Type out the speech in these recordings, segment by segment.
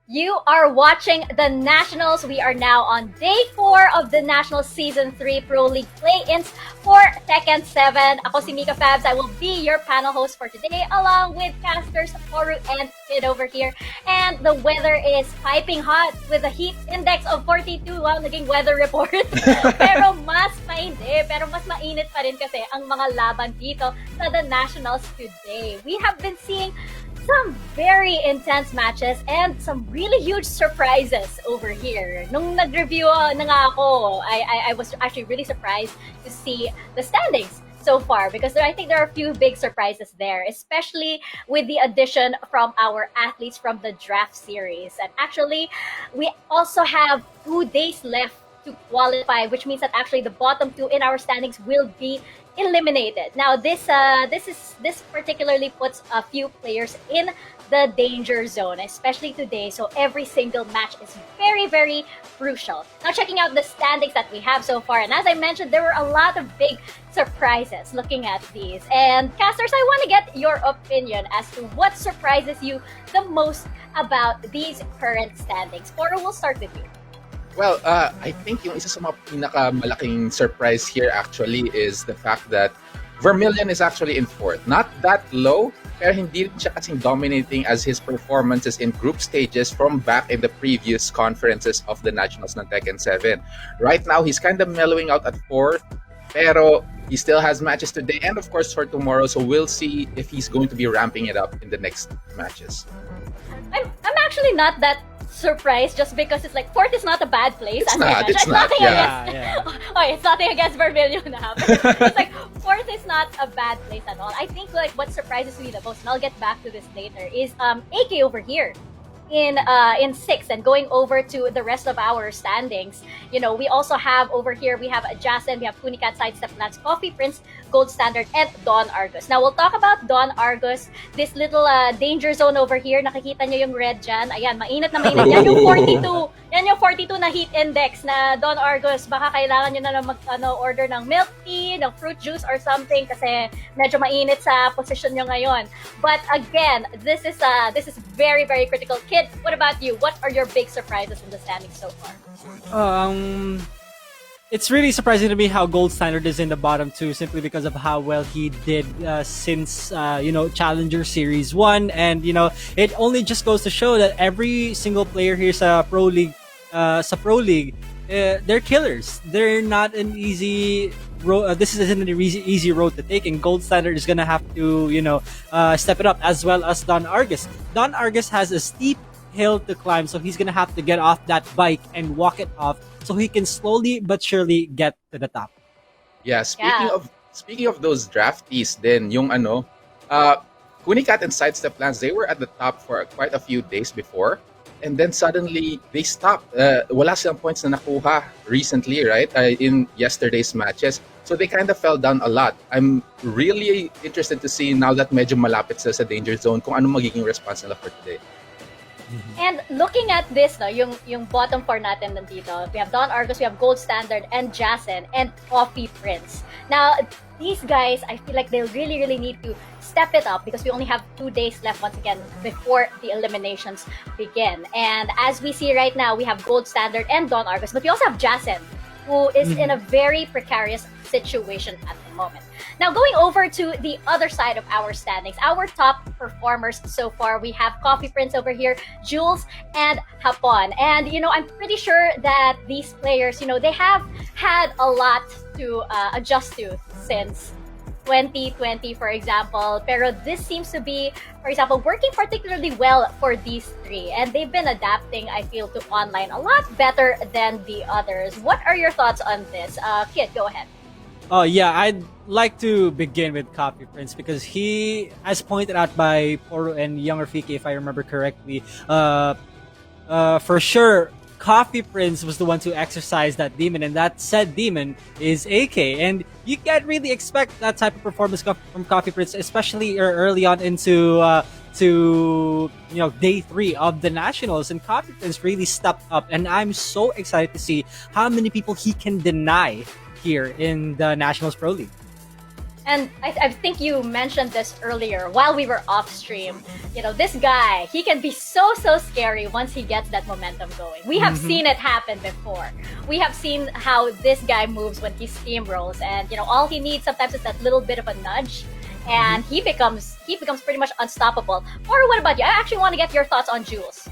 You are watching the Nationals. We are now on day 4 of the Nationals Season 3 Pro League play-ins for Tekken 7. Ako si Mika Fabs. I will be your panel host for today along with casters Maru and Kid over here. And the weather is piping hot with a heat index of 42. Wow, naging weather report. Pero mas mainit pa rin kasi ang mga laban dito sa the Nationals today. We have been seeing some very intense matches and some really huge surprises over here. Nung nag-review na nga ako, I was actually really surprised to see the standings so far because I think there are a few big surprises there, especially with the addition from our athletes from the draft series. And actually, we also have 2 days left to qualify, which means that actually the bottom 2 in our standings will be eliminated. Now, this particularly puts a few players in the danger zone, especially today. So every single match is very, very crucial. Now, checking out the standings that we have so far, and as I mentioned, there were a lot of big surprises looking at these. And casters, I want to get your opinion as to what surprises you the most about these current standings. Poro, we'll start with you. Well, I think yung isa sa mga pinakamalaking surprise here actually is the fact that Vermilion is actually in 4th. Not that low, pero hindi rin siya kasing dominating as his performances in group stages from back in the previous conferences of the Nationals ng Tekken 7. Right now, he's kind of mellowing out at 4th, pero he still has matches today and of course for tomorrow, so we'll see if he's going to be ramping it up in the next matches. I'm actually not that surprised just because it's like 4th is not a bad place. It's nothing against Vermilion now. It's like 4th is not a bad place at all. I think like what surprises me the most, and I'll get back to this later, is AK over here in 6th and going over to the rest of our standings. You know, we also have over here, we have Jason, we have Kunicat, Sidesteplance, Coffee Prince, Gold Standard, and Don Argus. Now, we'll talk about Don Argus, this little danger zone over here. Nakikita nyo yung red dyan. Ayan, mainit na mainit. Yan yung 42. Yan yung 42 na heat index na Don Argus. Baka kailangan nyo na order ng milk tea, ng fruit juice or something kasi medyo mainit sa position nyo ngayon. But again, this is very, very critical. Kid, what about you? What are your big surprises in the standings so far? It's really surprising to me how Gold Standard is in the bottom 2 simply because of how well he did since Challenger Series 1, and it only just goes to show that every single player here sa Pro League they're killers. They're not an easy road. This isn't an easy road to take, and Gold Standard is gonna have to step it up, as well as Don Argus. Don Argus has a steep hill to climb, so he's gonna have to get off that bike and walk it off so he can slowly but surely get to the top. Yeah, speaking of those draftees, then yung Kunicat and Sidesteplance, they were at the top for quite a few days before, and then suddenly they stopped. Wala silang points na nakuha recently, right? In yesterday's matches. So they kind of fell down a lot. I'm really interested to see now that medyo malapit sila sa danger zone kung ano magiging response nila for today. And looking at this, yung bottom 4 natin nandito, we have Don Argus, we have Gold Standard, and Jason, and Coffee Prince. Now, these guys, I feel like they really, really need to step it up because we only have 2 days left once again before the eliminations begin. And as we see right now, we have Gold Standard and Don Argus, but we also have Jason, who is in a very precarious situation at the moment. Now, going over to the other side of our standings, our top performers so far, we have Coffee Prince over here, Jules, and Hapon. And, I'm pretty sure that these players, they have had a lot to adjust to since 2020, for example. Pero this seems to be, for example, working particularly well for these 3. And they've been adapting, I feel, to online a lot better than the others. What are your thoughts on this? Kid, go ahead. Oh yeah, I'd like to begin with Coffee Prince because he, as pointed out by Poro and Younger Fike, if I remember correctly, for sure, Coffee Prince was the one to exercise that demon, and that said demon is AK. And you can't really expect that type of performance from Coffee Prince, especially early on into day 3 of the Nationals. And Coffee Prince really stepped up, and I'm so excited to see how many people he can deny here in the Nationals Pro League. And I think you mentioned this earlier while we were off stream. You know, this guy, he can be so scary once he gets that momentum going. We have seen it happen before. We have seen how this guy moves when he steamrolls, and you know, all he needs sometimes is that little bit of a nudge, and he becomes pretty much unstoppable. Or what about you? I actually want to get your thoughts on Jules.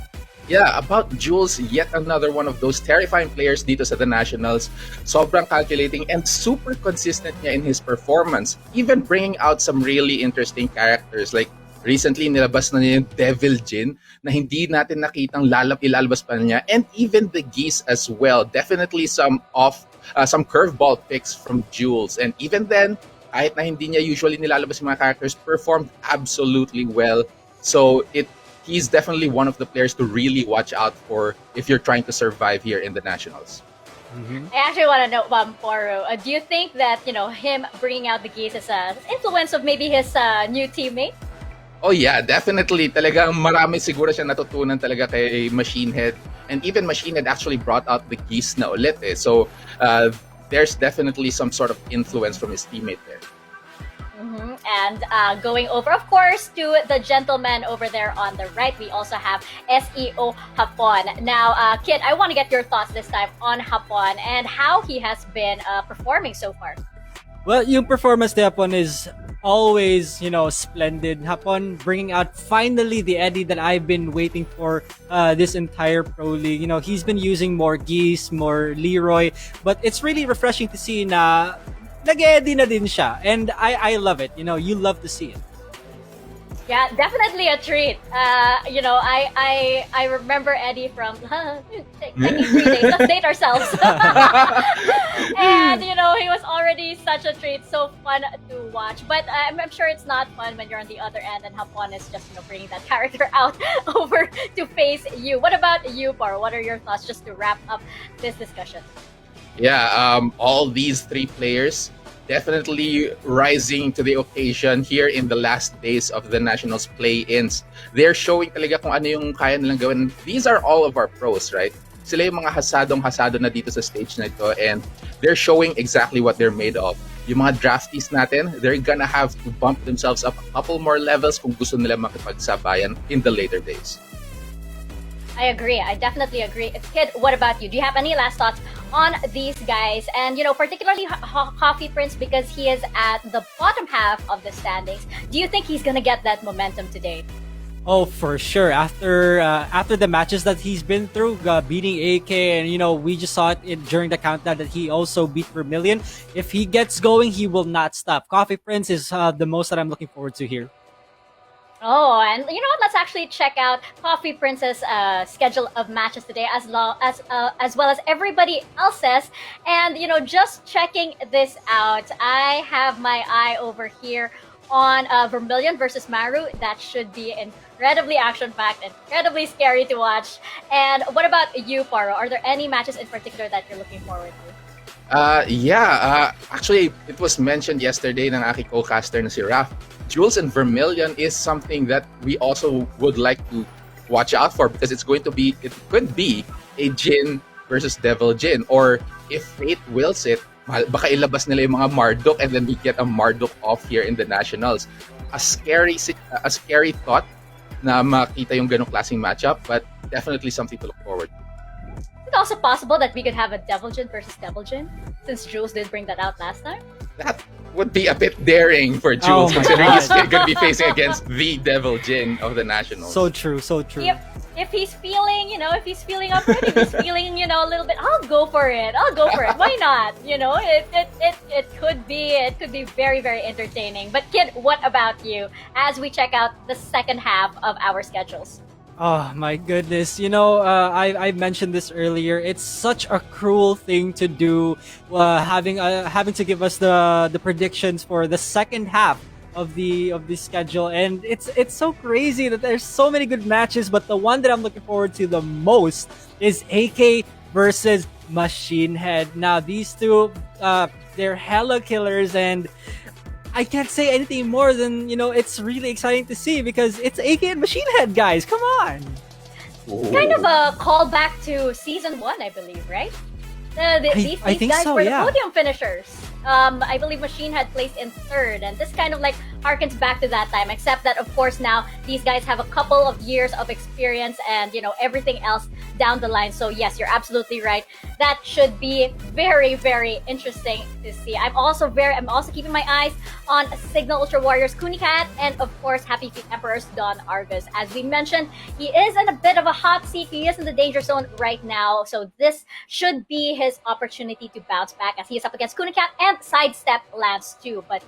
Yeah, about Jules, yet another one of those terrifying players dito sa the Nationals. Sobrang calculating and super consistent niya in his performance. Even bringing out some really interesting characters. Like, recently nilabas na niya yung Devil Jin na hindi natin nakitang ilalabas pa niya. And even the Geese as well. Definitely some curveball picks from Jules. And even then, kahit na hindi niya usually nilalabas yung mga characters, performed absolutely well. So, he's definitely one of the players to really watch out for if you're trying to survive here in the Nationals. I actually want to know, Poro, do you think that, you know, him bringing out the Geese is an influence of maybe his new teammate? Oh yeah, definitely. Talagang marami siguro siya natutunan talaga kay Machinehead. And even Machinehead actually brought out the Geese na ulit eh. So there's definitely some sort of influence from his teammate there. And going over, of course, to the gentleman over there on the right, we also have SEO Hapon. Now, Kit, I want to get your thoughts this time on Hapon and how he has been performing so far. Well, yung performance ni Hapon is always, you know, splendid. Hapon bringing out finally the Eddie that I've been waiting for this entire Pro League. You know, he's been using more Geese, more Leroy, but it's really refreshing to see na nag-Eddie na din siya. And I love it. You know, you love to see it. Yeah, definitely a treat. You know, I remember Eddie from taking 3 days. Let's date ourselves. And you know, he was already such a treat, so fun to watch. But I'm sure it's not fun when you're on the other end and Hapon is just, you know, bringing that character out over to face you. What about you, Par? What are your thoughts just to wrap up this discussion? Yeah, all these 3 players definitely rising to the occasion here in the last days of the Nationals play-ins. They're showing talaga kung ano yung kaya nilang gawin. These are all of our pros, right? Sila yung mga hasado na dito sa stage na ito, and they're showing exactly what they're made of. Yung mga draftees natin, they're gonna have to bump themselves up a couple more levels kung gusto nila makipagsabayan in the later days. I agree. I definitely agree. Kid, what about you? Do you have any last thoughts on these guys? And, you know, particularly Coffee Prince, because he is at the bottom half of the standings. Do you think he's going to get that momentum today? Oh, for sure. After the matches that he's been through, beating AK, and, you know, we just saw it during the countdown that he also beat Vermilion. If he gets going, he will not stop. Coffee Prince is the most that I'm looking forward to here. Oh, and you know what? Let's actually check out Coffee Prince's schedule of matches today, as well as everybody else's. And you know, just checking this out, I have my eye over here on Vermilion versus Maru. That should be incredibly action-packed, incredibly scary to watch. And what about you, Paro? Are there any matches in particular that you're looking forward to? Actually, it was mentioned yesterday ng aking co-caster na si Raf. Jules and Vermilion is something that we also would like to watch out for, because it could be a Jin versus Devil Jin, or if fate wills it, baka ilabas nila yung mga Marduk and then we get a Marduk off here in the Nationals. A scary thought na makita yung ganong klaseng matchup, but definitely something to look forward to. Is it also possible that we could have a Devil Jin versus Devil Jin, since Jules did bring that out last time? That would be a bit daring for Jules, considering he's going to be facing against the Devil Jin of the Nationals. So true, so true. If he's feeling, you know, if he's feeling up, if he's feeling, you know, a little bit, I'll go for it. Why not? You know, it could be very, very entertaining. But Kid, what about you as we check out the second half of our schedules? Oh my goodness! You know, I mentioned this earlier. It's such a cruel thing to do, having to give us the predictions for the second half of the schedule, and it's so crazy that there's so many good matches. But the one that I'm looking forward to the most is AK versus Machinehead. Now these two, they're hella killers, and I can't say anything more than, you know, it's really exciting to see because it's AK and Machinehead, guys. Come on. It's kind of a callback to season 1, I believe, right? These I think guys so, were yeah. the podium finishers. I believe Machinehead placed in third, and this kind of like harkens back to that time, except that of course now these guys have a couple of years of experience and everything else down the line. So yes, you're absolutely right. That should be very, very interesting to see. I'm also keeping my eyes on Signal Ultra Warriors Kunicat and of course Happy Feet Emperors Don Argus. As we mentioned, he is in a bit of a hot seat. He is in the danger zone right now, so this should be his opportunity to bounce back as he is up against Kunicat and Sidesteplance too. But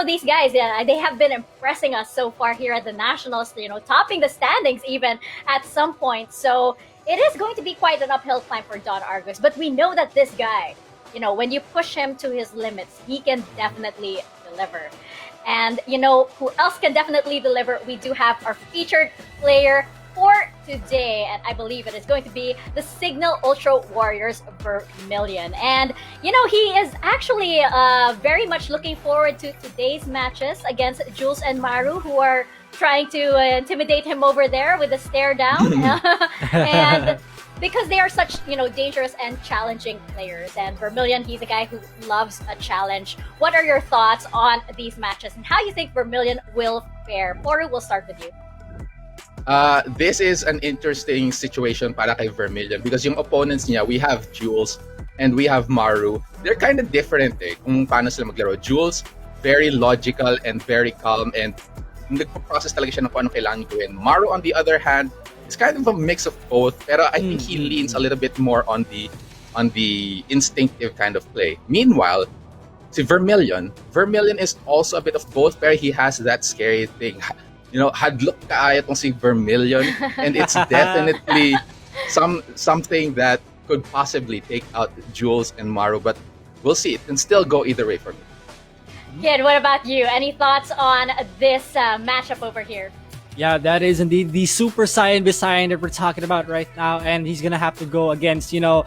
these guys, they have been impressing us so far here at the Nationals, topping the standings even at some point. So it is going to be quite an uphill climb for Don Argus, but we know that this guy, when you push him to his limits, he can definitely deliver. And who else can definitely deliver? We do have our featured player for today, and I believe it is going to be the Signal Ultra Warriors Vermilion. And he is actually very much looking forward to today's matches against Jules and Maru, who are trying to intimidate him over there with a stare down. And because they are such dangerous and challenging players, and Vermilion, he's a guy who loves a challenge. What are your thoughts on these matches and how you think Vermilion will fare? Poru, we'll start with you. This is an interesting situation para kay Vermilion because yung opponents niya, we have Jules and we have Maru. They're kind of different kung paano sila maglaro. Jules, very logical and very calm, and nagpo-process talaga siya ng kung ano kailangan gawin. Maru, on the other hand, is kind of a mix of both, pero I think he leans a little bit more on the instinctive kind of play. Meanwhile, si Vermilion is also a bit of both, pero he has that scary thing. Hadlok kaaya tong si Vermilion, and it's definitely something that could possibly take out Jules and Maru, but we'll see. It can still go either way for me. Kid, what about you? Any thoughts on this matchup over here? Yeah, that is indeed the Super Saiyan Bisaiyan that we're talking about right now, and he's gonna have to go against Cell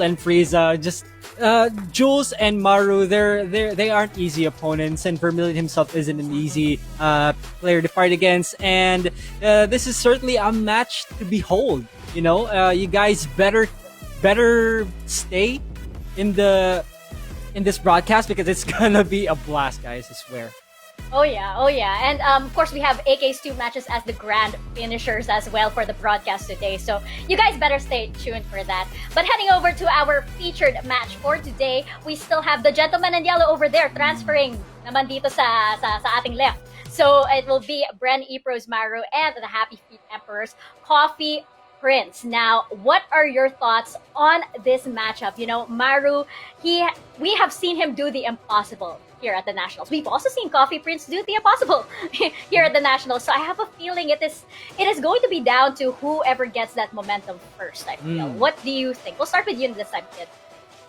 and Frieza. Just Jules and Maru, they aren't easy opponents, and Vermilion himself isn't an easy player to fight against. And this is certainly a match to behold. You guys better stay in this broadcast because it's gonna be a blast, guys. I swear. Oh yeah. And of course we have AK's 2 matches as the grand finishers as well for the broadcast today. So you guys better stay tuned for that. But heading over to our featured match for today, we still have the gentleman in yellow over there transferring naman dito sa ating left. So it will be BRE Maru and the Happy Feet Emperors Coffee Prince. Now, what are your thoughts on this matchup? Maru, we have seen him do the impossible here at the Nationals. We've also seen Coffee Prince do the impossible here at the Nationals. So I have a feeling it is going to be down to whoever gets that momentum first, I feel. What do you think? We'll start with you this time, Kid.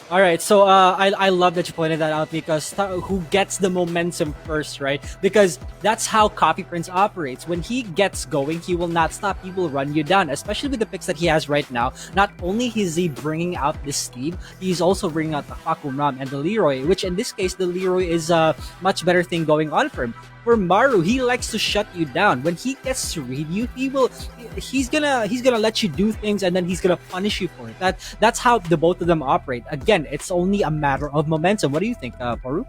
All right, so I love that you pointed that out because who gets the momentum first, right? Because that's how Coffee Prince operates. When he gets going, he will not stop. He will run you down, especially with the picks that he has right now. Not only is he bringing out the Steve, he's also bringing out the Hakumram and the Leroy, which in this case, the Leroy is a much better thing going on for him. For Maru, he likes to shut you down. When he gets to read you, he's gonna let you do things and then he's gonna punish you for it. That's how the both of them operate. Again, it's only a matter of momentum. What do you think, Poru?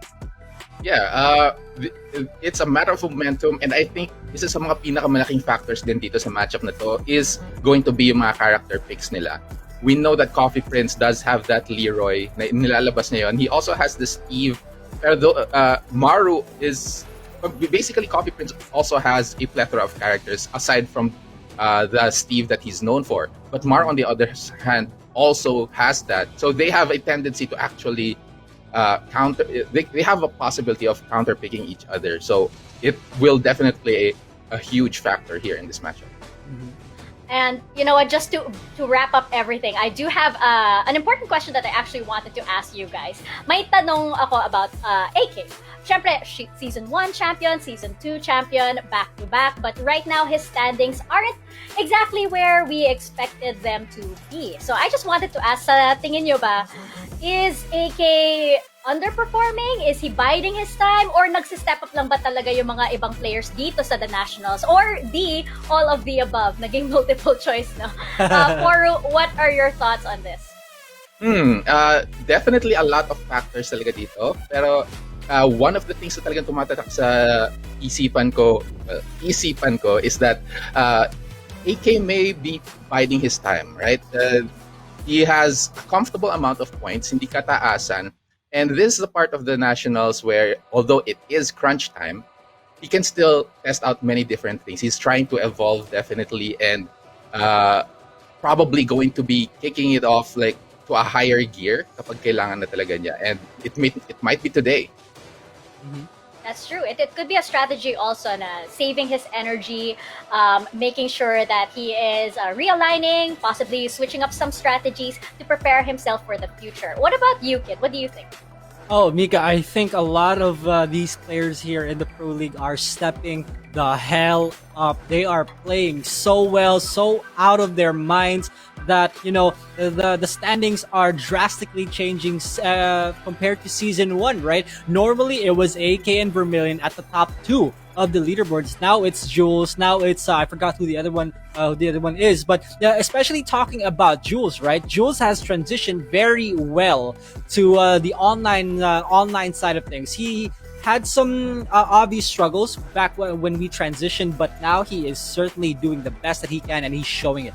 Yeah, it's a matter of momentum, and I think isa sa mga pinakamalaking factors din dito sa matchup na to is going to be yung mga character picks nila. We know that Coffee Prince does have that Leroy na nilalabas niya yun. He also has the Steve, pero Maru is basically Coffee Prince also has a plethora of characters aside from the Steve that he's known for. But Maru, on the other hand, also has that. So they have a tendency to actually counter. They have a possibility of counter picking each other. So it will definitely play a huge factor here in this matchup. Mm-hmm. And just to wrap up everything, I do have an important question that I actually wanted to ask you guys. May tanong ako about AK. Siyempre, Season 1 champion, Season 2 champion, back-to-back. But right now, his standings aren't exactly where we expected them to be. So I just wanted to ask, sa tingin nyo ba, is AK underperforming? Is he biding his time? Or nagsistep up lang ba talaga yung mga ibang players dito sa the Nationals? Or D, all of the above? Naging multiple choice, no? Poru, what are your thoughts on this? Definitely a lot of factors talaga dito. Pero one of the things na talagang tumatatak sa isipan ko is that AK may be biding his time, right? He has a comfortable amount of points, hindi kataasan. And this is the part of the Nationals where, although it is crunch time, he can still test out many different things. He's trying to evolve definitely, and probably going to be kicking it off like to a higher gear kapag kailangan na talaga niya. And it might be today. That's true. It could be a strategy also na saving his energy, making sure that he is realigning, possibly switching up some strategies to prepare himself for the future. What about you, Kid? What do you think? Oh, Mika, I think a lot of these players here in the Pro League are stepping the hell up. They are playing so well, so out of their minds that, the standings are drastically changing compared to Season 1, right? Normally, it was AK and Vermilion at the top 2 of the leaderboards. Now it's Jules. Now it's I forgot who the other one is. But especially talking about Jules, right? Jules has transitioned very well to the online side of things. He had some obvious struggles back when we transitioned, but now he is certainly doing the best that he can, and he's showing it.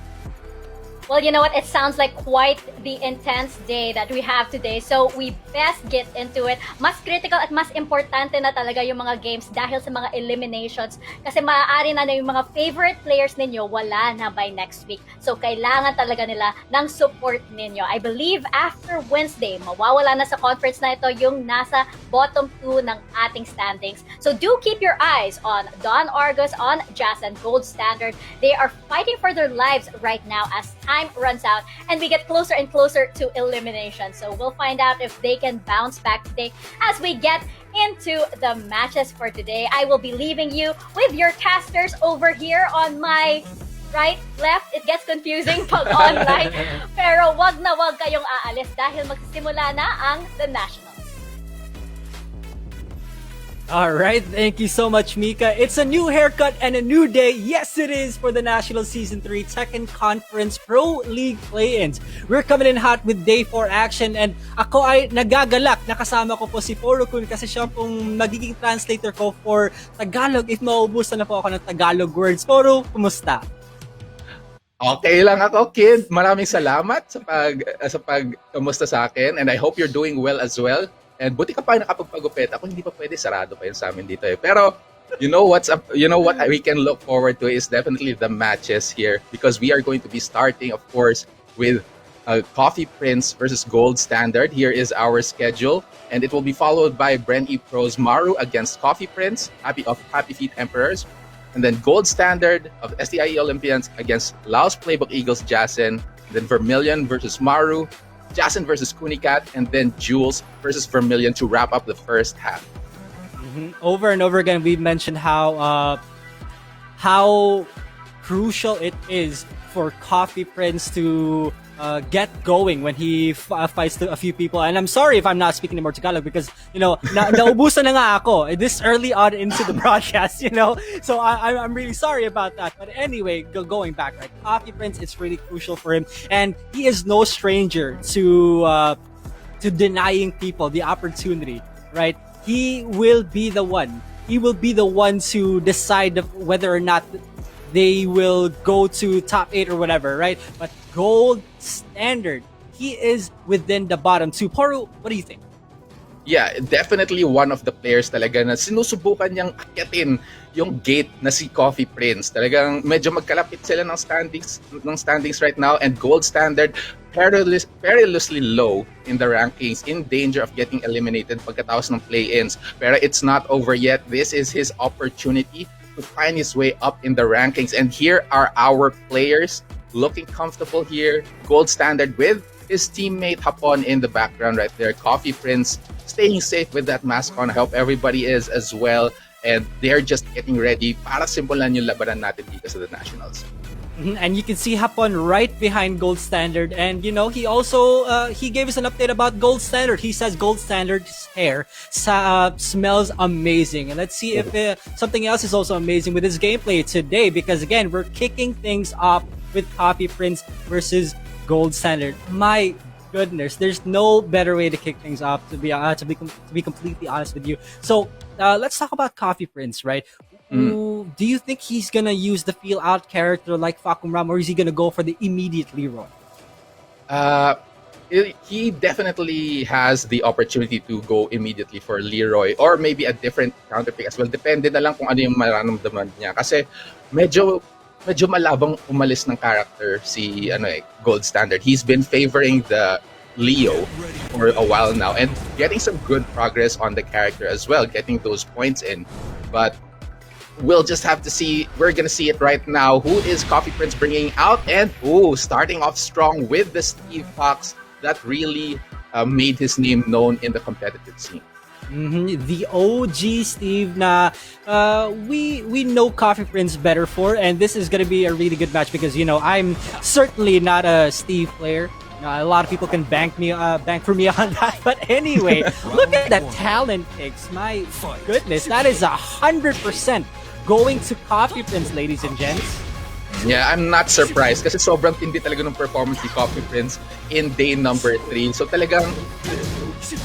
Well, you know what? It sounds like quite the intense day that we have today. So we best get into it. Mas critical at mas importante na talaga yung mga games dahil sa mga eliminations. Kasi maaari na yung mga favorite players ninyo wala na by next week. So kailangan talaga nila ng support ninyo. I believe after Wednesday, mawawala na sa conference na ito yung nasa bottom 2 ng ating standings. So do keep your eyes on Don Argus, on Jazz and Gold Standard. They are fighting for their lives right now as time runs out and we get closer and closer to elimination. So we'll find out if they can bounce back today as we get into the matches for today. I will be leaving you with your casters over here on my right, left. It gets confusing pag online. Pero wag na wag kayong aalis dahil magsisimula na ang The Nationals. All right, thank you so much, Mika. It's a new haircut and a new day. Yes, it is for the National Season 3 Tekken Conference Pro League play-ins. We're coming in hot with Day 4 action, and ako ay nagagalak. Nakasama ko po si Porokun kasi siya pong magiging translator ko for Tagalog if maubusan na po ako ng Tagalog words. Poro, kumusta? Okay lang ako, Kid. Maraming salamat sa kamusta sa akin, and I hope you're doing well as well. And buti ka pa nakapagpagupit. Ako hindi pa pwede, sarado pa yun sa amin dito eh. Pero you know what we can look forward to is definitely the matches here, because we are going to be starting, of course, with Coffee Prince versus Gold Standard. Here is our schedule, and it will be followed by BRE Pro's Maru against Coffee Prince, Happy Feet Emperors, and then Gold Standard of STIE Olympians against Laos Playbook Eagles Jason, then Vermilion versus Maru, Jason versus Kunicat, and then Jules versus Vermilion to wrap up the first half. Over and over again, we've mentioned how crucial it is for Coffee Prince to get going when he fights a few people. And I'm sorry if I'm not speaking more Tagalog because, naubusan na nga ako this early on into the broadcast, So I'm really sorry about that. But anyway, going back, right? Coffee Prince, it's really crucial for him. And he is no stranger to denying people the opportunity, right? He will be the one. He will be the one to decide whether or not they will go to top 8 or whatever, right? But Gold Standard, he is within the bottom 2. Poro, what do you think? Yeah, definitely one of the players talaga na sinusubukan niyang akyatin yung gate na si Coffee Prince. Talagang medyo magkalapit sila ng standings right now, and Gold Standard perilously low in the rankings, in danger of getting eliminated pagkatapos ng play-ins. Pero it's not over yet. This is his opportunity to find his way up in the rankings. And here are our players looking comfortable here. Gold Standard with his teammate Hapon in the background right there. Coffee Prince staying safe with that mask on. I hope everybody is as well. And they're just getting ready para simulan yung labanan natin dito sa the Nationals. And you can see Hapon right behind Gold Standard. And, he also, he gave us an update about Gold Standard. He says Gold Standard's hair smells amazing. And let's see if something else is also amazing with his gameplay today. Because, again, we're kicking things off with Coffee Prince versus Gold Standard. My goodness, there's no better way to kick things off. To be completely honest with you. So let's talk about Coffee Prince, right? Do you think he's gonna use the feel out character like Fakum Ram, or is he gonna go for the immediate Leroy? Uh, he definitely has the opportunity to go immediately for Leroy or maybe a different counterpick as well. Depende na lang kung ano yung mararamdaman niya. Kasi medyo malabang umalis ng character si Gold Standard. He's been favoring the Leo for a while now and getting some good progress on the character as well, getting those points in. But we'll just have to see. We're gonna see it right now. Who is Coffee Prince bringing out? And starting off strong with the Steve Fox that really made his name known in the competitive scene. The OG Steve na we know Coffee Prince better for, and this is gonna be a really good match because I'm certainly not a Steve player. A lot of people can bank for me on that. But anyway, look at the talent picks. My goodness, that is 100% going to Coffee Prince, ladies and gents. Yeah, I'm not surprised kasi sobrang tindi talaga ng performance ni Coffee Prince in day number 3. So talagang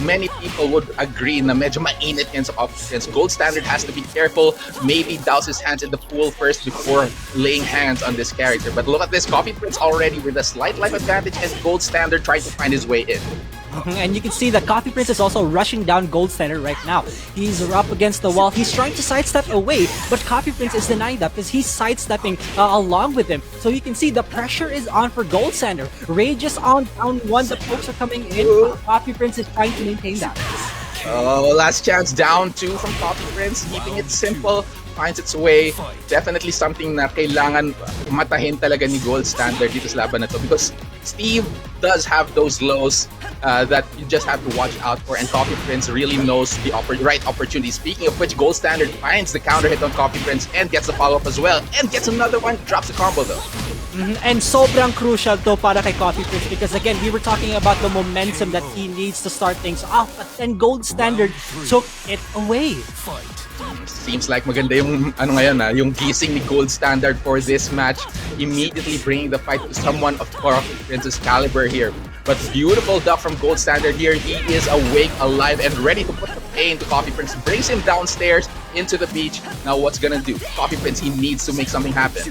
many people would agree na medyo mainit yan sa Coffee Prince. Gold Standard has to be careful, maybe douse his hands in the pool first before laying hands on this character. But look at this, Coffee Prince already with a slight life advantage and Gold Standard trying to find his way in. And you can see that Coffee Prince is also rushing down Gold Standard right now. He's up against the wall. He's trying to sidestep away, but Coffee Prince is denying that because he's sidestepping along with him. So you can see the pressure is on for Gold Standard. Rage is on down one. The pokes are coming in. Coffee Prince is trying to maintain that. Last chance down 2 from Coffee Prince, keeping it simple. Finds its way. Definitely something na kailangan matahin talaga ni Gold Standard dito sa laban na to because Steve does have those lows that you just have to watch out for, and Coffee Prince really knows the right opportunity. Speaking of which, Gold Standard finds the counter hit on Coffee Prince and gets the follow-up as well, and gets another one, drops the combo though. And sobrang crucial to para kay Coffee Prince because again, we were talking about the momentum that he needs to start things off, but then Gold Standard took it away. Seems like maganda yung yung gising ni Gold Standard for this match, immediately bringing the fight to someone of Coffee Prince's caliber here. But beautiful duck from Gold Standard here. He is awake, alive, and ready to put the pain to Coffee Prince. Brings him downstairs into the beach. Now what's gonna do? Coffee Prince, he needs to make something happen.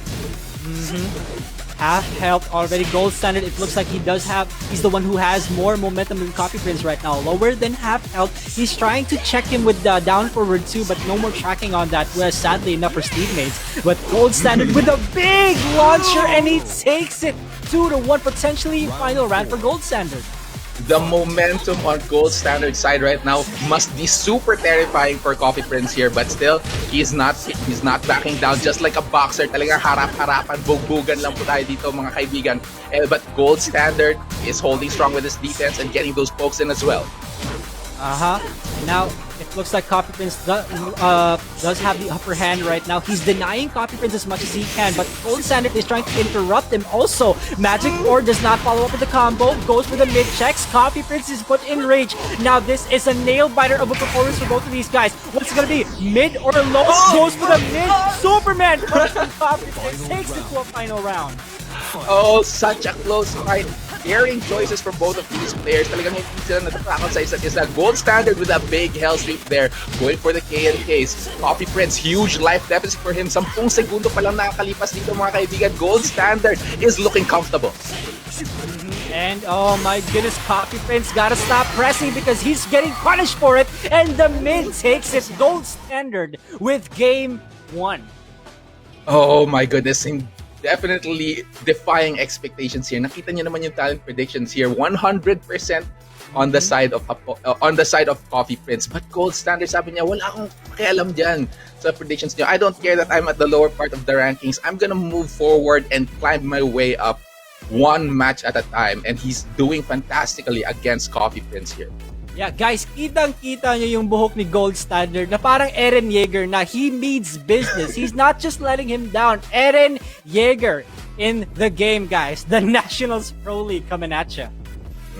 Half health already. Gold Standard, it looks like he's the one who has more momentum than Coffee Prince right now. Lower than half health. He's trying to check him with the down forward too, but no more tracking on that. Well, sadly enough for Steve mates. But Gold Standard with a big launcher, and he takes it 2-1, potentially final round for Gold Standard. The momentum on Gold Standard side right now must be super terrifying for Coffee Prince here, but still, he's not backing down. Just like a boxer, talagang harap-harapan, bugbugan lang po tayo dito mga kaibigan. But Gold Standard is holding strong with his defense and getting those pokes in as well. Now, it looks like Coffee Prince does have the upper hand right now. He's denying Coffee Prince as much as he can, but Gold Standard is trying to interrupt him also. Magic Ore does not follow up with the combo, goes for the mid checks. Coffee Prince is put in rage. Now, this is a nail biter of a performance for both of these guys. What's it gonna be? Mid or low? Goes for the mid. Superman crush from Coffee Prince takes it to a final round. Oh, such a close fight. Daring choices from both of these players. Talagang hindi sila natatakot sa isa't isa. Gold Standard with a big hell sweep there. Going for the K&Ks. Coffee Prince, huge life deficit for him. 10 segundo pa lang nakakalipas dito mga kaibigan. Gold Standard is looking comfortable. And oh my goodness, Coffee Prince gotta stop pressing because he's getting punished for it. And the mid takes it. Gold Standard with game 1. Oh my goodness. Definitely defying expectations here. Nakita niyo naman yung talent predictions here. 100% on the side of Coffee Prince. But Gold Standard, sabi niya, wala akong pakialam dyan sa predictions niyo. I don't care that I'm at the lower part of the rankings. I'm gonna move forward and climb my way up one match at a time. And he's doing fantastically against Coffee Prince here. Yeah, guys, kitang-kita nyo yung buhok ni Gold Standard na parang Eren Yeager na he means business. He's not just letting him down. Eren Yeager in the game, guys. The Nationals Pro League coming at ya.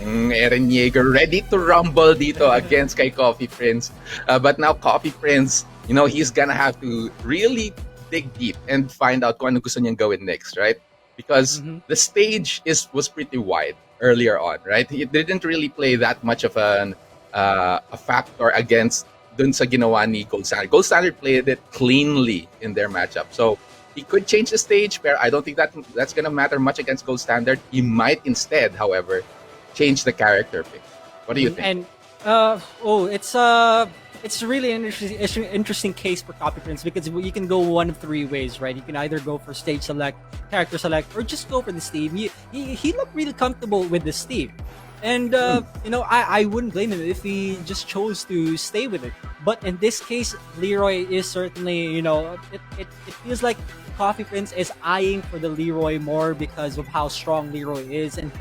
Eren Yeager ready to rumble dito against kay Coffee Prince. But now Coffee Prince, he's gonna have to really dig deep and find out kung ano gusto niyang gawin next, right? Because the stage was pretty wide. earlier on, right? He didn't really play that much of a factor against dun sa ginawa ni Gold Standard. Gold Standard played it cleanly in their matchup. So he could change the stage, but I don't think that's going to matter much against Gold Standard. He might instead, however, change the character pick. What do you think? And it's really an interesting case for Copy Prince because you can go one of three ways, right? You can either go for stage select, character select, or just go for the Steve. He looked really comfortable with the Steve. And, I wouldn't blame him if he just chose to stay with it. But in this case, Leroy is certainly, it feels like Coffee Prince is eyeing for the Leroy more because of how strong Leroy is. And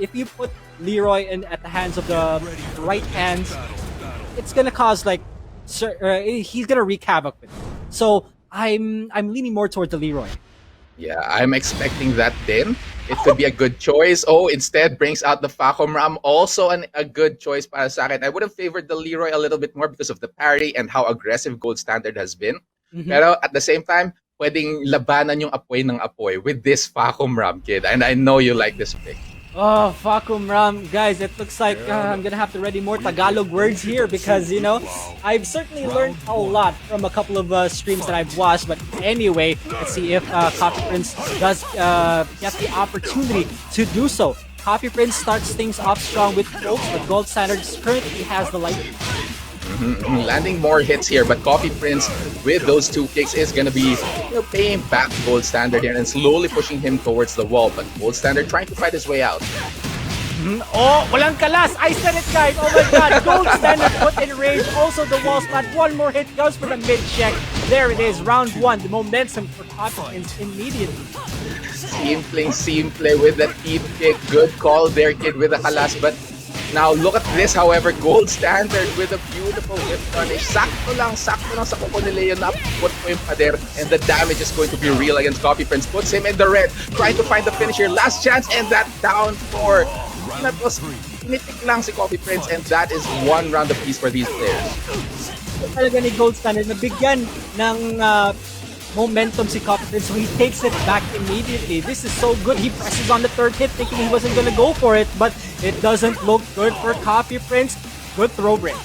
if you put Leroy at the hands of the right hands, it's gonna cause he's gonna wreak havoc with it. So I'm leaning more towards the Leroy. Yeah, I'm expecting that then. It could be a good choice. Oh, instead brings out the Facom Ram. Also a good choice para sa akin. I would have favored the Leroy a little bit more because of the parry and how aggressive Gold Standard has been. Mhm. Pero at the same time, pwedeng labanan yung apoy ng apoy with this Facom Ram, kid. And I know you like this pick. Oh, Facom Ram. Guys, it looks like I'm going to have to ready more Tagalog words here because, I've certainly learned a lot from a couple of streams that I've watched. But anyway, let's see if Coffee Prince does get the opportunity to do so. Coffee Prince starts things off strong with Folks, but Gold Standard currently has the light. Landing more hits here, but Coffee Prince with those two kicks is going to be paying back Gold Standard here and slowly pushing him towards the wall. But Gold Standard trying to fight his way out. Oh, walang kalas! I said it, guys! Oh my god, Gold Standard put in range. Also the wall splat. One more hit goes for the mid-check. There it is, round one. The momentum for Coffee Prince immediately. Simple with that deep kick. Good call there, kid, with the halas. But now, look at this, however, Gold Standard with a beautiful whip punish. Sakto lang sa kuko ni Leo na put mo yung pader, and the damage is going to be real against Coffee Prince. Puts him in the red, trying to find the finisher. Last chance, and that down four. That was pinitik lang si Coffee Prince, and that is one round apiece for these players. Talaga ni Gold Standard, nabigyan ng momentum si Coffee Prince, so he takes it back immediately. This is so good. He presses on the third hit thinking he wasn't going to go for it, but it doesn't look good for Coffee Prince. Good throw break.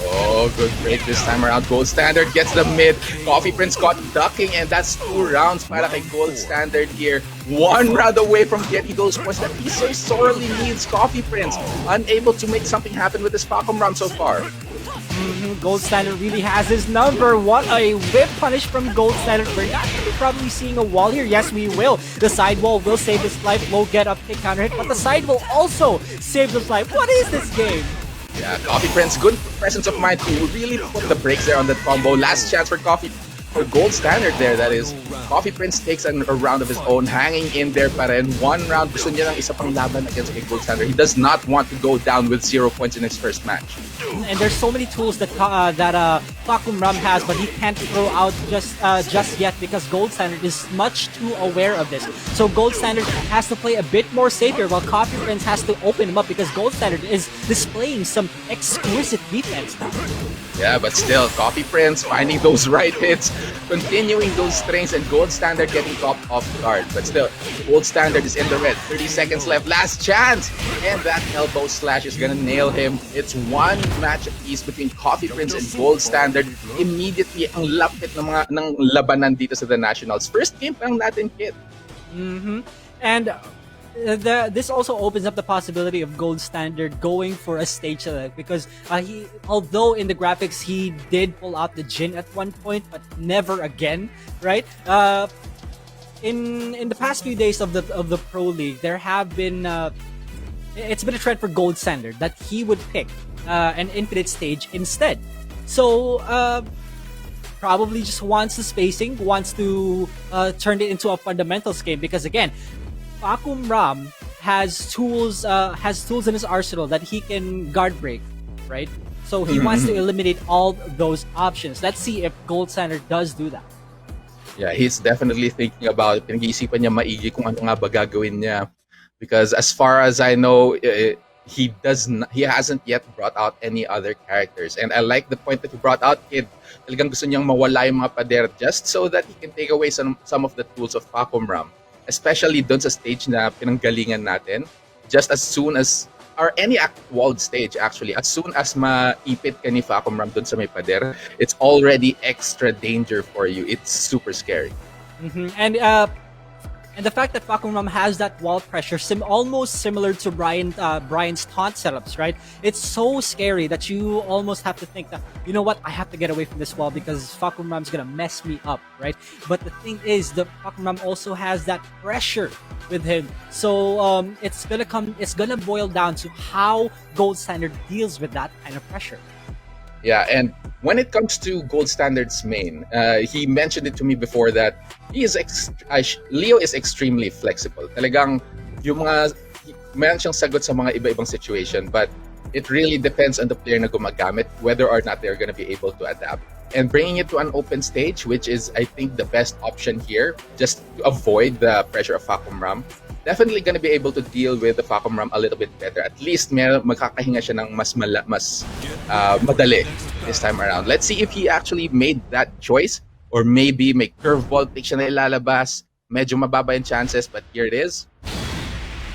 Oh, good break this time around. Gold Standard gets the mid. Coffee Prince caught ducking, and that's 2 rounds para kay Gold Standard here. 1 round away from getting those points that he so sorely needs. Coffee Prince unable to make something happen with his Facom Ram so far. Gold Standard really has his number. What a whip punish from Gold Standard. We're not going to be probably seeing a wall here. Yes, we will. The side wall will save his life. Low get up kick counter hit, but the side will also save his life. What is this game? Yeah, Coffee Prince, good presence of mind to really put the brakes there on that combo. Last chance for Gold Standard there, that is. Coffee Prince takes a round of his own, hanging in there pa rin. 1 round, gusto niya ng isa pang laban against Gold Standard. He does not want to go down with 0 points in his first match. And there's so many tools that Facom Ram has, but he can't throw out just yet because Gold Standard is much too aware of this. So Gold Standard has to play a bit more safer while Coffee Prince has to open him up because Gold Standard is displaying some exquisite defense now. Yeah, but still, Coffee Prince finding those right hits, continuing those strings, and Gold Standard getting caught off guard. But still, Gold Standard is in the red. 30 seconds left. Last chance! And that elbow slash is gonna nail him. It's one match apiece between Coffee Prince and Gold Standard. Immediately, ang lapit ng labanan dito sa the Nationals. First game pa lang natin, kid. And this also opens up the possibility of Gold Standard going for a stage select because although in the graphics he did pull out the Jin at one point, but never again, right? In the past few days of the Pro League, there have been it's been a trend for Gold Standard that he would pick an infinite stage instead. So probably just wants the spacing, wants to turn it into a fundamentals game because again, Facom Ram has tools in his arsenal that he can guard break, right? So he wants to eliminate all those options. Let's see if Gold Standard does do that. Yeah, he's definitely thinking about it. Pinag-iisipan niya maigi kung ano nga ba gagawin niya. Because as far as I know, he hasn't yet brought out any other characters. And I like the point that he brought out, kid. Talagang gusto niyang mawala yung mga pader just so that he can take away some of the tools of Facom Ram. Especially doon sa stage na pinanggalingan natin. just as soon as, or any walled stage actually, as soon as maipit ka ni Facom Ram dun sa may pader, it's already extra danger for you. It's super scary. And the fact that Facom Ram has that wall pressure, almost similar to Brian's taunt setups, right? It's so scary that you almost have to think that, you know what, I have to get away from this wall because Facom Ram's gonna mess me up, right? But the thing is, the Facom Ram also has that pressure with him, so it's gonna boil down to how Gold Standard deals with that kind of pressure. Yeah, and when it comes to Gold Standard's main, he mentioned it to me before that Leo is extremely flexible. Talagang yung meron siyang sagot sa mga iba-ibang situation, but it really depends on the player na gumagamit whether or not they're going to be able to adapt. And bringing it to an open stage, which is, I think, the best option here, just to avoid the pressure of Facom Ram, definitely going to be able to deal with the Facom Ram a little bit better. At least magkakahinga siya ng mas madali this time around. Let's see if he actually made that choice, or maybe may curveball pick siya na ilalabas. Medyo mababa yung chances, but here it is.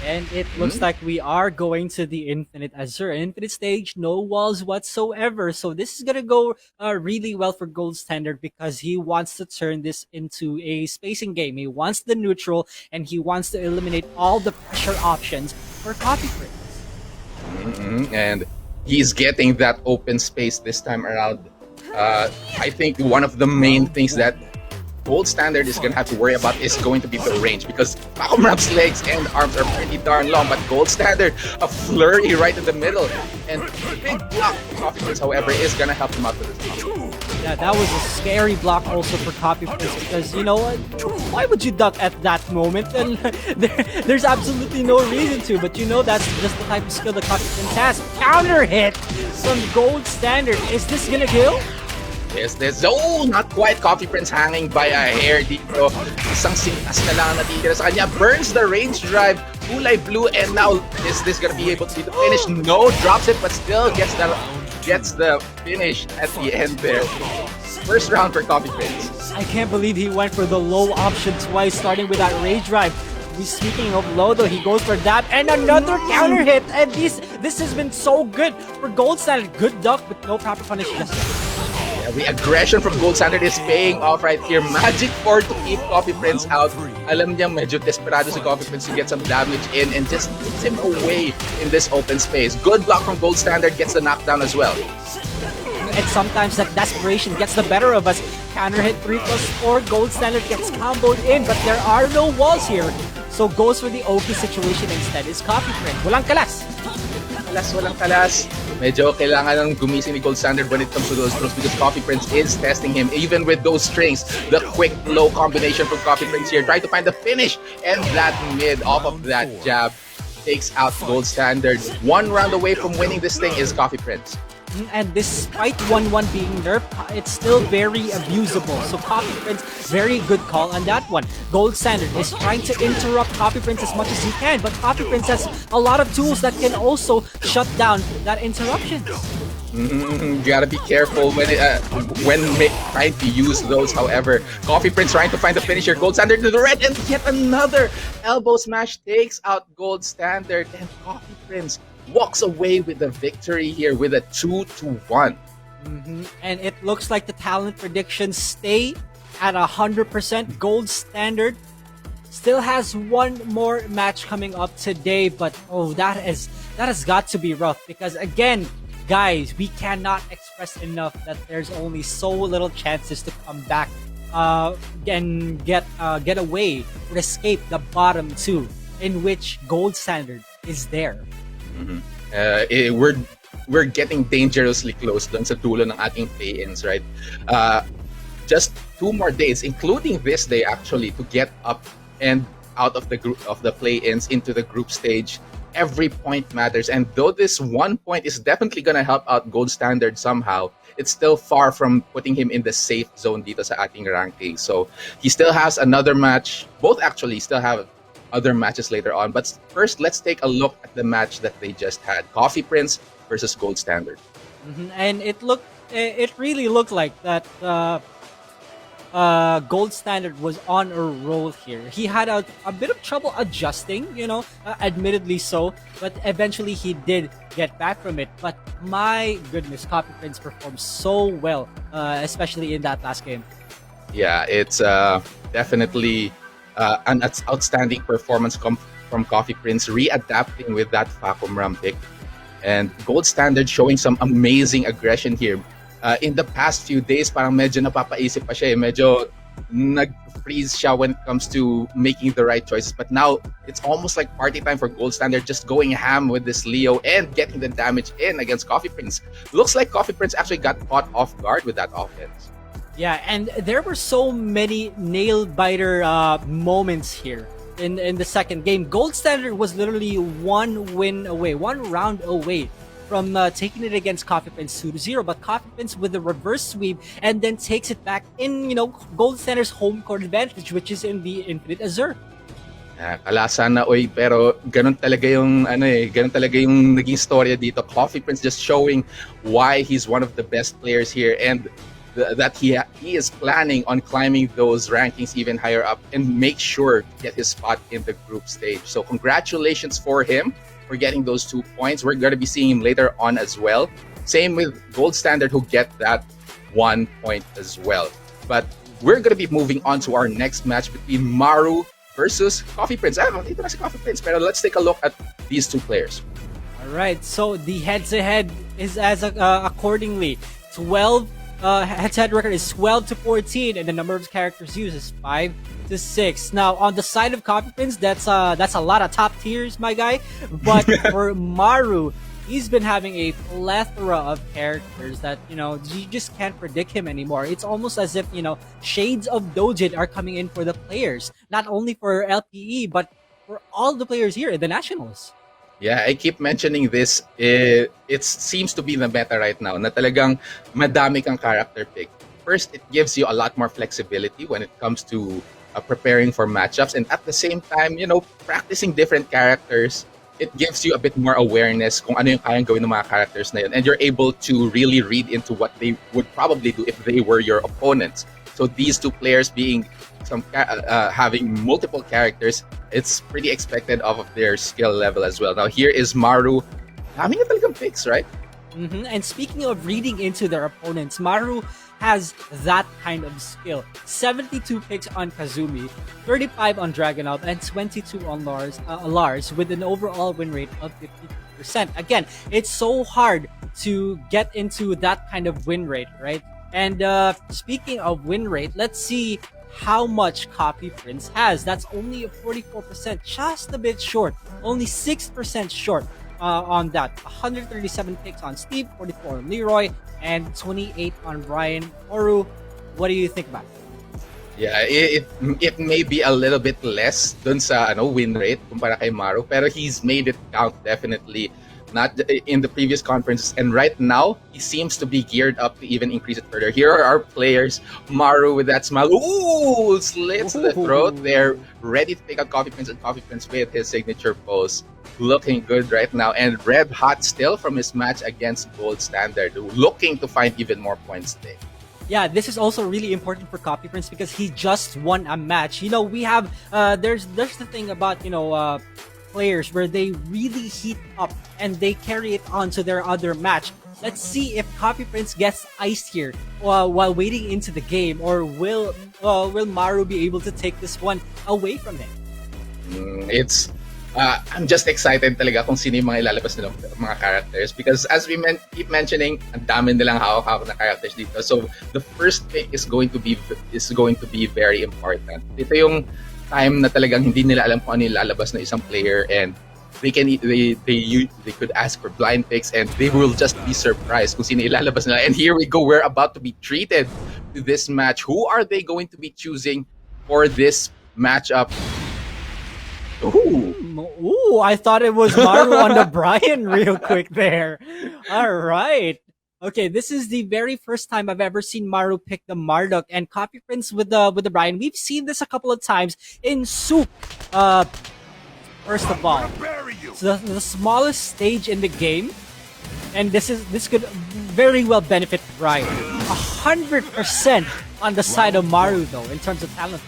And it looks like we are going to the Infinite Azure. Infinite stage, no walls whatsoever. So this is going to go really well for Gold Standard because he wants to turn this into a spacing game. He wants the neutral, and he wants to eliminate all the pressure options for Coffee Prince. And he's getting that open space this time around. I think one of the main things that Gold Standard is going to have to worry about is going to be the range, because Facom Ram's legs and arms are pretty darn long, but Gold Standard, a flurry right in the middle. And the big block for Coffee Prince, however, is going to help him out with this. Yeah, that was a scary block also for Coffee Prince because, you know, why would you duck at that moment? And there's absolutely no reason to, but you know that's just the type of skill that Coffee Prince has. Counter hit from Gold Standard. Is this going to kill? Yes, there's not quite. Coffee Prince hanging by a hair dito. Isang sintas na lang natitira sa kanya. Burns the range drive. Kulay blue, and now is this gonna be able to be the finish? No, drops it, but still gets the finish at the end there. First round for Coffee Prince. I can't believe he went for the low option twice, starting with that rage drive. Speaking of low though, he goes for that and another counter hit, and this has been so good for Gold Standard. Good duck, but no proper punish just yet. The aggression from Gold Standard is paying off right here. Magic 4 to keep Coffee Prince out. Alam niya medyo desperado si Coffee Prince to get some damage in and just puts him away in this open space. Good block from Gold Standard, gets the knockdown as well. And sometimes that desperation gets the better of us. Counter hit 3+4, Gold Standard gets comboed in, but there are no walls here. So goes for the OP situation instead. Is Coffee Prince. Walang kalas. Walang kalas. Medyo kailangan ng gumising ni Gold Standard when it comes to those throws, because Coffee Prince is testing him even with those strings. The quick low combination from Coffee Prince here, trying to find the finish, and that mid off of that jab takes out Gold Standard. One round away from winning this thing is Coffee Prince. And despite 1-1 being nerfed, it's still very abusable. So Coffee Prince, very good call on that one. Gold Standard is trying to interrupt Coffee Prince as much as he can, but Coffee Prince has a lot of tools that can also shut down that interruption. You gotta be careful when trying to use those. However, Coffee Prince trying to find the finisher. Gold Standard to the red, and yet another elbow smash takes out Gold Standard, and Coffee Prince walks away with the victory here with a 2-1. And it looks like the talent predictions stay at 100%. Gold Standard still has one more match coming up today, but that has got to be rough, because again, guys, we cannot express enough that there's only so little chances to come back and get away or escape the bottom two, in which Gold Standard is there. We're getting dangerously close dun sa dulo ng ating play-ins, right? Just 2 more days, including this day actually, to get up and out of the group of the play-ins into the group stage. Every point matters, and though this 1 point is definitely gonna help out Gold Standard somehow, it's still far from putting him in the safe zone dito sa ating ranking. So he still has another match. Both actually still have other matches later on, but first let's take a look at the match that they just had. Coffee Prince versus Gold Standard. And it really looked like that Gold Standard was on a roll here. He had a bit of trouble adjusting, admittedly so, but eventually he did get back from it. But my goodness, Copy Prince performed so well, especially in that last game. Yeah, it's definitely an outstanding performance from Coffee Prince, readapting with that Facom Ram pick. And Gold Standard showing some amazing aggression here. In the past few days, parang medyo napapaisip pa siya. Medyo nag-freeze siya when it comes to making the right choices. But now, it's almost like party time for Gold Standard, just going ham with this Leo and getting the damage in against Coffee Prince. Looks like Coffee Prince actually got caught off guard with that offense. Yeah, and there were so many nail-biter moments here in the second game. Gold Standard was literally one round away from taking it against Coffee Prince 2-0, but Coffee Prince with the reverse sweep and then takes it back in, Gold Standard's home court advantage, which is in the Infinite Azure. Kalasan na pero ganun talaga yung naging storya dito. Coffee Prince just showing why he's one of the best players here, and that he is planning on climbing those rankings even higher up and make sure to get his spot in the group stage. So congratulations for him for getting those 2 points. We're going to be seeing him later on as well. Same with Gold Standard, who get that 1 point as well. But we're going to be moving on to our next match between Maru versus Coffee Prince. Dito na si Coffee Prince, pero let's take a look at these two players. All right, so the head-to-head is as accordingly. 12 head-to-head record is 12-14, and the number of characters used is 5-6. Now, on the side of Copy Prince, that's a lot of top tiers, my guy. But for Maru, he's been having a plethora of characters that, you just can't predict him anymore. It's almost as if, shades of Dojin are coming in for the players. Not only for LPE, but for all the players here in the Nationals. Yeah, I keep mentioning this. It seems to be the meta right now na talagang madami kang character pick. First, it gives you a lot more flexibility when it comes to preparing for matchups. And at the same time, practicing different characters, it gives you a bit more awareness kung ano yung kayang gawin ng mga characters na yun. And you're able to really read into what they would probably do if they were your opponents. So these two players being having multiple characters, it's pretty expected of their skill level as well. Now here is Maru. Dami na talagang picks, right? Mm-hmm. And speaking of reading into their opponents, Maru has that kind of skill. 72 picks on Kazumi, 35 on Dragunov, and 22 on Lars with an overall win rate of 50%. Again, it's so hard to get into that kind of win rate, right? And speaking of win rate, let's see how much Copy Prince has. That's only a 44%, just a bit short. Only 6% short on that. 137 picks on Steve, 44 on Leroy, and 28 on Brian Oru. What do you think about it? Yeah, it may be a little bit less dun sa win rate kumpara kay Maru, pero he's made it count definitely. Not in the previous conferences, and right now he seems to be geared up to even increase it further. Here are our players. Maru with that smile, slits to the throat. They're ready to take out Coffee Prince, and Coffee Prince with his signature pose, looking good right now, and red hot still from his match against Gold Standard, looking to find even more points today. Yeah, this is also really important for Copy Prince because he just won a match. We have there's the thing about players where they really heat up and they carry it on to their other match. Let's see if Copy Prince gets iced here while waiting into the game, or will Maru be able to take this one away from him? I'm just excited talaga kung sino yung mga ilalabas nilang mga characters, because as we keep mentioning, ang dami nilang hawak-hawak na characters dito. So the first pick is going to be very important. Ito yung time na talagang hindi nila alam kung ano yung lalabas na isang player, and they could ask for blind picks and they will just be surprised kung sino ilalabas nila. And here we go, we're about to be treated to this match. Who are they going to be choosing for this matchup? Ooh, I thought it was Maru on the Brian real quick there. All right. Okay, this is the very first time I've ever seen Maru pick the Marduk and Copy Prince with the Brian. We've seen this a couple of times in Soup. First of all, so the smallest stage in the game, and this could very well benefit Brian. 100% on the side of Maru though, in terms of talent.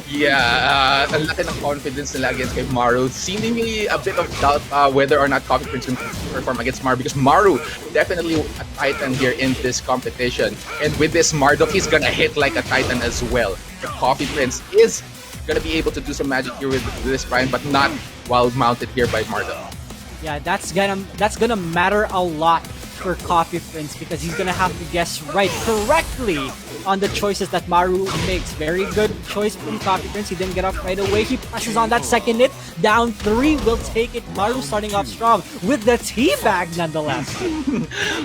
Yeah, ang laki ng confidence nila against kay Maru. Seemingly a bit of doubt whether or not Coffee Prince can perform against Maru, because Maru definitely a titan here in this competition. And with this Marduk, he's gonna hit like a titan as well. The Coffee Prince is gonna be able to do some magic here with this Brian, but not while mounted here by Marduk. Yeah, that's gonna matter a lot for Coffee Prince, because he's gonna have to guess correctly on the choices that Maru makes. Very good choice from Coffee Prince. He didn't get up right away. He presses on that second hit. Down 3 will take it. Maru starting off strong with the teabag nonetheless.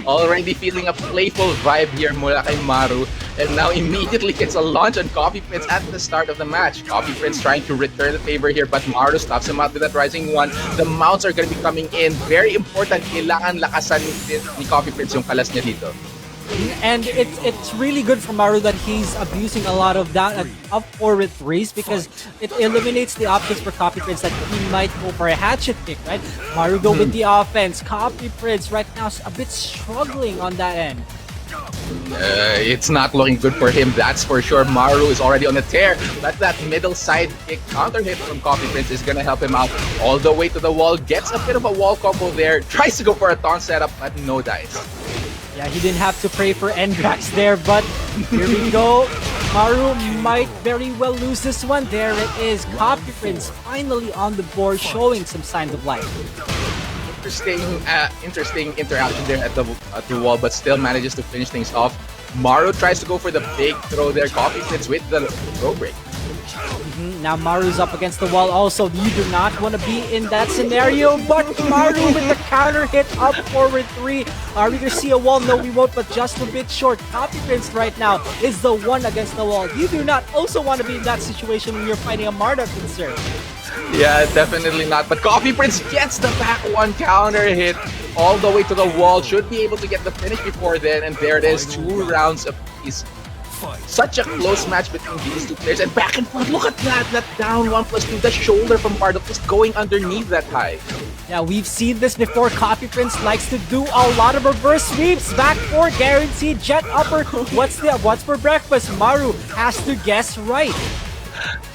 Already feeling a playful vibe here mula kay Maru, and now immediately gets a launch on Coffee Prince at the start of the match. Coffee Prince trying to return the favor here, but Maru stops him out with that rising one. The mounts are going to be coming in. Very important. Kailangan lakasan ni Coffee Prince yung kalas niya dito. And it's really good for Maru that he's abusing a lot of down up forward threes, because it eliminates the options for Coffee Prince that he might go for a hatchet pick, right? Maru go with the offense. Coffee Prince right now is a bit struggling on that end. It's not looking good for him, that's for sure. Maru is already on a tear, but that middle side kick counter hit from Coffee Prince is gonna help him out all the way to the wall. Gets a bit of a wall combo there, tries to go for a taunt setup, but no dice. Yeah, he didn't have to pray for Endrax there, but here we go. Maru might very well lose this one. There it is. Coffee Prince finally on the board, showing some signs of life. Interesting interaction there at the wall, but still manages to finish things off. Maru tries to go for the big throw there. Coffee Prince with the throw break. Now Maru's up against the wall also. You do not want to be in that scenario, but Maru with the counter hit up forward 3. Are we going to see a wall? No, we won't, but just a bit short. Coffee Prince right now is the one against the wall. You do not also want to be in that situation when you're fighting a Marduk concern. Yeah, definitely not. But Coffee Prince gets the back one counter hit all the way to the wall. Should be able to get the finish before then, and there it is. 2 rounds apiece. Such a close match between these two players, and back and forth. Look at that down 1+2. The shoulder from Marduk just going underneath that high. Yeah, we've seen this before. Coffee Prince likes to do a lot of reverse sweeps. Back 4 guaranteed jet upper. What's for breakfast? Maru has to guess right.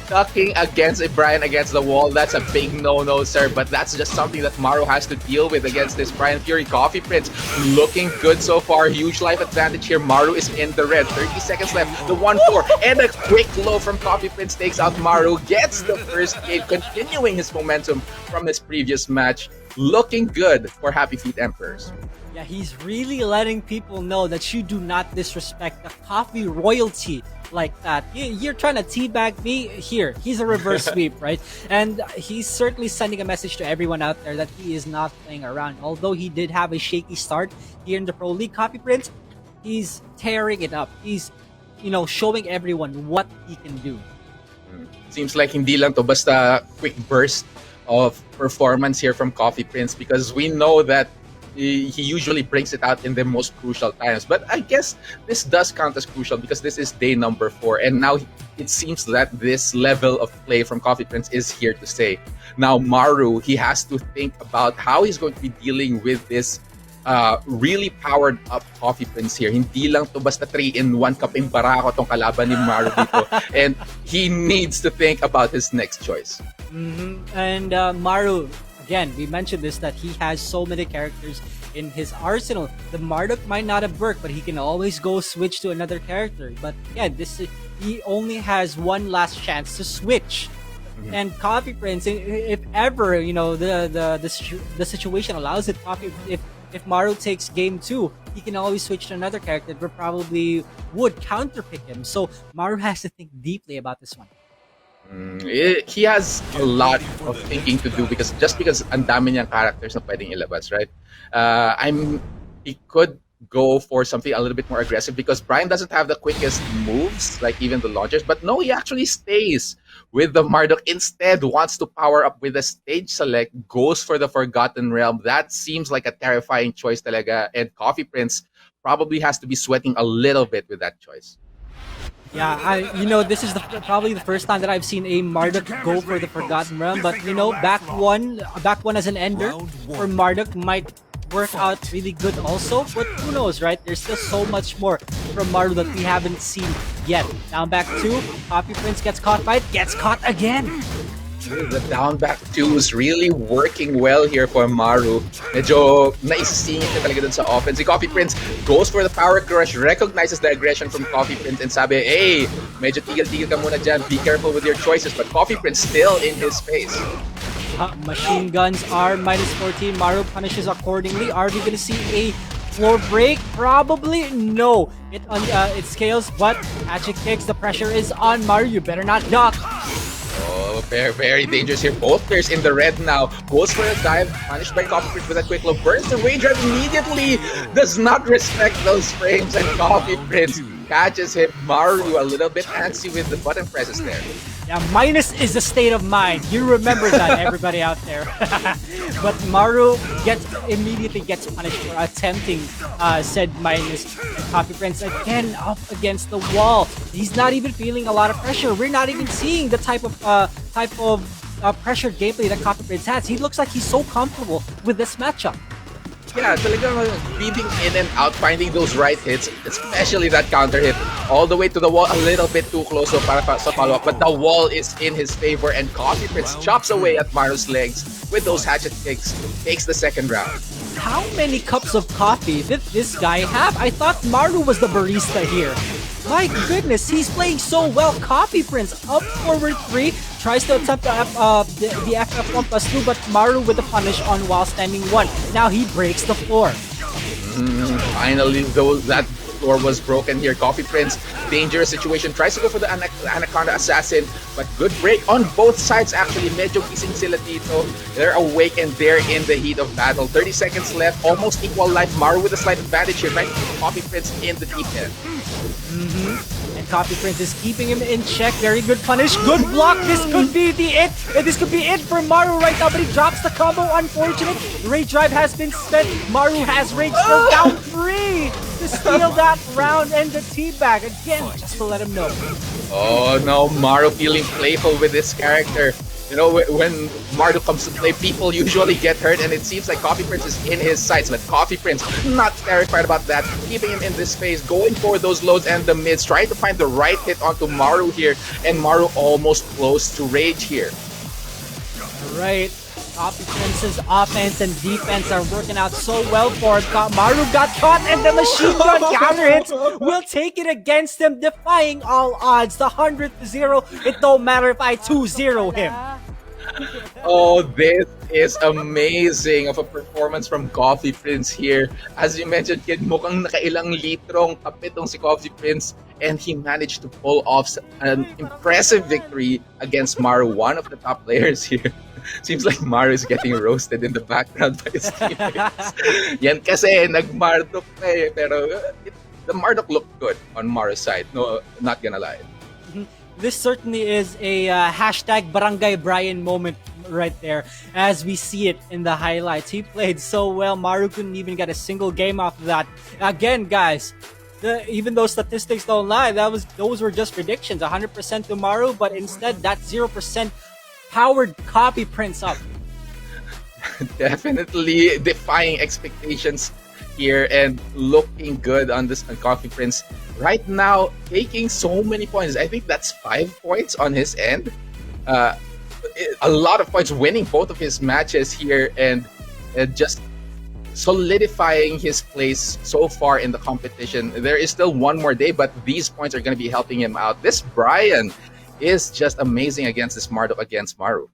Ducking against a Brian against the wall, that's a big no-no, sir. But that's just something that Maru has to deal with against this Brian Fury. Coffee Prince looking good so far. Huge life advantage here. Maru is in the red. 30 seconds left. The 1-4 and a quick low from Coffee Prince takes out Maru. Gets the first game, continuing his momentum from his previous match. Looking good for Happy Feet Emperors. Yeah, he's really letting people know that you do not disrespect the coffee royalty like that. You're trying to teabag me here. He's a reverse sweep, right? And he's certainly sending a message to everyone out there that he is not playing around. Although he did have a shaky start here in the Pro League, Coffee Prince, he's tearing it up. He's, showing everyone what he can do. Seems like hindi lang to basta quick burst of performance here from Coffee Prince, because we know that he usually brings it out in the most crucial times. But I guess this does count as crucial because this is day number 4, and now it seems that this level of play from Coffee Prince is here to stay. Now Maru, he has to think about how he's going to be dealing with this really powered up Coffee Prince here. Hindi lang to basta 3-in-1 kaping barako tong kalaban ni Maru dito. And he needs to think about his next choice. And Maru, again, we mentioned this, that he has so many characters in his arsenal. The Marduk might not have worked, but he can always go switch to another character. But again, he only has one last chance to switch. And Coffee Prince, if ever the situation allows it, if Maru takes game 2, he can always switch to another character that probably would counterpick him. So Maru has to think deeply about this one. He has a lot of thinking to do because ang dami niyang characters na pwedeng ilabas, right? He could go for something a little bit more aggressive because Brian doesn't have the quickest moves, like even the launchers. But no, he actually stays with the Marduk. Instead, wants to power up with a stage select, goes for the Forgotten Realm. That seems like a terrifying choice talaga. And Coffee Prince probably has to be sweating a little bit with that choice. Yeah, this is probably the first time that I've seen a Marduk go for the Forgotten Realm. But back one as an ender for Marduk might work out really good also, but who knows, right? There's still so much more from Maru that we haven't seen yet. Down back 2, Coffee Prince gets caught by it, gets caught again. The down back 2 is really working well here for Maru. Medyo naisisingit niya talaga dun sa offense. Si Coffee Prince goes for the power crush, recognizes the aggression from Coffee Prince and sabi, hey, medyo tigil-tigil ka muna dyan, be careful with your choices. But Coffee Prince still in his face. Machine guns are -14. Maru punishes accordingly. Are we gonna see a floor break? Probably no. It scales, but magic kicks. The pressure is on Maru. You better not duck. Oh, very, very dangerous here. Both players in the red now. Goes for a dive, punished by Coffee Prince with a quick low. Burns the rage drive immediately. Does not respect those frames, and Coffee Prince catches him. Maru a little bit antsy with the button presses there. Yeah, minus is the state of mind. You remember that, everybody out there. But Maru immediately gets punished for attempting said minus. And Coffee Prince again up against the wall. He's not even feeling a lot of pressure. We're not even seeing the type of pressured gameplay that Coffee Prince has. He looks like he's so comfortable with this matchup. Yeah, talagang weaving in and out, finding those right hits, especially that counter hit, all the way to the wall, a little bit too close so para sa follow-up, but the wall is in his favor, and Coffee Prince chops away at Maru's legs with those hatchet kicks, takes the second round. How many cups of coffee did this guy have? I thought Maru was the barista here. My goodness, he's playing so well. Coffee Prince up forward 3, tries to attempt the FF1+2, but Maru with the punish on while standing 1. Now he breaks the floor. Finally, though, that floor was broken here. Coffee Prince, dangerous situation, tries to go for the Anaconda Assassin, but good break on both sides actually. Medyo gising sila dito. They're awake and they're in the heat of battle. 30 seconds left, almost equal life. Maru with a slight advantage here, trying to keep Coffee Prince in the deep end. And Coffee Prince is keeping him in check. Very good punish. Good block. This could be it. This could be it for Maru right now, but he drops the combo. Unfortunate. Rage drive has been spent. Maru has rage for down 3 to steal that round and the teabag again, just to let him know. Oh no, Maru feeling playful with this character. You know, when Maru comes to play, people usually get hurt, and it seems like Coffee Prince is in his sights. But Coffee Prince, not terrified about that, keeping him in this phase, going for those lows and the mids, trying to find the right hit onto Maru here, and Maru almost close to rage here. Right. Coffee Prince's offense and defense are working out so well for him. Maru got caught, and the machine gun counter hits will take it against him, defying all odds. The 100th 0. It don't matter if I 2-0 him. Oh, this is amazing of a performance from Coffee Prince here. As you mentioned, kid, mukhang nakailang litrong kape tong si Coffee Prince, and he managed to pull off an impressive victory against Maru, one of the top players here. Seems like Maru is getting roasted in the background by his teammates. Yan kasi, nag-Marduk na eh. Pero the Marduk looked good on Maru's side. No, not gonna lie. This certainly is a hashtag Barangay Brian moment right there, as we see it in the highlights. He played so well. Maru couldn't even get a single game off of that. Again, guys, even though statistics don't lie, those were just predictions. 100% to Maru, but instead that 0% powered Coffee Prince up. Definitely defying expectations here and looking good on this Coffee Prince. Right now, taking so many points. I think that's 5 points on his end. A lot of points, winning both of his matches here, and just solidifying his place so far in the competition. There is still one more day, but these points are going to be helping him out. This Brian is just amazing against this Marduk against Maru.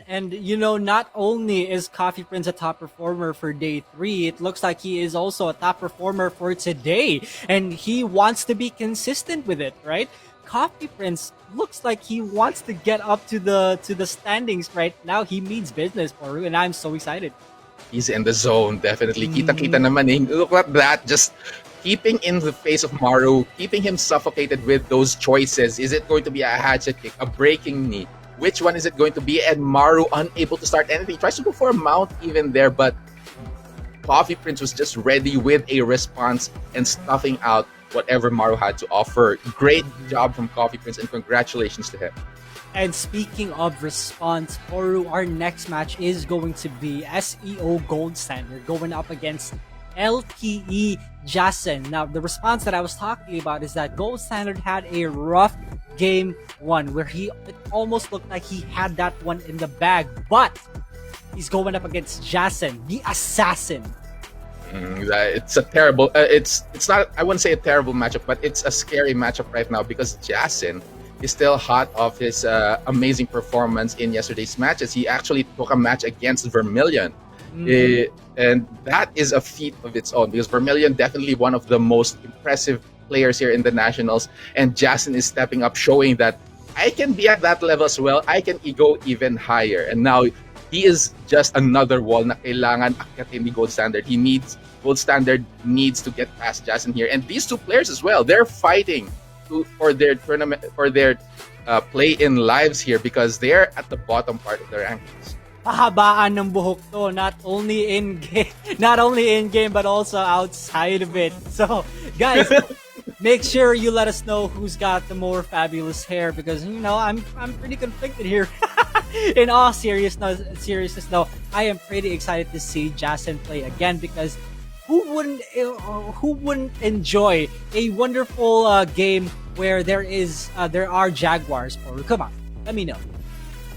And you know, not only is Coffee Prince a top performer for day 3, it looks like he is also a top performer for today, and he wants to be consistent with it, right? Coffee Prince looks like he wants to get up to the standings right now. He means business for you, and I'm so excited. He's in the zone, definitely. Kita-kita naman eh. Look at that, just keeping in the face of Maru, keeping him suffocated with those choices. Is it going to be a hatchet kick, a breaking knee? Which one is it going to be? And Maru unable to start anything. He tries to go for a mount even there, but Coffee Prince was just ready with a response and stuffing out whatever Maru had to offer. Great job from Coffee Prince, and congratulations to him. And speaking of response, Poru, our next match is going to be SEO Gold Standard going up against LPE JS5N. Now, the response that I was talking about is that Gold Standard had a rough game one where it almost looked like he had that one in the bag, but he's going up against JS5N, the assassin. It's a terrible. It's not. I wouldn't say a terrible matchup, but it's a scary matchup right now because JS5N is still hot off his amazing performance in yesterday's matches. He actually took a match against Vermilion. And that is a feat of its own because Vermilion definitely one of the most impressive players here in the Nationals, and JS5N is stepping up, showing that I can be at that level as well. I can go even higher. And now he is just another wall na kailangan akyatin ni Gold Standard. Gold Standard needs to get past JS5N here. And these two players as well, they're fighting for their tournament, for their play-in lives here because they're at the bottom part of the rankings. Pahabaan ng buhok to, not only in game but also outside of it. So, guys, make sure you let us know who's got the more fabulous hair because I'm pretty conflicted here. In all seriousness though, I am pretty excited to see JS5N play again because who wouldn't enjoy a wonderful game where there are Jaguars? Come on, let me know.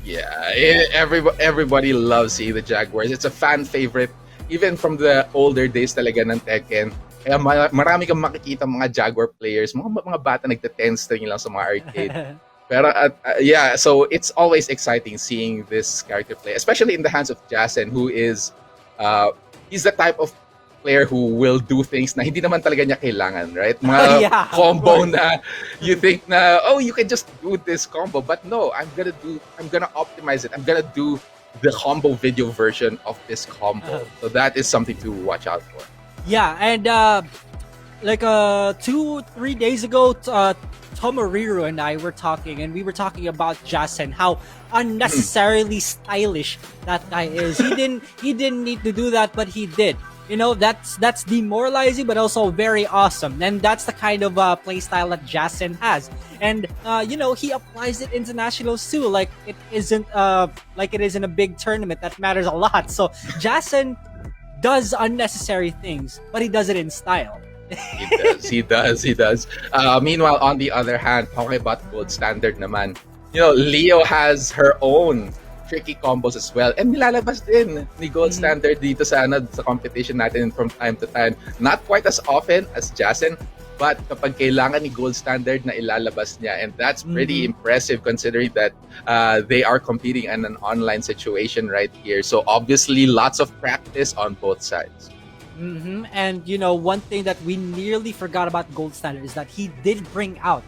Yeah, everybody loves seeing the Jaguars. It's a fan favorite, even from the older days talaga ng Tekken. Kaya marami kang makikita mga Jaguar players, mga bata nagte-10 string lang sa mga arcade. Pero yeah, so it's always exciting seeing this character play, especially in the hands of JS5N, who is he's the type of player who will do things na hindi naman talaga niya kailangan, right? Mga combo na you think na, oh, you can just do this combo. But no, I'm gonna optimize it. I'm gonna do the combo video version of this combo. So that is something to watch out for. Yeah, and like 2-3 days ago, Tomoriru and I were talking, and we were talking about JS5N, how unnecessarily stylish that guy is. He didn't need to do that, but he did. That's demoralizing, but also very awesome. And that's the kind of playstyle that JS5N has. And he applies it into nationals too. Like it isn't in a big tournament that matters a lot. So JS5N does unnecessary things, but he does it in style. He does. Meanwhile, on the other hand, talking about Gold Standard naman, Leo has her own tricky combos as well. And nilalabas din ni Gold Standard dito sa competition natin from time to time. Not quite as often as JS5N, but kapag kailangan ni Gold Standard na ilalabas niya. And that's pretty impressive considering that they are competing in an online situation right here. So obviously, lots of practice on both sides. And one thing that we nearly forgot about Gold Standard is that he did bring out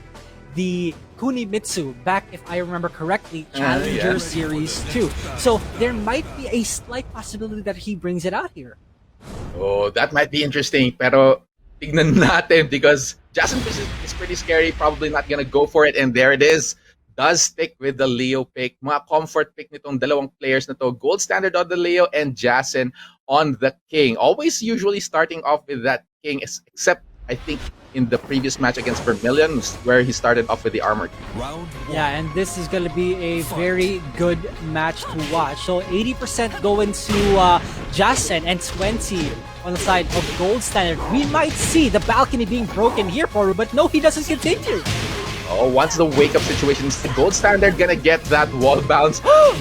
the Kunimitsu back, if I remember correctly, Challenger Series 2. So there might be a slight possibility that he brings it out here. Oh, that might be interesting. Pero tignan natin because JS5N is pretty scary. Probably not gonna go for it. And there it is. Does stick with the Leo pick. Mga comfort pick nitong dalawang players na to. Gold Standard on the Leo and JS5N on the King. Always usually starting off with that King, except I think in the previous match against Vermilion, where he started off with the Armored. Yeah, and this is going to be a very good match to watch. So 80% going to JS5N and 20 on the side of Gold Standard. We might see the balcony being broken here for, but no, he doesn't continue. Oh, once the wake-up situation is the Gold Standard gonna get that wall bounce. Oh!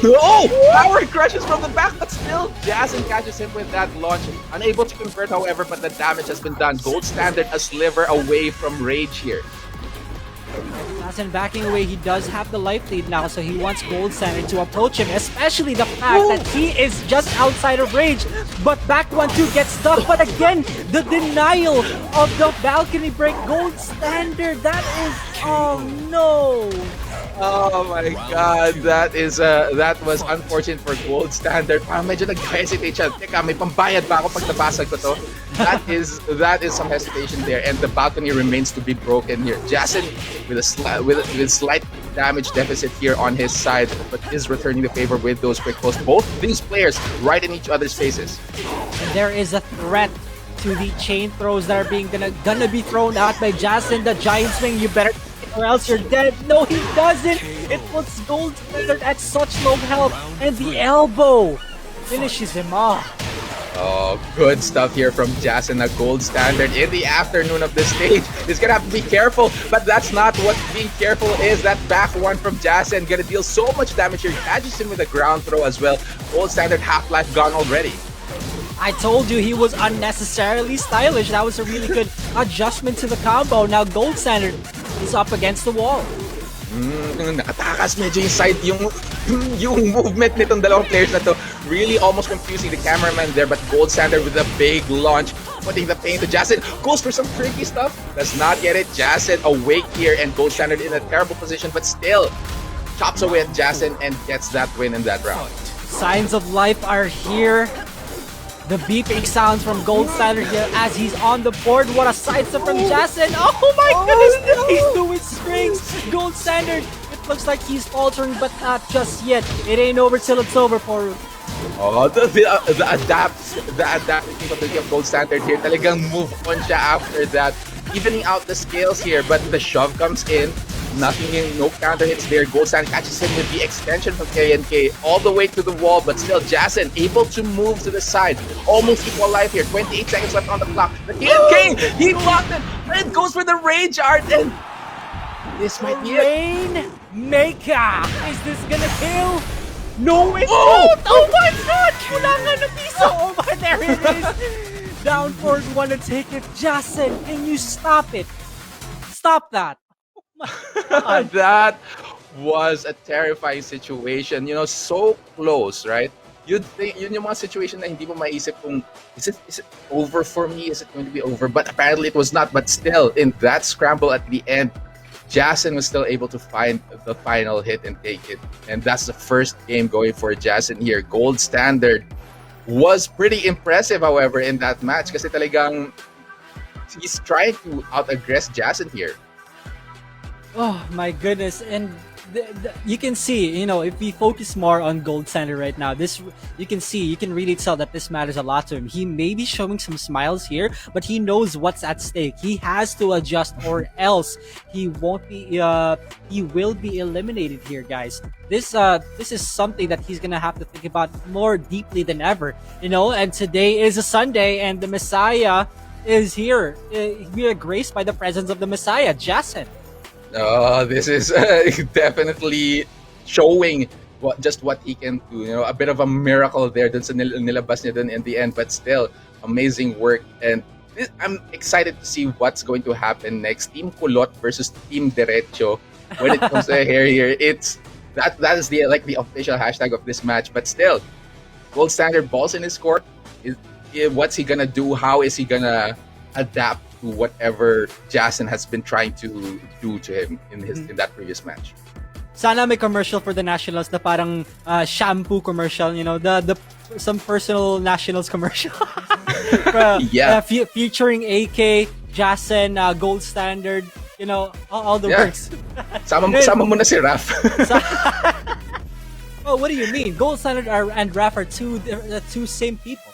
Power crushes from the back, but still JS5N catches him with that launch. Unable to convert, however, but the damage has been done. Gold Standard a sliver away from Rage here. JS5N backing away. He does have the life lead now, so he wants Gold Standard to approach him, especially the fact that he is just outside of range. But back 1-2 gets stuck, but again, the denial of the balcony break. Gold Standard, that is, oh no! Oh my God, that was unfortunate for Gold Standard. Parang medyo nag-hesitate siya. Teka, may pambayad ba ako pag nabasag ko to? That is some hesitation there, and the balcony remains to be broken here. JS5N with slight damage deficit here on his side, but is returning the favor with those quick posts. Both these players right in each other's faces. And there is a threat to the chain throws that are gonna be thrown out by JS5N. The giant swing, you better or else you're dead. No, he doesn't. It puts Gold Standard at such low health, and the elbow finishes him off. Oh, good stuff here from Jason, a Gold Standard in the afternoon of the stage. He's gonna have to be careful, but that's not what being careful is. That back one from Jason gonna deal so much damage here. Catches him with a ground throw as well. Gold Standard half-life gone already. I told you he was unnecessarily stylish. That was a really good adjustment to the combo. Now Gold Standard is up against the wall. Nakatakas medyo yung side, yung movement nitong dalawang players na to. Really almost confusing the cameraman there, but Gold Standard with a big launch, putting the pain to Jason. Goes for some tricky stuff. Does not get it. Jason awake here, and Gold Standard in a terrible position, but still chops away at Jason and gets that win in that round. Signs of life are here. The beeping sounds from Gold Standard here as he's on the board. What a sidestep from Jason. Oh my goodness, he's doing strings. Gold Standard, it looks like he's faltering, but not just yet. It ain't over till it's over for... Oh, the adaptive capability of Gold Standard here. Talagang move on siya after that. Evening out the scales here, but the shove comes in. Nothing in, no counter hits there. Gold Standard catches him with the extension from KNK all the way to the wall, but still Jason able to move to the side. Almost equal life here. 28 seconds left on the clock. The KNK, he blocked it, and goes for the rage art, and this might be it. Rainmaker! Is this gonna kill? No, it won't! Oh my god! Kulangan na piso! Oh my, there it is! Down forward, wanna take it. Jason, can you stop it? Stop that! That was a terrifying situation. You know, so close, right? You'd think, yun yung mga situation na hindi mo maisip kung, is it over for me? Is it going to be over? But apparently it was not. But still, in that scramble at the end, Jason was still able to find the final hit and take it. And that's the first game going for Jason here. Gold Standard was pretty impressive, however, in that match. Kasi talagang he's trying to out-aggress Jason here. Oh my goodness, and you can see, you know, if we focus more on Gold Standard right now, you can really tell that this matters a lot to him. He may be showing some smiles here, but he knows what's at stake. He has to adjust, or else he won't be. He will be eliminated here, guys. This is something that he's gonna have to think about more deeply than ever. You know, and today is a Sunday, and the Messiah is here. We are graced by the presence of the Messiah, Jason. This is definitely showing what he can do. You know, a bit of a miracle there dun sa nilabas niya dun in the end, but still amazing work. And I'm excited to see what's going to happen next. Team Kulot versus Team Derecho. When it comes to hair here, it's that is the official hashtag of this match. But still, Gold Standard balls in his court. What's he gonna do? How is he gonna adapt to whatever Jason has been trying to do to him in that previous match? Sana may commercial for the Nationals na parang shampoo commercial, you know, the some personal Nationals commercial. Featuring AK, Jason, Gold Standard, you know, all the works. Sama mo na si Raf. Oh, what do you mean? Gold Standard and Raf are two same people.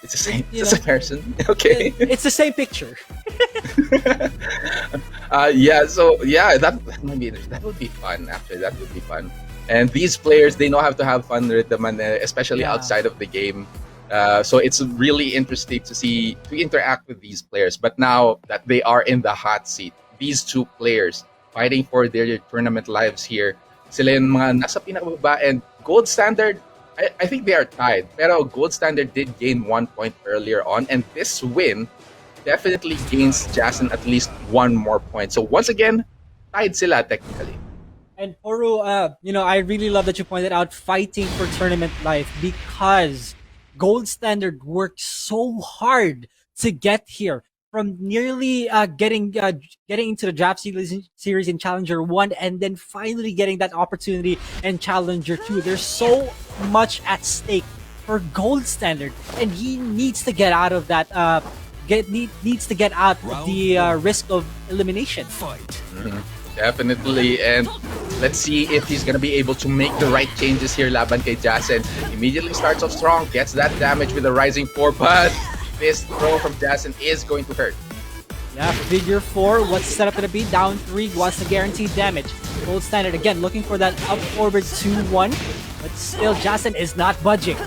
It's the same. It's the same person. Okay. It's the same picture. That would be fun. Actually, that would be fun. And these players, they know how to have fun with them, especially outside of the game. So it's really interesting to interact with these players. But now that they are in the hot seat, these two players fighting for their tournament lives here, sila yung mga nasa pinakababa, and Gold Standard, I think they are tied. Pero Gold Standard did gain 1 point earlier on, and this win definitely gains Jason at least one more point. So once again, tied sila technically. And Poru, you know, I really love that you pointed out fighting for tournament life, because Gold Standard worked so hard to get here. From nearly getting into the draft series in Challenger 1, and then finally getting that opportunity in Challenger 2. There's so much at stake for Gold Standard, and he needs to get out of that. Needs to get out of the risk of elimination. Definitely, and let's see if he's gonna be able to make the right changes here. Laban kay Jason immediately starts off strong, gets that damage with a rising 4, but this throw from Jason is going to hurt. Yeah, figure 4. What's the setup gonna be? Down 3, wants to guarantee damage. Gold Standard again looking for that up forward 2-1. But still, Jason is not budging.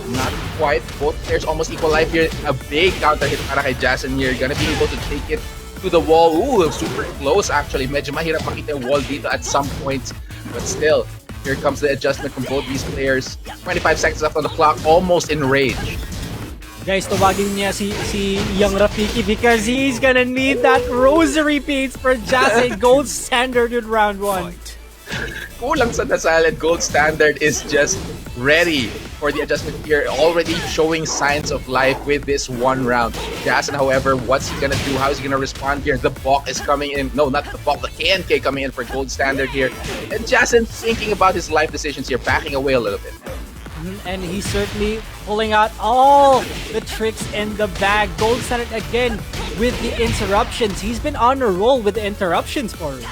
Not quite. Both players almost equal life here. A big counter hit para kay Jason here. Gonna be able to take it to the wall. Ooh, super close actually. Medyo mahirap makita yung wall dito at some points. But still, here comes the adjustment from both these players. 25 seconds left on the clock. Almost in rage. Guys, tawagin niya si Young Rafiki because he's gonna need that rosary beads for Jason. Gold Standard in round 1. Kulang sa dasal and Gold Standard is just ready for the adjustment here, already showing signs of life with this one round. Jason, however, what's he gonna do? How is he gonna respond here? The balk is coming in. No, not the balk, the KNK coming in for Gold Standard here. And Jason thinking about his life decisions here, backing away a little bit. And he's certainly pulling out all the tricks in the bag. Gold Standard again with the interruptions. He's been on a roll with the interruptions for him.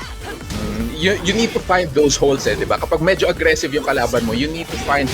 You need to find those holes, diba? Kapag medyo aggressive yung kalaban mo, you need to find,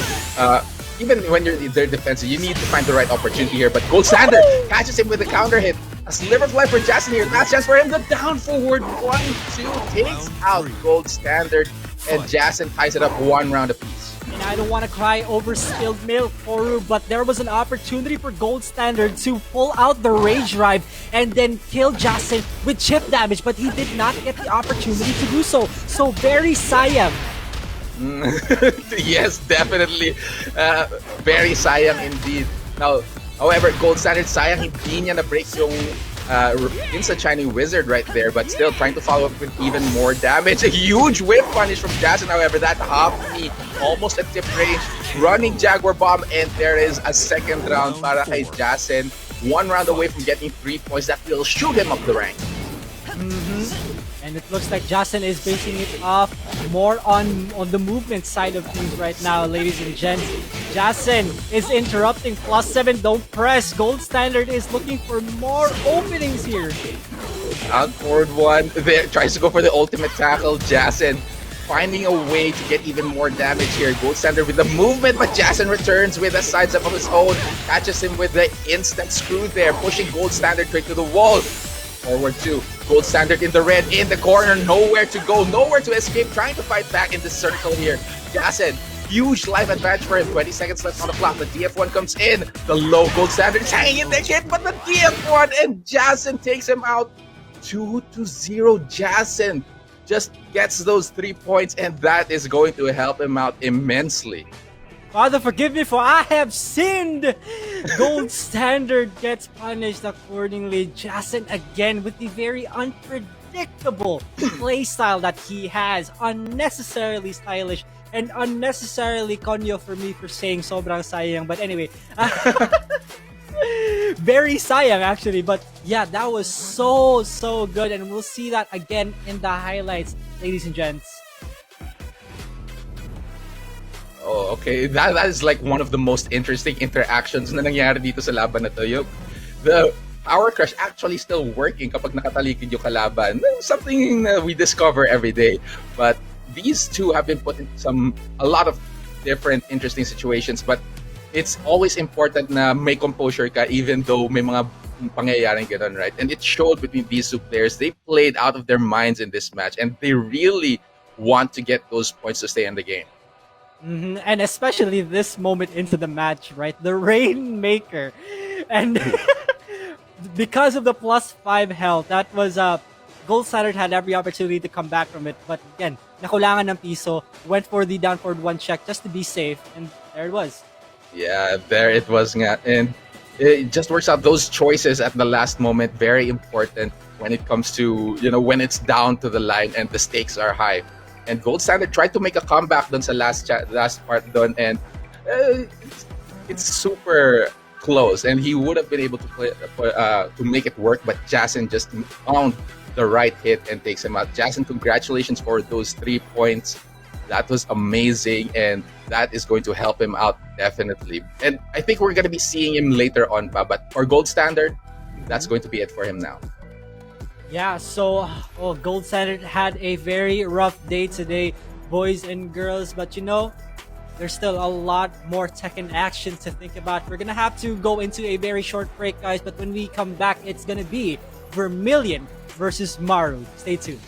even when they're defensive, you need to find the right opportunity here. But Gold Standard catches him with a counter hit. A sliver fly for Jason here. Last chance for him. The down forward 1-2 takes out Gold Standard. And Jason ties it up 1 round apiece. And I don't want to cry over spilled milk, Oru, but there was an opportunity for Gold Standard to pull out the Rage Drive and then kill Jason with chip damage, but he did not get the opportunity to do so. So very sayang. Yes, definitely. Very sayang indeed. Now, however, Gold Standard sayang hindi niya na-break yung instant Shining Wizard right there, but still trying to follow up with even more damage. A huge whip punish from Jason, however, that HFE almost at tip range, running Jaguar Bomb, and there is a second round para kay Jason. 1 round away from getting 3 points that will shoot him up the rank. And it looks like Jason is basing it off more on the movement side of things right now, ladies and gents. Jason is interrupting +7, don't press. Gold Standard is looking for more openings here. Out forward 1, there tries to go for the ultimate tackle. Jason finding a way to get even more damage here. Gold Standard with the movement, but Jason returns with a sidestep of his own. Catches him with the instant screw there, pushing Gold Standard straight to the wall. Forward 2, Gold Standard in the red, in the corner, nowhere to go, nowhere to escape, trying to fight back in the circle here. Jason, huge life advantage for him, 20 seconds left on the clock, the DF1 comes in, the low Gold Standard is hanging in the hit, but the DF1 and Jason takes him out, 2-0. Jason just gets those 3 points, and that is going to help him out immensely. Father, forgive me for I have sinned. Gold Standard gets punished accordingly. Jason again with the very unpredictable playstyle that he has. Unnecessarily stylish and unnecessarily konyo for me for saying sobrang sayang. But anyway, very sayang actually. But yeah, that was so good. And we'll see that again in the highlights, ladies and gents. Oh, okay. That is like one of the most interesting interactions na nangyari dito sa laban na to. The power crush actually still working kapag nakatalikid yung kalaban. Something we discover every day. But these two have been put in a lot of different interesting situations. But it's always important na may composure ka even though may mga pangyayaring ganun, right? And it showed between these two players. They played out of their minds in this match and they really want to get those points to stay in the game. And especially this moment into the match, right? The Rainmaker. And because of the +5 health, that was Gold Standard had every opportunity to come back from it. But again, nakulangan ng piso, went for the down forward 1 check just to be safe. And there it was. Yeah, there it was nga. And it just works out. Those choices at the last moment, very important when it comes to, when it's down to the line and the stakes are high. And Gold Standard tried to make a comeback dun sa last part dun, and it's super close. And he would have been able to play to make it work, but Jason just found the right hit and takes him out. Jason, congratulations for those 3 points. That was amazing, and that is going to help him out definitely. And I think we're going to be seeing him later on, but for Gold Standard, that's going to be it for him now. Yeah, so Gold Standard had a very rough day today, boys and girls. But there's still a lot more Tekken action to think about. We're gonna have to go into a very short break, guys. But when we come back, it's gonna be Vermilion versus Maru. Stay tuned.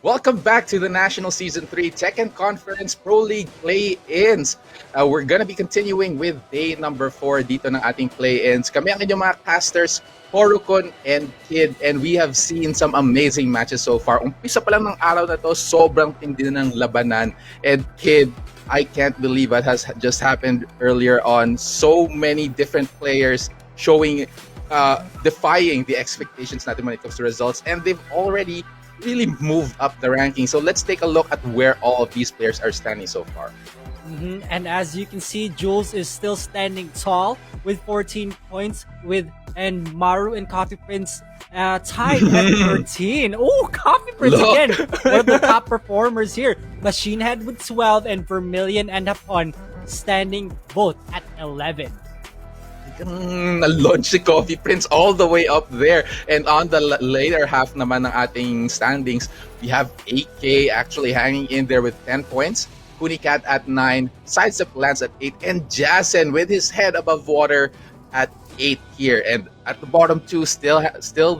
Welcome back to the National Season 3 Tekken Conference Pro League Play-Ins. We're gonna be continuing with day number 4 dito ng ating play-ins. Kami ang inyong mga casters, Horukon and Kid, and we have seen some amazing matches so far. Umpisa pa lang ng araw na to, sobrang tindi ng labanan. And Kid, I can't believe what has just happened earlier on. So many different players showing, defying the expectations natin when it comes to results, and they've already really moved up the ranking. So let's take a look at where all of these players are standing so far. And as you can see, Jules is still standing tall with 14 points, and Maru and Coffee Prince tied at 13. Oh, Coffee Prince again, one of the top performers here. Machinehead with 12 and Vermilion and Hapon standing both at 11. Na-launch si Coffee Prince all the way up there. And on the later half naman ng ating standings, we have AK actually hanging in there with 10 points, Kunicat at 9, Sidesteplance at 8, and Jason with his head above water at 8 here. And at the bottom two, still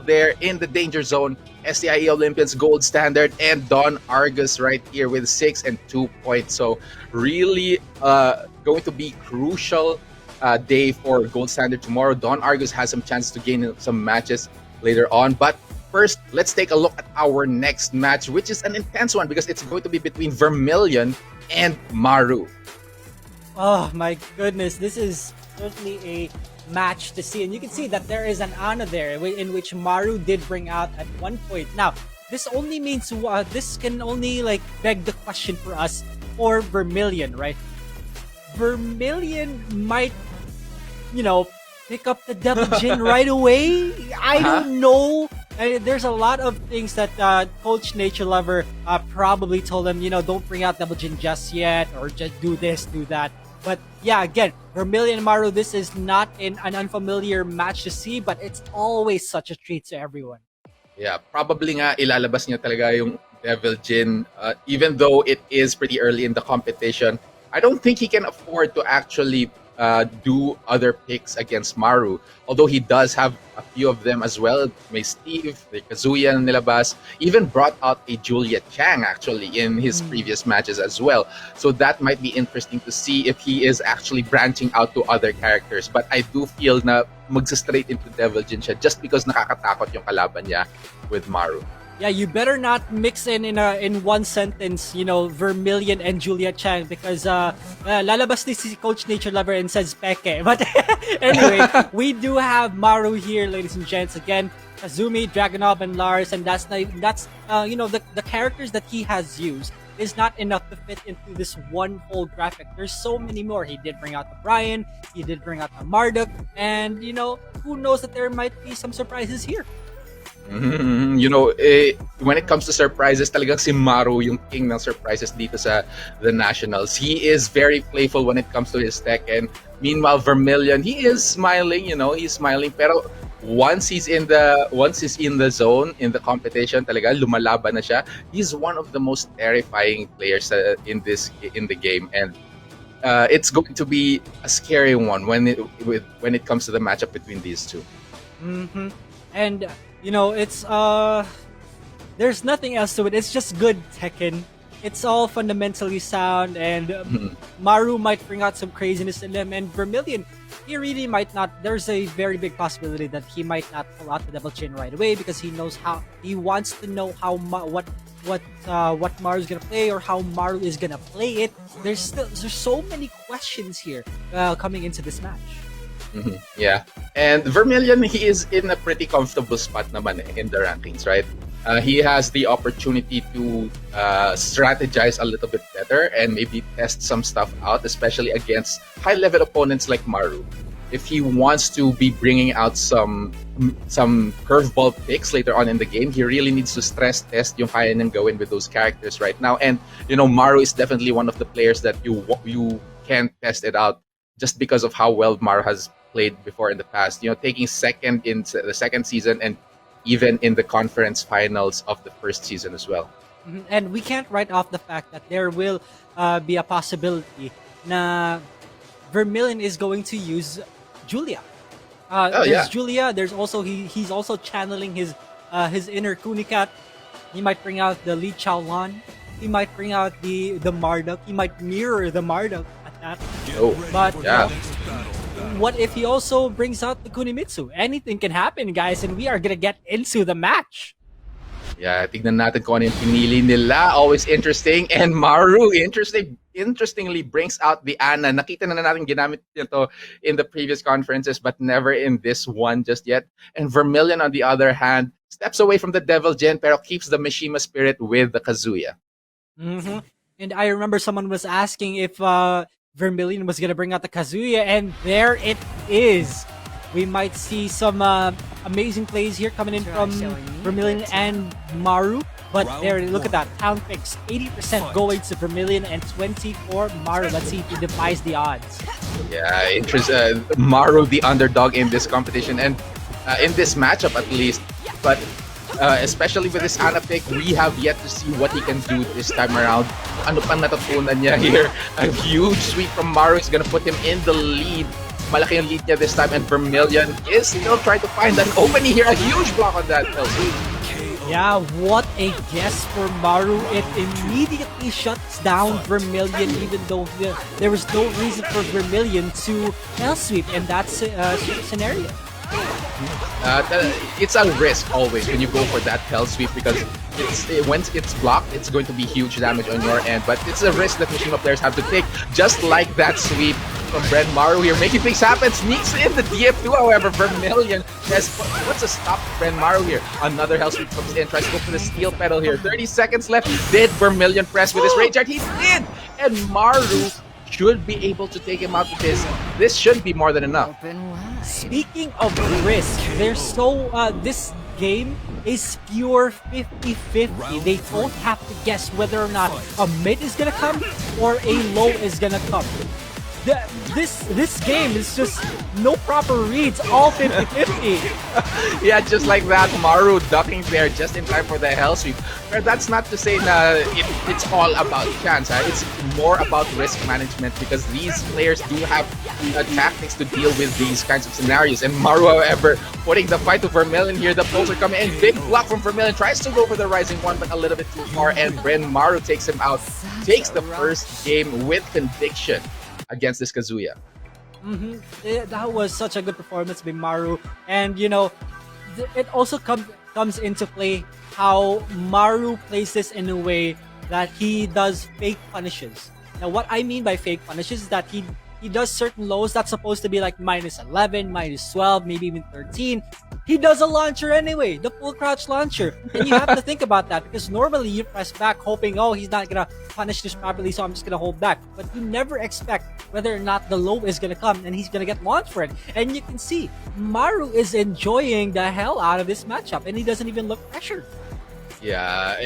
there in the danger zone, STIE Olympians Gold Standard and Don Argus right here with 6 and 2 points. So really going to be crucial day for Gold Standard tomorrow. Don Argus has some chances to gain some matches later on. But first, let's take a look at our next match, which is an intense one because it's going to be between Vermilion and Maru. Oh my goodness, this is certainly a match to see. And you can see that there is an Ana there in which Maru did bring out at one point. Now, this only means, this can only like beg the question for us for Vermilion, right? Vermilion might, pick up the Devil Jin right away. I don't know. There's a lot of things that Coach Nature Lover probably told him, don't bring out Devil Jin just yet, or just do this, do that. But yeah, again, Vermilion and Maru, this is not an unfamiliar match to see, but it's always such a treat to everyone. Yeah, probably nga ilalabas niya talaga yung Devil Jin, even though it is pretty early in the competition. I don't think he can afford to actually do other picks against Maru. Although he does have a few of them as well. May Steve, may Kazuya nilabas, even brought out a Julia Chang actually in his previous matches as well. So that might be interesting to see if he is actually branching out to other characters. But I do feel na magsa-straight into Devil Jin siya just because nakakatakot yung kalaban niya with Maru. Yeah, you better not mix in one sentence, Vermilion and Julia Chang, because lalabas ni si Coach Nature Lover and says peke. But anyway, we do have Maru here, ladies and gents. Again, Kazumi, Dragonov, and Lars, and that's the characters that he has used is not enough to fit into this one whole graphic. There's so many more. He did bring out the Brian, he did bring out the Marduk, and who knows that there might be some surprises here. When it comes to surprises, talagang si Maru yung king ng surprises dito sa the Nationals. He is very playful when it comes to his Tekken. Meanwhile, Vermilion, he is smiling, he's smiling. Pero once he's in the zone, in the competition, talaga lumalaban na siya. He's one of the most terrifying players in the game, and it's going to be a scary one when it comes to the matchup between these two. And it's there's nothing else to it. It's just good Tekken. It's all fundamentally sound, and Maru might bring out some craziness in them, and Vermilion, he really might not. There's a very big possibility that he might not pull out the Devil Jin right away because he wants to know what Maru's gonna play or how Maru is gonna play it. There's so many questions here coming into this match. Yeah, and Vermilion, he is in a pretty comfortable spot naman in the rankings, right? He has the opportunity to strategize a little bit better and maybe test some stuff out, especially against high-level opponents like Maru. If he wants to be bringing out some curveball picks later on in the game, he really needs to stress test yung kaya niyang gawin with those characters right now. And Maru is definitely one of the players that you can test it out just because of how well Maru has played before in the past. Taking second in the second season and even in the conference finals of the first season as well. And we can't write off the fact that there will be a possibility na Vermilion is going to use Julia. Oh, There's yeah. Julia. There's also he's also channeling his inner Kunicat. He might bring out the Li Chaolan. He might bring out the Marduk. He might mirror the Marduk at that. Oh, But yeah. what if he also brings out the Kunimitsu? Anything can happen, guys, and we are gonna get into the match. Yeah, tignan natin kung ano yung pinili nila. Always interesting. And Maru, interestingly brings out the Ana. Nakita na natin ginamit niya to in the previous conferences, but never in this one just yet. And Vermilion, on the other hand, steps away from the Devil Jin, pero keeps the Mishima spirit with the Kazuya. Mm-hmm. And I remember someone was asking if Vermilion was gonna bring out the Kazuya, and there it is. We might see some amazing plays here coming in from Vermilion and Maru. But there, look at that. Town picks 80% going to Vermilion and 20 for Maru. Let's see if he defies the odds. Yeah, Maru, the underdog in this competition, and in this matchup at least. But especially with this Ana pick, we have yet to see what he can do this time around. Ano pang natutunan niya here? A huge sweep from Maru is gonna put him in the lead. Malaki yung lead niya this time, and Vermilion is still trying to find an opening here. A huge block on that. Yeah, what a guess for Maru. It immediately shuts down Vermilion, even though there was no reason for Vermilion to hell sweep in that scenario. It's a risk always when you go for that hell sweep, because once it's blocked, it's going to be huge damage on your end. But it's a risk that Mishima players have to take, just like that sweep from Red Maru here, making things happen. Sneaks in the DF2, however. Vermilion says, what's a stop for Red Maru here? Another hell sweep comes in, tries to go for the steel pedal here. 30 seconds left. Did Vermilion press with his rage art? He did! And Maru should be able to take him out with this. This should be more than enough. Speaking of risk, this game is pure 50-50. They both have to guess whether or not a mid is gonna come or a low is gonna come. This game is just no proper reads, all 50-50. Yeah, just like that, Maru ducking there just in time for the hell sweep. But that's not to say it's all about chance. It's more about risk management, because these players do have tactics to deal with these kinds of scenarios. And Maru, however, putting the fight to Vermilion here. The pulls are coming in. Big block from Vermilion. Tries to go for the Rising One, but a little bit too far. And Ren Maru takes him out. Takes the first game with conviction against this Kazuya. That was such a good performance by Maru. And, it also comes into play how Maru plays this in a way that he does fake punishes. Now, what I mean by fake punishes is that he does certain lows that's supposed to be like -11, -12, maybe even 13. He does a launcher anyway, the full crouch launcher. And you have to think about that, because normally you press back hoping, oh, he's not gonna punish this properly, so I'm just gonna hold back. But you never expect whether or not the low is gonna come and he's gonna get launched for it. And you can see Maru is enjoying the hell out of this matchup, and he doesn't even look pressured. Yeah,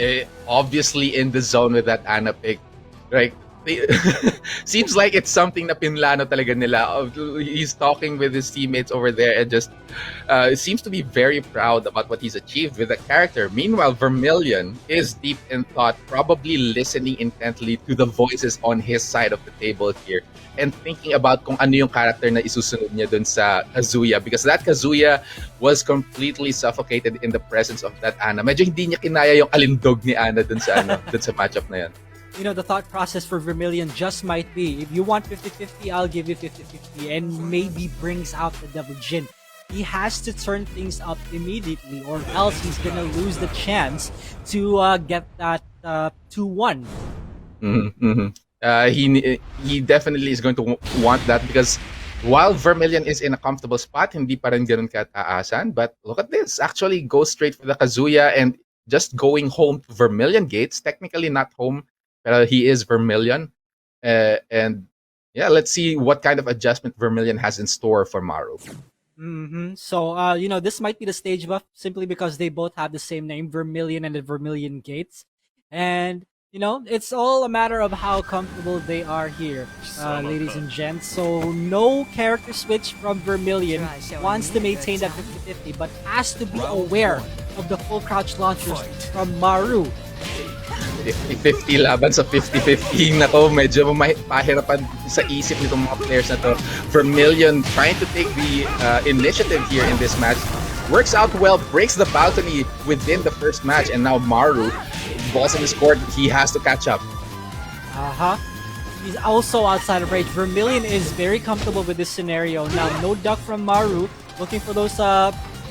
obviously in the zone with that Ana pick, right? Seems like it's something na pinlano talaga nila. He's talking with his teammates over there and just seems to be very proud about what he's achieved with the character. Meanwhile, Vermilion is deep in thought, probably listening intently to the voices on his side of the table here and thinking about kung ano yung character na isusunod niya dun sa Kazuya, because that Kazuya was completely suffocated in the presence of that Ana. Medyo hindi niya kinaya yung alindog ni Ana dun sa matchup na yan. The thought process for Vermilion just might be, if you want 50-50, I'll give you 50-50, and maybe brings out the Devil Jin. He has to turn things up immediately, or else he's gonna lose the chance to get that 2-1. He definitely is going to want that, because while Vermilion is in a comfortable spot, hindi pa rin ganun kataasan. But look at this, actually goes straight for the Kazuya and just going home to Vermilion gates. Technically not home, but he is Vermilion. And yeah, let's see what kind of adjustment Vermilion has in store for Maru. So, this might be the stage buff simply because they both have the same name, Vermilion and the Vermilion Gates. And, it's all a matter of how comfortable they are here, ladies and gents. So, no character switch from Vermilion. Wants to maintain that 50-50, but has to be aware of the full crouch launchers from Maru. 50-50 laban sa 50-50 na to. Medyo pahirapan sa isip nitong mga players na to. Vermilion trying to take the initiative here in this match. Works out well, breaks the balcony within the first match, and now Maru, balls in his court, he has to catch up. He's also outside of range. Vermilion is very comfortable with this scenario. Now, no duck from Maru, looking for those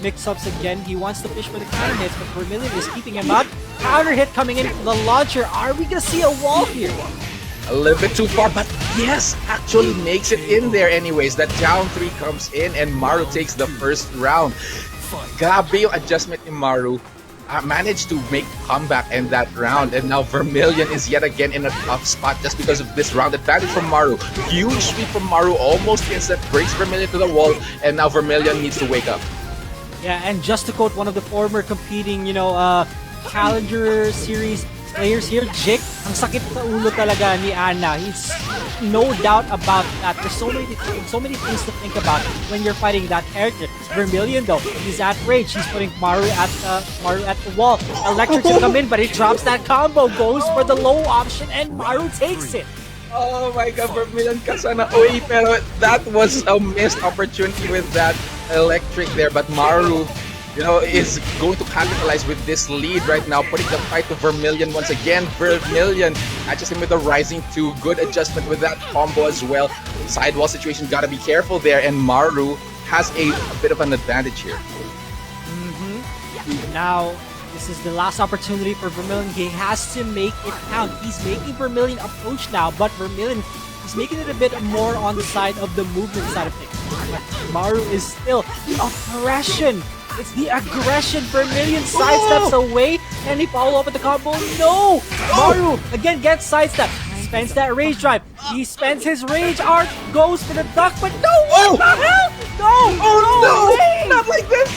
mix-ups again. He wants to fish for the counter hits, but Vermilion is keeping him up. Counter hit coming in from the launcher. Are we gonna see a wall here? A little bit too far, but yes, actually makes it in there anyways. That down 3 comes in and Maru takes the first round. Grabe yung adjustment ni Maru. Managed to make comeback in that round, and now Vermilion is yet again in a tough spot just because of this round advantage from Maru. Huge sweep from Maru, almost instant, breaks Vermilion to the wall, and now Vermilion needs to wake up. Yeah, and just to quote one of the former competing, Challenger Series players here, Jake, ang sakit sa ulo talaga ni Ana. He's no doubt about that. There's so many things to think about when you're fighting that character. Vermilion though, he's at rage. He's putting Maru at the wall. Electric to come in, but he drops that combo, goes for the low option, and Maru takes it. Oh my god, Vermilion ka sana. Uy, pero that was a missed opportunity with that electric there, but Maru is going to capitalize with this lead right now, putting the fight to Vermilion once again. Vermilion catches him with the rising 2. Good adjustment with that combo as well. Sidewall situation, gotta be careful there, and Maru has a bit of an advantage here. Now, this is the last opportunity for Vermilion. He has to make it count. He's making Vermilion approach now, but Vermilion is making it a bit more on the side of the movement side of things. But Maru is still aggression. It's the aggression. Vermilion sidesteps away, and he follow up with the combo. No! Maru again gets sidestep. Spends that rage drive. He spends his rage art, goes for the duck, but no! What the hell? No! Oh way! Not like this!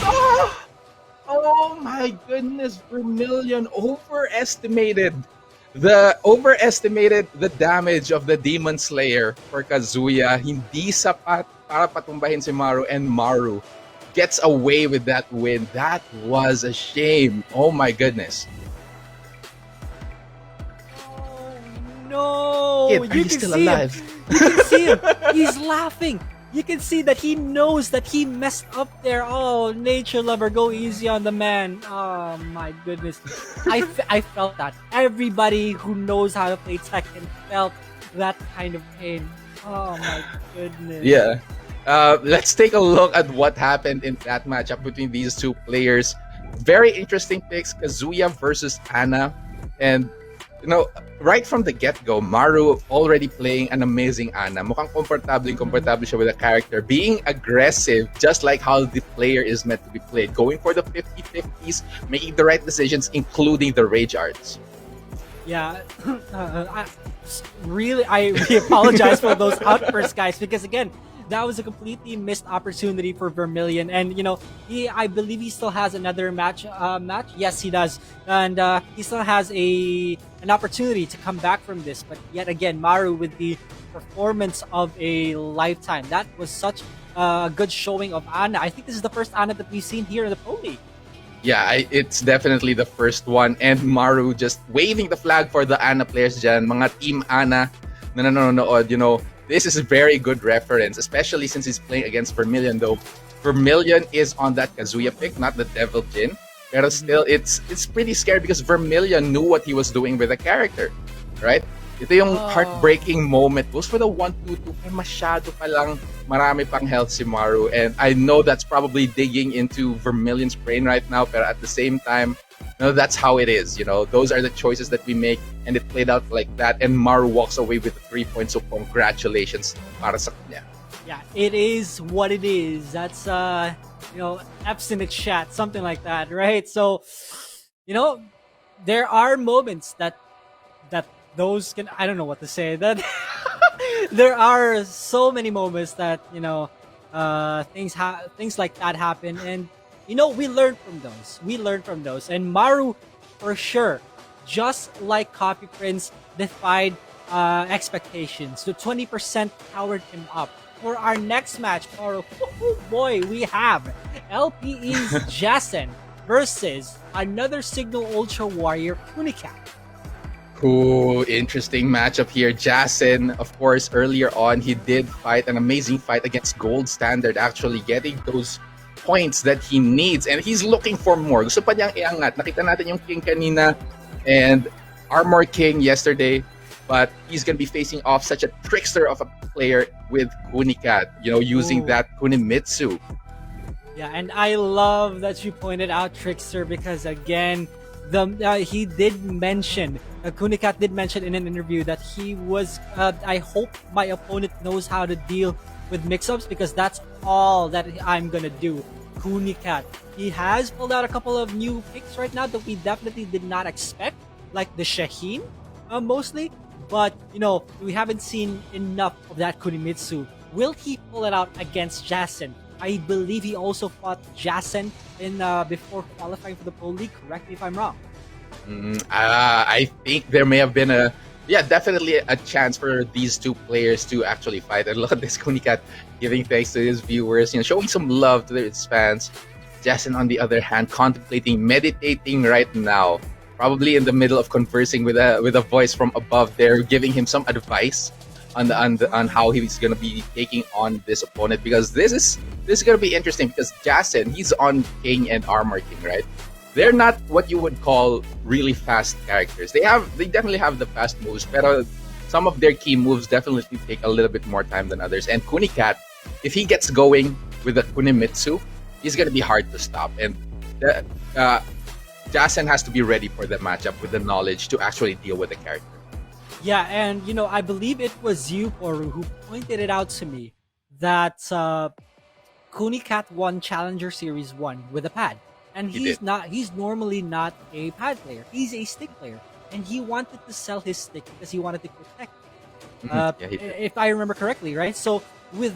Oh my goodness, Vermilion overestimated the damage of the Demon Slayer for Kazuya. Hindi sapat para patumbahin si Maru, and Maru gets away with that win. That was a shame. Oh my goodness. Oh no! Kid, are you still alive? You can see him. He's laughing. You can see that he knows that he messed up there. Oh, nature lover, go easy on the man. Oh my goodness. I felt that. Everybody who knows how to play Tekken felt that kind of pain. Oh my goodness. Yeah. Let's take a look at what happened in that matchup between these two players. Very interesting picks, Kazuya versus Ana. And, right from the get-go, Maru already playing an amazing Ana. Mukhang komportable siya with the character. Being aggressive, just like how the player is meant to be played. Going for the 50-50s, making the right decisions, including the rage arts. Yeah, I really apologize for those outbursts, guys, because again, that was a completely missed opportunity for Vermilion, and I believe he still has another match. Yes, he does, and he still has an opportunity to come back from this. But yet again, Maru with the performance of a lifetime. That was such a good showing of Ana. I think this is the first Ana that we've seen here in the Pro League. Yeah, it's definitely the first one, and Maru just waving the flag for the Ana players dyan, mga Team Ana na nanonood, this is a very good reference, especially since he's playing against Vermilion, though. Vermilion is on that Kazuya pick, not the Devil Jin. Pero still, it's pretty scary because Vermilion knew what he was doing with the character, right? Ito yung heartbreaking moment. Goes for the 1-2-2, pero masyado pa lang marami pang health si Maru. And I know that's probably digging into Vermilion's brain right now, pero at the same time, that's how it is. Those are the choices that we make, and it played out like that. And Maru walks away with the 3 points. So congratulations para sa kanya. Yeah, it is what it is. That's F's in the chat, something like that, right? So, there are moments that those can, I don't know what to say. That there are so many moments that things like that happen, and we learn from those. And Maru, for sure, just like Copy Prince, defied expectations. The 20% powered him up. For our next match, tomorrow, boy, we have LPE's JS5N versus another Signal Ultra Warrior, Kunicat. Ooh, interesting matchup here. Jason, of course, earlier on, he did fight an amazing fight against Gold Standard, actually getting those points that he needs. And he's looking for more. Gusto pa niyang iangat. Nakita natin yung King kanina and Armor King yesterday. But he's going to be facing off such a trickster of a player with Kunicat, using that Kunimitsu. Yeah, and I love that you pointed out Trickster because again, he did mention, Kunicat did mention in an interview that he was, I hope my opponent knows how to deal with mix-ups because that's all that I'm gonna do. Kunicat, he has pulled out a couple of new picks right now that we definitely did not expect, like the Shaheen, mostly. But, we haven't seen enough of that Kunimitsu. Will he pull it out against Jason? I believe he also fought Jason before qualifying for the Pro League. Correct me if I'm wrong. I think there may have been definitely a chance for these two players to actually fight. And look at this Kunicat giving thanks to his viewers, showing some love to his fans. Jason, on the other hand, meditating right now. Probably in the middle of conversing with a voice from above there, giving him some advice on how he's gonna be taking on this opponent, because this is gonna be interesting because Jason, he's on King and Armor King, right? They're not what you would call really fast characters. They definitely have the fast moves, but some of their key moves definitely take a little bit more time than others. And Kunicat, if he gets going with the Kunimitsu, he's gonna be hard to stop. And Jason has to be ready for the matchup with the knowledge to actually deal with the character. Yeah, and I believe it was you, Poru, who pointed it out to me that Kunicat won Challenger Series 1 with a pad. And he's normally not a pad player. He's a stick player. And he wanted to sell his stick because he wanted to quit Tekken. If I remember correctly, right? So with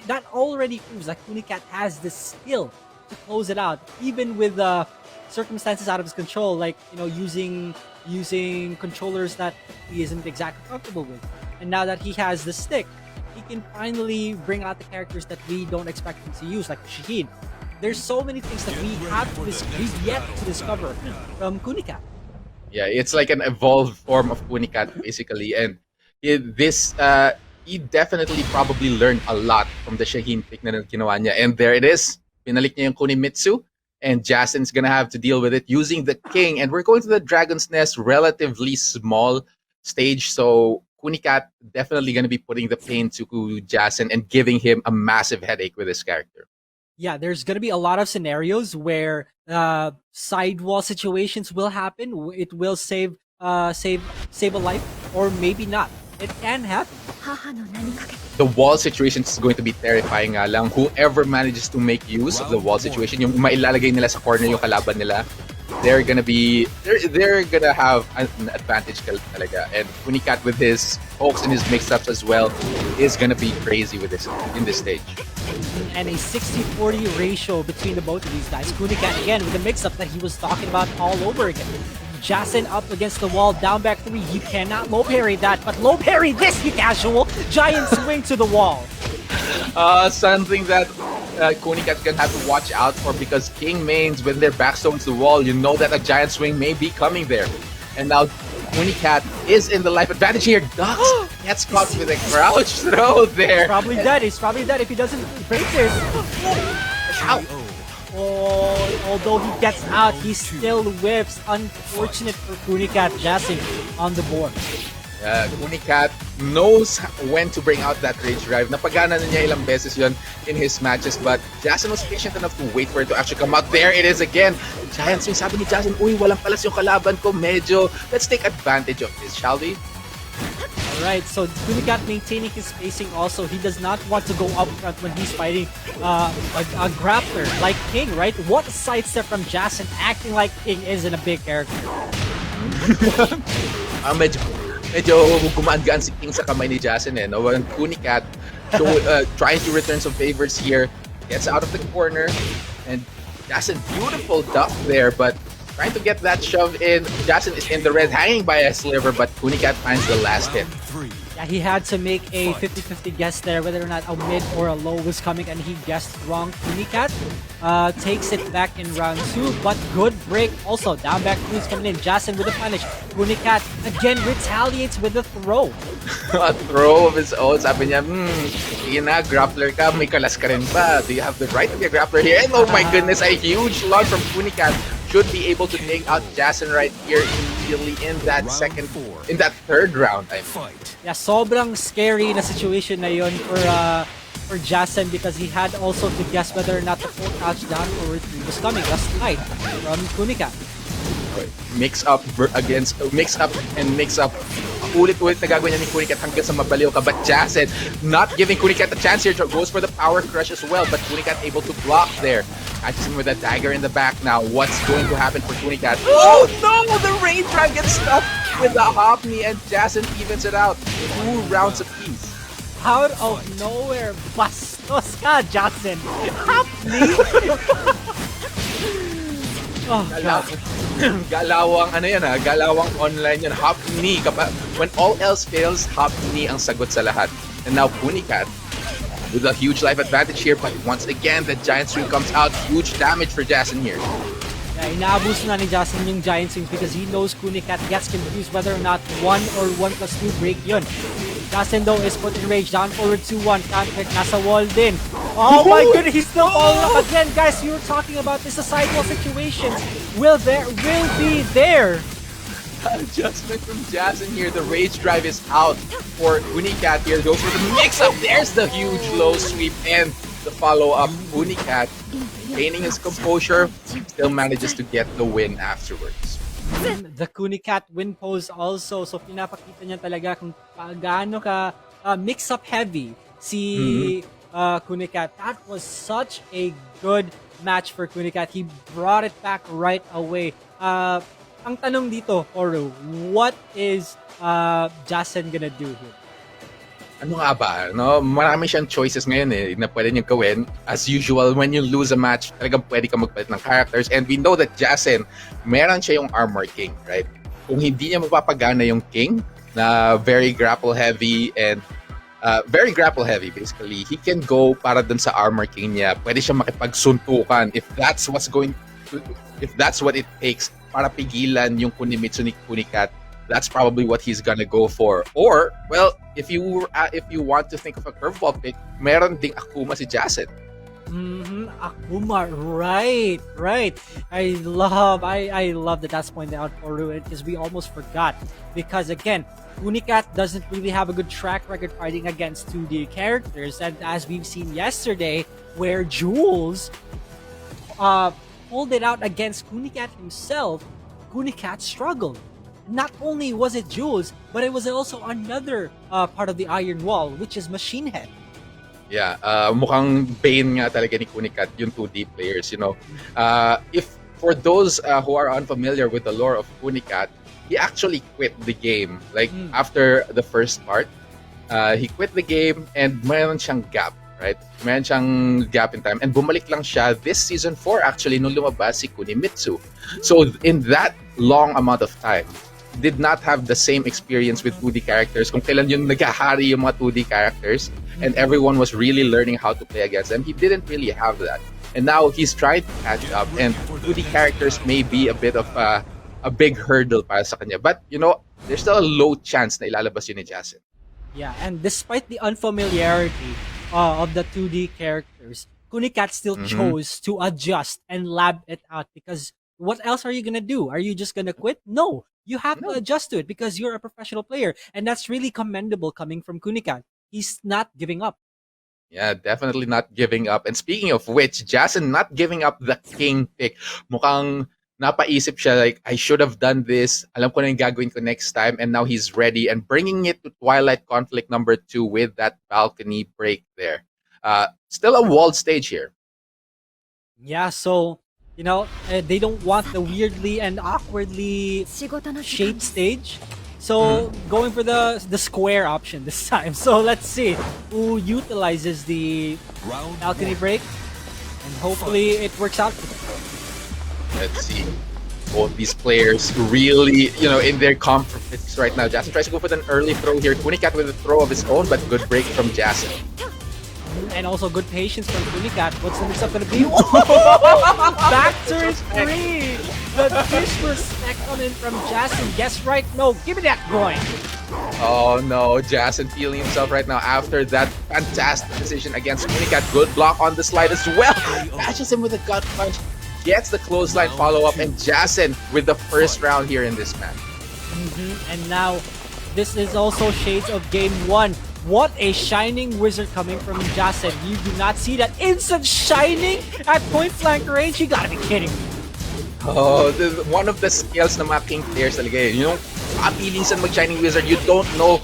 that already proves that Kunicat has the skill to close it out, even with circumstances out of his control, like using controllers that he isn't exactly comfortable with. And now that he has the stick, he can finally bring out the characters that we don't expect him to use, like Shaheen. There's so many things that we've yet to discover from Kunicat. Yeah, it's like an evolved form of Kunicat, basically. And he definitely probably learned a lot from the Shaheen pick na ginawa niya. And there it is. Pinalik niya yung Kunimitsu. And Jason's gonna have to deal with it using the King. And we're going to the Dragon's Nest, relatively small stage. So Kunicat definitely gonna be putting the pain to Jason and giving him a massive headache with his character. Yeah, there's gonna be a lot of scenarios where sidewall situations will happen. It will save a life, or maybe not. It can happen. The wall situation is going to be terrifying nga lang. Whoever manages to make use of the wall situation, yung mailalagay nila sa corner yung kalaban nila, they're gonna have an advantage talaga. And Kunicat with his pokes and his mix-ups as well is gonna be crazy with this in this stage. And a 60-40 ratio between the both of these guys. Kunicat again with the mix-up that he was talking about all over again. Jason up against the wall, down back 3. You cannot low parry that, but low parry this, you casual! Giant swing to the wall. Something that Kunicat's gonna have to watch out for, because King mains, when they're backstones to the wall, you know that a giant swing may be coming there. And now Kunicat is in the life advantage here. Ducks gets caught with a crouch throw there. Probably dead. He's probably dead if he doesn't break this. Ow. Oh, although he gets out, he still whiffs. Unfortunate for Kunicat. Jason on the board. Kunicat knows when to bring out that rage drive. Napagana na niya ilang beses yon in his matches, but Jason was patient enough to wait for it to actually come out. There it is again. Giant swing. Sabi ni Jason, uy, walang palas yung kalaban ko. Medyo, let's take advantage of this, shall we? Alright, so Kunicat maintaining his spacing also. He does not want to go up front when he's fighting a grappler like King, right? What a sidestep from Jason, acting like King isn't a big character. Medyo gumaan-gaan si King sa kamay ni Jason eh. No? When Kunicat trying to return some favors here, gets out of the corner, and Jason, beautiful duck there, but trying to get that shove in. Jason is in the red, hanging by a sliver, but Kunicat finds the last hit. Yeah, he had to make a 50-50 guess there whether or not a mid or a low was coming, and he guessed wrong. Kunicat takes it back in round 2, but good break also. Down back crews coming in. Jason with a punish. Kunicat again retaliates with a throw. A throw of his own. Sabi niya, sige na, grappler ka, may kalas ka rin ba? Do you have the right to be a grappler here? And oh my goodness, a huge launch from Kunicat. Should be able to take out Jason right here immediately in that third round. I mean. Yeah, sobrang scary na situation na yun for Jason, because he had also to guess whether or not the full couch down forward 3 was coming last night from Kunicat. Mix up. Ulit-ulit na gagawin niya ni Kunicat hanggang sa mabaliw ka. But Jason not giving Kunicat a chance here. Goes for the power crush as well. But Kunicat able to block there. Catches him with a dagger in the back now. What's going to happen for Kunicat? Oh no! The Rain Drag gets stuck with the Hopney, and Jason evens it out. 2 rounds apiece. Out of nowhere, bastos ka, Jason. Hopney! Oh, God. Galawang online yan. Hopney. When all else fails, Hopney ang sagot sa lahat. And now Kunicat with a huge life advantage here, but once again, the Giant Swing comes out. Huge damage for Jason here. Yeah, inaabos na ni Jason yung Giant Swing because he knows Kunicat gets confused whether or not 1 or 1+2 break yun. Jason though is put in rage. Down forward 2-1. Counter nasa wall din. Oh my goodness, he's still falling up again. Guys, you were talking about this sidewall situations. Will be there. Adjustment from Jason here. The rage drive is out for Kunicat here. Goes for the mix-up. There's the huge low sweep and the follow-up. Kunicat, gaining his composure, still manages to get the win afterwards. The Kunicat win pose also. So pinapakita niya talaga kung gaano ka mix-up heavy si Kunicat. That was such a good match for Kunicat. He brought it back right away. Ang tanong dito, Oru, what is Jason gonna do here? Ano nga ba? No? Marami siyang choices ngayon na pwede niyang gawin. As usual, when you lose a match, talagang pwede ka magpalit ng characters. And we know that Jason, meron siya yung Armor King, right? Kung hindi niya mapapagana yung King, na very grapple heavy basically, he can go para dun sa Armor King niya. Pwede siya makipagsuntukan if that's what it takes para pigilan yung Kunimitsu ni Kunicat. That's probably what he's gonna go for. Or, well, if you want to think of a curveball pick, meron ding Akuma si Jason. Akuma, right. I love that that's pointed out for Ruin, because we almost forgot. Because again, Kunicat doesn't really have a good track record fighting against 2D characters, and as we've seen yesterday, where Jules pulled it out against Kunicat himself, Kunicat struggled. Not only was it Jules, but it was also another part of the Iron Wall, which is Machinehead. Yeah, mukhang bane nga talaga ni Kunicat yung 2D players, you know. If for those who are unfamiliar with the lore of Kunicat, he actually quit the game. Like after the first part, he quit the game and mayroon siyang gap, right? Mayroon siyang gap in time, and bumalik lang siya this season 4 actually nung lumabas si Kunimitsu. So in that long amount of time, did not have the same experience with 2D characters. Kung kailan yung naghahari yung mga 2D characters and everyone was really learning how to play against them, he didn't really have that. And now he's trying to catch up, and 2D characters may be a bit of a big hurdle para sa kanya. But, you know, there's still a low chance na ilalabas yun ni Jason. Yeah, and despite the unfamiliarity of the 2D characters, Kunicat still chose to adjust and lab it out, because what else are you gonna do? Are you just gonna quit? No. You have to adjust to it because you're a professional player, and that's really commendable coming from Kunicat. He's not giving up. Yeah, definitely not giving up. And speaking of which, Jason not giving up the king pick. Mukhang napaisip siya like, I should have done this. Alam ko na yung gagawin ko next time. And now he's ready and bringing it to Twilight Conflict number 2 with that balcony break there. Still a walled stage here. Yeah, so you know, they don't want the weirdly and awkwardly shaped stage. So going for the square option this time. So let's see who utilizes the balcony break, and hopefully it works out. Let's see. Both these players really, in their comforts right now. Jason tries to go for an early throw here. Kunicat with a throw of his own, but good break from Jason. And also good patience from Kunicat. What's the mix up gonna be? Back turn 3! The disrespect coming from Jason. Guess right? No, give me that groin. Oh no, Jason feeling himself right now after that fantastic decision against Kunicat. Good block on the slide as well. Catches him with a gut punch. Gets the clothesline follow-up, and Jason with the first round here in this match. And now, this is also shades of game 1. What a shining wizard coming from Jason. You do not see that instant shining at point blank range. You gotta be kidding me. Oh, one of the skills ng mga king players talaga eh. Yung abilisan mag-Shining Wizard, you don't know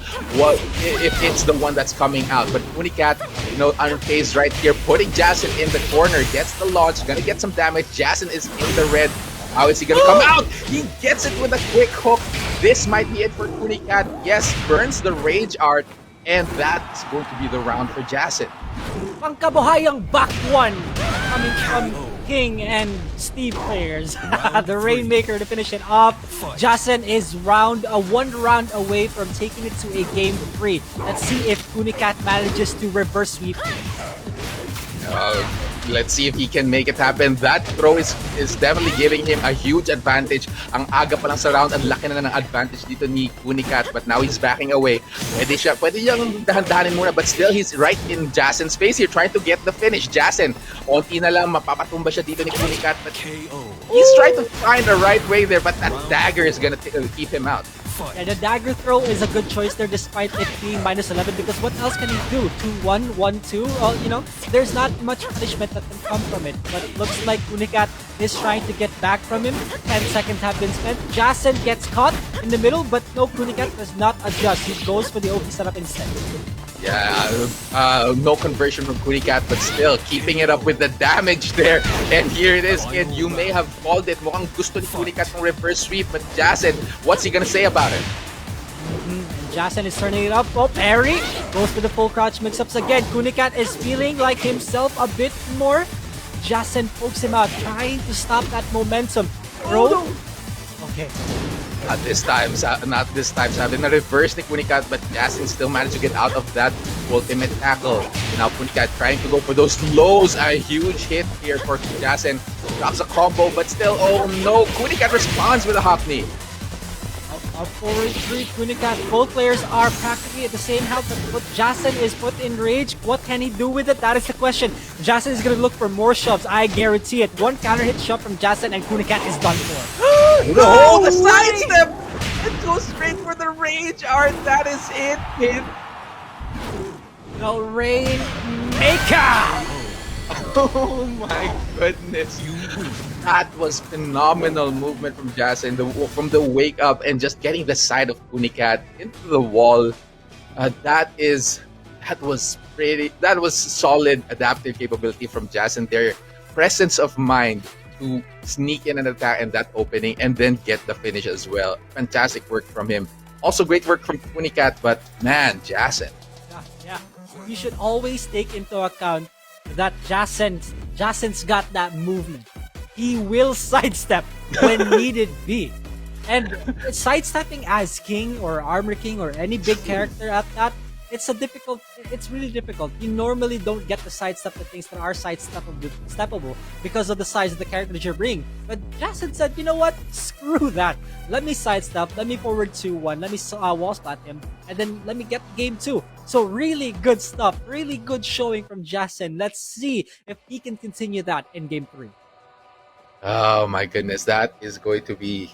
if it's the one that's coming out. But Kunicat, unfazed right here, putting Jason in the corner, gets the launch, gonna get some damage. Jason is in the red. How is he gonna come out? He gets it with a quick hook. This might be it for Kunicat. Yes, burns the Rage Art, and that's going to be the round for Jason. Pangkabuhayang back one coming from King and Steve players. The Rainmaker to finish it off. Jason is one round away from taking it to a game 3. Let's see if Kunicat manages to reverse sweep. Let's see if he can make it happen. That throw is definitely giving him a huge advantage. Ang aga pa lang sa round, ang laki na ng advantage dito ni Kunicat, but now he's backing away. Pwede siyang dahan-dahanin muna, but still he's right in Jason's face here, trying to get the finish. Jason, onti na lang, mapapatumba siya dito ni Kunicat, but he's trying to find the right way there, but that dagger is gonna keep him out. Yeah, the dagger throw is a good choice there despite it being -11, because what else can he do? 2-1, 1-2? There's not much punishment that can come from it. But it looks like Kunicat is trying to get back from him. 10 seconds have been spent. Jason gets caught in the middle, but no, Kunicat does not adjust. He goes for the OP setup instead. Yeah, no conversion from Kunicat, but still keeping it up with the damage there. And here it is, kid. You may have called it. Mukhang gusto ni Kunicat ng reverse sweep, but Jason, what's he gonna say about it? Jason is turning it up. Oh, parry! Goes for the full crouch mix-ups again. Kunicat is feeling like himself a bit more. Jason pokes him out, trying to stop that momentum. Throw? Okay. Not this time, sabi na reverse ni Kunicat, but Jason still managed to get out of that ultimate tackle. Now Kunicat trying to go for those lows. A huge hit here for Jason. Drops a combo, but still, oh no, Kunicat responds with a hop knee. Up forward 3, Kunicat. Both players are practically at the same health, but Jason is put in rage. What can he do with it? That is the question. Jason is going to look for more shoves. I guarantee it. One counter hit shove from Jason and Kunicat is done for. No, the sidestep! It goes straight for the Rage Art. That is it, kid. The Rainmaker! Oh my goodness. That was phenomenal movement from Jason from the wake up and just getting the side of Kunicat into the wall. That was solid adaptive capability from Jason there. Presence of mind to sneak in an attack in that opening and then get the finish as well. Fantastic work from him. Also great work from Kunicat, but man, Jason. Yeah. You should always take into account that Jason's got that movement. He will sidestep when needed be. And sidestepping as King or Armor King or any big character at that, it's really difficult. You normally don't get to sidestep the things that are sidesteppable because of the size of the character that you're bringing. But Jason said, you know what? Screw that. Let me sidestep, let me forward 2-1, let me wall splat him, and then let me get game 2. So really good stuff, really good showing from Jason. Let's see if he can continue that in game 3. Oh my goodness, that is going to be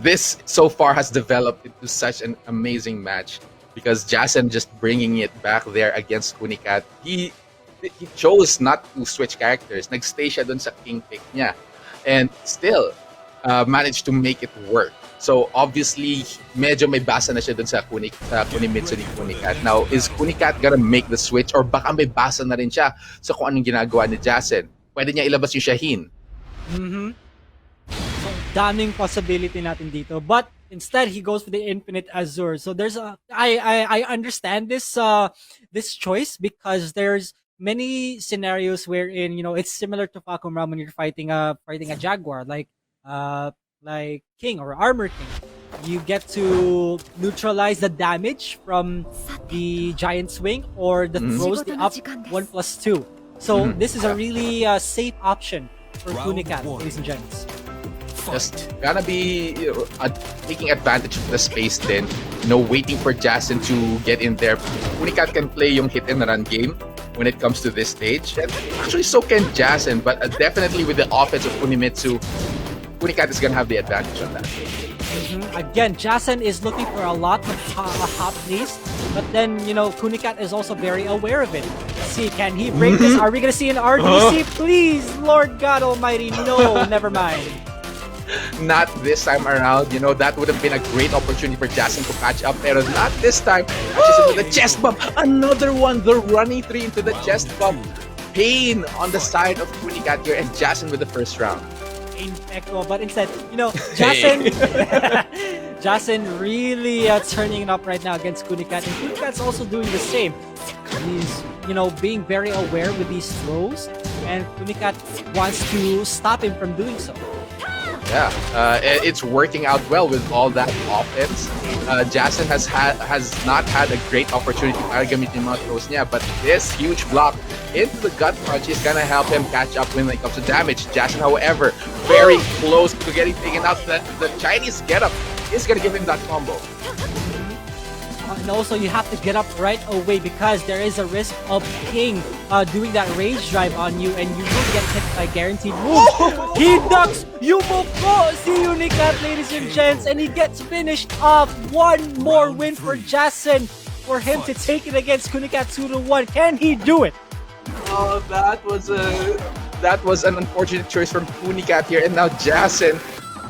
this so far has developed into such an amazing match because Jason just bringing it back there against Kunicat. He chose not to switch characters. Nagstay siya dun sa king pick niya and still managed to make it work. So obviously, medyo may basa na siya dun sa Kunimitsu ni Kunicat. Now, is Kunicat gonna make the switch or baka may basa na rin siya sa kung anong ginagawa ni Jason? Pwede niya ilabas yung Shaheen. So, daming possibility natin dito. But instead, he goes for the Infinite Azure. So there's I understand this choice because there's many scenarios wherein it's similar to Falcon Realm when you're fighting a Jaguar, like King or Armor King. You get to neutralize the damage from the Giant Swing or the throws, the up 1+2. So this is a really safe option for Kunicat, ladies and gents. Just gonna be taking advantage of the space then, waiting for Jason to get in there. Kunicat can play yung hit and run game when it comes to this stage. And actually, so can Jason, but definitely with the offense of Kunimitsu, Kunicat is gonna have the advantage on that. Again, Jason is looking for a lot of hop plays, but then, Kunicat is also very aware of it. See, can he break this? Are we gonna see an RDC? Please, Lord God Almighty, no, never mind. Not this time around. That would have been a great opportunity for Jason to catch up, pero not this time. Catches with the chest bump. Another one. The running 3 into the chest bump. Pain on the side of Kunicat here, and Jason with the first round. Echo, but instead, Jason, Jason really turning it up right now against Kunicat, and Kunicat's also doing the same. He's, being very aware with these throws, and Kunicat wants to stop him from doing so. Yeah, it's working out well with all that offense. Jason has not had a great opportunity para gamitin mga throws niya, but this huge block into the gut punch is gonna help him catch up when it comes to damage. Jason, however, very close to getting taken out. The Chinese getup is gonna give him that combo. And also, you have to get up right away because there is a risk of King doing that rage drive on you, and you will get hit by guaranteed move. He ducks! Yumoko! See Kunicat, ladies and gents, and he gets finished off. One more win for Jason for him to take it against Kunicat 2-1. Can he do it? Oh, that was an unfortunate choice from Kunicat here, and now Jason,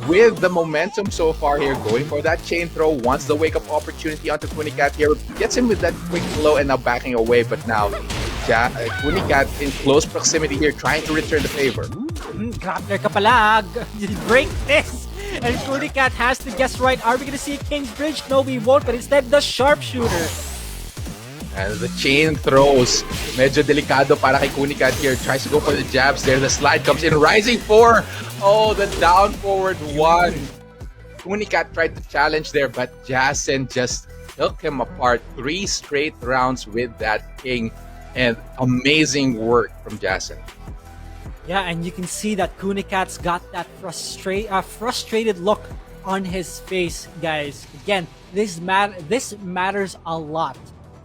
with the momentum so far here, going for that chain throw, wants the wake-up opportunity onto Kunicat here, gets him with that quick blow and now backing away, but now Kunicat in close proximity here, trying to return the favor. Grappler ka pala, break this! And Kunicat has to guess right. Are we gonna see a King's Bridge? No, we won't, but instead the sharpshooter. And the chain throws, medyo delikado para kay Kunicat here. Tries to go for the jabs there. The slide comes in, rising 4. Oh, the down forward 1. Kunicat tried to challenge there, but Jason just took him apart. 3 straight rounds with that King. And amazing work from Jason. Yeah, and you can see that Kunicat's got that frustrated look on his face, guys. Again, this matters a lot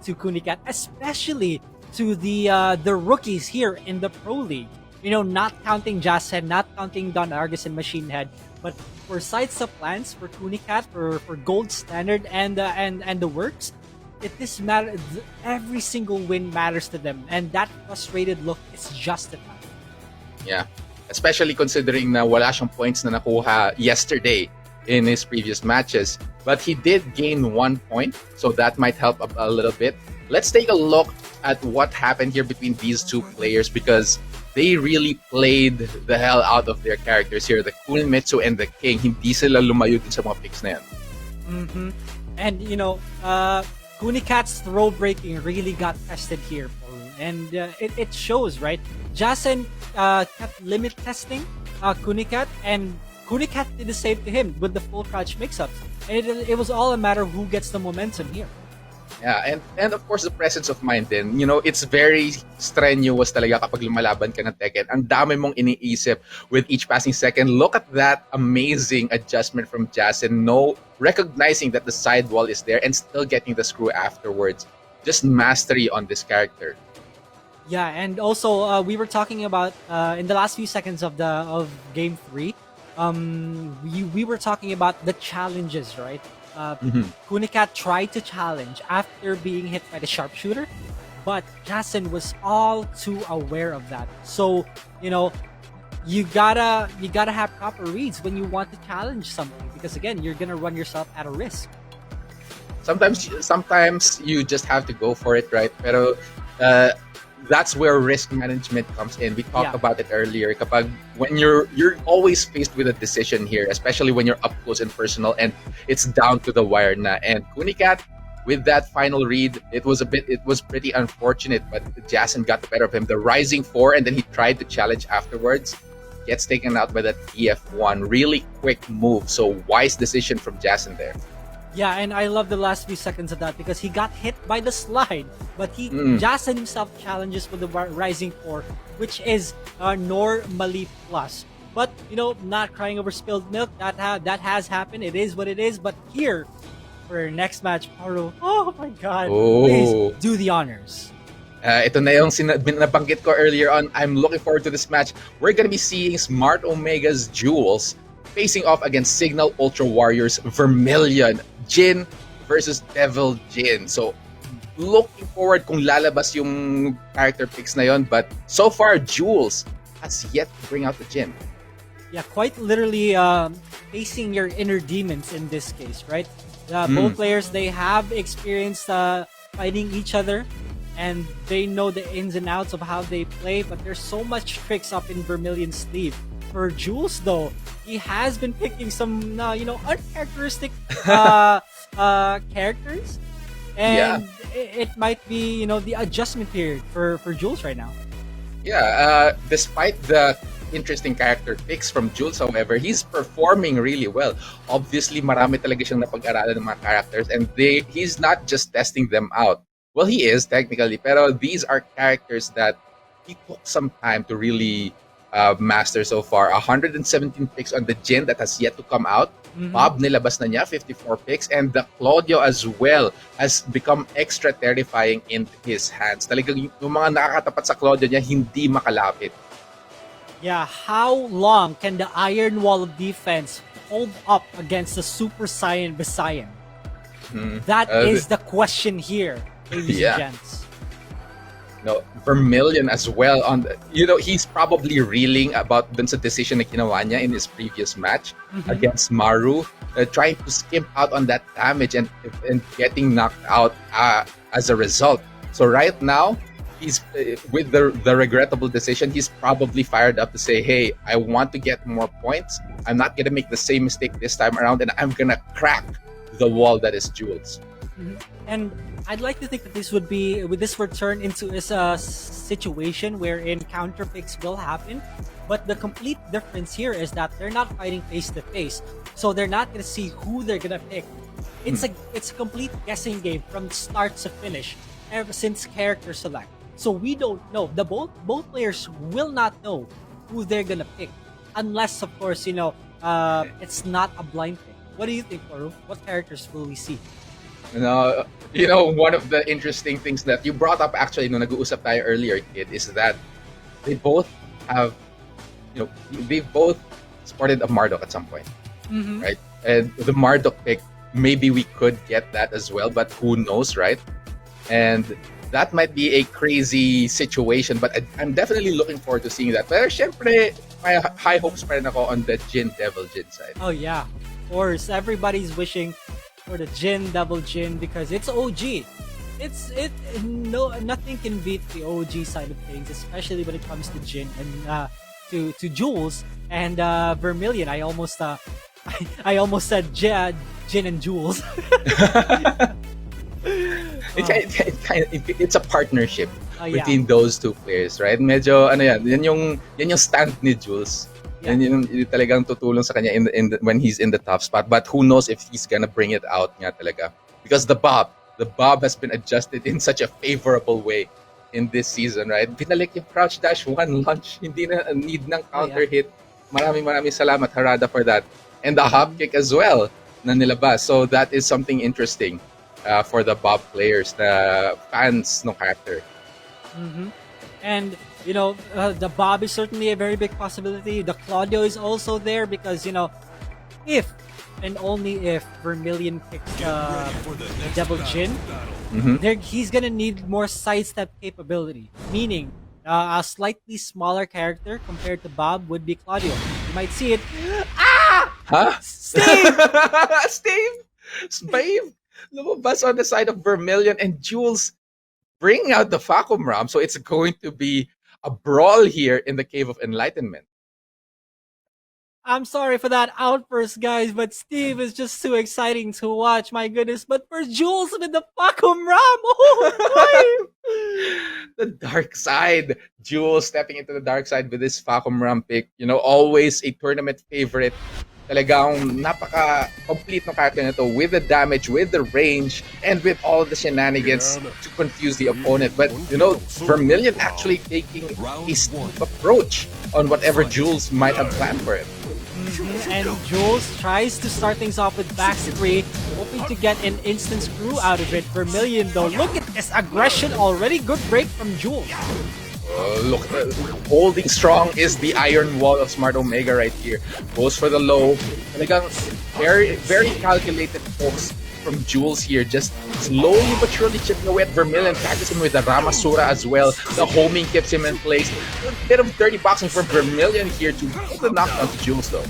to Kunicat, especially to the rookies here in the Pro League. Not counting Jason, not counting Don Argus and Machinehead, but for Sidesteplance, for Kunicat, for Gold Standard and the works, this matters. Every single win matters to them, and that frustrated look is justified. Yeah, especially considering na wala siyang points na nakuha yesterday in his previous matches. But he did gain 1 point, so that might help a little bit. Let's take a look at what happened here between these two players, because they really played the hell out of their characters here. The Kunimitsu and the King, hindi sila lumayo din sa mga picks na yan. And, Kunicat's throw breaking really got tested here. And it shows, right? Jason kept limit testing Kunicat, and Kunicat did the same to him with the full crouch mix-ups. And it was all a matter of who gets the momentum here. Yeah, and of course the presence of mind din. It's very strenuous talaga kapag lumalaban ka ng Tekken. Ang dami mong iniisip with each passing second. Look at that amazing adjustment from Jason. Recognizing that the sidewall is there and still getting the screw afterwards. Just mastery on this character. Yeah, and also we were talking about in the last few seconds of game 3. We were talking about the challenges, right? Kunicat tried to challenge after being hit by the sharpshooter, but Jason was all too aware of that. So, you gotta have proper reads when you want to challenge something, because again, you're gonna run yourself at a risk. Sometimes you just have to go for it, right? Pero that's where risk management comes in. We talked about it earlier. When you're always faced with a decision here, especially when you're up close and personal, and it's down to the wire na. And Kunicat with that final read, it was pretty unfortunate, but Jason got the better of him. The rising 4, and then he tried to challenge afterwards. Gets taken out by that EF1. Really quick move. So wise decision from Jason there. Yeah, and I love the last few seconds of that because he got hit by the slide, but Jason himself challenges with the rising 4, which is normally plus. But not crying over spilled milk. That has happened. It is what it is. But here, for our next match, Maru. Oh my God! Please do the honors. Ito na yung nabanggit ko earlier on. I'm looking forward to this match. We're gonna be seeing Smart Omega's Jules facing off against Signal Ultra Warriors Vermilion. Jin versus Devil Jin. So, looking forward kung lalabas yung character picks na yon. But so far, Jules has yet to bring out the Jin. Yeah, quite literally facing your inner demons in this case, right? Both players, they have experienced fighting each other, and they know the ins and outs of how they play, but there's so much tricks up in Vermilion's sleeve. For Jules, though, he has been picking some, uncharacteristic characters, and it might be, the adjustment period for Jules right now. Yeah, despite the interesting character picks from Jules, however, he's performing really well. Obviously, marami talaga siyang napag-aralan ng mga characters, and he's not just testing them out. Well, he is technically, pero these are characters that he took some time to really master so far. 117 picks on the Jin that has yet to come out. Bob nilabas na niya, 54 picks, and the Claudio as well has become extra terrifying in his hands. Talagang yung mga nakakatapat sa Claudio niya hindi makalapit. Yeah, how long can the Iron Wall of defense hold up against the Super Saiyan Visayan? That is the question here, ladies and gents. No, Vermilion as well. He's probably reeling about dun sa decision na ginawa niya in his previous match against Maru, trying to skimp out on that damage and getting knocked out as a result. So right now, he's with the regrettable decision. He's probably fired up to say, "Hey, I want to get more points. I'm not gonna make the same mistake this time around, and I'm gonna crack the wall that is Jules." And I'd like to think that this would turn into a situation wherein counter picks will happen, but the complete difference here is that they're not fighting face to face, so they're not gonna see who they're gonna pick. It's a complete guessing game from start to finish, ever since character select. So we don't know. Both players will not know who they're gonna pick, unless, of course, it's not a blind pick. What do you think, Maru? What characters will we see? One of the interesting things that you brought up actually nung nag-uusap tayo earlier, Kid, is that they both have, they both sported a Marduk at some point, right? And the Marduk pick, maybe we could get that as well, but who knows, right? And that might be a crazy situation, but I'm definitely looking forward to seeing that. Pero syempre, may high hopes pa rin ako on the Devil Jin side. Oh yeah, of course. Everybody's wishing for the Devil Jin because it's OG. Nothing can beat the OG side of things, especially when it comes to Jin and to Jules and Vermilion. I almost said Jin and Jules. It's a partnership between those two players, right? Medyo yan yung stand ni Jules. Yan yung talagang tutulong sa kanya when he's in the top spot. But who knows if he's gonna bring it out nga talaga. Because the Bob has been adjusted in such a favorable way in this season, right? Pinalik yung crouch dash 1 launch, hindi na need ng counter hit. Maraming salamat Harada for that. And the hop kick as well na nilabas. So that is something interesting for the Bob players, the fans ng character. And the Bob is certainly a very big possibility. The Claudio is also there because if and only if Vermilion picks Devil Jin, he's gonna need more sidestep capability. Meaning, a slightly smaller character compared to Bob would be Claudio. You might see it. Huh? Steve! Steve! Lumabas on the side of Vermilion, and Jules bring out the Facom Ram. So it's going to be a brawl here in the Cave of Enlightenment. I'm sorry for that outburst, guys, but Steve is just too exciting to watch. My goodness. But for Jules with the Pakum Ram, oh The dark side. Jules stepping into the dark side with this Facom Ram pick. Always a tournament favorite. Talagang napaka-complete ng character nito with the damage, with the range, and with all the shenanigans to confuse the opponent. But, Vermilion actually taking a steep approach on whatever Jules might have planned for it. And Jules tries to start things off with back three, hoping to get an instant screw out of it. Vermilion, though, look at this aggression already. Good break from Jules. Look, holding strong is the iron wall of Smart Omega right here. Goes for the low. Talagang very, very calculated folks from Jules here. Just slowly but surely chipping away at Vermilion. Catches him with the Ramasura as well. The homing keeps him in place. A bit of dirty boxing for Vermilion here to put the knockdown to Jules though.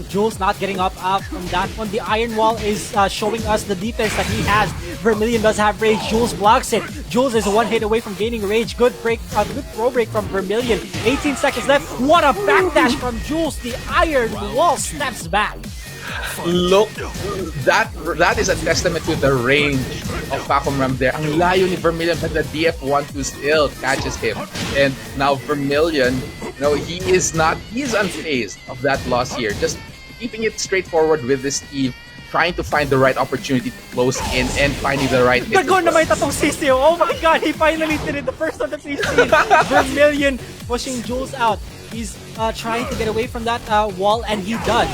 Jules not getting up from that one. The Iron Wall is showing us the defense that he has. Vermilion does have rage. Jules blocks it. Jules is one hit away from gaining rage. Good break, good throw break from Vermilion. 18 seconds left. What a backdash from Jules. The Iron Wall steps back. Look, that is a testament to the range of Facom Ram there. Ang layo ni Vermilion, but the DF12 still catches him. And now Vermilion, he is unfazed of that loss here. Just keeping it straightforward with this Steve, trying to find the right opportunity to close in and finding the right hit. Dragon na may tatong CC. Oh my god, he finally did it. The first one that we've seen. Vermilion pushing Jules out. He's trying to get away from that wall, and he does.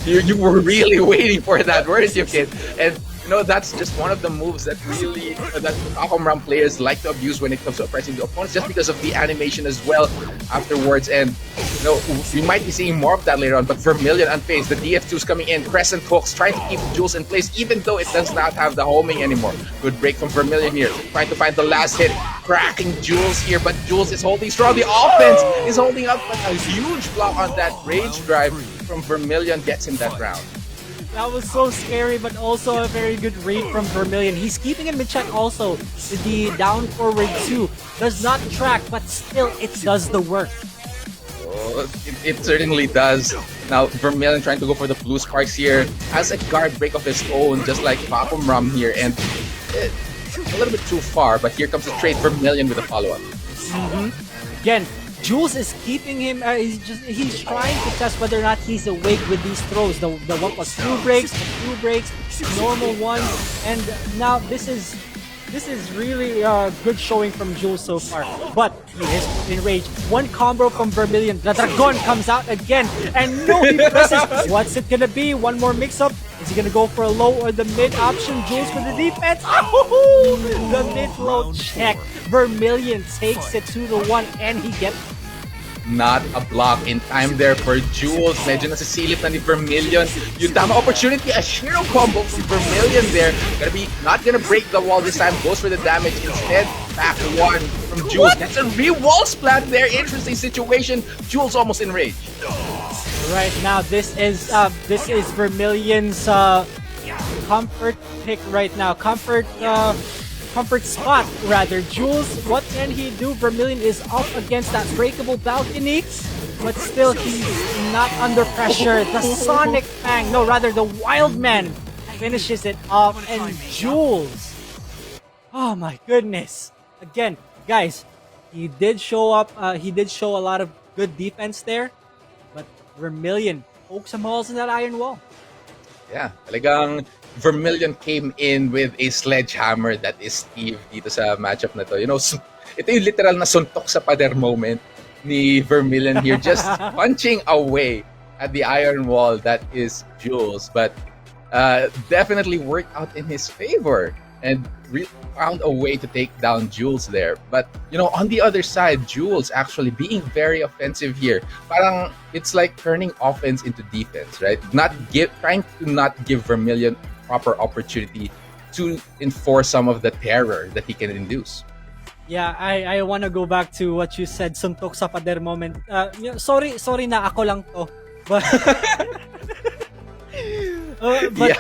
You were really waiting for that, weren't you, kid? And that's just one of the moves that really that Facom Ram players like to abuse when it comes to oppressing the opponents, just because of the animation as well afterwards. And we might be seeing more of that later on. But Vermilion unfazed, the DF2's coming in, crescent hooks, trying to keep Jules in place, even though it does not have the homing anymore. Good break from Vermilion here, trying to find the last hit, cracking Jules here, but Jules is holding strong. The offense is holding up, but a huge block on that rage drive from Vermilion gets him that round. That was so scary, but also a very good read from Vermilion. He's keeping him in check also. The down forward 2 does not track, but still it does the work. Oh, it certainly does. Now, Vermilion trying to go for the blue sparks here. Has a guard break of his own, just like Facom Ram here. And a little bit too far, but here comes the trade. Vermilion with a follow-up. Again, Jules is keeping him. He's trying to test whether or not he's awake with these throws. The one was two breaks, normal one, and now this is really good showing from Jules so far. But he is in rage. One combo from Vermilion. The Dragon comes out again, and no, he presses. What's it gonna be? One more mix-up. Is he gonna go for a low or the mid option? Jules with the defense. Oh, the mid-low check. Vermilion takes it 2-1, and he gets not a block in time there for Jules. Medyo nasisilip na ni Vermilion. Yung tama opportunity, a hero combo from Vermilion there. Not gonna break the wall this time. Goes for the damage instead. Back one from Jules. That's a real wall splat there. Interesting situation. Jules almost in rage. Right now, this is Vermilion's comfort pick right now. Comfort spot rather. Jules, what can he do? Vermilion is up against that breakable balcony, but still he's not under pressure. The Sonic Fang, no, rather the Wild Man finishes it off, and Jules, oh my goodness. Again, guys, he did show up. He did show a lot of good defense there, but Vermilion pokes some holes in that iron wall. Yeah, talagang Vermilion came in with a sledgehammer that is Steve dito sa matchup na to. Ito yung literal na suntok sa pader moment ni Vermilion here, just punching away at the iron wall that is Jules, but definitely worked out in his favor and found a way to take down Jules there. But on the other side, Jules actually being very offensive here. Parang it's like turning offense into defense, right? Trying to not give Vermilion proper opportunity to enforce some of the terror that he can induce. Yeah, I want to go back to what you said, suntok sa pader moment. Sorry na ako lang to. But Yeah.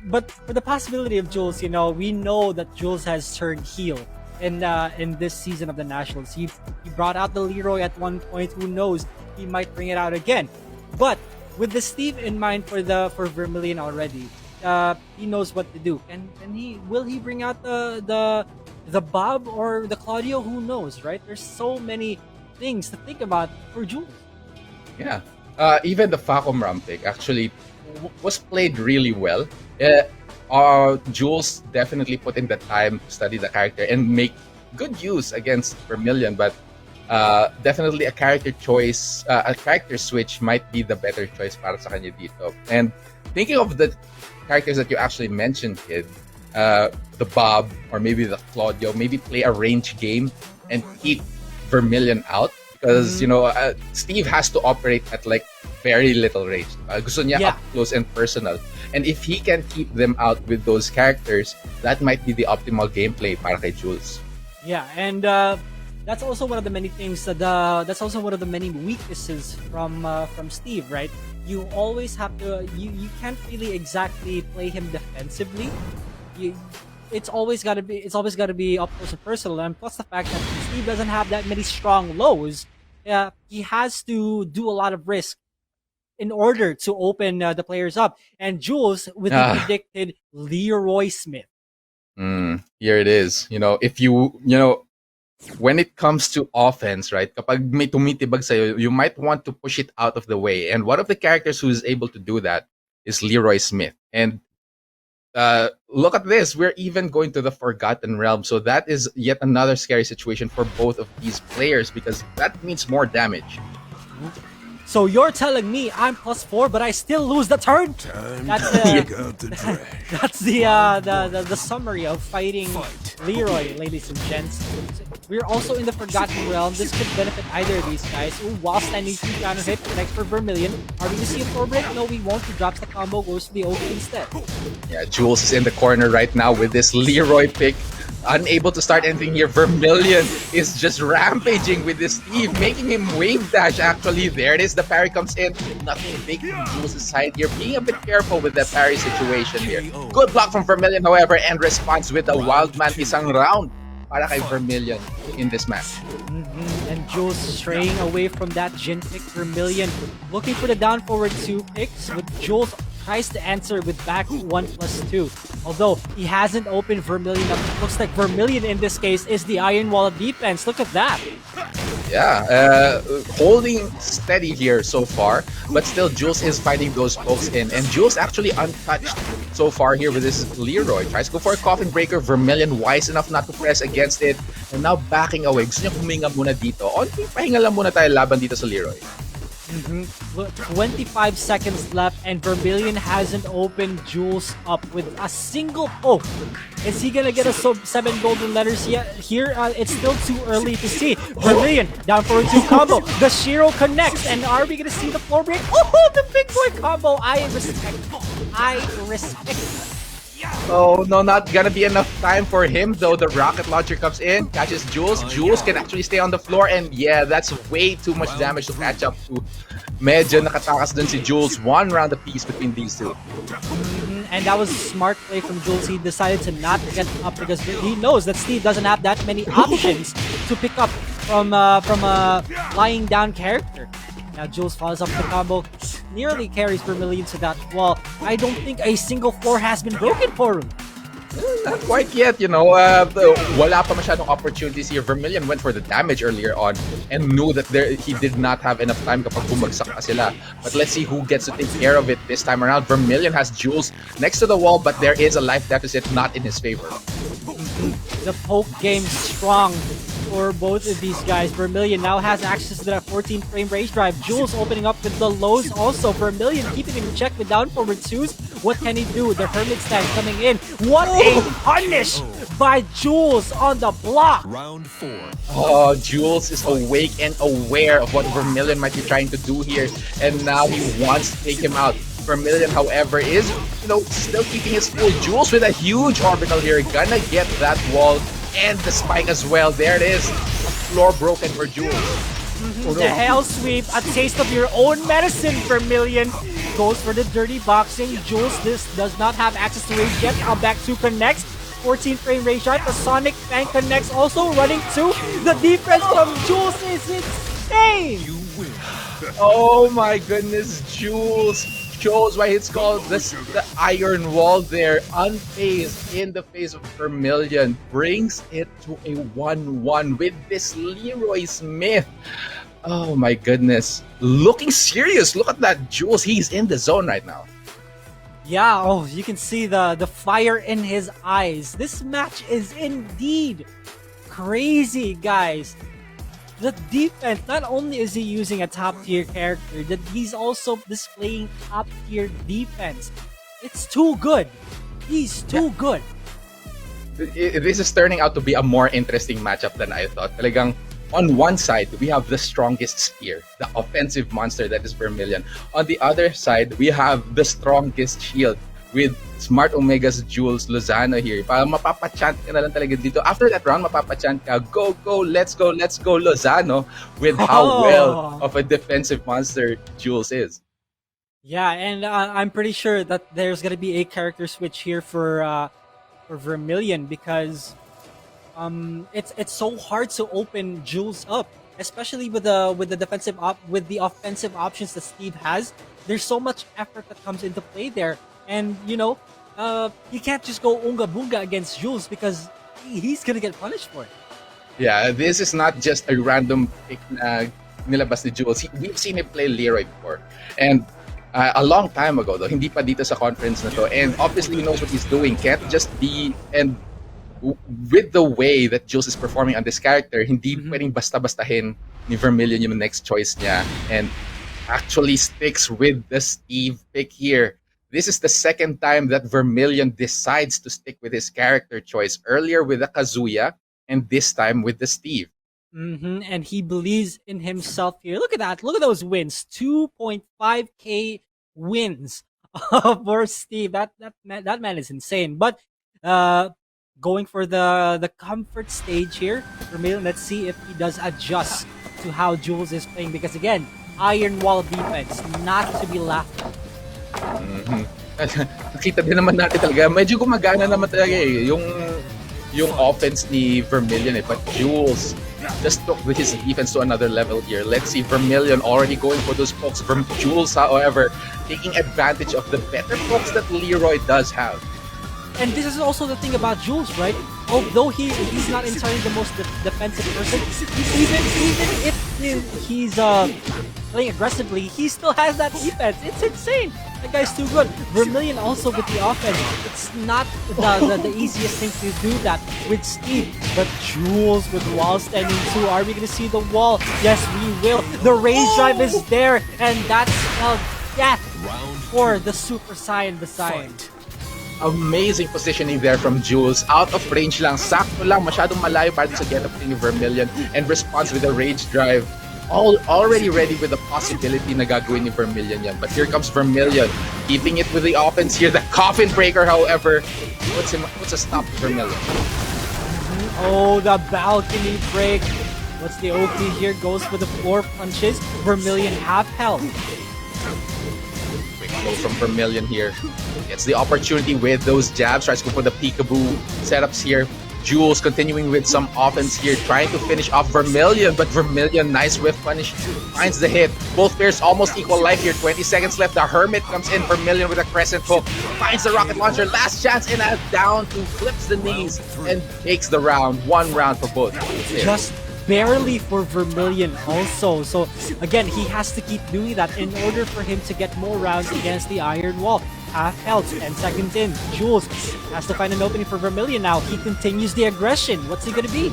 But for the possibility of Jules, we know that Jules has turned heel in this season of the Nationals. He brought out the Leroy at one point. Who knows? He might bring it out again. But with the Steve in mind for Vermilion already, he knows what to do. And will he bring out the Bob or the Claudio? Who knows, right? There's so many things to think about for Jules. Yeah. Even the Facom Ram pick actually was played really well. Jules definitely put in the time to study the character and make good use against Vermilion, but definitely a character choice, a character switch might be the better choice para sa kanya dito. And thinking of the characters that you actually mentioned, kid, the Bob or maybe the Claudio, maybe play a range game and keep Vermilion out because Steve has to operate at like very little range. Gusto niya up close and personal. And if he can keep them out with those characters, that might be the optimal gameplay para kay Jules. Yeah, and that's also one of the many things that's also one of the many weaknesses from Steve, right? You always have to you can't really exactly play him defensively. It's always got to be up close and personal, and plus the fact that Steve doesn't have that many strong lows, he has to do a lot of risk in order to open the players up. And Jules with the predicted Leroy Smith. Here it is. If when it comes to offense, right? Kapag may tumitibag sa'yo, you might want to push it out of the way. And one of the characters who is able to do that is Leroy Smith. And look at this. We're even going to the Forgotten Realm. So that is yet another scary situation for both of these players because that means more damage. So you're telling me I'm +4, but I still lose the turn? That's the summary of fighting Leroy, ladies and gents. We're also in the Forgotten Realm. This could benefit either of these guys. Ooh, while standing 2 counter hit, connects for Vermilion. Are we going to see a floor break? No, we won't. He drops the combo, goes to the OK instead. Yeah, Jules is in the corner right now with this Leroy pick. Unable to start anything here. Vermilion is just rampaging with this Steve, making him wave dash actually. There it is. The parry comes in. Nothing big from Jules' side here. Being a bit careful with the parry situation here. Good block from Vermilion, however, and response with a wild man. Isang round para kay Vermilion in this match. And Jules straying away from that Jin pick. Vermilion looking for the down forward 2 picks, with Jules tries to answer with back 1+2. Although he hasn't opened Vermilion up. It looks like Vermilion in this case is the iron wall of defense. Look at that. Yeah, holding steady here so far, but still Jules is finding those pokes in, and Jules actually untouched so far here with this Leroy. Tries to go for a coffin breaker. Vermilion wise enough not to press against it, and now backing away. Gusto niya huminga muna dito. Onting pahinga lang muna tayo laban dito sa Leroy. 25 seconds left, and Vermilion hasn't opened Jules up with a single poke. Is he gonna get a 7 golden letters yet? Here, it's still too early to see. Vermilion down for a 2 combo. The Shiro connects, and are we gonna see the floor break? Oh, the big boy combo! I respect. Oh no, not gonna be enough time for him though. The rocket launcher comes in, catches Jules. Jules can actually stay on the floor, and yeah, that's way too much damage to catch up to. Medyo nakatakas dun si Jules. 1 round apiece between these two. And that was a smart play from Jules. He decided to not get up because he knows that Steve doesn't have that many options to pick up from a lying down character. Now Jules follows up the combo, nearly carries Vermilion to that wall. I don't think a single floor has been broken for him. Not quite yet, wala pa masyadong opportunities here. Vermilion went for the damage earlier on and knew that he did not have enough time kapag bumagsak pa sila. But let's see who gets to take care of it this time around. Vermilion has Jules next to the wall, but there is a life deficit not in his favor. The poke game strong for both of these guys. Vermilion now has access to that 14 frame rage drive. Jules opening up with the lows also. Vermilion keeping in check with down forward 2s. What can he do? The Hermit stand coming in. What a punish by Jules on the block. Round 4. Oh, Jules is awake and aware of what Vermilion might be trying to do here. And now he wants to take him out. Vermilion, however, is still keeping his cool. Jules with a huge orbital here. Gonna get that wall and the spike as well. There it is. Floor broken for Jules. The hell sweep, a taste of your own medicine. Vermilion goes for the dirty boxing. Jules does not have access to rage yet. Now back to connects. 14 frame rate shot. The Sonic Fan connects, also running too. The defense from Jules is insane. Oh my goodness, Jules shows why it's called the Iron Wall there. Unfazed in the face of Vermilion. Brings it to a 1-1 with this Leroy Smith. Oh my goodness. Looking serious. Look at that, Jules. He's in the zone right now. Yeah, oh, you can see the fire in his eyes. This match is indeed crazy, guys. The defense, not only is he using a top tier character, that he's also displaying top tier defense. It's too good. He's too good. This is turning out to be a more interesting matchup than I thought. Talagang on one side, we have the strongest spear, the offensive monster that is Vermilion. On the other side, we have the strongest shield with Smart Omega's Jules Lozano here. Para mapapachant ka na lang talaga dito. After that round, mapapachant ka, go, let's go, Lozano, with how well of a defensive monster Jules is. Yeah, and I'm pretty sure that there's gonna be a character switch here for Vermilion because it's so hard to open Jules up, especially with the defensive with the offensive options that Steve has. There's so much effort that comes into play there, and you can't just go unga bunga against Jules because he's gonna get punished for it. Yeah, this is not just a random pick na nilabas ni Jules. We've seen him play Leroy before, and a long time ago though, hindi pa dito sa conference na to, and obviously he knows what he's doing. Can't just be, and with the way that Jules is performing on this character, hindi pwedeng basta-bastahin ni Vermilion yung next choice niya, and actually sticks with the Steve pick here. This is the second time that Vermilion decides to stick with his character choice. Earlier with the Kazuya, and this time with the Steve. And he believes in himself here. Look at that. Look at those wins. 2.5k wins for Steve. That man is insane. But going for the comfort stage here, Vermilion, let's see if he does adjust to how Jules is playing. Because again, iron wall defense, not to be laughed at. Nakita din naman natin talaga, medyo gumagana naman talaga yung offense ni Vermilion but Jules just took his defense to another level here. Let's see, Vermilion already going for those pokes. Jules, however, taking advantage of the better pokes that Leroy does have. And this is also the thing about Jules, right? Although he's not entirely the most defensive person, even if he's playing aggressively, he still has that defense. It's insane. That guy's too good. Vermilion also with the offense. It's not the easiest thing to do that with Steve. But Jules with wall standing too. Are we going to see the wall? Yes, we will. The rage drive is there, and that's death for the Super Saiyan Basayan. Amazing positioning there from Jules. Out of range lang, sakto lang, masyadong malayo para sa get-up ni Vermilion, and responds with a rage drive. Already ready with the possibility na gagawin ni Vermilion yan. But here comes Vermilion, keeping it with the offense here. The coffin breaker, however, puts a stop to Vermilion. Oh, the balcony break. What's the OP here? Goes for the 4 punches. Vermilion half health. From Vermilion here. Gets the opportunity with those jabs. Tries to go for the peekaboo setups here. Jules continuing with some offense here, trying to finish off Vermilion, but Vermilion, nice whiff punish, finds the hit. Both players almost equal life here. 20 seconds left. The Hermit comes in. Vermilion with a crescent hook, finds the rocket launcher. Last chance in a down to, flips the knees and takes the round. 1 round for both players. Just barely for Vermilion also. So again, he has to keep doing that in order for him to get more rounds against the iron wall. Half health, 10 seconds in. Jules has to find an opening for Vermilion now. He continues the aggression. What's he gonna be?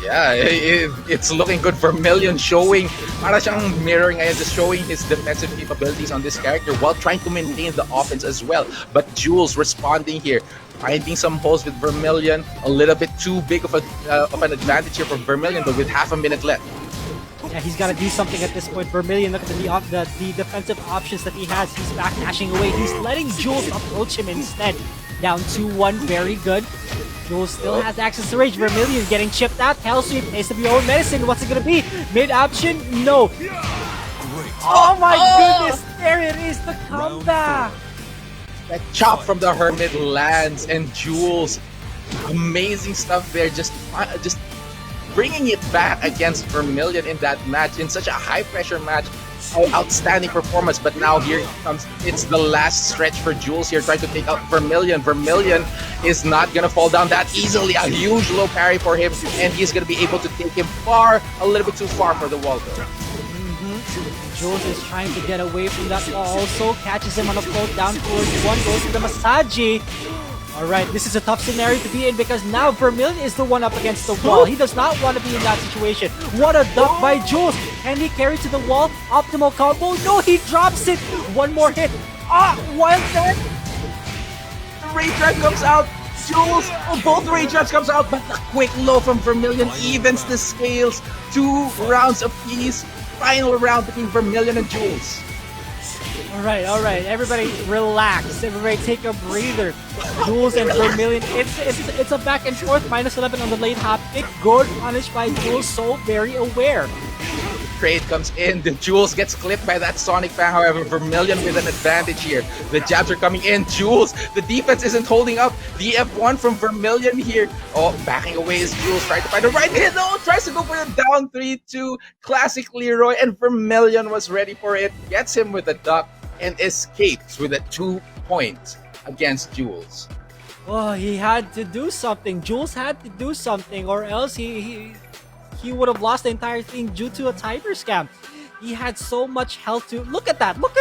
Yeah, it's looking good. Vermilion showing, para siyang mirror ngayon, just showing his defensive capabilities on this character while trying to maintain the offense as well. But Jules responding here, finding some holes with Vermilion. A little bit too big of an advantage here for Vermilion, but with half a minute left. Yeah, he's got to do something at this point. Vermilion, look at the defensive options that he has. He's backdashing away. He's letting Jules approach him instead. Down 2-1, very good. Jules still has access to rage. Vermilion getting chipped out. Hell sweep, taste of your own medicine. What's it gonna be? Mid option? No. Oh my goodness! There it is, the comeback. That chop from the Hermit lands, and Jules Amazing stuff there. Just bringing it back against Vermilion in that match, in such a high pressure match. Outstanding performance, but now here comes, it's the last stretch for Jules here, trying to take out Vermilion. Vermilion is not going to fall down that easily. A huge low parry for him, and he's going to be able to take him a little bit too far for the wall though. Jules is trying to get away from that wall also, catches him on a float down towards one, goes to the Massage. Alright, this is a tough scenario to be in because now Vermilion is the one up against the wall. He does not want to be in that situation. What a duck by Jules. Can he carry to the wall? Optimal combo? No, he drops it. One more hit. Wild then. The Rage Drive comes out. Jules, both Rage Drives comes out, but the quick low from Vermilion evens the scales. 2 rounds apiece. Final round between Vermilion and Jules. Alright, everybody relax. Everybody take a breather. Jules and Vermilion, it's a back and forth. -11 on the late hop pick. Good punish by Jules, so very aware. Trade comes in, the Jules gets clipped by that Sonic Fang, however, Vermilion with an advantage here. The jabs are coming in, Jules, the defense isn't holding up. The F1 from Vermilion here. Backing away is Jules, trying to find the right hit, tries to go for the down 3-2, classic Leroy, and Vermilion was ready for it, gets him with a duck, and escapes with a 2 points against Jules. He had to do something. Jules had to do something, or else he would have lost the entire thing due to a timer scam. He had so much health to look at that. Look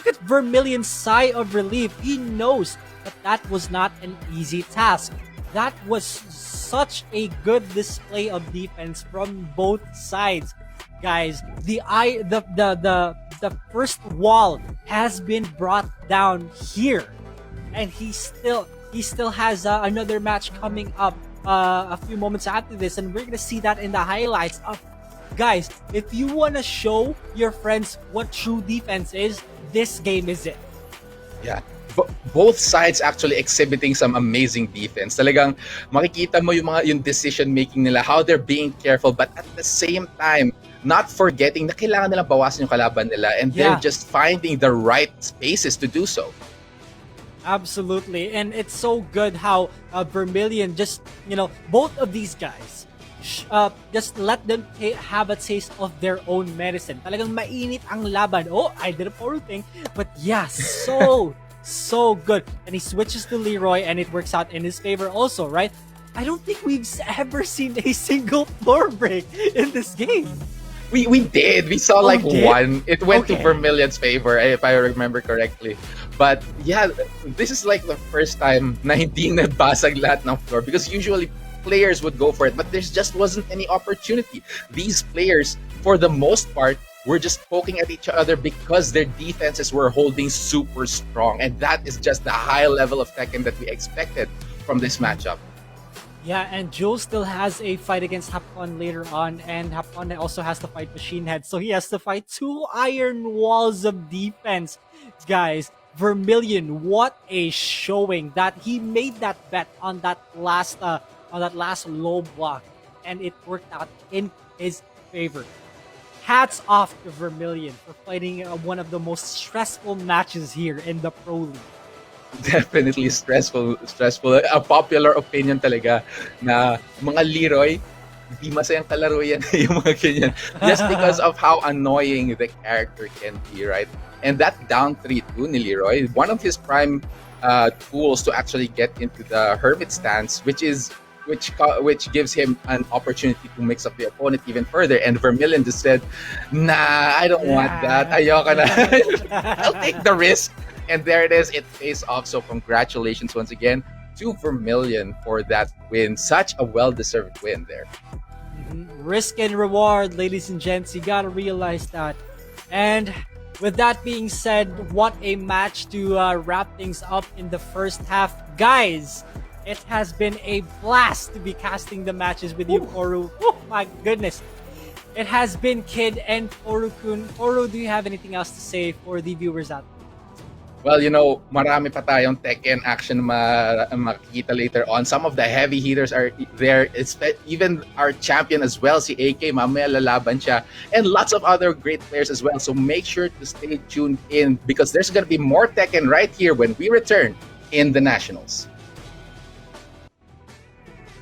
at Vermilion's sigh of relief. He knows that was not an easy task. That was such a good display of defense from both sides. Guys, the first wall has been brought down here, and he still has another match coming up a few moments after this, and we're gonna see that in the highlights. Guys, if you want to show your friends what true defense is, this game is it. Yeah. Both sides actually exhibiting some amazing defense. Talagang makikita mo yung decision making nila, how they're being careful, but at the same time not forgetting na kailangan nilang bawasan yung kalaban nila, and they're just finding the right spaces to do so. Absolutely, and it's so good how Vermilion just, both of these guys, just let them have a taste of their own medicine. Talagang mainit ang laban. I did a poor thing, but so good. And he switches to Leroy, and it works out in his favor also, right? I don't think we've ever seen a single floor break in this game. We did. We saw one. It went to Vermilion's favor, if I remember correctly. But yeah, this is like the first time na hindi nabasag lahat ng floor, because usually players would go for it, but there just wasn't any opportunity. These players, for the most part, were just poking at each other because their defenses were holding super strong, and that is just the high level of Tekken that we expected from this matchup. Yeah, and Jules still has a fight against Hapon later on, and Hapon also has to fight Machinehead, so he has to fight 2 iron walls of defense. Guys, Vermilion, what a showing that he made that bet on that last low block, and it worked out in his favor. Hats off to Vermilion for fighting one of the most stressful matches here in the Pro League. Definitely stressful. A popular opinion talaga na mga Leroy, di masayang kalaro yan, yung mga ganyan. Just because of how annoying the character can be, right? And that down 3-2 ni Leroy, one of his prime tools to actually get into the Hermit stance, which gives him an opportunity to mix up the opponent even further. And Vermilion just said, nah, I don't want that. Ayoko na. I'll take the risk. And there it is. It pays off. So congratulations once again to Vermilion for that win. Such a well-deserved win there. Risk and reward, ladies and gents. You gotta realize that. And with that being said, what a match to wrap things up in the first half. Guys, it has been a blast to be casting the matches with you, Koru. Oh my goodness. It has been Kid and Koru-kun. Koru, do you have anything else to say for the viewers out there? Well, marami pa tayong Tekken action makikita later on. Some of the heavy hitters are there. It's even our champion as well, si AK, mamaya lalaban siya. And lots of other great players as well. So make sure to stay tuned in, because there's going to be more Tekken right here when we return in the Nationals.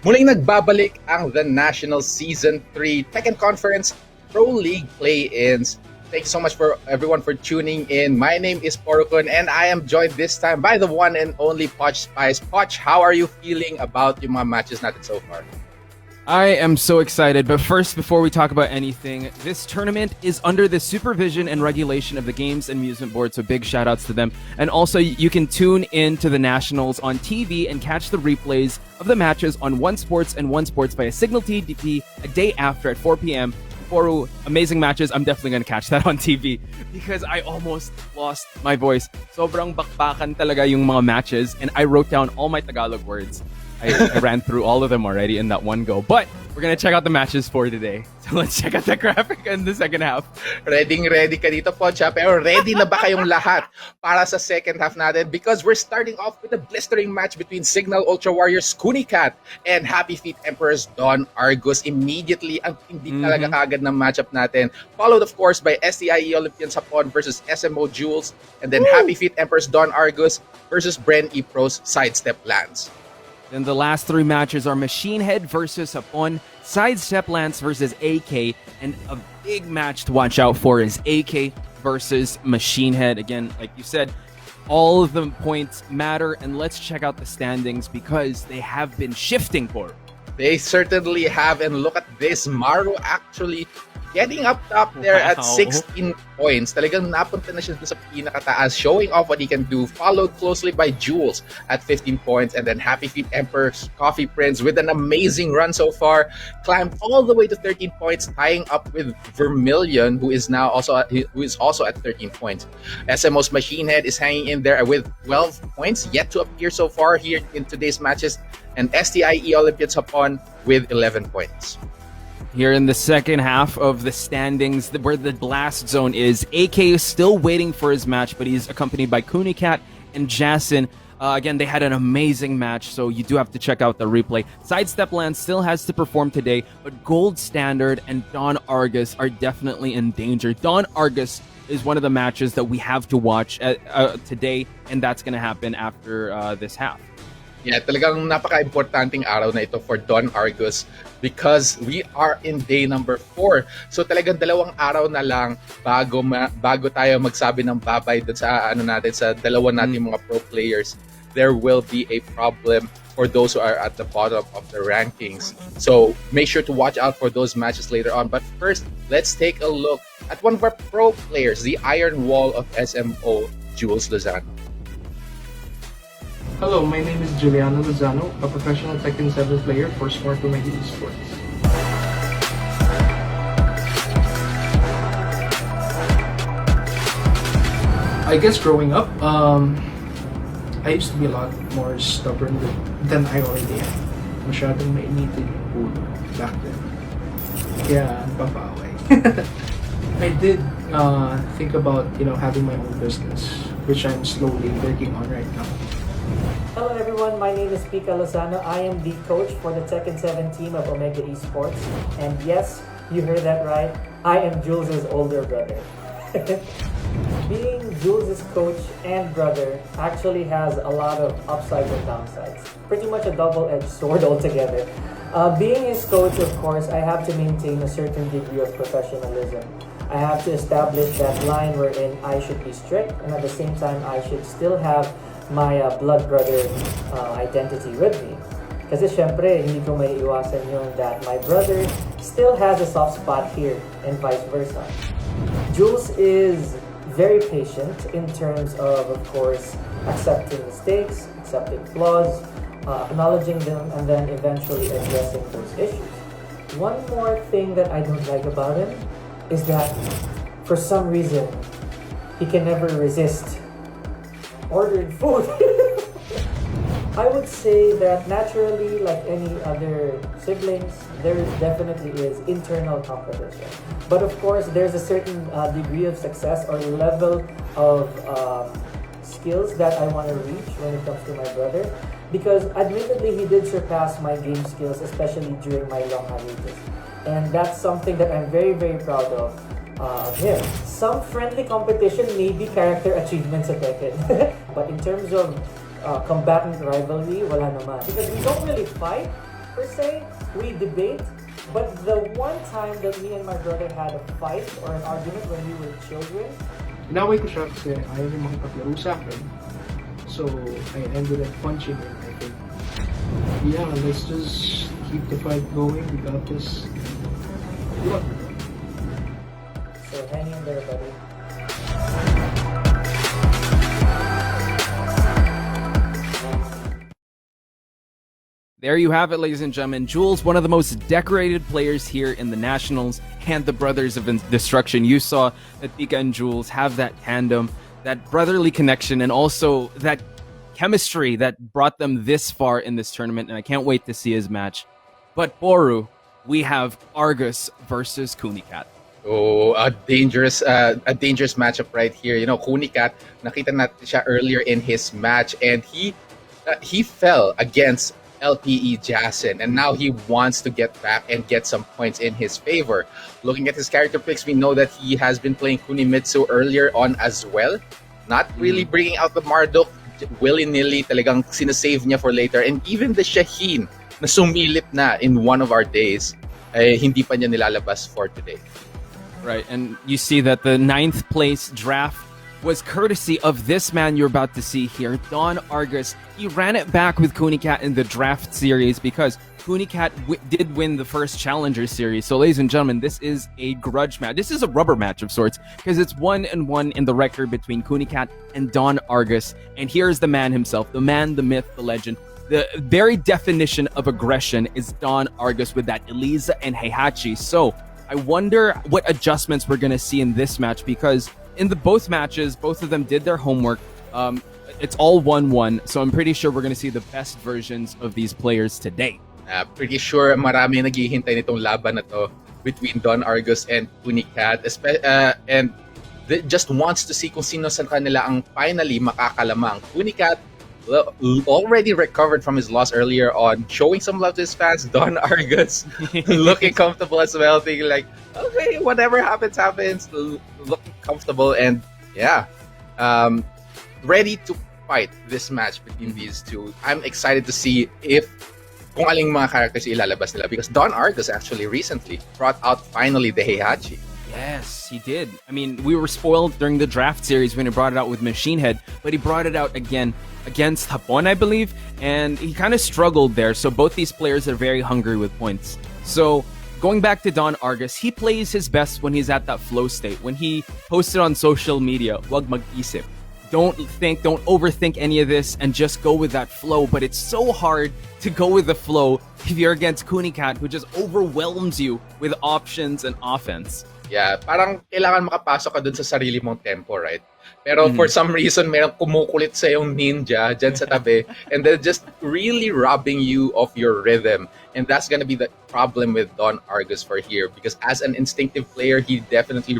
Muling nagbabalik ang The National Season 3 Tekken Conference Pro League Play-ins. Thanks so much for everyone for tuning in. My name is Porokun and I am joined this time by the one and only Poch Spice. Poch, how are you feeling about yung mga matches natin so far? I am so excited, but first, before we talk about anything, this tournament is under the supervision and regulation of the Games and Amusement Board, so big shout outs to them. And also, you can tune in to the Nationals on TV and catch the replays of the matches on One Sports and One Sports via Signal TDP a day after at 4 p.m. For amazing matches, I'm definitely going to catch that on TV because I almost lost my voice. Sobrang bakbakan talaga yung mga matches, and I wrote down all my Tagalog words. I ran through all of them already in that one go. But we're going to check out the matches for today. So let's check out the graphic in the second half. Ready ka dito, Poch. Pero ready na ba kayong lahat para sa second half natin? Because we're starting off with a blistering match between Signal Ultra Warriors Kunicat and Happy Feet Emperors Don Argus. Immediately, ang hindi talaga kagad ng matchup natin. Followed, of course, by STIE Olympians Hapon versus SMO Jules. And then Happy Feet Emperors Don Argus versus BRE Pros Sidesteplance. Then the last three matches are Machinehead versus Hapon, Sidesteplance versus AK, and a big match to watch out for is AK versus Machinehead. Again, like you said, all of the points matter, and let's check out the standings because they have been shifting for. They certainly have, and look at this. Maru actually getting up top there at 16 points. Talagang napunta na siya sa pinakataas, showing off what he can do. Followed closely by Jules at 15 points, and then Happy Feet Emperor's Coffee Prince with an amazing run so far, climbed all the way to 13 points, tying up with Vermilion, who is also at 13 points. SMO's Machinehead is hanging in there with 12 points, yet to appear so far here in today's matches, and STIE Olympians Hapon with 11 points. Here in the second half of the standings, where the blast zone is, AK is still waiting for his match, but he's accompanied by Kunicat and Jason. Again, they had an amazing match, so you do have to check out the replay. Sidesteplance still has to perform today, but Gold Standard and Don Argus are definitely in danger. Don Argus is one of the matches that we have to watch today, and that's going to happen after this half. Yeah, talagang napaka-importanting araw na ito for Don Argus because we are in day number 4. So talagang dalawang araw na lang bago tayo magsabi ng babay dun sa sa dalawa nating mga pro players. There will be a problem for those who are at the bottom of the rankings. So make sure to watch out for those matches later on. But first, let's take a look at one of our pro players, the Iron Wall of SMO, Jules Lozano. Hello, my name is Juliano Lozano, a professional Tekken 7 player for Smart Omega Esports. I guess growing up, I used to be a lot more stubborn than I already am. Masyadong mainitin yung ulo back then. Kaya napapaway. I did think about having my own business, which I'm slowly working on right now. Hello everyone, my name is Pika Lozano. I am the coach for the Tekken 7 team of Omega Esports. And yes, you heard that right, I am Jules' older brother. Being Jules' coach and brother actually has a lot of upsides and downsides. Pretty much a double-edged sword altogether. Being his coach, of course, I have to maintain a certain degree of professionalism. I have to establish that line wherein I should be strict, and at the same time, I should still have my blood brother identity with me. Kasi syempre, hindi ko may iwasan yun that my brother still has a soft spot here and vice versa. Jules is very patient in terms of course, accepting mistakes, accepting flaws, acknowledging them, and then eventually addressing those issues. One more thing that I don't like about him is that for some reason, he can never resist ordering food. I would say that naturally, like any other siblings, there definitely is internal competition. But of course, there's a certain degree of success or level of skills that I want to reach when it comes to my brother. Because admittedly, he did surpass my game skills, especially during my long hiatus. And that's something that I'm very, very proud of him. Some friendly competition may be character achievements at Tekken. But in terms of combatant rivalry, wala naman. Because we don't really fight, per se. We debate. But the one time that me and my brother had a fight or an argument when we were children, Inaway ko siya kasi ayaw niya makipaglaro sa akin. So, I ended up punching him, I think. Yeah, let's just keep the fight going. We got this. Look. so hang in there, buddy. There you have it, ladies and gentlemen. Jules, one of the most decorated players here in the Nationals, and the Brothers of Destruction. You saw that Pika and Jules have that tandem, that brotherly connection, and also that chemistry that brought them this far in this tournament, and I can't wait to see his match. But Boru, we have Argus versus Kunicat. Oh, a dangerous matchup right here. You know, Kunicat, nakita natin siya earlier in his match, and he fell against LPE JS5N, and now he wants to get back and get some points in his favor. Looking at his character picks, we know that he has been playing Kunimitsu earlier on as well. Not really bringing out the Marduk willy-nilly, talagang sinasave niya for later. And even the Shaheen na sumilip na in one of our days, hindi pa niya nilalabas for today. Right, and you see that the 9th place draft was courtesy of this man you're about to see here, Don Argus. He ran it back with Kunicat in the draft series because Kunicat did win the first Challenger series. So, ladies and gentlemen, this is a grudge match. This is a rubber match of sorts because it's 1-1 in the record between Kunicat and Don Argus. And here's the man himself, the man, the myth, the legend. The very definition of aggression is Don Argus with that Eliza and Heihachi. So, I wonder what adjustments we're going to see in this match because in both matches, both of them did their homework. It's all 1-1, so I'm pretty sure we're going to see the best versions of these players today. Pretty sure marami naghihintay nitong laban na to between Don Argus and Kunicat, and just wants to see kung sino sa kanila ang finally makakalamang. Kunicat already recovered from his loss earlier on, showing some love to his fans. Don Argus looking comfortable as well, thinking like, okay, whatever happens, looking comfortable, and yeah, ready to fight this match between these two. I'm excited to see kung aling mga characters ilalabas nila because Don Argus actually recently brought out finally the Heihachi. Yes, he did. I mean, we were spoiled during the draft series when he brought it out with Machinehead, but he brought it out again against Hapon, I believe, and he kind of struggled there. So both these players are very hungry with points. So going back to Don Argus, he plays his best when he's at that flow state. When he posted on social media, wag mag-isip. Don't overthink any of this and just go with that flow. But it's so hard to go with the flow if you're against Kunicat, who just overwhelms you with options and offense. Yeah, parang kailangan makapasok ka dun sa sarili mong tempo, right? Pero for some reason, merong kumukulit sa yung ninja dyan sa tabi and they're just really robbing you of your rhythm. And that's gonna be the problem with Don Argus for here because as an instinctive player, he definitely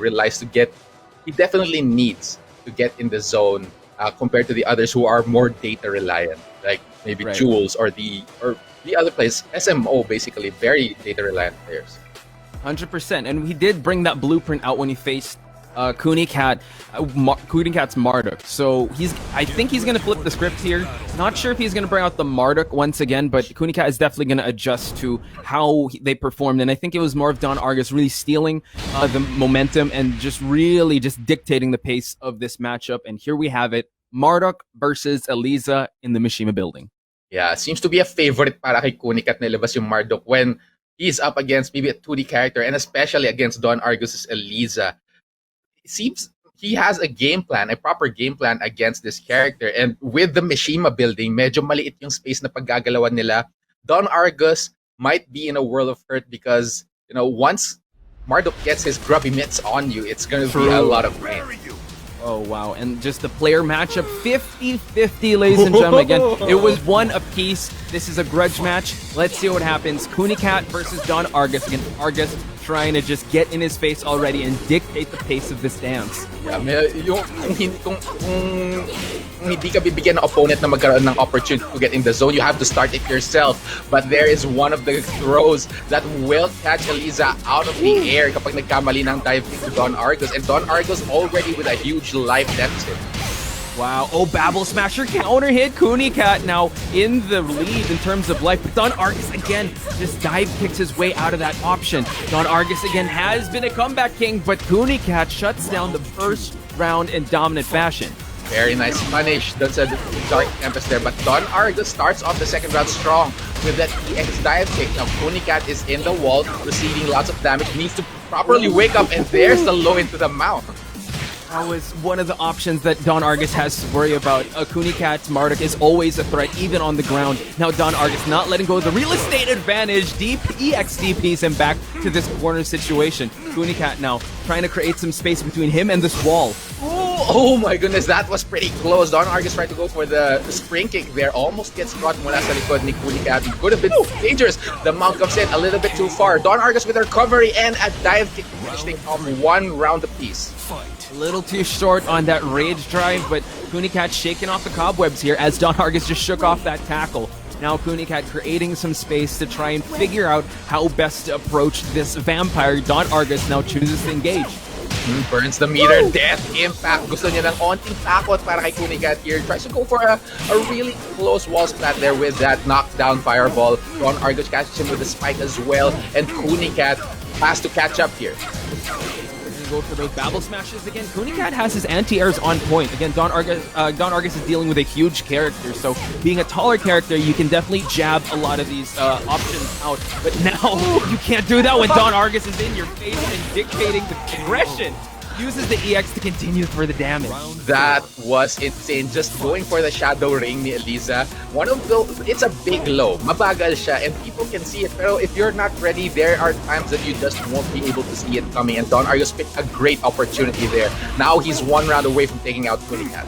needs to get in the zone compared to the others who are more data reliant, like maybe Right. Jules or the other players, SMO basically, very data reliant players. 100%. And he did bring that blueprint out when he faced Kunikat's Marduk. So I think he's going to flip the script here. Not sure if he's going to bring out the Marduk once again, but Kunicat is definitely going to adjust to how they performed. And I think it was more of Don Argus really stealing the momentum and just dictating the pace of this matchup. And here we have it. Marduk versus Eliza in the Mishima building. Yeah, seems to be a favorite para kay Kunicat na ilabas yung Marduk when he's up against maybe a 2D character and especially against Don Argus's Eliza. It seems he has a proper game plan against this character. And with the Mishima building, medyo maliit yung space na paggagalawan nila. Don Argus might be in a world of hurt because, once Marduk gets his grubby mitts on you, it's going to be a lot of pain. Oh, wow. And just the player matchup, 50-50, ladies and gentlemen. Again, it was one apiece. This is a grudge match. Let's see what happens. Kunicat versus Don Argus. Again, Argus trying to just get in his face already and dictate the pace of this dance. Yeah, kung hindi ka bibigyan ng opponent na magkaroon ng opportunity to get in the zone, you have to start it yourself. But there is one of the throws that will catch Eliza out of the air kapag nagkamali ng dive to Don Argus. And Don Argus already with a huge life deficit. Wow. Oh, Babble Smasher counter hit. Kunicat now in the lead in terms of life. But Don Argus again just dive kicks his way out of that option. Don Argus again has been a comeback king, but Kunicat shuts down the first round in dominant fashion. Very nice punish. That's a Dark Tempest there. But Don Argus starts off the second round strong with that EX dive kick. Now Kunicat is in the wall, receiving lots of damage. Needs to properly wake up, and there's the low into the mouth. That was one of the options that Don Argus has to worry about. Kunicat's Marduk is always a threat, even on the ground. Now Don Argus not letting go of the real estate advantage. EX DPs him back to this corner situation. Kunicat now trying to create some space between him and this wall. Oh my goodness, that was pretty close. Don Argus tried to go for the spring kick there. Almost gets caught mula sa likod ni Kunicat. It could have been dangerous. The mount comes in a little bit too far. Don Argus with a recovery and a dive kick, finishing off one round apiece. A little too short on that rage drive, but Kunicat shaking off the cobwebs here as Don Argus just shook off that tackle. Now Kunicat creating some space to try and figure out how best to approach this vampire. Don Argus now chooses to engage. Burns the meter. Death impact. Gusto niya ng onting takot para kay Kunicat here. Tries to go for a really close wall splat there with that knockdown fireball. Don Argus catches him with the spike as well, and Kunicat has to catch up here. Go for those Babble Smashes again. Kunicat has his anti-airs on point. Again, Don Argus is dealing with a huge character, so being a taller character, you can definitely jab a lot of these options out. But now, you can't do that when Don Argus is in your face and dictating the aggression. Uses the EX to continue for the damage. That was insane. Just going for the Shadow Ring ni Eliza. One of those, it's a big low. Mabagal siya and people can see it. Pero if you're not ready, there are times that you just won't be able to see it coming. And Don Argus picked a great opportunity there. Now he's one round away from taking out Kunicat.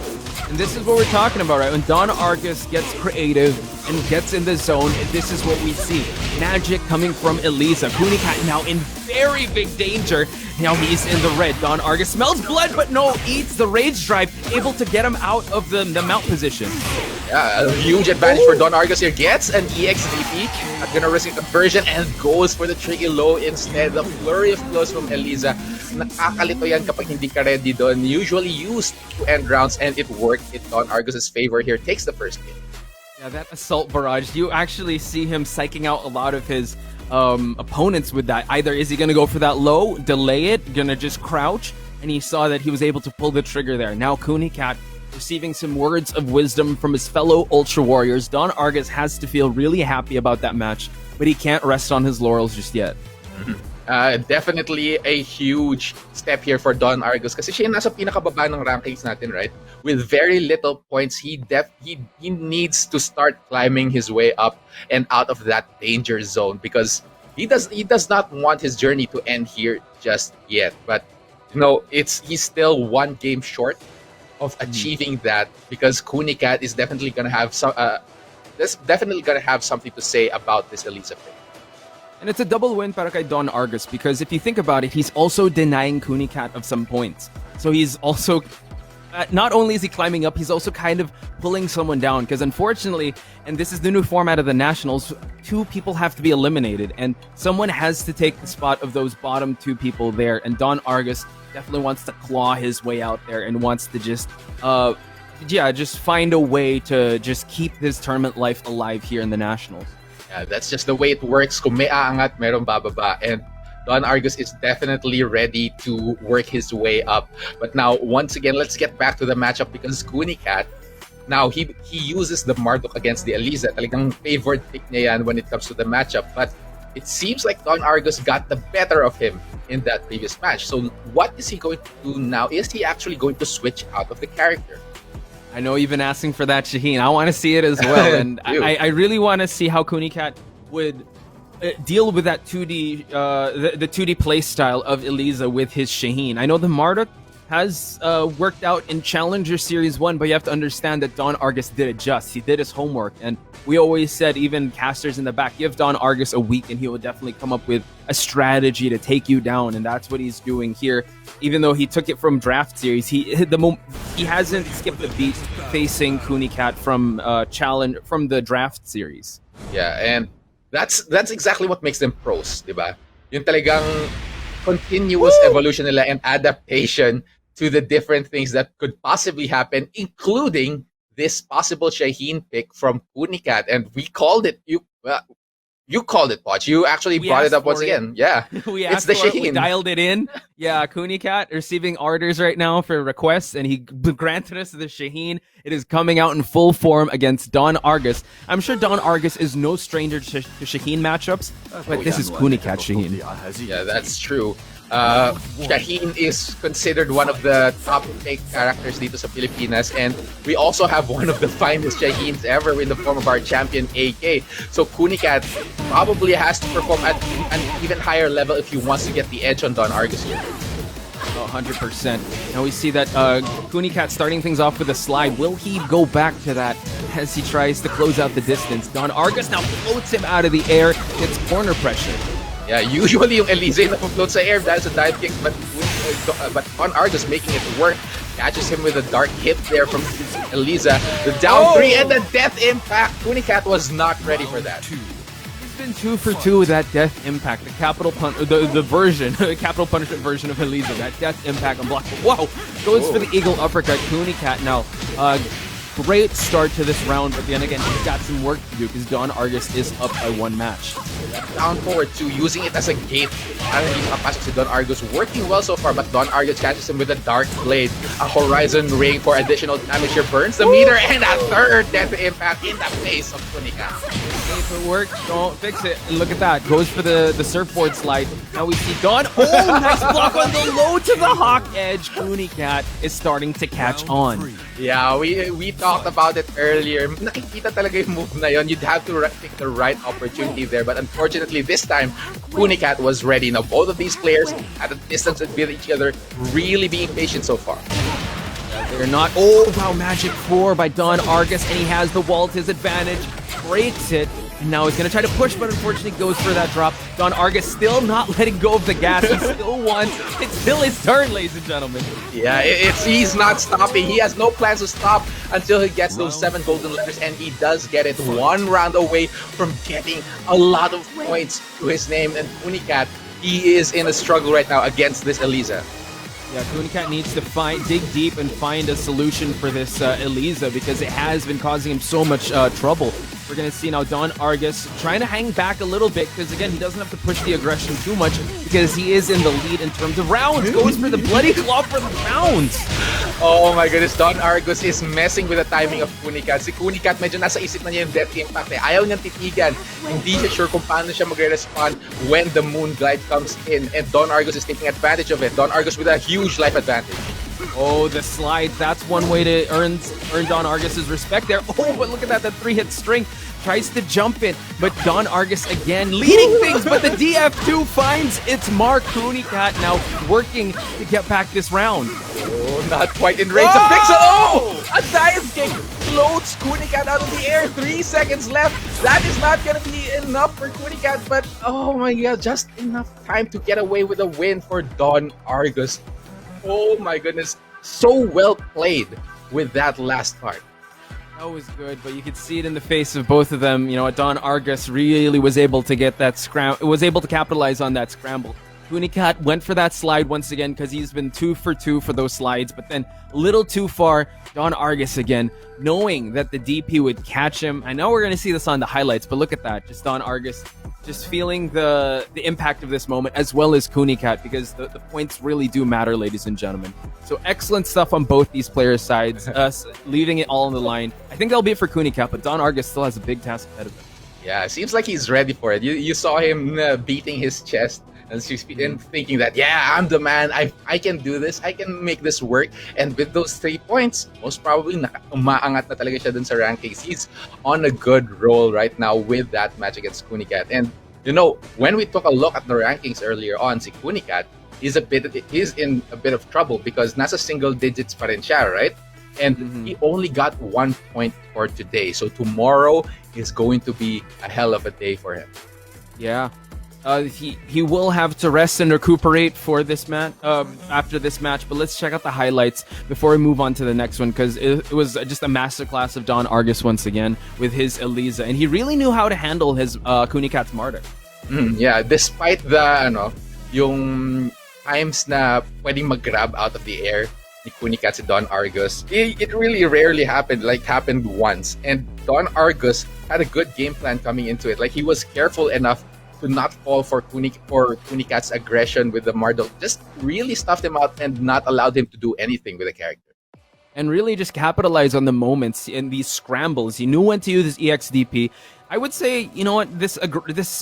And this is what we're talking about, right? When Don Argus gets creative and gets in the zone, this is what we see. Magic coming from Eliza. Kunicat now in very big danger. Now he's in the red. Don Argus smells blood, but no, eats the rage drive, able to get him out of the mount position. Yeah, a huge advantage for Don Argus here. Gets an EXDP, not gonna risk a conversion, and goes for the tricky low instead. The flurry of blows from Eliza. Nakakalito yan kapag hindi ka ready doon. Usually used to end rounds, and it worked in Don Argus's favor here. Takes the first hit. Yeah, that assault barrage, you actually see him psyching out a lot of his opponents with that. Either is he going to go for that low, delay it, going to just crouch, and he saw that he was able to pull the trigger there. Now Kunicat receiving some words of wisdom from his fellow Ultra Warriors. Don Argus has to feel really happy about that match, but he can't rest on his laurels just yet. Definitely a huge step here for Don Argus kasi siya nasa pinakababa ng rankings natin, right? With very little points, he needs to start climbing his way up and out of that danger zone because he does not want his journey to end here just yet. But you know, he's still one game short of achieving that because Kunicat is definitely gonna have something to say about this Eliza pick. And it's a double win para kay Don Argus because if you think about it, he's also denying Kunicat of some points. So he's also, not only is he climbing up, he's also kind of pulling someone down because unfortunately, and this is the new format of the Nationals, 2 people have to be eliminated and someone has to take the spot of those bottom 2 people there. And Don Argus definitely wants to claw his way out there and wants to just find a way to just keep his tournament life alive here in the Nationals. That's just the way it works. Kung may aangat, merong bababa. And Don Argus is definitely ready to work his way up. But now, once again, let's get back to the matchup because Kunicat, now he uses the Marduk against the Eliza. Talagang favored pick niya yan when it comes to the matchup. But it seems like Don Argus got the better of him in that previous match. So what is he going to do now? Is he actually going to switch out of the character? I know you've been asking for that, Shaheen. I want to see it as well. And I really want to see how Kunicat would deal with that 2D, the 2D play style of Eliza with his Shaheen. I know the Marduk has worked out in Challenger Series 1, but you have to understand that Don Argus did adjust. He did his homework. And we always said, even casters in the back, give Don Argus a week and he will definitely come up with a strategy to take you down. And that's what he's doing here. Even though he took it from Draft Series, he hasn't skipped a beat facing Kunicat from from the Draft Series. Yeah, and that's exactly what makes them pros, di ba? Yung talagang continuous evolution nila and adaptation to the different things that could possibly happen, including this possible Shaheen pick from Kunicat. And we called it, you called it, Poch. You actually We brought it asked up once for it. again. Yeah. We It's asked the for it, we Shaheen. dialed it in. Yeah, Kunicat receiving orders right now for requests, and he granted us the Shaheen. It is coming out in full form against Don Argus. I'm sure Don Argus is no stranger to Shaheen matchups, but this is Kunicat Shaheen. Yeah, that's true. Shaheen is considered one of the top fake characters dito sa Pilipinas, and we also have one of the finest Shaheens ever in the form of our champion AK. So Kunicat probably has to perform at an even higher level if he wants to get the edge on Don Argus here. 100%. Now we see that Kunicat starting things off with a slide. Will he go back to that as he tries to close out the distance? Don Argus now floats him out of the air, gets corner pressure. Yeah, usually yung Elise na float sa air dahil sa dive kick, but Don Argus making it work. Catches him with a dark hit there from Elisa. The down 3 and the death impact. Kunicat was not ready for that. He's been 2 for 2 with that death impact. The capital the version, the capital punishment version of Elisa. That death impact on block. Wow! Goes for the eagle uppercut. Kunicat now. Great start to this round, but then again, he's got some work to do because Don Argus is up by 1 match. Down forward too, using it as a gate. Parang hindi makapasok si Don Argus. Working well so far, but Don Argus catches him with a dark blade. A horizon ring for additional damage here. Burns the meter, and a third death impact in the face of Kunicat. If it works, don't fix it. And look at that. Goes for the surfboard slide. Now we see Don. Oh, nice block on the low to the hawk edge. Kunicat is starting to catch on. Yeah, we talked about it earlier. Nakikita talaga yung move na yun. You'd have to pick the right opportunity there. But unfortunately, this time, Kunicat was ready. Now, both of these players at a distance and with each other, really being patient so far. They're not. Oh, wow. Magic 4 by Don Argus, and he has the wall to his advantage. Breaks it. And now he's going to try to push, but unfortunately goes for that drop. Don Argus still not letting go of the gas. He still wants. It's still his turn, ladies and gentlemen. Yeah, he's not stopping. He has no plans to stop until he gets those 7 golden letters, and he does get it 1 round away from getting a lot of points to his name. And Kunicat, he is in a struggle right now against this Elisa. Yeah, Kunicat needs to dig deep and find a solution for this Elisa because it has been causing him so much trouble. We're going to see now Don Argus trying to hang back a little bit because, again, he doesn't have to push the aggression too much because he is in the lead in terms of rounds. Goes for the bloody claw for the rounds. Oh my goodness, Don Argus is messing with the timing of Kunicat. Si Kunicat medyo nasa isip na niya yung death impact. Ayaw niyang titigan. Hindi siya sure kung paano siya magre-respond when the moon glide comes in. And Don Argus is taking advantage of it. Don Argus with a huge life advantage. Oh, the slide. That's one way to earn Don Argus's respect there. Oh, but look at that 3-hit string. Tries to jump in, but Don Argus again leading things, but the DF2 finds its mark. Kunicat now working to get back this round. Oh, not quite in range to fix it. Oh! A dive kick floats Kunicat out of the air. 3 seconds left. That is not going to be enough for Kunicat, but oh my god, just enough time to get away with a win for Don Argus. Oh my goodness, so well played with that last part. That was good, but you could see it in the face of both of them. You know, Don Argus really was able to get that was able to capitalize on that scramble. Kunicat went for that slide once again because he's been 2 for 2 for those slides, but then a little too far. Don Argus again, knowing that the DP would catch him. I know we're going to see this on the highlights, but look at that. Just Don Argus just feeling the impact of this moment, as well as Kunicat, because the points really do matter, ladies and gentlemen. So excellent stuff on both these players' sides, leaving it all on the line. I think that'll be it for Kunicat, but Don Argus still has a big task ahead of him. Yeah, seems like he's ready for it. You saw him beating his chest and thinking that, yeah, I'm the man. I can do this. I can make this work. And with those 3 points, most probably umaangat na talaga siya dun sa rankings. He's on a good roll right now with that match against Kunicat. And you know, when we took a look at the rankings earlier on, si Kunicat is in a bit of trouble because nasa single digits pa rin siya, right? And he only got 1 point for today. So tomorrow is going to be a hell of a day for him. Yeah. He will have to rest and recuperate for this match after this match. But let's check out the highlights before we move on to the next one, because it was just a masterclass of Don Argus once again with his Elisa, and he really knew how to handle his Kunicat's Martyr. Yeah, despite the yung times na pwedeng mag-grab out of the air, ni Kunicat si Don Argus. It really rarely happened, happened once. And Don Argus had a good game plan coming into it. Like, he was careful enough to not fall for Kunicat's aggression with the Marduk. Just really stuffed him out and not allowed him to do anything with the character. And really just capitalize on the moments in these scrambles. He knew when to use his EXDP. I would say, you know what, this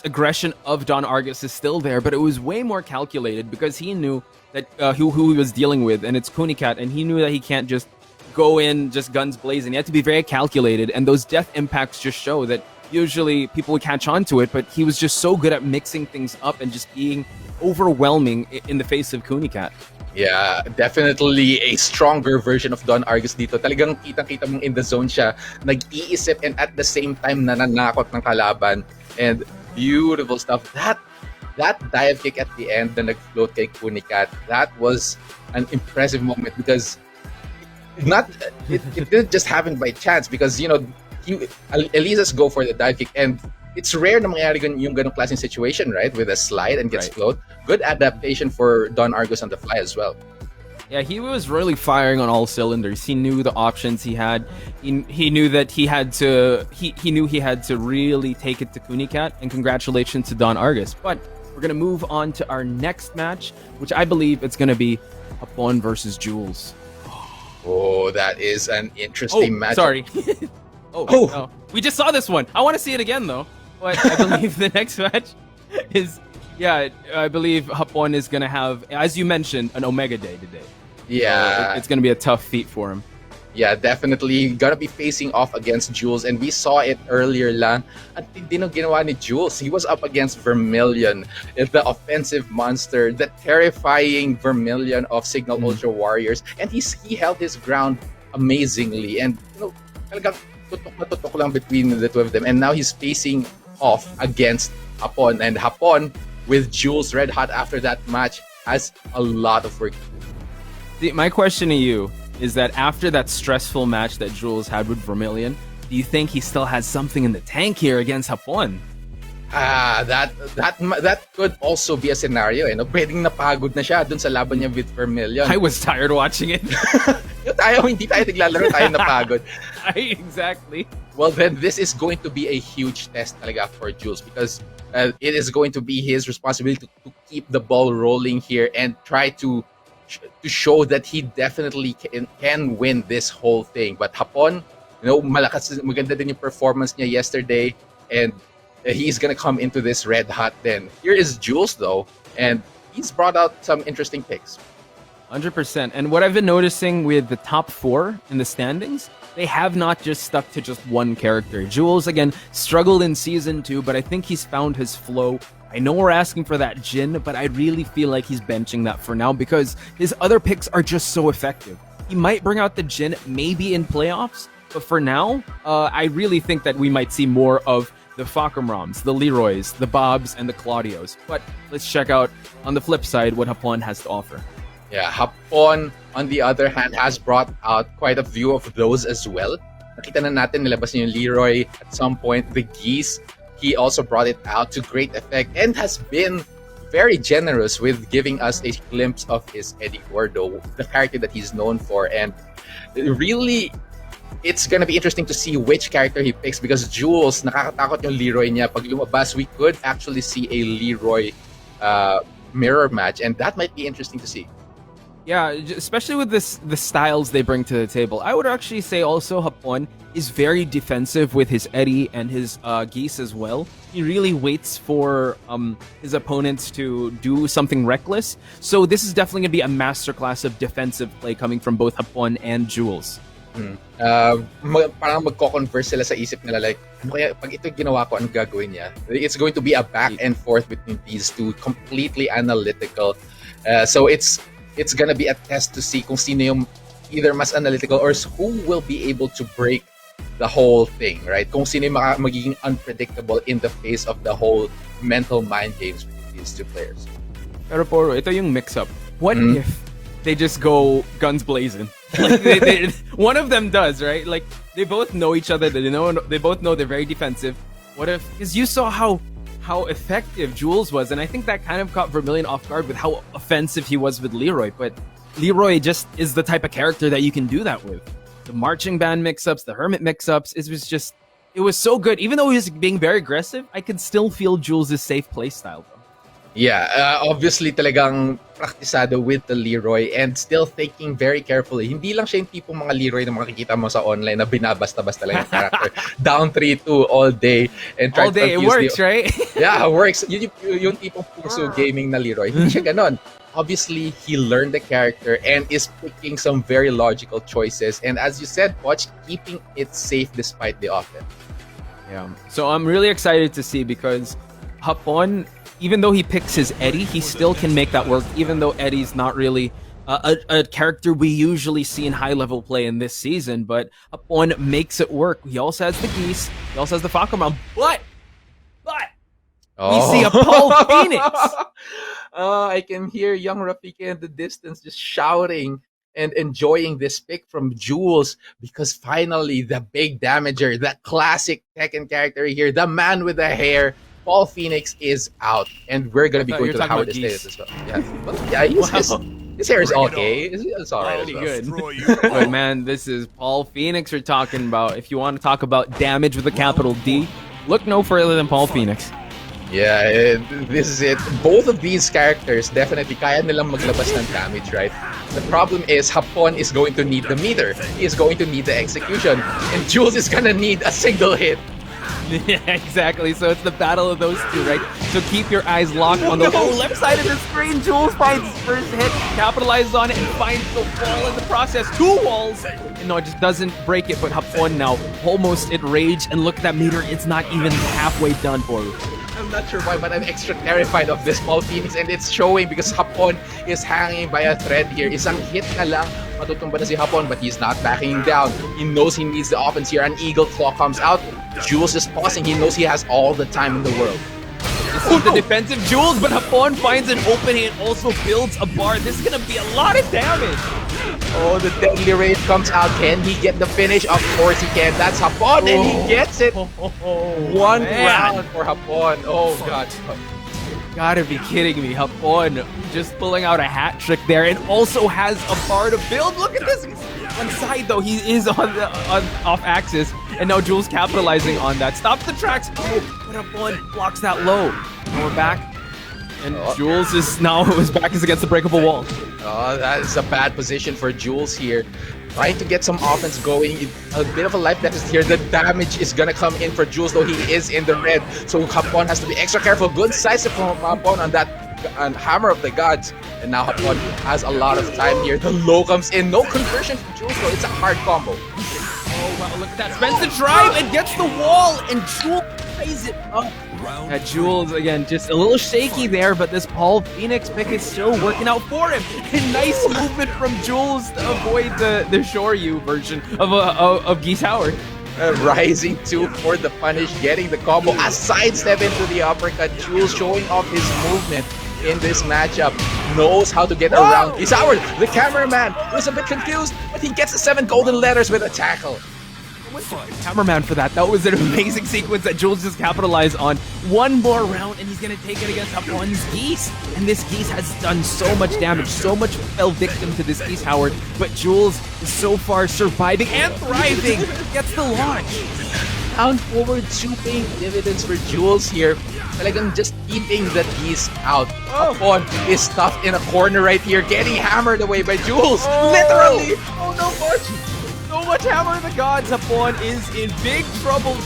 aggression of Don Argus is still there, but it was way more calculated because he knew that who he was dealing with, and it's Kunicat, and he knew that he can't just go in just guns blazing. He had to be very calculated, and those death impacts just show that usually people would catch on to it, but he was just so good at mixing things up and just being overwhelming in the face of Kunicat. Yeah, definitely a stronger version of Don Argus dito. Talagang kitang-kita mong in the zone siya, nag-iisip and at the same time nananakot ng kalaban. And beautiful stuff. That dive kick at the end na nag-float kay Kunicat, that was an impressive moment because it didn't just happen by chance because, you know, Elisa's go for the dive kick and it's rare na mangyari yung ganong klaseng situation, right? With a slide and gets float. Good adaptation for Don Argus on the fly as well. Yeah, he was really firing on all cylinders. He knew the options he had. He knew that he had to. He knew he had to really take it to Kunicat. And congratulations to Don Argus. But we're gonna move on to our next match, which I believe it's gonna be Hapon versus Jules. Oh, that is an interesting match. Sorry. No. We just saw this one. I want to see it again though. But I believe the next match is, I believe Hapon is going to have, as you mentioned, an Omega Day today. Yeah. So it's going to be a tough feat for him. Yeah, definitely gonna be facing off against Jules, and we saw it earlier lang. At hindi nung ginawa ni Jules, he was up against Vermilion, the offensive monster, the terrifying Vermilion of Signal Ultra Warriors, and he held his ground amazingly. And you know, talagang tutok lang between the two of them, and now he's facing off against Hapon, and Hapon with Jules red hot after that match has a lot of work to do. See, my question to you is that after that stressful match that Jules had with Vermilion, do you think he still has something in the tank here against Hapon? That could also be a scenario. You know, pwedeng napagod na siya dun sa laban niya with Vermilion. I was tired watching it. Hindi tayo naglalaro, tayo napagod. Exactly. Well, then this is going to be a huge test talaga for Jules because it is going to be his responsibility to keep the ball rolling here and try to show that he definitely can win this whole thing. But Hapon, you know, maganda din yung performance niya yesterday, and he's gonna come into this red hot then. Here is Jules though, and he's brought out some interesting picks. 100%. And what I've been noticing with the top 4 in the standings, they have not just stuck to just one character. Jules, again, struggled in Season 2, but I think he's found his flow. I know we're asking for that Jin, but I really feel like he's benching that for now because his other picks are just so effective. He might bring out the Jin maybe in playoffs, but for now, I really think that we might see more of the Fakamrams, the Leroys, the Bobs, and the Claudios. But let's check out, on the flip side, what Hapon has to offer. Yeah, Hapon, on the other hand, has brought out quite a few of those as well. Nakita na natin, nilabas niya yung Leroy at some point. The Geese, he also brought it out to great effect and has been very generous with giving us a glimpse of his Eddie Gordo, the character that he's known for. And really, it's gonna be interesting to see which character he picks because Jules, nakakatakot yung Leroy niya. Pag lumabas, we could actually see a Leroy mirror match, and that might be interesting to see. Yeah, especially with the styles they bring to the table. I would actually say also Hapon is very defensive with his Eddie and his Geese as well. He really waits for his opponents to do something reckless. So this is definitely going to be a masterclass of defensive play coming from both Hapon and Jules. Parang magko-converse sila sa isip nila like, ano kaya pag ito ginawa ko, anong gagawin niya? It's going to be a back and forth between these two, completely analytical. So it's gonna be a test to see kung sino yung either mas analytical or who will be able to break the whole thing, right? Kung sino yung magiging unpredictable in the face of the whole mental mind games between these two players. Pero Poro, ito yung mix-up. What if they just go guns blazing? Like one of them does, right? Like they both know each other. They both know they're very defensive. What if? Because you saw how effective Jules was, and I think that kind of caught Vermilion off guard with how offensive he was with Leroy. But Leroy just is the type of character that you can do that with. The marching band mix-ups, the hermit mix-ups, it was so good. Even though he was being very aggressive, I could still feel Jules' safe playstyle. Yeah, obviously talagang praktisado with the Leroy and still thinking very carefully. Hindi lang siya yung tipong mga Leroy na makikita mo sa online na binabasta-basta lang yung character. Down 3-2 all day. And All day, it works, right? Yeah, it works. Yung tipong puso gaming na Leroy. Hindi siya ganon. Obviously, he learned the character and is picking some very logical choices. And as you said, Poch, keeping it safe despite the offense. Yeah. So I'm really excited to see because Hapon, even though he picks his Eddie, he still can make that work, even though Eddie's not really a character we usually see in high-level play in this season, but Hapon makes it work. He also has the Geese, he also has the Falcon, but we see a Paul Phoenix! I can hear young Rafika in the distance just shouting and enjoying this pick from Jules because finally the big damager, the classic Tekken character here, the man with the hair, Paul Phoenix is out, and we're gonna be going to the Howard Estate as well. Yeah, but yeah, his hair is okay. It's all right. Pretty good. But man, this is Paul Phoenix we're talking about. If you want to talk about damage with a capital D, look no further than Paul Phoenix. Yeah, this is it. Both of these characters definitely kaya nilang maglabas ng damage, right? The problem is Hapon is going to need the meter. He is going to need the execution, and Jules is gonna need a single hit. Yeah, exactly. So it's the battle of those two, right? So keep your eyes locked on the left side of the screen. Jules finds his first hit, capitalizes on it, and finds the wall in the process. 2 walls! And no, it just doesn't break it, but Hapon now almost at rage. And look at that meter, it's not even halfway done for you. I'm not sure why, but I'm extra terrified of this Paul Phoenix, and it's showing because Hapon is hanging by a thread here. Isang hit na lang, matutumba na si Hapon, but he's not backing down. He knows he needs the offense here. An Eagle Claw comes out. Jules is pausing. He knows he has all the time in the world. This is the defensive Jules, but Hapon finds an opening and also builds a bar. This is going to be a lot of damage. Oh, the deadly rage comes out. Can he get the finish? Of course he can. That's Hapon, and he gets it. One round for Hapon. Oh, God. Gotta be kidding me. Hapon just pulling out a hat trick there and also has a bar to build. Look at this. On side, though, he is on off axis. And now Jules capitalizing on that. Stops the tracks. Oh, but Hapon blocks that low. Now we're back. And Jules is now, his back is against the breakable wall. Oh, that is a bad position for Jules here. Trying to get some offense going. A bit of a life deficit here. The damage is gonna come in for Jules, though he is in the red. So Hapon has to be extra careful. Good size from Hapon on that Hammer of the Gods. And now Hapon has a lot of time here. The low comes in. No conversion from Jules, though. It's a hard combo. Oh, wow, look at that. Spends the drive and gets the wall, and Jules plays it up. Jules, again, just a little shaky there, but this Paul Phoenix pick is still working out for him. And nice movement from Jules to avoid the Shoryu version of Geese Howard. Rising 2 for the punish, getting the combo, a sidestep into the uppercut. Jules showing off his movement in this matchup. Knows how to get around Geese Howard. The cameraman was a bit confused, but he gets the 7 golden letters with a tackle. Cameraman for that. That was an amazing sequence that Jules just capitalized on. One more round and he's going to take it against Hapon's Geese. And this Geese has done so much damage, so much fell victim to this Geese Howard. But Jules is so far surviving and thriving. Gets the launch. Down forward, 2 paying dividends for Jules here. Talagang just keeping the Geese out. Hapon is stuffed in a corner right here, getting hammered away by Jules. Literally. Oh no, Margie. So much Hammer of the Gods. Hapon is in big trouble.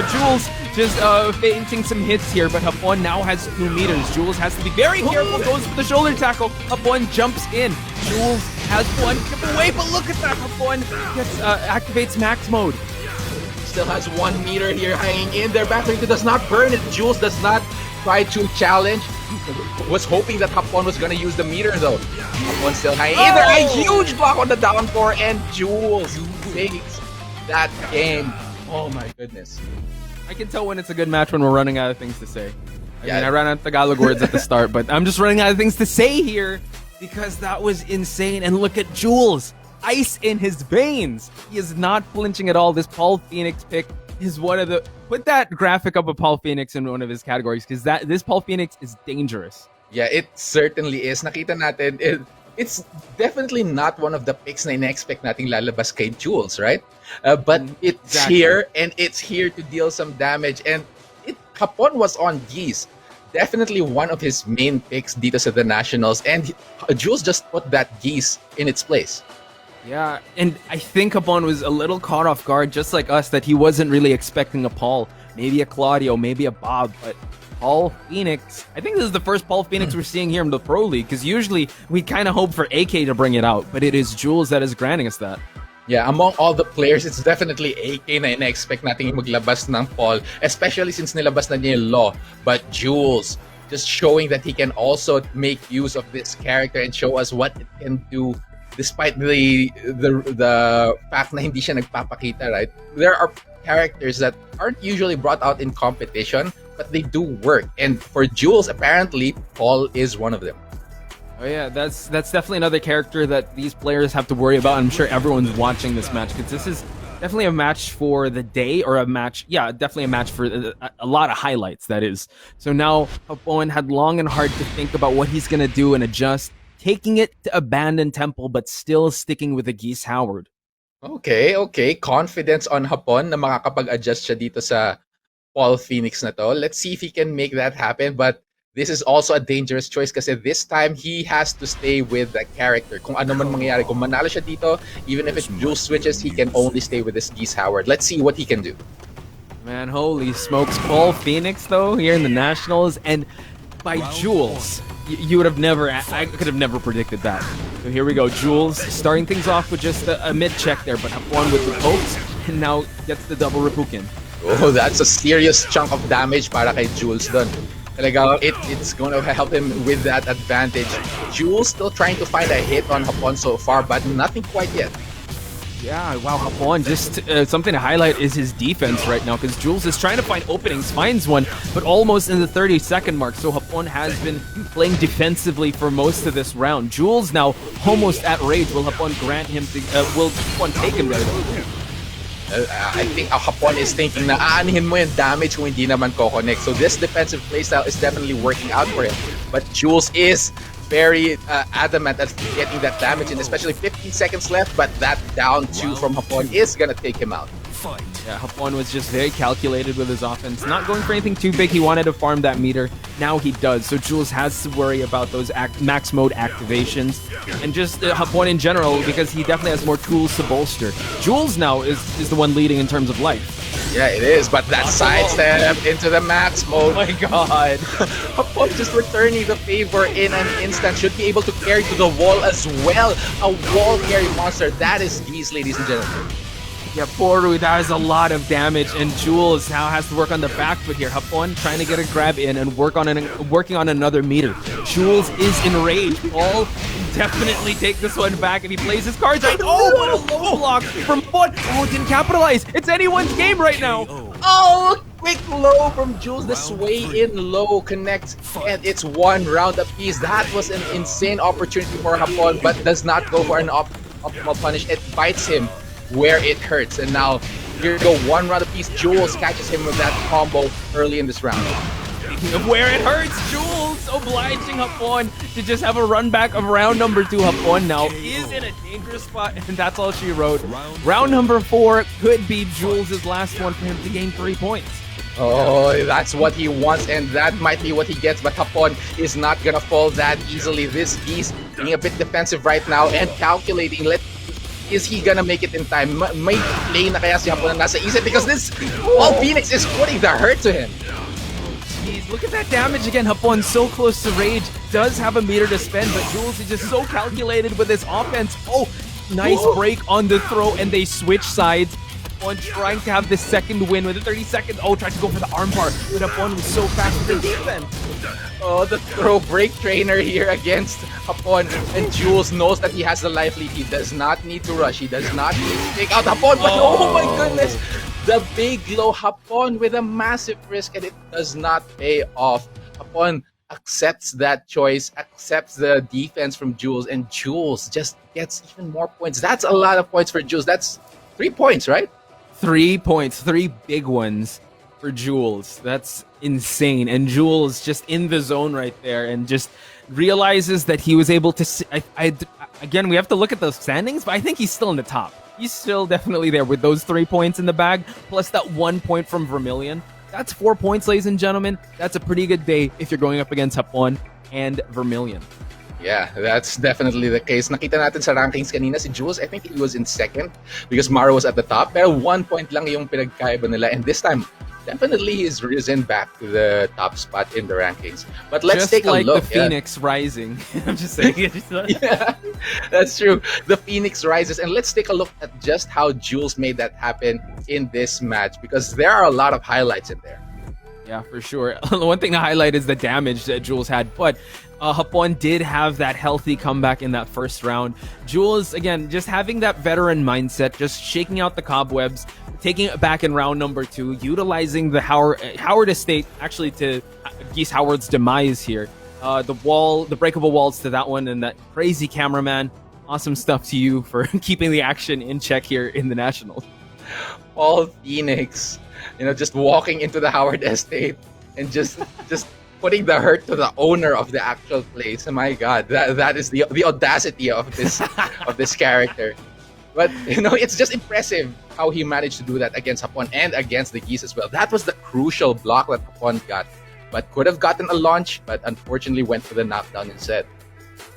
Jules just fainting some hits here, but Hapon now has 2 meters. Jules has to be very careful, goes for the shoulder tackle. Hapon jumps in. Jules has one chip away, but look at that. Hapon gets, activates max mode. Still has 1 meter here hanging in there. Battery does not burn it. Jules does not try to challenge. Was hoping that Hapon was going to use the meter, though. Hapon still hanging in there. A huge block on the down 4, and Jules takes that game. Oh my goodness. I can tell when it's a good match when we're running out of things to say. I mean, I ran out of Tagalog words at the start, but I'm just running out of things to say here because that was insane. And look at Jules. Ice in his veins. He is not flinching at all. This Paul Phoenix pick is one of the... Put that graphic up of Paul Phoenix in one of his categories because this Paul Phoenix is dangerous. Yeah, it certainly is. Nakita natin, it's definitely not one of the picks na ina-expect nating lalabas kay Jules, right? But it's Exactly. here, and it's here to deal some damage. And Hapon was on Geese. Definitely one of his main picks dito sa the Nationals. And Jules just put that Geese in its place. Yeah, and I think Hapon was a little caught off guard, just like us, that he wasn't really expecting a Paul, maybe a Claudio, maybe a Bob, but Paul Phoenix. I think this is the first Paul Phoenix we're seeing here in the Pro League, because usually we kind of hope for AK to bring it out, but it is Jules that is granting us that. Yeah, among all the players, it's definitely AK na ina-expect nating maglabas ng Paul, especially since nilabas na niya yung Law. But Jules, just showing that he can also make use of this character and show us what it can do despite the fact na hindi siya nagpapakita, right? There are characters that aren't usually brought out in competition, but they do work. And for Jules, apparently, Paul is one of them. Oh yeah, that's definitely another character that these players have to worry about. I'm sure everyone's watching this match, because this is definitely a match for the day, or definitely a match for a lot of highlights, that is. So now Hapon had long and hard to think about what he's going to do and adjust, taking it to abandon Temple, but still sticking with the Geese Howard. Okay. Confidence on Hapon na makakapag-adjust siya dito sa Paul Phoenix na to. Let's see if he can make that happen, but this is also a dangerous choice kasi this time he has to stay with the character. Kung ano man mangyayari, kung manalo siya dito, even if it's Jules switches, he can only stay with this Geese Howard. Let's see what he can do. Man, holy smokes. Paul Phoenix, though, here in the Nationals, and by Jules. You would have never, I could have never predicted that. So here we go. Jules starting things off with just a mid check there, but Hapon with the pokes, and now gets the double Repukin. Oh, that's a serious chunk of damage para kay Jules dun. Talaga, it's going to help him with that advantage. Jules still trying to find a hit on Hapon so far, but nothing quite yet. Yeah, wow, Hapon, just something to highlight is his defense right now, because Jules is trying to find openings, finds one, but almost in the 30-second mark, so Hapon has been playing defensively for most of this round. Jules now almost at rage. Will Hapon grant him, will Hapon take him there? I think Hapon is thinking na aanihin mo yung damage kung hindi naman ko-connect. So this defensive playstyle is definitely working out for him. But Jules is very adamant at getting that damage in, especially 15 seconds left, but that down 2 from Hapon is gonna take him out. Yeah, Hapon was just very calculated with his offense, not going for anything too big. He wanted to farm that meter. Now he does, so Jules has to worry about those max mode activations, and just Hapon in general, because he definitely has more tools to bolster. Jules now is the one leading in terms of life. Yeah, it is, but that sidestep into the max mode. Oh my god. Hapon just returning the favor in an instant. Should be able to carry to the wall as well. A wall carry monster. That is Geese, ladies and gentlemen. Yeah, Poru, that is a lot of damage, and Jules now has to work on the back foot here. Hapon trying to get a grab in and working on another meter. Jules is enraged. Paul definitely take this one back, and he plays his cards right. Oh, what a low block from Hapon. Oh, didn't capitalize. It's anyone's game right now. Oh, quick low from Jules. The sway in low connects, and it's one round apiece. That was an insane opportunity for Hapon, but does not go for an optimal punish. It bites him where it hurts, and now here we go, one round apiece. Jules catches him with that combo early in this round. Speaking of where it hurts, Jules obliging Hapon to just have a run back of round number 2. Hapon now is in a dangerous spot, and that's all she wrote. Round number 4 could be Jules' last one for him to gain 3 points. Oh, that's what he wants, and that might be what he gets, but Hapon is not gonna fall that easily. This Geese being a bit defensive right now and calculating. Is he gonna make it in time? May play na kaya si Hapon na nasa isip, because this Paul Phoenix is putting the hurt to him. Jeez, look at that damage again. Hapon so close to rage, does have a meter to spend, but Jules is just so calculated with his offense. Oh, nice break on the throw, and they switch sides. Hapon trying to have the second win with the 30 seconds. Oh, tried to go for the armbar, but Hapon was so fast with the defense. Oh, the throw break trainer here against Hapon, and Jules knows that he has the life lead. He does not need to rush. He does not need to take out Hapon, but oh my goodness! The big low Hapon with a massive risk, and it does not pay off. Hapon accepts that choice, accepts the defense from Jules, and Jules just gets even more points. That's a lot of points for Jules. That's 3 points, right? 3 points, 3 big ones for Jules. That's insane. And Jules just in the zone right there, and just realizes that he was able to. Again, we have to look at those standings, but I think he's still in the top. He's still definitely there with those 3 points in the bag, plus that 1 point from Vermilion. That's 4 points, ladies and gentlemen. That's a pretty good day if you're going up against Hapon and Vermilion. Yeah, that's definitely the case. Nakita natin sa rankings kanina, si Jules, I think he was in second because Maru was at the top. Pero 1 point lang yung pinagkaiba nila. And this time, definitely he's risen back to the top spot in the rankings. But let's just take a like look. The Phoenix rising. I'm just saying. Yeah, that's true. The Phoenix rises. And let's take a look at just how Jules made that happen in this match, because there are a lot of highlights in there. Yeah, for sure. One thing to highlight is the damage that Jules had, but Hapon did have that healthy comeback in that first round. Jules, again, just having that veteran mindset, just shaking out the cobwebs, taking it back in round number 2, utilizing the Howard estate, actually to Geese Howard's demise here. The breakable walls to that one, and that crazy cameraman. Awesome stuff to you for keeping the action in check here in the Nationals. Paul Phoenix, just walking into the Howard estate and just putting the hurt to the owner of the actual place. Oh my God, that is the audacity of this of this character. But it's just impressive how he managed to do that against Hapon and against the Geese as well. That was the crucial block that Hapon got, but could have gotten a launch, but unfortunately went for the knockdown instead.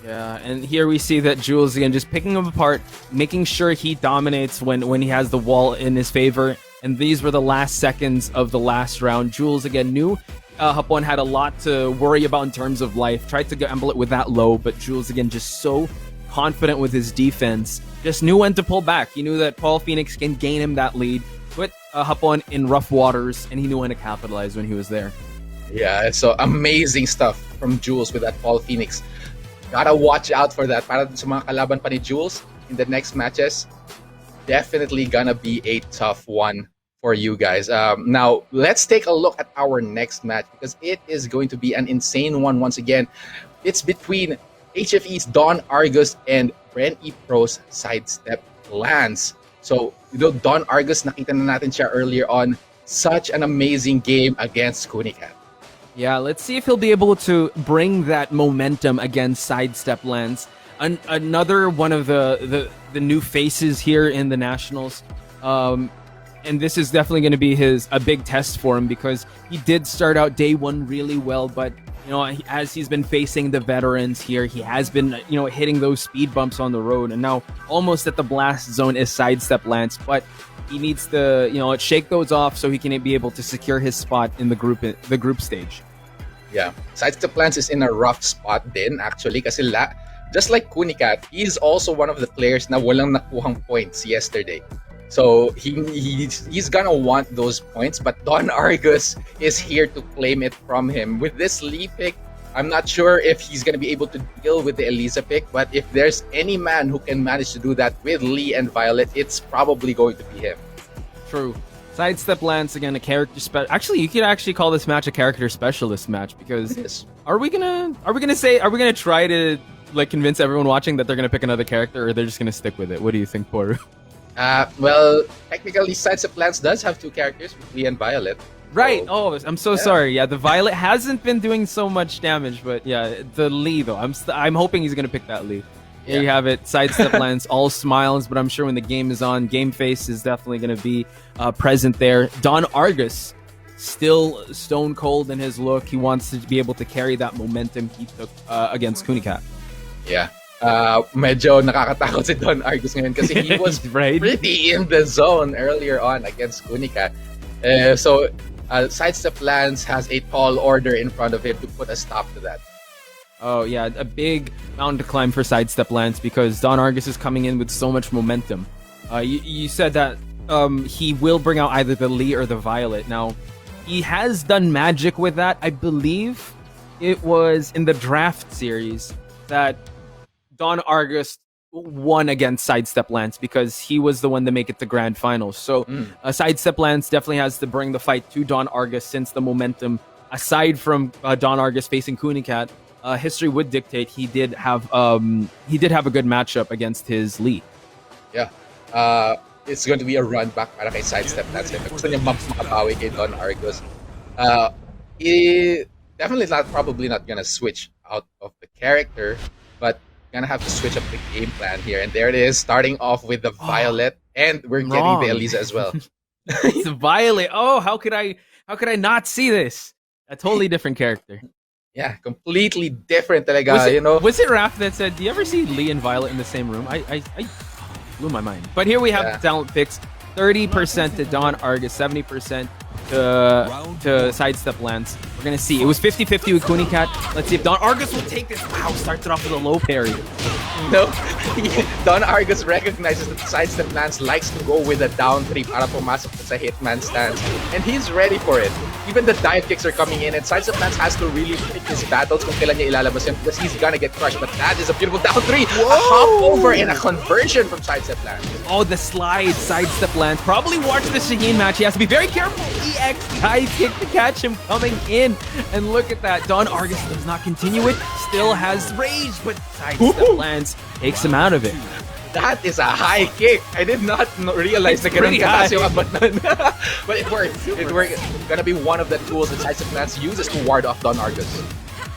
Yeah, and here we see that Jules, again, just picking him apart, making sure he dominates when he has the wall in his favor. And these were the last seconds of the last round. Jules, again, knew Hapon had a lot to worry about in terms of life. Tried to gamble it with that low, but Jules, again, just so confident with his defense. Just knew when to pull back. He knew that Paul Phoenix can gain him that lead, put Hapon in rough waters, and he knew when to capitalize when he was there. Yeah, so amazing stuff from Jules with that Paul Phoenix. Gotta watch out for that. Para sa mga kalaban pa ni Jules in the next matches, definitely gonna be a tough one for you guys. Now, let's take a look at our next match, because it is going to be an insane one once again. It's between HFE's Don Argus and BRE Pro's Sidesteplance. So, Don Argus, nakita na natin siya earlier on. Such an amazing game against Kunicat. Yeah, let's see if he'll be able to bring that momentum against Sidesteplance. Another one of the new faces here in the Nationals. And this is definitely going to be a big test for him, because he did start out day one really well, but as he's been facing the veterans here, he has been hitting those speed bumps on the road, and now almost at the blast zone is Sidesteplance, but he needs to shake those off so he can be able to secure his spot in the group stage. Yeah, Sidesteplance is in a rough spot din actually, kasi just like Kunicat, he's also one of the players na walang nakuhang points yesterday. So he's gonna want those points, but Don Argus is here to claim it from him. With this Lee pick, I'm not sure if he's gonna be able to deal with the Elisa pick, but if there's any man who can manage to do that with Lee and Violet, it's probably going to be him. True. Sidesteplance, again, a character actually, you could actually call this match a character specialist match, because are we gonna try to convince everyone watching that they're gonna pick another character, or they're just gonna stick with it? What do you think, Poru? Well, technically, Sidesteplance does have 2 characters, with Lee and Violet. Right. Oh, I'm so sorry. Yeah, the Violet hasn't been doing so much damage, but yeah, the Lee though. I'm hoping he's gonna pick that Lee. There you have it. Sidesteplance, all smiles, but I'm sure when the game is on, game face is definitely going to be present there. Don Argus, still stone cold in his look. He wants to be able to carry that momentum he took against Kunicat. Yeah. Medyo nakakatakot si Don Argus ngayon kasi he was right? pretty in the zone earlier on against Kunicat. So Sidesteplance has a tall order in front of him to put a stop to that. Oh, yeah, a big mountain to climb for Sidesteplance, because Don Argus is coming in with so much momentum. You said that he will bring out either the Lee or the Violet. Now, he has done magic with that. I believe it was in the draft series that Don Argus won against Sidesteplance, because he was the one to make it to grand finals. So Sidesteplance definitely has to bring the fight to Don Argus, since the momentum, aside from Don Argus facing Kunicat, history would dictate he did have a good matchup against his Lee. Yeah. It's going to be a run back para kay Sidesteplance. If gusto niya makabawi kay Don Argus, he definitely probably not gonna switch out of the character, but gonna have to switch up the game plan here. And there it is, starting off with the Violet, and we're getting wrong. the Eliza as well. It's Violet. Oh, how could I not see this? A totally different character. Yeah, completely different talaga, Was it Raph that said, do you ever see Lee and Violet in the same room? I blew my mind. But here we have the talent picks. 30% to Don Argus, 70% to Sidesteplance. We're going to see. It was 50-50 with Kunicat. Let's see if Don Argus will take this. Wow, starts it off with a low parry. No, Don Argus recognizes that Sidesteplance likes to go with a down 3 para pumasok sa hitman stance. And he's ready for it. Even the dive kicks are coming in, and Sidesteplance has to really pick his battles kung kailan niya ilalabas yun because he's gonna get crushed. But that is a beautiful down 3. A hop over and a conversion from Sidesteplance. Oh, the slide, Sidesteplance. Probably watch the Shaheen match. He has to be very careful. EX dive kick to catch him coming in. And look at that. Don Argus does not continue it. Still has rage, but Sidesteplance takes him out of it. That is a high kick. I did not realize that ganun kataas yung abot nun. But it worked. It worked. It's gonna be one of the tools that Sidesteplance uses to ward off Don Argus.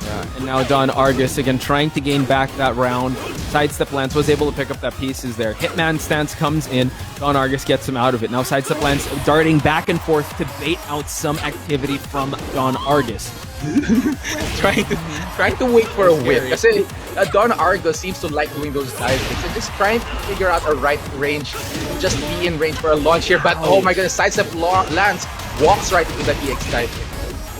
Yeah, and now Don Argus again trying to gain back that round. Sidesteplance was able to pick up that pieces there. Hitman stance comes in. Don Argus gets him out of it. Now Sidesteplance darting back and forth to bait out some activity from Don Argus. trying to wait for a whip. Kasi Don Argus seems to like doing those dive kicks and just trying to figure out a right range. Just be in range for a launch here. But oh my goodness, Sidesteplance walks right into the EX dive kick.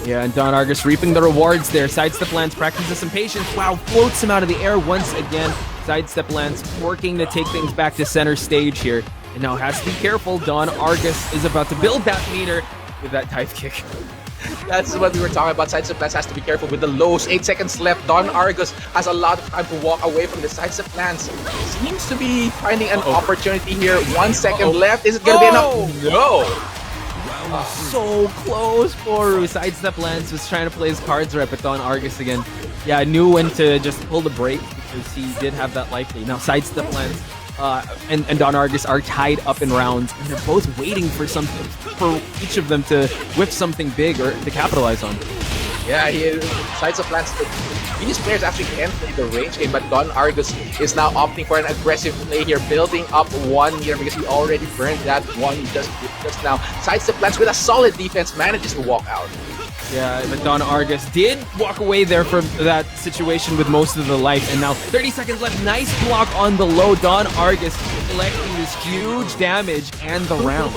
Yeah, and Don Argus reaping the rewards there. Sidesteplance practices some patience. Wow, floats him out of the air once again. Sidesteplance working to take things back to center stage here. And now has to be careful. Don Argus is about to build that meter with that dive kick. That's what we were talking about. Sidesteplance has to be careful with the lows. 8 seconds left. Don Argus has a lot of time to walk away from the Sidesteplance. Seems to be finding an opportunity here. 1 second left. Is it going to be enough? No! So close for Sidesteplance was trying to play his cards right, but Don Argus again. Yeah, I knew when to just pull the brake because he did have that life lead. Now Sidesteplance and Don Argus are tied up in rounds, and they're both waiting for something for each of them to whip something big or to capitalize on. Yeah, Sidesteplance. These players actually can play the range game, but Don Argus is now opting for an aggressive play here, building up one here because he already burned that one just now. Sidesteplance with a solid defense manages to walk out. Yeah, but Don Argus did walk away there from that situation with most of the life, and now 30 seconds left. Nice block on the low. Don Argus collecting this huge damage and the round.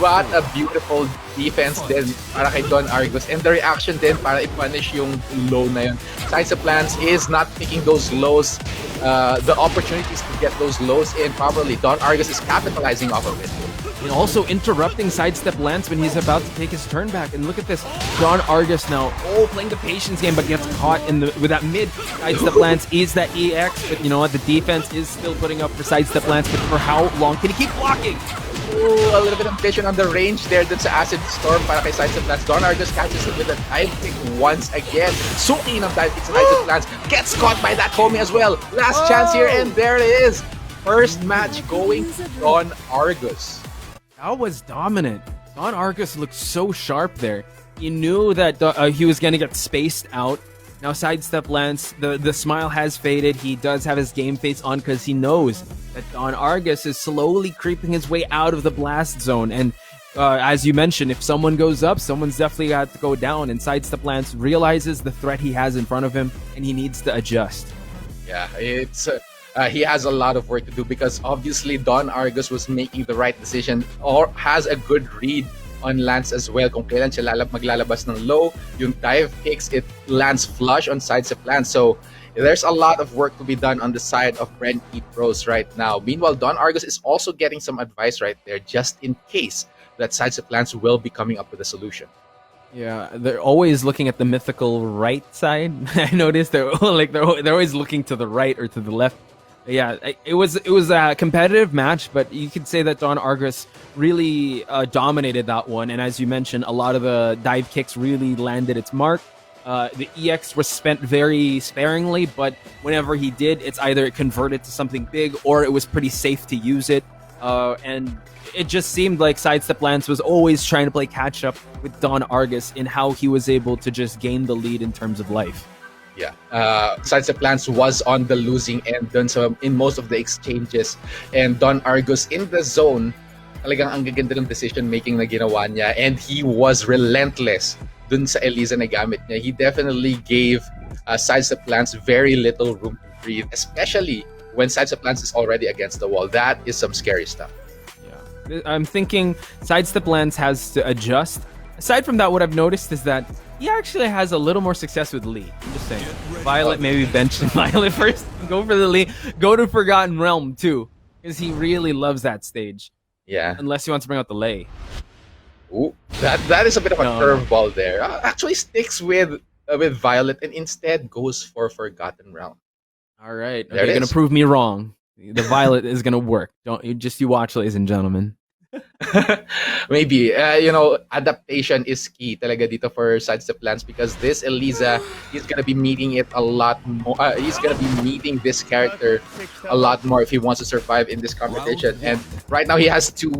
What a beautiful defense din para kay Don Argus, and the reaction din para i-punish yung low na yun. Sidesteplance is not picking those lows, the opportunities to get those lows in properly. Don Argus is capitalizing off of it. And also interrupting Sidesteplance when he's about to take his turn back. And look at this, Don Argus now, playing the patience game, but gets caught with that mid. Sidesteplance is that EX, but you know what, the defense is still putting up for Sidesteplance, but for how long can he keep blocking? Ooh, a little bit of vision on the range there dun sa Acid Storm para kay Sidesteplance. Don Argus catches him with a dive kick once again. Suki ng dive kick sa Sidesteplance. Gets caught by that homie as well. Last chance here, and there it is. First match going to Don Argus. That was dominant. Don Argus looked so sharp there. He knew that he was going to get spaced out. Now Sidesteplance, the smile has faded. He does have his game face on because he knows that Don Argus is slowly creeping his way out of the blast zone. And as you mentioned, if someone goes up, someone's definitely got to go down. And Sidesteplance realizes the threat he has in front of him, and he needs to adjust. Yeah, it's... he has a lot of work to do because obviously Don Argus was making the right decision or has a good read on Lance as well. Kung kailan siya maglalabas ng low, yung dive kicks, it lands flush on Sidesteplance. So there's a lot of work to be done on the side of Brent Pros right now. Meanwhile, Don Argus is also getting some advice right there just in case that Sidesteplance will be coming up with a solution. Yeah, they're always looking at the mythical right side. I noticed they're always looking to the right or to the left. Yeah, it was a competitive match, but you could say that Don Argus really dominated that one. And as you mentioned, a lot of the dive kicks really landed its mark. The EX was spent very sparingly, but whenever he did, it's either it converted to something big or it was pretty safe to use it. And it just seemed like Sidesteplance was always trying to play catch up with Don Argus in how he was able to just gain the lead in terms of life. Yeah. Sidesteplance was on the losing end dun in most of the exchanges. And Don Argus in the zone, talagang ang gaganda ng decision making na ginawa niya. And he was relentless dun sa Eliza na gamit niya. He definitely gave Sidesteplance very little room to breathe, especially when Sidesteplance is already against the wall. That is some scary stuff. Yeah. I'm thinking Sidesteplance has to adjust. Aside from that, what I've noticed is that he actually has a little more success with Lee. I'm just saying. Violet, maybe bench Violet first. Go for the Lee. Go to Forgotten Realm too, because he really loves that stage. Yeah. Unless he wants to bring out the Lei. Ooh, that is a bit of a curveball there. Actually sticks with Violet and instead goes for Forgotten Realm. All right. There Okay, it you're gonna is. prove me wrong. The Violet is gonna work. You watch, ladies and gentlemen. Maybe adaptation is key talaga dito for Sidesteplance because this Eliza, he's gonna be meeting it a lot more. He's gonna be meeting this character a lot more if he wants to survive in this competition. And right now he has to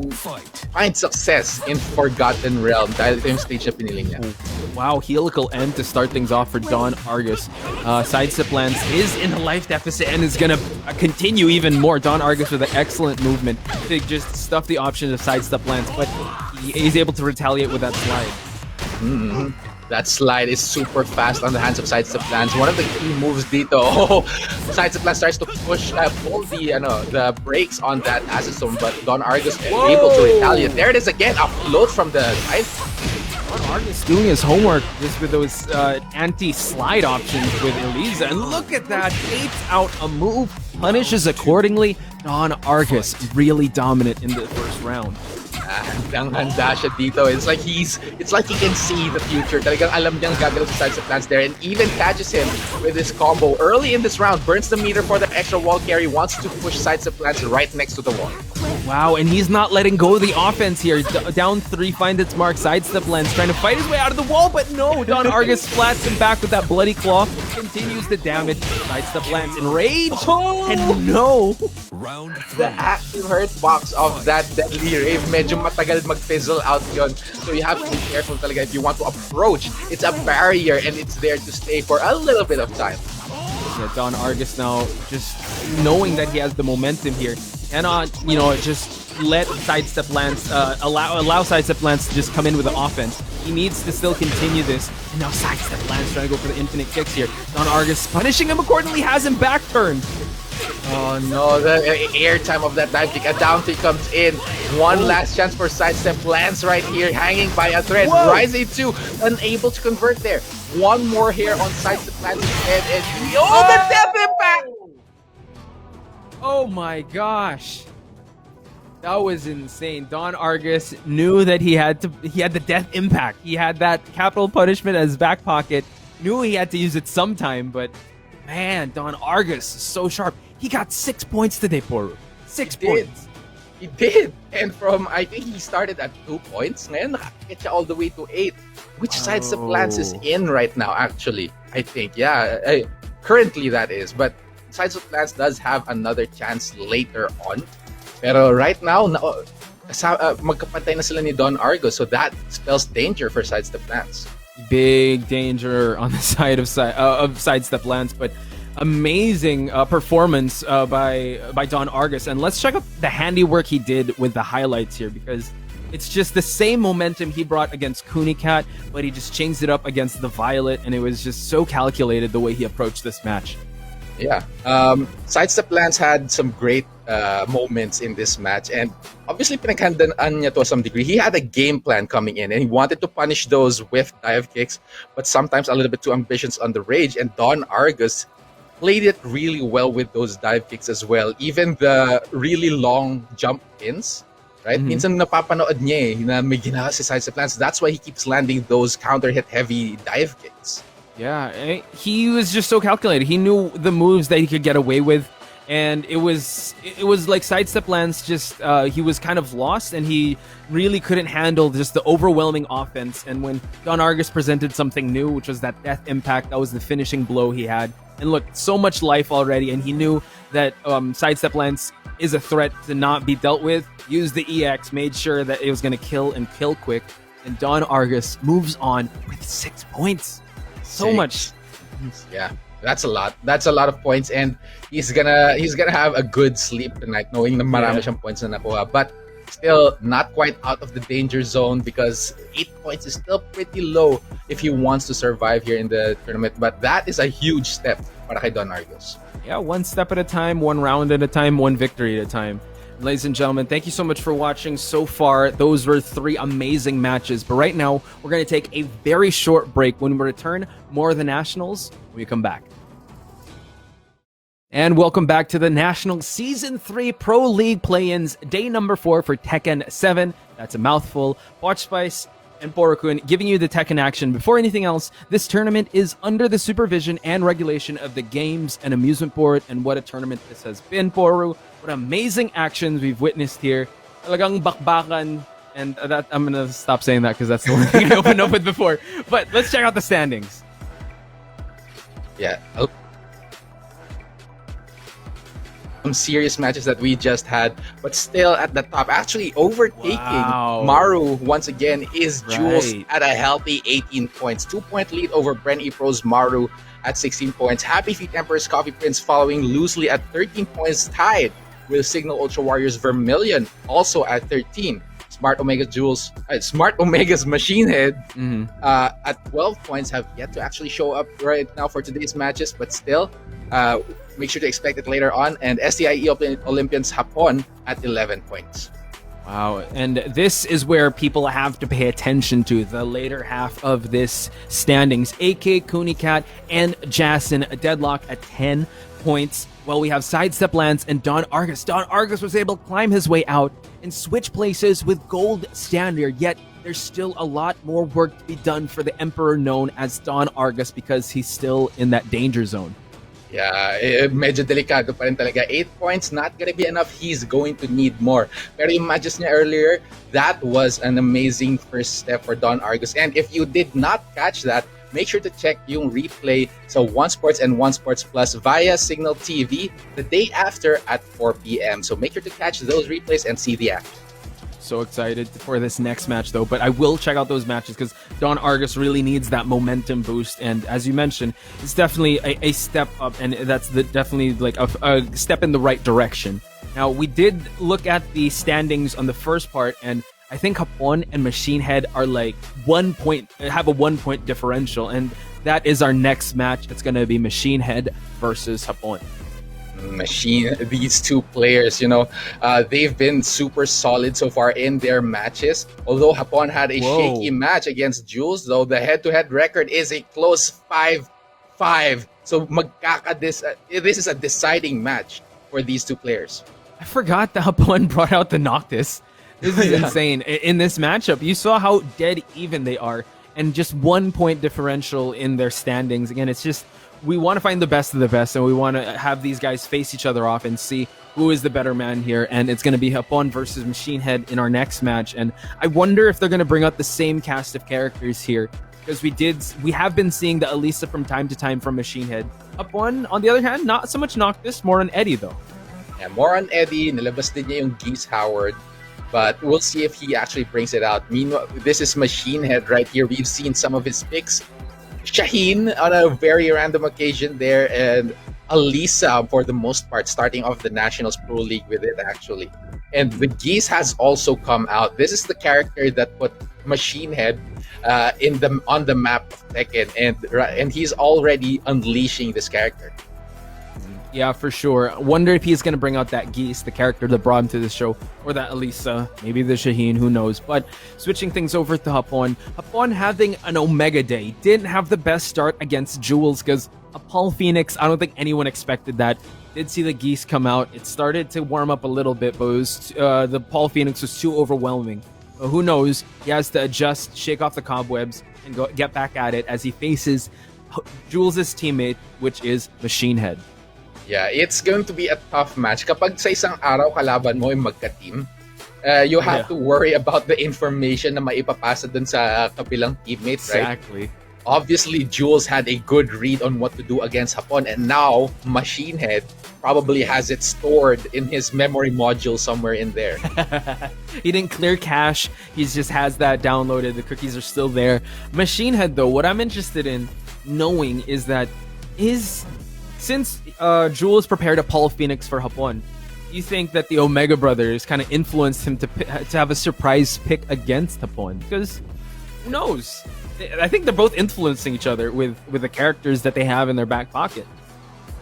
find success in Forgotten Realm dahil ito yung stage na pinili niya. Wow, helical end to start things off for Don Argus. Sidesteplance is in a life deficit and is gonna continue even more. Don Argus with an excellent movement to just stuff the option of Sidesteplance, but he's able to retaliate with that slide. Mm-hmm. That slide is super fast on the hands of Sidesteplance. One of the key moves dito. Sidesteplance starts to pull the brakes on that acid storm, but Don Argus is able to retaliate. There it is again, a float from the side. Don Argus doing his homework just with those anti-slide options with Eliza. And look at that, baits out a move, punishes accordingly. Don Argus really dominant in the first round. Handang-handa siya dito. It's like he can see the future. Talagang alam niyang gagalaw sa Sidesteplance there and even catches him with his combo early in this round. Burns the meter for the extra wall carry. Wants to push Sidesteplance right next to the wall. Wow, and he's not letting go of the offense here. Down 3, find its mark. Sidesteplance trying to fight his way out of the wall, but no. Don Argus splats him back with that bloody claw. Continues the damage. Sidesteplance enraged. And no. The active hurt box of that deadly rave, medyo matagal mag-fizzle out yon. So you have to be careful talaga if you want to approach. It's a barrier and it's there to stay for a little bit of time. Yeah, Don Argus now just knowing that he has the momentum here. Cannot, just let Sidesteplance, allow Sidesteplance to just come in with the offense. He needs to still continue this. And now Sidesteplance trying to go for the infinite kicks here. Don Argus punishing him accordingly, has him back turned. Oh no, the airtime of that dive kick. A down kick comes in. One last chance for Sidesteplance right here, hanging by a thread. Rising 2, unable to convert there. One more here on Sidesteplance's head, and the death impact! Oh my gosh. That was insane. Don Argus knew that he had the death impact. He had that capital punishment as back pocket. Knew he had to use it sometime, but man, Don Argus is so sharp. He got 6 points today, Poru. 6 points. He did. And I think he started at 2 points. Ngayon, nakakit siya all the way to 8. Which Sidesteplance is in right now, actually. I think, yeah. Currently, that is. But Sidesteplance does have another chance later on. Pero right now, magkapatay na sila ni Don Argus. So that spells danger for Sidesteplance. Big danger on the side of Sidesteplance, but amazing performance by Don Argus. And let's check out the handiwork he did with the highlights here, because it's just the same momentum he brought against Kunicat, but he just changed it up against the Violet, and it was just so calculated the way he approached this match. Yeah. Sidesteplance had some great moments in this match, and obviously pinaghandaan niya to some degree. He had a game plan coming in, and he wanted to punish those with dive kicks, but sometimes a little bit too ambitious on the rage, and Don Argus played it really well with those dive kicks as well. Even the really long jump ins, right? Minsan napapanood niya na may ginawa si Sidesteplance. That's why he keeps landing those counter hit heavy dive kicks. Yeah, he was just so calculated. He knew the moves that he could get away with, and it was like Sidesteplance just he was kind of lost, and he really couldn't handle just the overwhelming offense. And when Don Argus presented something new, which was that death impact, that was the finishing blow he had. And look, so much life already, and he knew that Sidesteplance is a threat to not be dealt with. Used the EX, made sure that it was going to kill and kill quick, and Don Argus moves on with 6 points. So much Yeah, that's a lot. That's a lot of points, and he's gonna have a good sleep tonight, knowing na marami siyang points na nakuha. But still, not quite out of the danger zone because 8 points is still pretty low if he wants to survive here in the tournament. But that is a huge step para kay Don Argus. Yeah, one step at a time, one round at a time, one victory at a time. Ladies and gentlemen, thank you so much for watching so far. Those were 3 amazing matches. But right now, we're going to take a very short break. When we return, more of the Nationals when we come back. And welcome back to the National Season 3 Pro League play-ins, day number 4 for Tekken 7. That's a mouthful. Watch Spice and Porokun giving you the Tekken action. Before anything else, this tournament is under the supervision and regulation of the Games and Amusement Board. And what a tournament this has been, Poru. What amazing actions we've witnessed here. Talagang bakbakan. And that I'm going to stop saying that because that's the one thing I opened up with before. But let's check out the standings. Yeah. Some serious matches that we just had, but still at the top, actually overtaking Maru once again is Jules at a healthy 18 points. 2-point lead over BRE Pro's Maru at 16 points. Happy Feet Emperor's Coffee Prince following loosely at 13 points, tied with Signal Ultra Warriors Vermilion also at 13. Smart Omega's Machinehead at 12 points have yet to actually show up right now for today's matches, but still, make sure to expect it later on. And STIE Olympians Hapon at 11 points. Wow, and this is where people have to pay attention to the later half of this standings. AK, Kunicat, and Jason deadlock at 10 points. Well, we have Sidesteplance and Don Argus. Don Argus was able to climb his way out and switch places with Gold Standard, yet there's still a lot more work to be done for the Emperor known as Don Argus because he's still in that danger zone. Yeah, medyo delikado pa rin talaga. 8 points, not gonna be enough. He's going to need more. Pero yung matches niya earlier, that was an amazing first step for Don Argus. And if you did not catch that, make sure to check yung replay sa One Sports and One Sports Plus via Signal TV the day after at 4 p.m. So make sure to catch those replays and see the action. So excited for this next match, though. But I will check out those matches because Don Argus really needs that momentum boost. And as you mentioned, it's definitely a step up, and that's definitely like a step in the right direction. Now, we did look at the standings on the first part, and I think Hapon and Machinehead are like 1 point, have a 1 point differential. And that is our next match. It's going to be Machinehead versus Hapon. These two players, they've been super solid so far in their matches. Although Hapon had a shaky match against Jules, though the head-to-head record is a close 5-5. So this is a deciding match for these two players. I forgot that Hapon brought out the Noctis. This is insane. In this matchup, you saw how dead even they are, and just 1 point differential in their standings. Again, it's just, we want to find the best of the best, and we want to have these guys face each other off and see who is the better man here. And it's going to be Hapon versus Machinehead in our next match. And I wonder if they're going to bring out the same cast of characters here, because we have been seeing the Elisa from time to time from Machinehead. Hapon, on the other hand, not so much Noctis, more on Eddie though. Yeah, more on Eddie. Nilabas din niya yung Geese Howard. But we'll see if he actually brings it out. Meanwhile, this is Machinehead right here. We've seen some of his picks. Shaheen on a very random occasion there, and Elisa for the most part, starting off the Nationals Pro League with it actually. And the Geese has also come out. This is the character that put Machinehead on the map of Tekken, and he's already unleashing this character. Yeah, for sure. Wonder if he's going to bring out that Geese, the character that brought him to the show, or that Elisa, maybe the Shaheen, who knows. But switching things over to Hapon. Hapon having an Omega Day. Didn't have the best start against Jules because a Paul Phoenix, I don't think anyone expected that. Did see the Geese come out. It started to warm up a little bit, but it was, the Paul Phoenix was too overwhelming. But who knows? He has to adjust, shake off the cobwebs, and get back at it as he faces Jules' teammate, which is Machinehead. Yeah, it's going to be a tough match. Kapag sa isang araw kalaban mo yung magka-team, you have to worry about the information na maipapasa dun sa kabilang teammate, right? Exactly. obviously Jules had a good read on what to do against Hapon, and now Machinehead probably has it stored in his memory module somewhere in there. He didn't clear cache. He just has that downloaded. The cookies are still there. Machinehead, though, what I'm interested in knowing is that since Jules prepared a Paul Phoenix for Hapon, you think that the Omega brothers kind of influenced him to have a surprise pick against Hapon? Because who knows? I think they're both influencing each other with the characters that they have in their back pocket.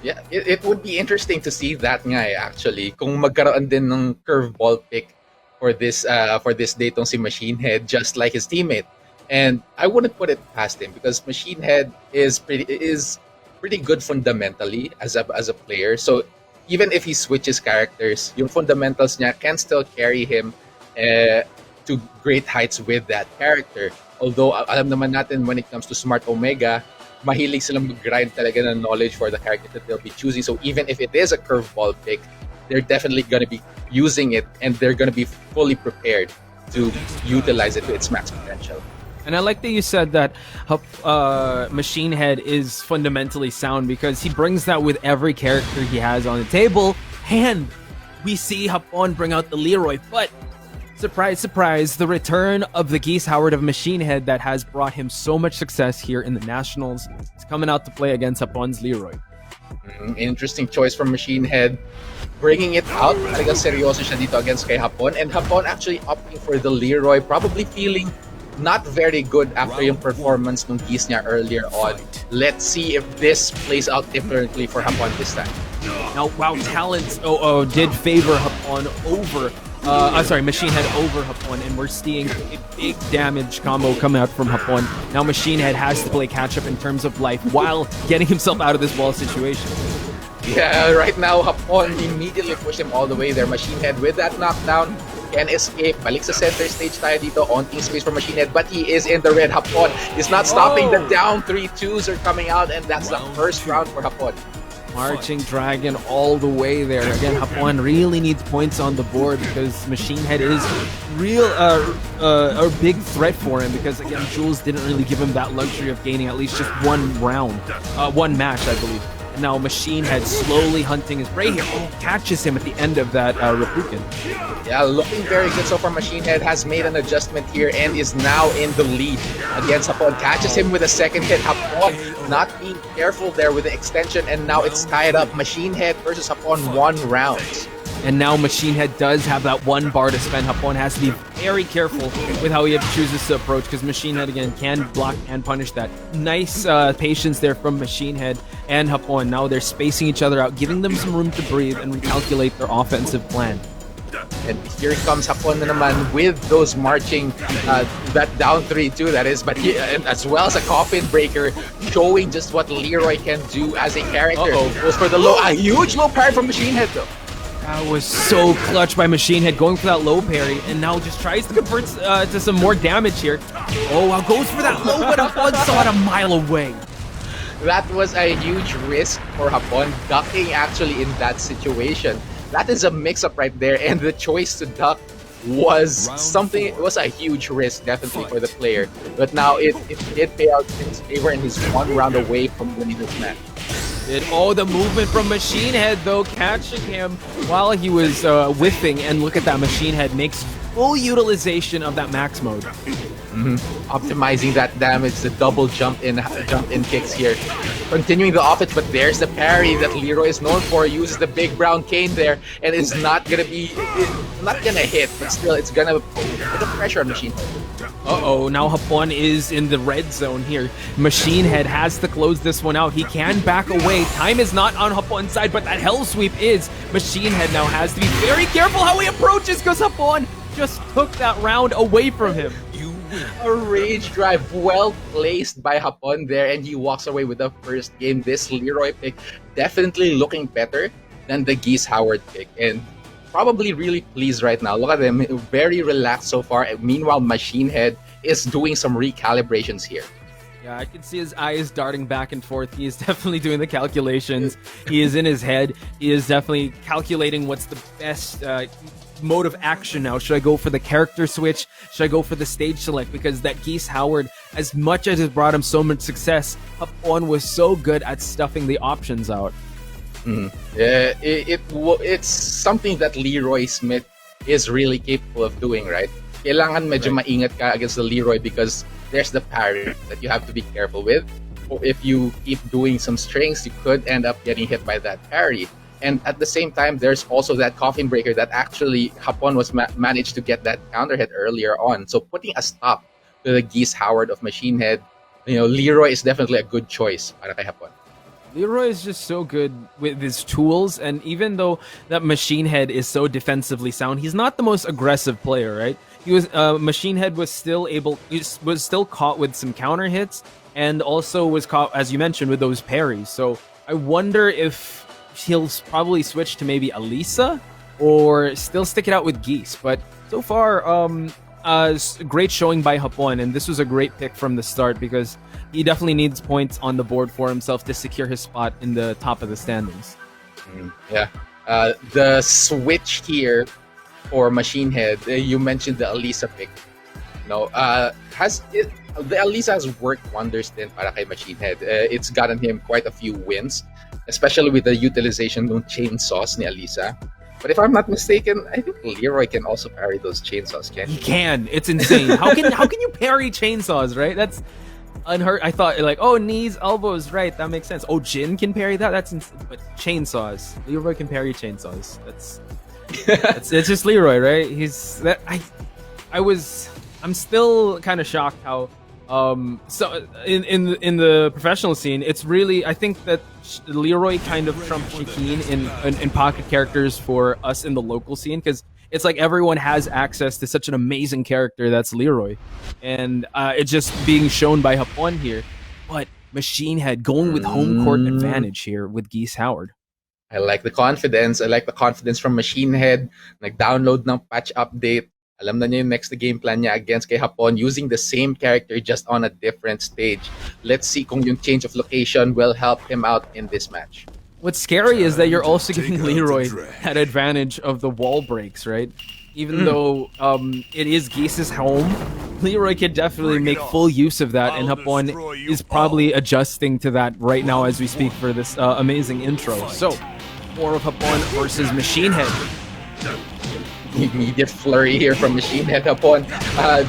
Yeah, it would be interesting to see that nga actually. Kung magkaroon din ng curveball pick for this day tong si Machinehead, just like his teammate. And I wouldn't put it past him because Machinehead is pretty good fundamentally as a player. So even if he switches characters, yung fundamentals niya can still carry him to great heights with that character. Although alam naman natin when it comes to Smart Omega, mahilig silang mag-grind talaga ng knowledge for the character that they'll be choosing. So even if it is a curveball pick, they're definitely going to be using it and they're going to be fully prepared to utilize it to its max potential. And I like that you said that Machinehead is fundamentally sound because he brings that with every character he has on the table. And we see Hapon bring out the Leroy, but surprise, surprise, the return of the Geese Howard of Machinehead that has brought him so much success here in the Nationals is coming out to play against Hapon's Leroy. Interesting choice from Machinehead. Bringing it out, talagang seryoso siya dito against kay Hapon. And Hapon actually opting for the Leroy, probably feeling not very good after yung performance ng Geese niya earlier on. Let's see if this plays out differently for Hapon this time. Now, wow, talents did favor Hapon over Machinehead over Hapon, and we're seeing a big damage combo coming out from Hapon. Now Machinehead has to play catch-up in terms of life while getting himself out of this wall situation. Yeah, right now, Hapon immediately pushed him all the way there. Machinehead with that knockdown can escape. Balik sa center stage tayo dito. Onting space for Machinehead, but he is in the red. Hapon is not stopping. The down 3-2s are coming out, and that's the first round for Hapon. Marching Dragon all the way there. Again, Hapon really needs points on the board because Machinehead is a big threat for him because, again, Jules didn't really give him that luxury of gaining at least just one match, I believe. And now Machinehead slowly hunting his prey here. Catches him at the end of that Rapukin. Yeah, looking very good so far. Machinehead has made an adjustment here and is now in the lead against Hapon. Catches him with a second hit. Hapon not being careful there with the extension, and now it's tied up. Machinehead versus Hapon 1 round. And now Machinehead does have that 1 bar to spend. Hapon has to be very careful with how he chooses to approach because Machinehead, again, can block and punish that. Nice patience there from Machinehead and Hapon. Now they're spacing each other out, giving them some room to breathe and recalculate their offensive plan. And here comes Hapon na naman with those marching, that down 3-2 that is, but he, as well as a coffin breaker, showing just what Leroy can do as a character. Goes for the low, a huge low parry from Machinehead though. That was so clutch by Machinehead, going for that low parry, and now just tries to convert to some more damage here. Oh, wow, goes for that low, but Hapon saw it a mile away. That was a huge risk for Hapon, ducking actually in that situation. That is a mix-up right there, and the choice to duck was a huge risk definitely for the player. But now it did pay out in his favor, and he's 1 round away from winning this match. The movement from Machinehead, though, catching him while he was whiffing, and look at that, Machinehead makes full utilization of that max mode. Optimizing that damage, the double jump in kicks here. Continuing the offense, but there's the parry that Leroy is known for. Uses the big brown cane there, and it's not gonna hit, but still it's gonna put a pressure on Machinehead. Now Hapon is in the red zone here. Machinehead has to close this one out. He can back away. Time is not on Hapon's side, but that hell sweep is. Machinehead now has to be very careful how he approaches because Hapon just took that round away from him. A rage drive well placed by Hapon there, and he walks away with the first game. This Leroy pick definitely looking better than the Geese Howard pick, and probably really pleased right now. Look at them, very relaxed so far. Meanwhile, Machinehead is doing some recalibrations here. Yeah, I can see his eyes darting back and forth. He is definitely doing the calculations. He is in his head. He is definitely calculating what's the best mode of action now. Should I go for the character switch? Should I go for the stage select? Because that Geese Howard, as much as it brought him so much success, Hapon was so good at stuffing the options out. Yeah, it's something that Leroy Smith is really capable of doing, right? Kailangan medyo maingat ka against the Leroy because there's the parry that you have to be careful with. If you keep doing some strings, you could end up getting hit by that parry. And at the same time, there's also that coffin breaker that actually Hapon was managed to get that counter hit earlier on. So putting a stop to the Geese Howard of Machinehead, Leroy is definitely a good choice para kay Hapon. Leroy is just so good with his tools, and even though that Machinehead is so defensively sound, he's not the most aggressive player, right? He was Machinehead was still caught with some counter hits, and also was caught, as you mentioned, with those parries. So I wonder if he'll probably switch to maybe Alisa or still stick it out with Geese. But so far, great showing by Hapon, and this was a great pick from the start because he definitely needs points on the board for himself to secure his spot in the top of the standings. Yeah. The switch here for Machinehead, you mentioned the Alisa pick. The Alisa has worked wonders then para kay Machinehead. It's gotten him quite a few wins, especially with the utilization ng chainsaws ni Alisa. But if I'm not mistaken, I think Leroy can also parry those chainsaws, can't he? He can. It's insane. How can you parry chainsaws, right? That's unheard. I thought knees, elbows, right? That makes sense. Oh, Jin can parry that. That's but chainsaws. Leroy can parry chainsaws. It's just Leroy, right? I'm still kind of shocked how so in the professional scene, it's really, I think that Leroy kind of trumped Shakeen in pocket characters for us in the local scene, because it's like everyone has access to such an amazing character that's Leroy, and it's just being shown by Hapon here. But Machinehead going with home court advantage here with Geese Howard. I like the confidence. I like the confidence from Machinehead. Nag-download ng patch update. Alam na niya yung next game plan niya against kay Hapon using the same character just on a different stage. Let's see kung yung change of location will help him out in this match. What's scary is that you're also giving Leroy that advantage of the wall breaks, right? Even though it is Geese's home, Leroy can definitely make full use of that, and Hapon is probably adjusting to that right now as we speak for this amazing intro. So, more of Hapon versus Machinehead. Immediate flurry here from Machinehead. Hapon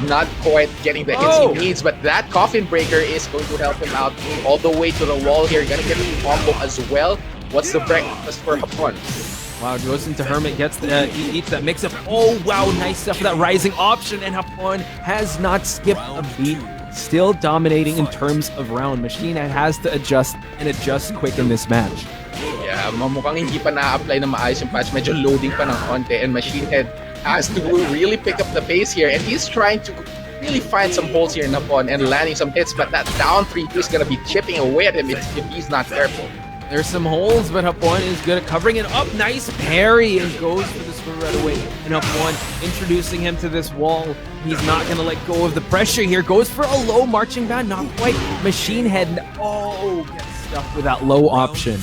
not quite getting the hits he needs, but that coffin breaker is going to help him out all the way to the wall here. Gonna get the combo as well. What's the breakfast for Hapon? Wow, goes into Hermit, gets eats that mix-up. Oh, wow, nice stuff for that rising option, and Hapon has not skipped a beat. Still dominating in terms of round. Machinehead has to adjust, and adjust quick in this match. Yeah, mukhang hindi pa na-apply na maayos yung patch. Medyo loading pa ng konti, and Machinehead has to really pick up the pace here, and he's trying to really find some holes here in Hapon and landing some hits, but that down 3-2 is going to be chipping away at him if he's not careful. There's some holes, but Hapon is good at covering it up. Nice parry, and goes for the swim right away. And Hapon introducing him to this wall. He's not going to let go of the pressure here. Goes for a low marching band, not quite. Machinehead, gets stuck with that low option.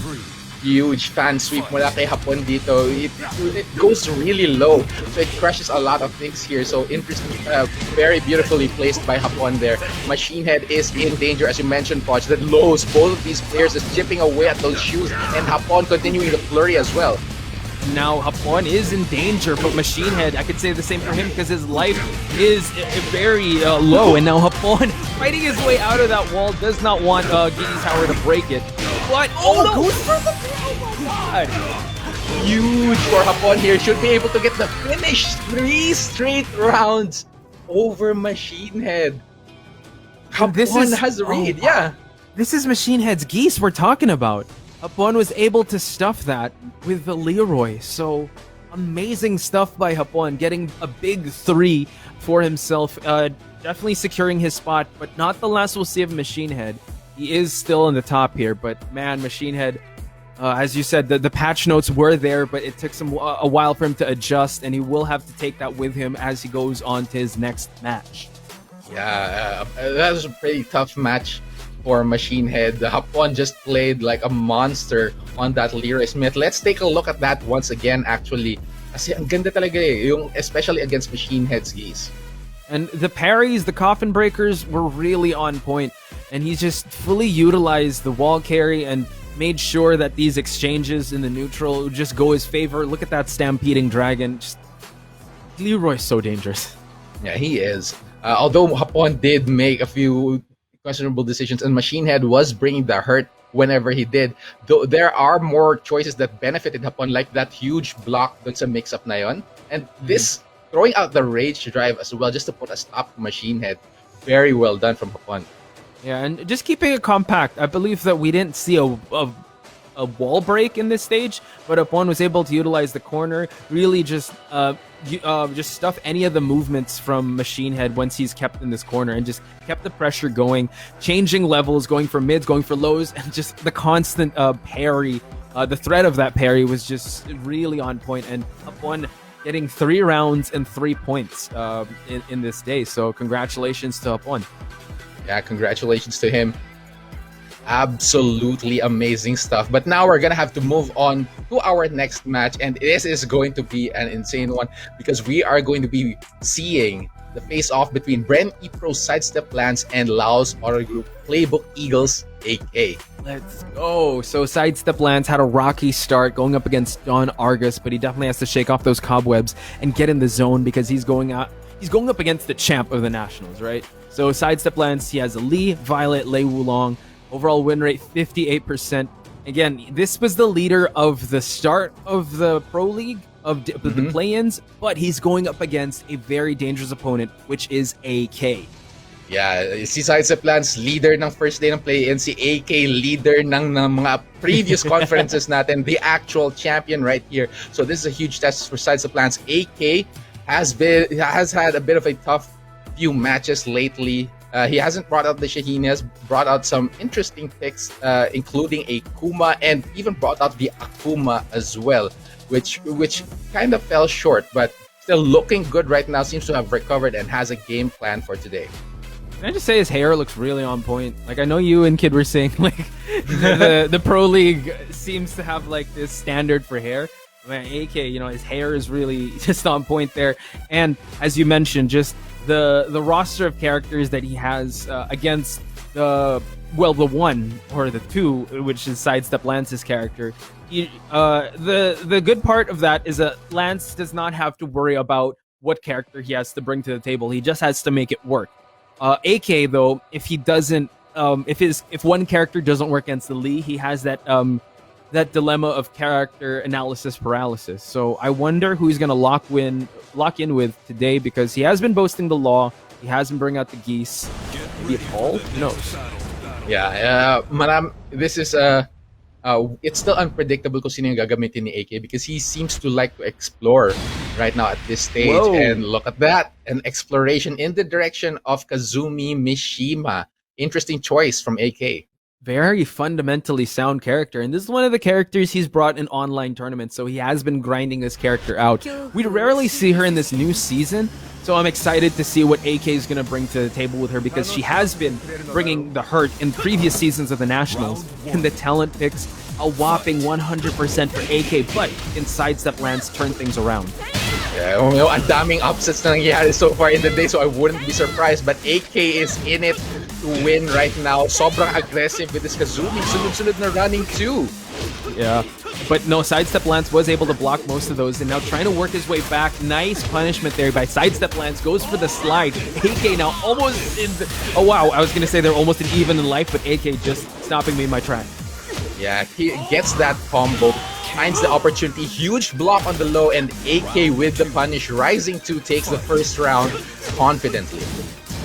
Huge fan sweep mula kay Hapon dito. It goes really low, so it crushes a lot of things here. So interesting, very beautifully placed by Hapon there. Machinehead is in danger, as you mentioned, Poch. That lows, both of these players is chipping away at those shoes, and Hapon continuing the flurry as well. Now Hapon is in danger, but Machinehead, I could say the same for him because his life is very low, and now Hapon fighting his way out of that wall, does not want Geese Howard to break it. But goes for the God. Huge for Hapon here. Should be able to get the finish. 3 straight rounds over Machinehead. Hapon has the read, yeah. This is Machinehead's Geese we're talking about. Hapon was able to stuff that with the Leroy. So amazing stuff by Hapon, getting a big 3 for himself. Definitely securing his spot, but not the last we'll see of Machinehead. He is still in the top here, but man, Machinehead, as you said, the patch notes were there, but it took a while for him to adjust, and he will have to take that with him as he goes on to his next match. Yeah, that was a pretty tough match for Machinehead. Hapon just played like a monster on that Leroy Smith. Let's take a look at that once again, actually. Kasi ang ganda talaga yung especially against machine heads, guys. And the parries, the coffin breakers were really on point. And he's just fully utilized the wall carry and made sure that these exchanges in the neutral would just go his favor. Look at that stampeding dragon. Just Leroy's so dangerous. Yeah, he is. Although Hapon did make a few questionable decisions, and Machine Head was bringing the hurt whenever he did. Though there are more choices that benefited Hapon, like that huge block dun sa mix-up na yon. And this throwing out the rage drive as well, just to put a stop to Machine Head. Very well done from Hapon. Yeah, and just keeping it compact. I believe that we didn't see a wall break in this stage, but Hapon was able to utilize the corner, really just stuff any of the movements from Machine Head once he's kept in this corner, and just kept the pressure going, changing levels, going for mids, going for lows, and just the constant parry. The threat of that parry was just really on point, and Hapon getting 3 rounds and 3 points in this day. So congratulations to Hapon. Yeah, congratulations to him. Absolutely amazing stuff. But now we're gonna have to move on to our next match, and this is going to be an insane one because we are going to be seeing the face-off between BRE Pro Sidesteplance and Laos Auto Group Playbook Eagles AK. Let's go. So Sidesteplance had a rocky start going up against Don Argus, but he definitely has to shake off those cobwebs and get in the zone because he's going up against the champ of the Nationals, right? So Sidesteplance, he has a Lee, Violet, Lei Wulong. Overall win rate 58%. Again, this was the leader of the start of the Pro League, of the play-ins, but he's going up against a very dangerous opponent, which is AK. Yeah, si Sidesteplance, leader ng first day ng play-in. Si AK, leader ng mga previous conferences natin. The actual champion right here. So this is a huge test for Sidesteplance. AK has had a bit of a tough few matches lately. He hasn't brought out the Shaheen. He has brought out some interesting picks, including a Kuma, and even brought out the Akuma as well, which kind of fell short, but still looking good right now. Seems to have recovered and has a game plan for today. Can I just say his hair looks really on point? Like, I know you and Kid were saying like the Pro League seems to have like this standard for hair. Man, AK, his hair is really just on point there. And as you mentioned, just the roster of characters that he has against the one or the two, which is Sidesteplance's character. The good part of that is that Lance does not have to worry about what character he has to bring to the table. He just has to make it work. AK though, if he doesn't, if one character doesn't work against the Lee, he has that dilemma of character analysis paralysis. So I wonder who he's gonna lock in with today, because he has been boasting the law. He hasn't bring out the geese. Maybe Paul? Who knows? Yeah, this is it's still unpredictable kung sino yung gagamitin ni AK, because he seems to like to explore right now at this stage. Whoa. And look at that, an exploration in the direction of Kazumi Mishima. Interesting choice from AK. Very fundamentally sound character, and this is one of the characters he's brought in online tournaments, so he has been grinding this character out. We rarely see her in this new season, so I'm excited to see what AK is going to bring to the table with her, because she has been bringing the hurt in previous seasons of the Nationals, and the talent picks a whopping 100% for AK, but in Sidesteplance turn things around. Yeah, ang daming upsets na nangyayari so far in the day, so I wouldn't be surprised, but AK is in it to win right now. Sobrang aggressive with this Kazumi. Sunod-sunod na running too. Yeah, but no, Sidesteplance was able to block most of those, and now trying to work his way back. Nice punishment there by Sidesteplance. Goes for the slide. AK now almost in the... Oh wow, I was going to say they're almost an even in life, but AK just stopping me in my track. Yeah, he gets that combo. Finds the opportunity. Huge block on the low, and AK with the punish. Rising 2 takes the first round confidently.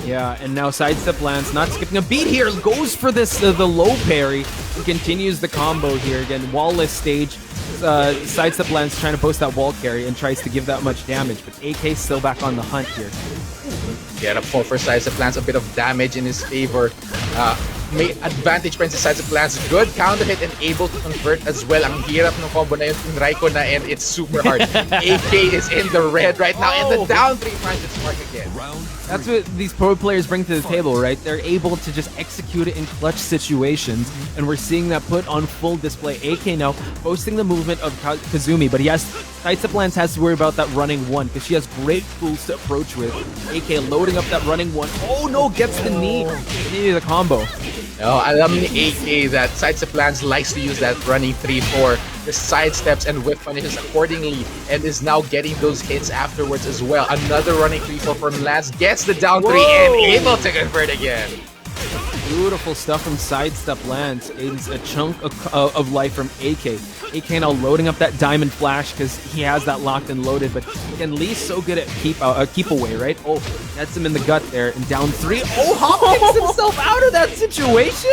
Yeah, and now Sidesteplance not skipping a beat here, goes for this the low parry and continues the combo here. Again, wallless stage. Sidesteplance trying to post that wall carry and tries to give that much damage, but AK still back on the hunt here. Get up for Sidesteplance, a bit of damage in his favor. May advantage pa rin si Sidesteplance. Good counter hit and able to convert as well. Ang hirap ng combo na yun, tinry ko na, and it's super hard. AK is in the red right now, and the down 3 finds its mark again. That's what these pro players bring to the table, right? They're able to just execute it in clutch situations, and we're seeing that put on full display. AK now posting the movement of Kazumi, but he has Sidesteplance has to worry about that running one because she has great tools to approach with. AK loading up that running one. Oh no, gets the knee. Continue the combo. No, alam ni AK that Sidesteplance likes to use that running 3-4, the sidesteps and whip punishes accordingly, and is now getting those hits afterwards as well. Another running 3-4 from Lance, gets the down 3 and able to convert again. Beautiful stuff from Sidesteplance. It's a chunk of life from AK. AK now loading up that diamond flash because he has that locked and loaded, but again, Lee's so good at keep away, right? Oh, that's him in the gut there, and down 3. Oh, Hop picks himself out of that situation!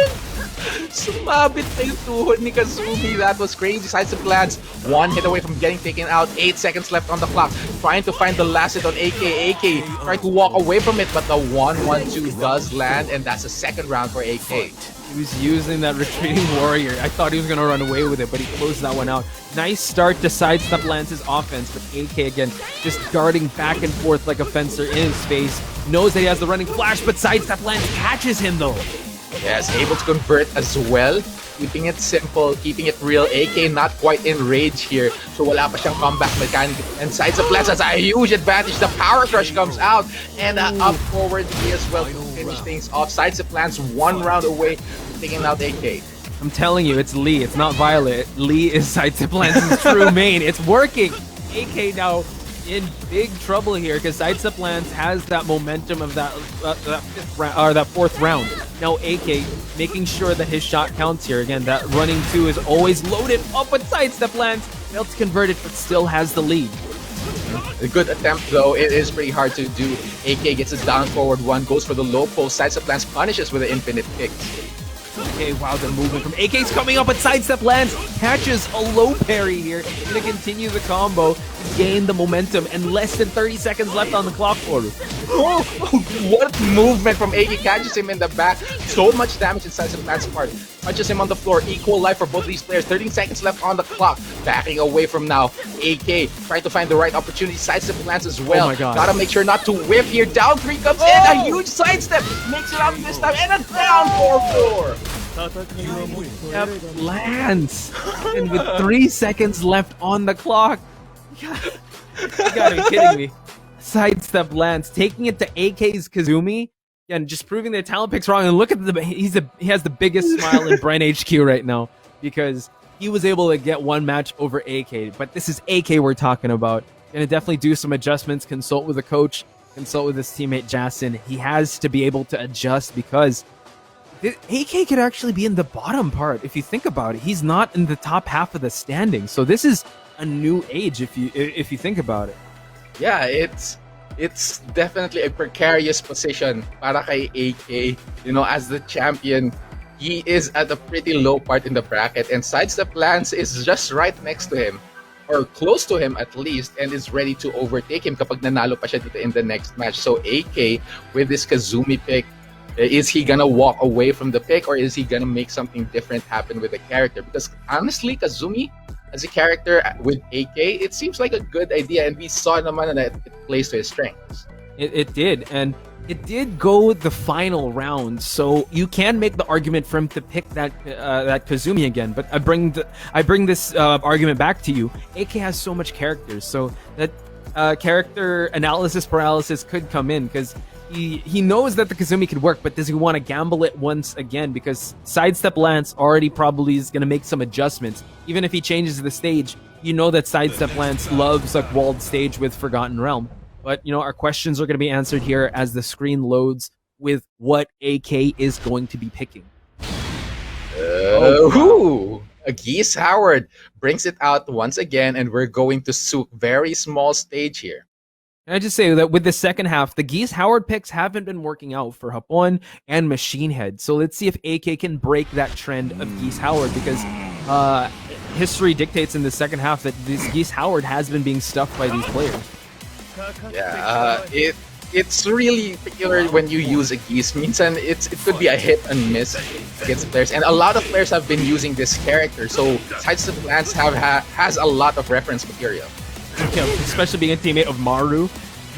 Sumabit na yung tuhod ni Kazumi. That was crazy. Sidesteplance, one hit away from getting taken out. 8 seconds left on the clock. Trying to find the last hit on AK. AK trying to walk away from it, but the 1-1-2 does land, and that's a second round for AK. He was using that retreating warrior. I thought he was going to run away with it, but he closed that one out. Nice start to Sidesteplance's offense, but AK again just darting back and forth like a fencer in his face. Knows that he has the running flash, but Sidesteplance catches him though. Yes, able to convert as well. Keeping it simple, keeping it real. AK not quite in rage here, so wala pa siyang comeback mechanic. And Sidesteplance has a huge advantage. The power crush comes out, and up forward he as well to finish things off. Sidesteplance 1 round away from taking out AK. I'm telling you, it's Lee. It's not Violet. Lee is Sidesteplance's true main. It's working. AK now in big trouble here because Sidesteplance has that momentum of that that 4th round. Now AK making sure that his shot counts here. Again, that running 2 is always loaded up with Sidesteplance. Failed to convert it, but still has the lead. A good attempt though. It is pretty hard to do. AK gets a down forward 1, goes for the low post. Sidesteplance punishes with an infinite kick. Okay, wow, the movement from AK's coming up, but Sidesteplance catches a low parry here. Gonna continue the combo, gain the momentum, and less than 30 seconds left on the clock for him. Oh, what movement from AK, catches him in the back. So much damage inside Sidesteplance's part. Punches him on the floor. Equal life for both these players. 13 seconds left on the clock. Backing away from now. AK trying to find the right opportunity. Sidesteplance as well. Oh my God. Gotta make sure not to whiff here. Down 3 comes in. A huge sidestep. Makes it out this time. And a down 4-4. Yep, lands. And with 3 seconds left on the clock. You gotta be kidding me. Sidesteplance taking it to AK's Kazumi. And just proving their talent picks wrong. And look at he has the biggest smile in Brent HQ right now because he was able to get one match over AK. But this is AK we're talking about. Gonna definitely do some adjustments, consult with the coach, consult with his teammate Jason. He has to be able to adjust because AK could actually be in the bottom part if you think about it. He's not in the top half of the standings. So this is a new age if you think about it. Yeah, it's definitely a precarious position para kay AK. You know, as the champion, he is at a pretty low part in the bracket, and Sidesteplance is just right next to him, or close to him at least, and is ready to overtake him kapag nanalo pa siya dito in the next match. So AK, with this Kazumi pick, is he gonna walk away from the pick, or is he gonna make something different happen with the character? Because honestly, Kazumi as a character with AK, it seems like a good idea, and we saw naman that it plays to his strengths. It did, and it did go the final round, so you can make the argument for him to pick that Kazumi again. But I bring this argument back to you. AK has so much characters, so that character analysis paralysis could come in because he knows that the Kazumi could work, but does he want to gamble it once again? Because Sidesteplance already probably is going to make some adjustments. Even if he changes the stage, you know that Sidesteplance loves like walled stage with Forgotten Realm. But, you know, our questions are going to be answered here as the screen loads with what AK is going to be picking. A Geese Howard brings it out once again, and we're going to Sook. Very small stage here. Can I just say that with the second half, the Geese Howard picks haven't been working out for Hapon and Machinehead. So let's see if AK can break that trend of Geese Howard, because history dictates in the second half that this Geese Howard has been being stuffed by these players. Yeah, it's really peculiar when you use a Geese. Minsan, it could be a hit and miss against players, and a lot of players have been using this character. So Sidesteplance has a lot of reference material. Yeah, especially being a teammate of Maru.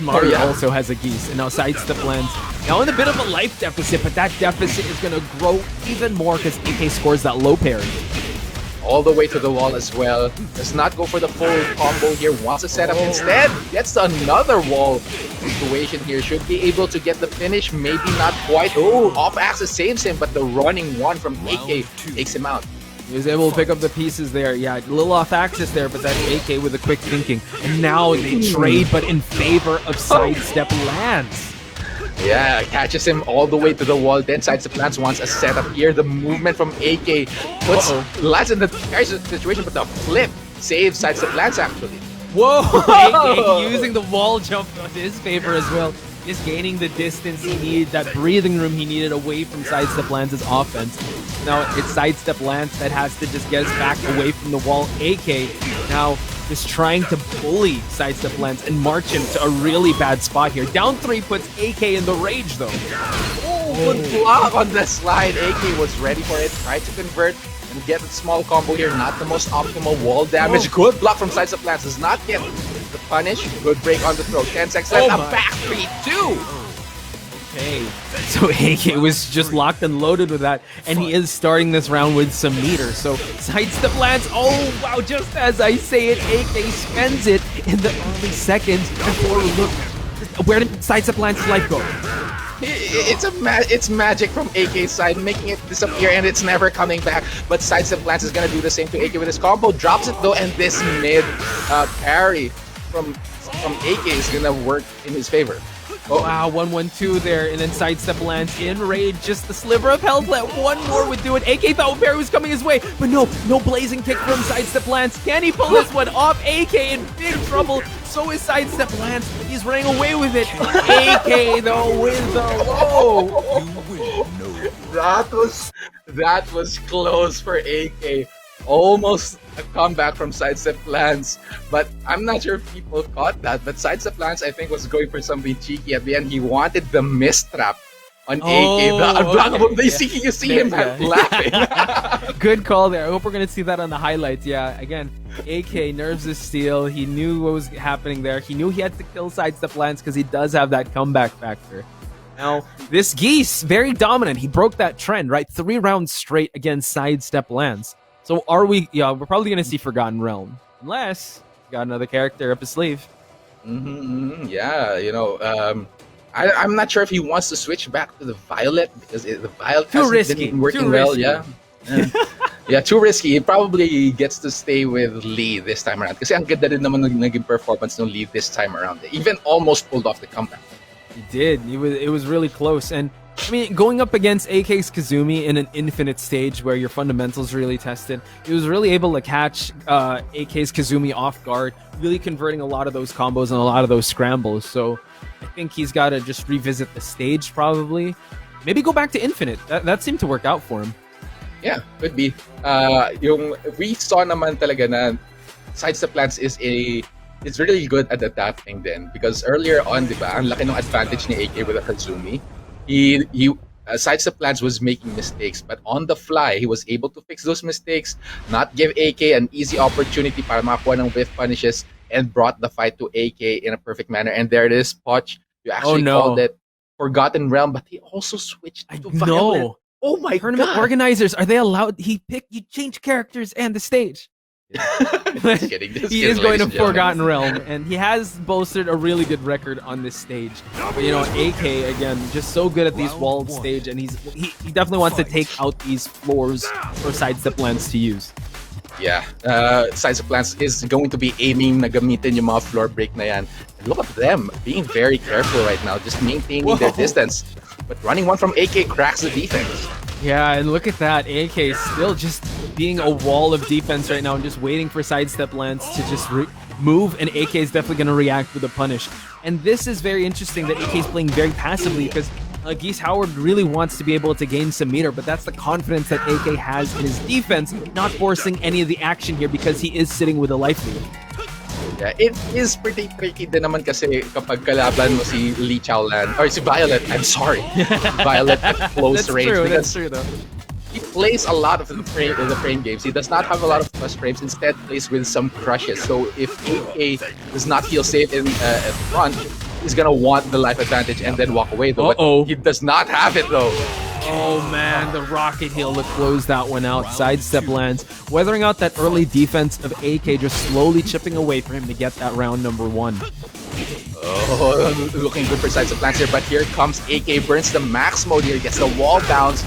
Maru also has a Geese, and now Sidesteplance now in a bit of a life deficit, but that deficit is going to grow even more because AK scores that low parry. all the way to the wall as well. Does not go for the full combo here. Wants to set up instead. Gets another wall situation here. Should be able to get the finish. Maybe not quite. Oh, off axis saves him, but the running one from AK takes him out. He was able to pick up the pieces there. Yeah, a little off axis there, but that's AK with a quick thinking. And now they trade, but in favor of Sidestep Lance. Yeah, catches him all the way to the wall. Then Sidesteplance wants a setup here. The movement from AK puts Lance in the situation, but the flip saves Sidesteplance actually. Whoa! AK using the wall jump in his favor as well. Just gaining the distance he needed, that breathing room he needed away from Sidestep Lance's offense. Now it's Sidestep Lance that has to just get us back away from the wall. AK now just trying to bully Sidestep Lance and march him to a really bad spot here. Down 3 puts AK in the rage though. Good block on the slide. AK was ready for it. Tried to convert and get a small combo here. Not the most optimal wall damage. Good block from Sidestep Lance. Does not get the punish. Good break on the throw. 10 seconds left. A back 3-2. Okay, so AK was just locked and loaded with that, and he is starting this round with some meter. So Sidestep Lance, oh wow, just as I say it, AK spends it in the early seconds before we look. Where did Sidestep Lance's life go? It's magic from AK's side, making it disappear, and it's never coming back. But Sidestep Lance is gonna do the same to AK with his combo. Drops it though, and this mid parry from AK is gonna work in his favor. Oh wow, 1-1-2 there, and then Sidestep Lance in rage, just the sliver of health left. One more would do it. AK thought parry was coming his way, but no blazing kick from Sidestep Lance. Can he pull this one off? AK in big trouble. So is Sidestep Lance. He's running away with it. AK though with the That was close for AK. Almost a comeback from Sidestep Lance, but I'm not sure if people caught that. But Sidestep Lance, I think, was going for something cheeky at the end. He wanted the mistrap on AK. The unblockable. You see him laughing. Good call there. I hope we're going to see that on the highlights. Yeah, again, AK nerves of steel. He knew what was happening there. He knew he had to kill Sidestep Lance because he does have that comeback factor. Now, this Geese, very dominant. He broke that trend, right? 3 rounds straight against Sidestep Lance. So are we? Yeah, we're probably gonna see Forgotten Realm, unless he's got another character up his sleeve. Yeah, you know, I'm not sure if he wants to switch back to the Violet because the Violet hasn't been working well. Yeah, yeah, too risky. He probably gets to stay with Lee this time around. Kasi ang ganda din naman naging performance ng Lee this time around. Even almost pulled off the comeback. He did. It was really close. And I mean, going up against AK's Kazumi in an infinite stage where your fundamentals really tested, he was really able to catch AK's Kazumi off guard, really converting a lot of those combos and a lot of those scrambles. So I think he's got to just revisit the stage probably. Maybe go back to infinite. That seemed to work out for him. Yeah, could be. We saw naman talaga na Sidesteplance is really good at adapting then, because earlier on, diba, ang laki ng advantage ni AK with a Kazumi. Sidesteplance was making mistakes, but on the fly, he was able to fix those mistakes, not give AK an easy opportunity para makakuha ng whiff punishes, and brought the fight to AK in a perfect manner. And there it is, Poch. You actually called it Forgotten Realm, but he also switched to Violet. No. Oh my Tournament god! organizers, are they allowed? You change characters and the stage. Just kidding. He is going to Forgotten Realm, and he has bolstered a really good record on this stage. But you know, AK again, just so good at these walled stage, and he definitely wants to take out these floors for Sidesteplance to use. Yeah, Sidesteplance is going to be aiming na gamitin yung mga floor break na yan. And look at them being very careful right now, just maintaining their distance. But running one from AK cracks the defense. Yeah, and look at that. AK still just being a wall of defense right now and just waiting for Sidesteplance to just move, and AK is definitely going to react with a punish. And this is very interesting that AK is playing very passively, because Geese Howard really wants to be able to gain some meter, but that's the confidence that AK has in his defense, not forcing any of the action here because he is sitting with a life lead. Yeah, it is pretty tricky din naman kasi kapag kalaban mo si Lee Chaolan, or si Violet, I'm sorry, Violet at close range. That's true though. He plays a lot of the frame games. He does not have a lot of plus frames, instead plays with some crushes. So if AK does not feel safe at front, he's gonna want the life advantage and then walk away though. But he does not have it though. Oh man, the rocket heel to close that one out. Sidestep lands, weathering out that early defense of AK, just slowly chipping away for him to get that round number 1. Oh, looking good for Sidesteplance here, but here comes AK, burns the max mode here, gets the wall bounce,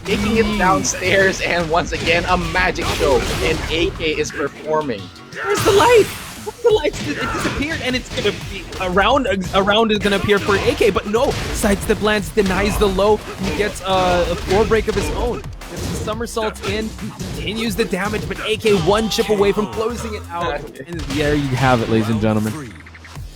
taking it downstairs, and once again, a magic show, and AK is performing. Where's the light? Where's the light? It disappeared, and it's gonna be a round is gonna appear for AK, but no, Sidesteplance denies the low. He gets a floor break of his own. Gets the somersaults in, continues the damage, but AK one chip away from closing it out. And there you have it, ladies and gentlemen.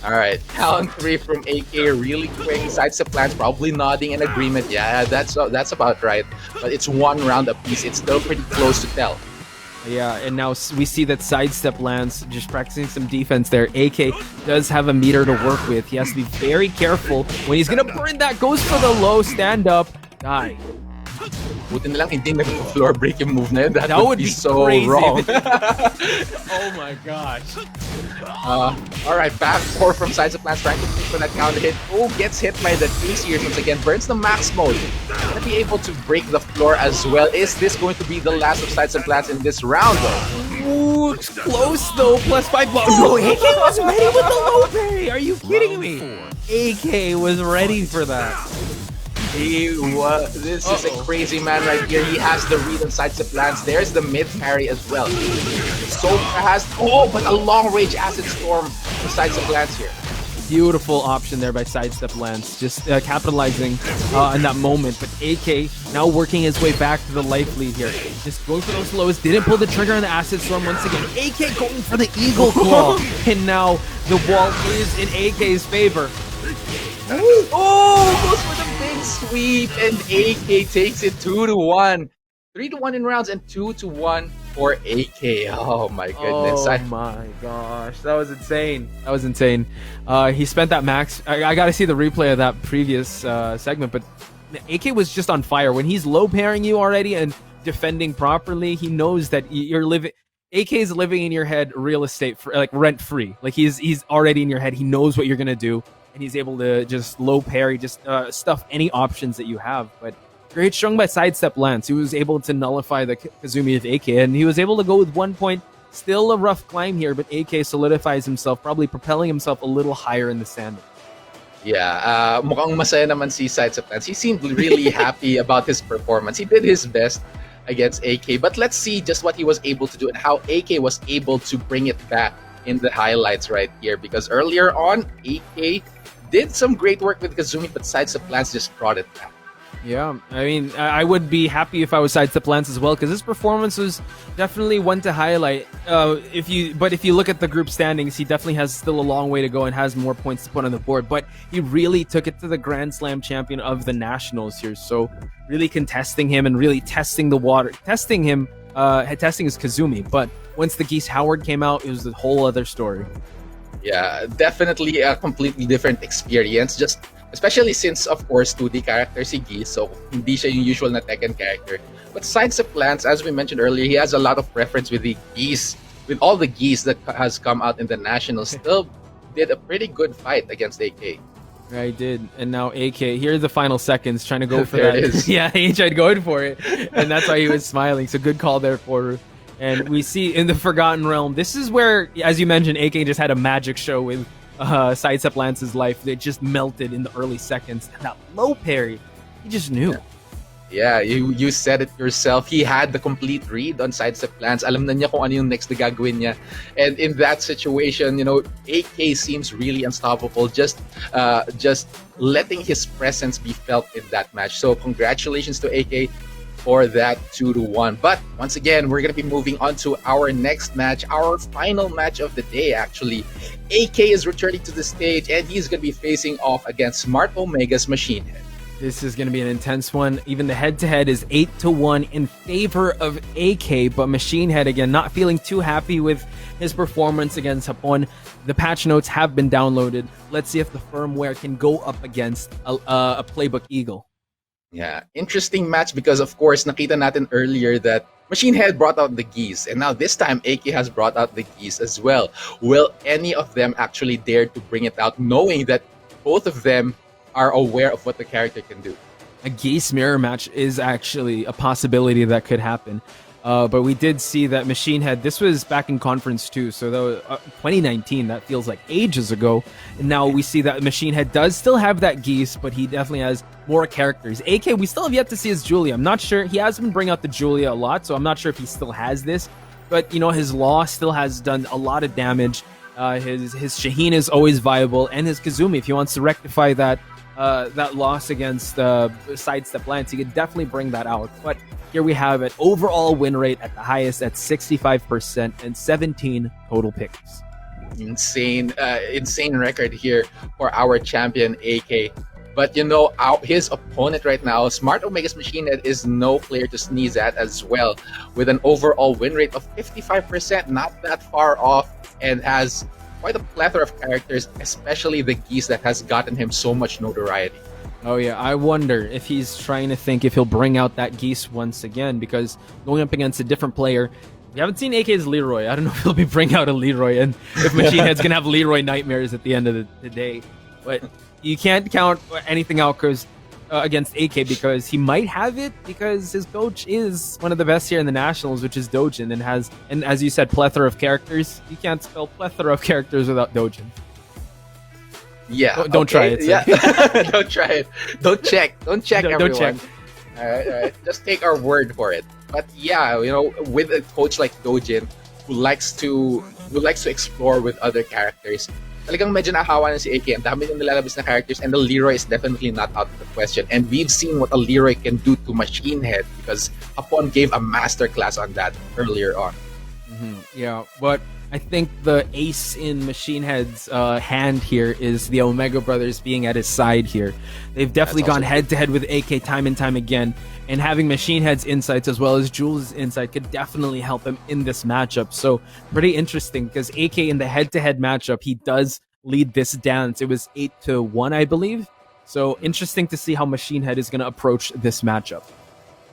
All right, down 3 from AK, really quick. Sidesteplance probably nodding in agreement. Yeah, that's about right. But it's 1 round apiece. It's still pretty close to tell. Yeah, and now we see that Sidesteplance just practicing some defense there. AK does have a meter to work with. He has to be very careful when he's gonna burn that. Goes for the low stand up. Die. Buti na lang hindi nag-floor break yung move na yun. That would be so crazy. wrong. Oh my gosh. All right, back 4 from Sidesteplance, trying to pick for that counter hit. Oh, gets hit by the 2 series once again. Burns the max mode. Gonna be able to break the floor as well. Is this going to be the last of Sidesteplance in this round, though? Ooh, close though. +5. No, AK was ready with the low parry. Are you kidding me? AK was ready for that. This is a crazy man right here. He has the read on Sidesteplance. There's the mid parry as well. So fast. Oh, but a long range acid storm for Sidesteplance here. Beautiful option there by Sidesteplance, just capitalizing on that moment. But AK now working his way back to the life lead here. Just going for those lows, didn't pull the trigger on the acid storm once again. AK going for the eagle claw. And now the wall is in AK's favor. Oh, goes for the big sweep, and AK takes it 2-1. 3-1 in rounds and 2-1 for AK. Oh my goodness. Oh my gosh. That was insane. That was insane. He spent that max. I got to see the replay of that previous segment, but AK was just on fire. When he's low pairing you already and defending properly, he knows that you're living. AK is living in your head real estate, like rent free. Like he's already in your head. He knows what you're going to do. And he's able to just low parry, just stuff any options that you have. But great strung by Sidesteplance. He was able to nullify the Kazumi of AK, and he was able to go with 1 point. Still a rough climb here, but AK solidifies himself, probably propelling himself a little higher in the standing. Yeah, mukhang masaya naman si Sidesteplance. He seemed really happy about his performance. He did his best against AK, but let's see just what he was able to do and how AK was able to bring it back in the highlights right here. Because earlier on, AK did some great work with Kazumi, but Sidesteplance just brought it back. Yeah, I mean, I would be happy if I was Sidesteplance as well, because his performance was definitely one to highlight. If you look at the group standings, he definitely has still a long way to go and has more points to put on the board. But he really took it to the Grand Slam champion of the Nationals here, so really contesting him and really testing the water, testing him, testing his Kazumi. But once the Geese Howard came out, it was a whole other story. Yeah, definitely a completely different experience. Just especially since, of course, 2D character si Geese, so hindi siya yung usual na Tekken character. But Sidesteplance, as we mentioned earlier, he has a lot of preference with the Geese, with all the Geese that has come out in the Nationals. Still did a pretty good fight against AK. I did, and now AK. Here are the final seconds, trying to go for There that. it is. Yeah, he tried going for it, and that's why he was smiling. So good call there for. And we see in the Forgotten Realm, this is where, as you mentioned, AK just had a magic show with Sidesteplance's life. It just melted in the early seconds. And that low parry, he just knew. Yeah, you said it yourself. He had the complete read on Sidesteplance. Alam na niya kung ano yung next na gagawin niya. And in that situation, you know, AK seems really unstoppable. Just letting his presence be felt in that match. So congratulations to AK for that 2-1. But once again, we're going to be moving on to our next match, our final match of the day, actually. AK is returning to the stage, and he's going to be facing off against Smart Omega's Machinehead. This is going to be an intense one. Even the head-to-head is 8-1 in favor of AK, but Machinehead, again, not feeling too happy with his performance against Hapon. The patch notes have been downloaded. Let's see if the firmware can go up against a Playbook Eagle. Yeah, interesting match because, of course, nakita natin earlier that Machinehead brought out the Geese, and now this time AK has brought out the Geese as well. Will any of them actually dare to bring it out, knowing that both of them are aware of what the character can do? A Geese mirror match is actually a possibility that could happen. But we did see that Machinehead, this was back in Conference 2, so that was, 2019, that feels like ages ago. And now we see that Machinehead does still have that Geese, but he definitely has more characters. AK, we still have yet to see his Julia. I'm not sure. He hasn't been bringing out the Julia a lot, so I'm not sure if he still has this. But, you know, his Law still has done a lot of damage. His Shaheen is always viable, and his Kazumi, if he wants to rectify that loss against Sidesteplance, he could definitely bring that out. But here we have it, overall win rate at the highest at 65% and 17 total picks. Insane record here for our champion AK. But you know, his opponent right now, Smart Omega's Machinehead, is no player to sneeze at as well, with an overall win rate of 55%, not that far off, and has quite a plethora of characters, especially the Geese that has gotten him so much notoriety. Oh yeah, I wonder if he's trying to think if he'll bring out that Geese once again, because going up against a different player, we haven't seen AK's Leroy. I don't know if he'll be bring out a Leroy, and if Machinehead's gonna have Leroy nightmares at the end of the day. But you can't count anything out against AK, because he might have it, because his coach is one of the best here in the Nationals, which is Dojin, and as you said, plethora of characters. You can't spell plethora of characters without Dojin. Yeah, don't try it. Yeah, don't try it. Don't check, everyone. Don't check. All right. Just take our word for it. But yeah, you know, with a coach like Dojin, who likes to explore with other characters, talagang medyo nahawa na si AK. Ang dami niyang nilalabas na characters, and the Leroy is definitely not out of the question. And we've seen what a Leroy can do to Machinehead, because Hapon gave a masterclass on that earlier on. Yeah, but I think the ace in Machinehead's hand here is the Omega brothers being at his side here. They've definitely gone head-to-head with AK time and time again, and having Machinehead's insights as well as Jules' insight could definitely help him in this matchup. So pretty interesting, because AK in the head-to-head matchup, he does lead this dance. It was 8-1, I believe. So interesting to see how Machinehead is going to approach this matchup.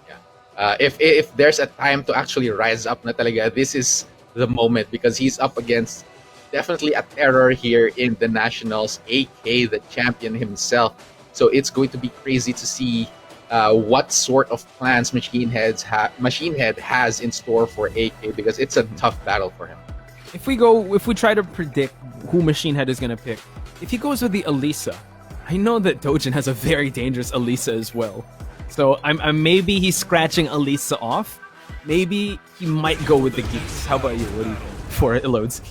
Yeah, if there's a time to actually rise up na talaga, this is the moment, because he's up against definitely a terror here in the Nationals, AK, the champion himself. So it's going to be crazy to see what sort of plans Machinehead has in store for AK, because it's a tough battle for him. If we try to predict who Machinehead is going to pick, if he goes with the Elisa, I know that Dojin has a very dangerous Elisa as well. So I'm maybe he's scratching Elisa off. Maybe he might go with the Geese. How about you? What do you think before it loads?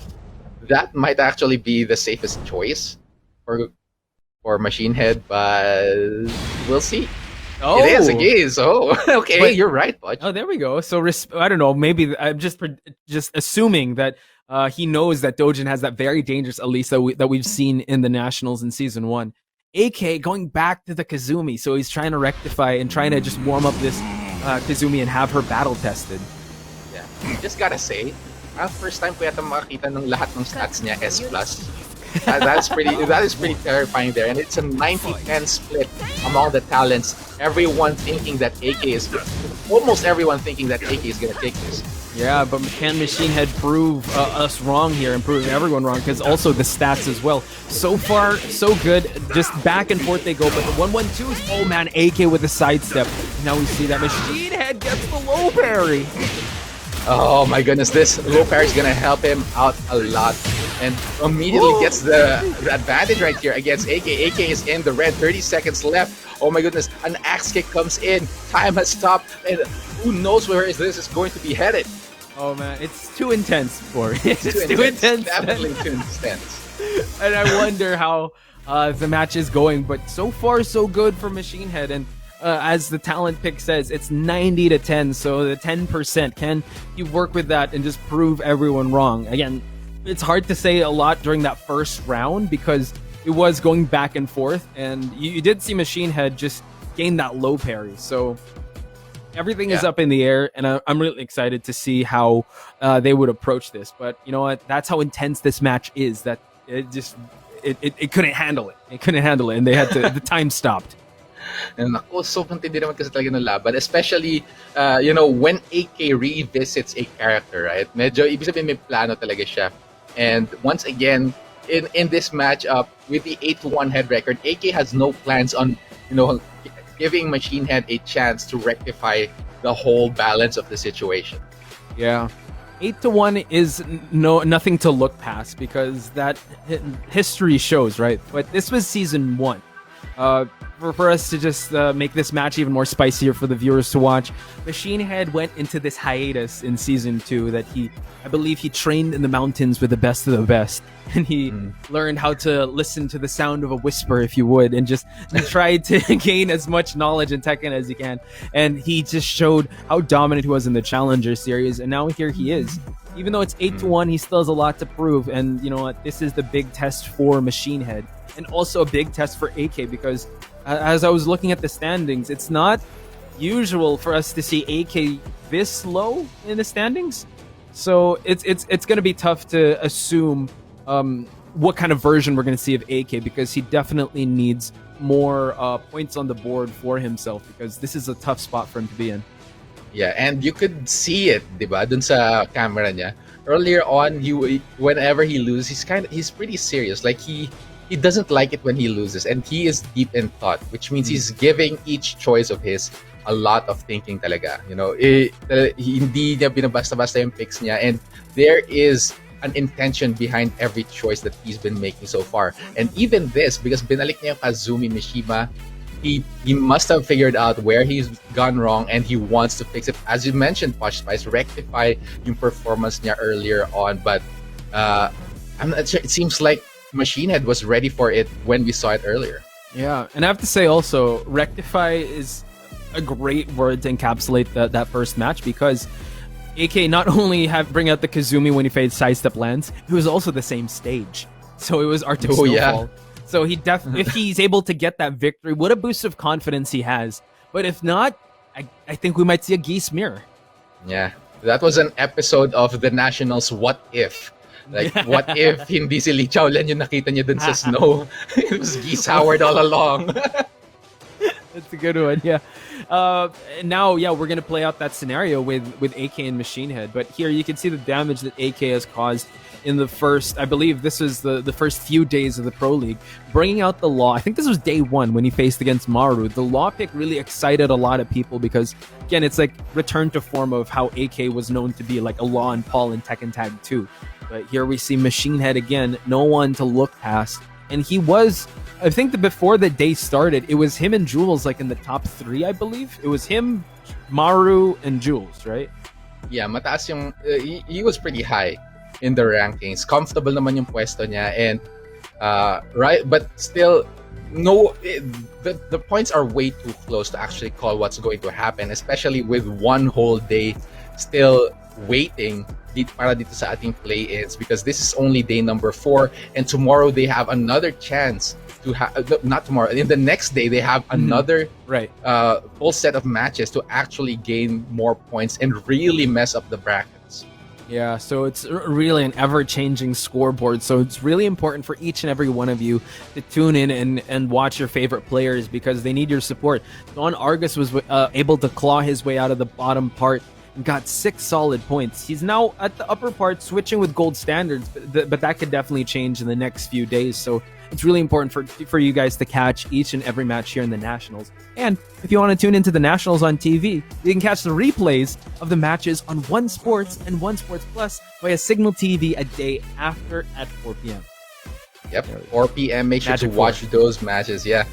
That might actually be the safest choice for Machinehead, but we'll see. Oh, it is a Geese. Oh, okay, but, you're right, bud. Oh, there we go. So I don't know. Maybe I'm just assuming that he knows that Dojin has that very dangerous Elisa that we've seen in the Nationals in Season 1. AK going back to the Kazumi, so he's trying to rectify and trying to just warm up this Kazumi and have her battle tested. Yeah, just gotta say, first time ko yata makakita ng lahat ng stats niya S+. That is pretty terrifying there, and it's a 90-10 split among the talents. Almost everyone thinking that AK is gonna take this. Yeah, but can Machinehead prove us wrong here and prove everyone wrong? Because also the stats as well. So far, so good. Just back and forth they go. But the 1-1-2 is, oh man, AK with a sidestep. Now we see that Machinehead gets the low parry. Oh my goodness, this low parry is going to help him out a lot. And immediately gets the advantage right here against AK. AK is in the red, 30 seconds left. Oh my goodness, an axe kick comes in. Time has stopped. And who knows where this is going to be headed. Oh man, it's too intense for it. It's too intense. Definitely too intense. And I wonder how the match is going, but so far so good for Machinehead. And as the talent pick says, it's 90-10, so the 10%. Can you work with that and just prove everyone wrong? Again, it's hard to say a lot during that first round because it was going back and forth, and you did see Machinehead just gain that low parry. So everything is up in the air, and I'm really excited to see how they would approach this. But you know what? That's how intense this match is. That it couldn't handle it. It couldn't handle it, and they had to. The time stopped. And ako, sobrang tindi naman kasi talaga ng laban. Especially, when AK revisits a character, right? Medyo, ibig sabihin may plano talaga siya. And once again, in this matchup, with the 8-1 head record, AK has no plans on, giving Machinehead a chance to rectify the whole balance of the situation. Yeah. 8-1 is nothing to look past because that history shows, right? But this was season 1. For us to just make this match even more spicier for the viewers to watch, Machinehead went into this hiatus in season 2 that I believe he trained in the mountains with the best of the best, and he learned how to listen to the sound of a whisper, if you would, and just tried to gain as much knowledge in Tekken as he can. And he just showed how dominant he was in the Challenger series, and now here he is. Even though it's 8-1, he still has a lot to prove, and you know what? This is the big test for Machinehead, and also a big test for AK because as I was looking at the standings, it's not usual for us to see AK this low in the standings. So it's going to be tough to assume what kind of version we're going to see of AK because he definitely needs more points on the board for himself because this is a tough spot for him to be in. Yeah, and you could see it, diba? Dun sa camera niya. Earlier on, whenever he loses, he's pretty serious. Like he doesn't like it when he loses, and he is deep in thought, which means he's giving each choice of his a lot of thinking talaga. You know, hindi niya binabasta-basta yung picks niya, and there is an intention behind every choice that he's been making so far. And even this, because binalik niya yung Kazumi Mishima, he must have figured out where he's gone wrong, and he wants to fix it. As you mentioned, Posh Spice, rectify yung performance niya earlier on, but I'm not sure. It seems like Machinehead was ready for it when we saw it earlier. Yeah, and I have to say also, rectify is a great word to encapsulate that first match because AK not only bring out the Kazumi when he faced Sidesteplance, it was also the same stage. So it was Arctic Snowfall. Yeah. So if he's able to get that victory, what a boost of confidence he has. But if not, I think we might see a geese mirror. Yeah, that was an episode of the Nationals What If. Like, what if hindi si Lee Chaolan yung nakita niya dun sa snow? It was Geese Howard all along. That's a good one, yeah. Now, yeah, we're going to play out that scenario with AK and Machinehead. But here you can see the damage that AK has caused in the first, I believe this was the first few days of the Pro League. Bringing out the Law, I think this was day 1 when he faced against Maru. The Law pick really excited a lot of people because, again, it's like return to form of how AK was known to be, like a Law and Paul in Tekken Tag 2. But here we see Machinehead again, no one to look past. And he was, I think that before the day started, it was him and Jules like in the top 3, I believe. It was him, Maru, and Jules, right? Yeah, mataas yung, he was pretty high in the rankings. Comfortable naman yung pwesto niya. And, right, but still, the points are way too close to actually call what's going to happen, especially with one whole day still waiting para dito sa ating play-ins because this is only day number 4 and tomorrow they have another chance to not tomorrow, in the next day they have another full set of matches to actually gain more points and really mess up the brackets. Yeah, so it's really an ever-changing scoreboard. So it's really important for each and every one of you to tune in and watch your favorite players because they need your support. Don Argus was able to claw his way out of the bottom part and got 6 solid points. He's now at the upper part switching with gold standards, but that could definitely change in the next few days. So it's really important for you guys to catch each and every match here in the Nationals. And if you want to tune into the Nationals on TV, you can catch the replays of the matches on One Sports and One Sports Plus via Signal TV a day after at 4 p.m. Yep, 4 p.m. Make sure to watch those matches. Yeah,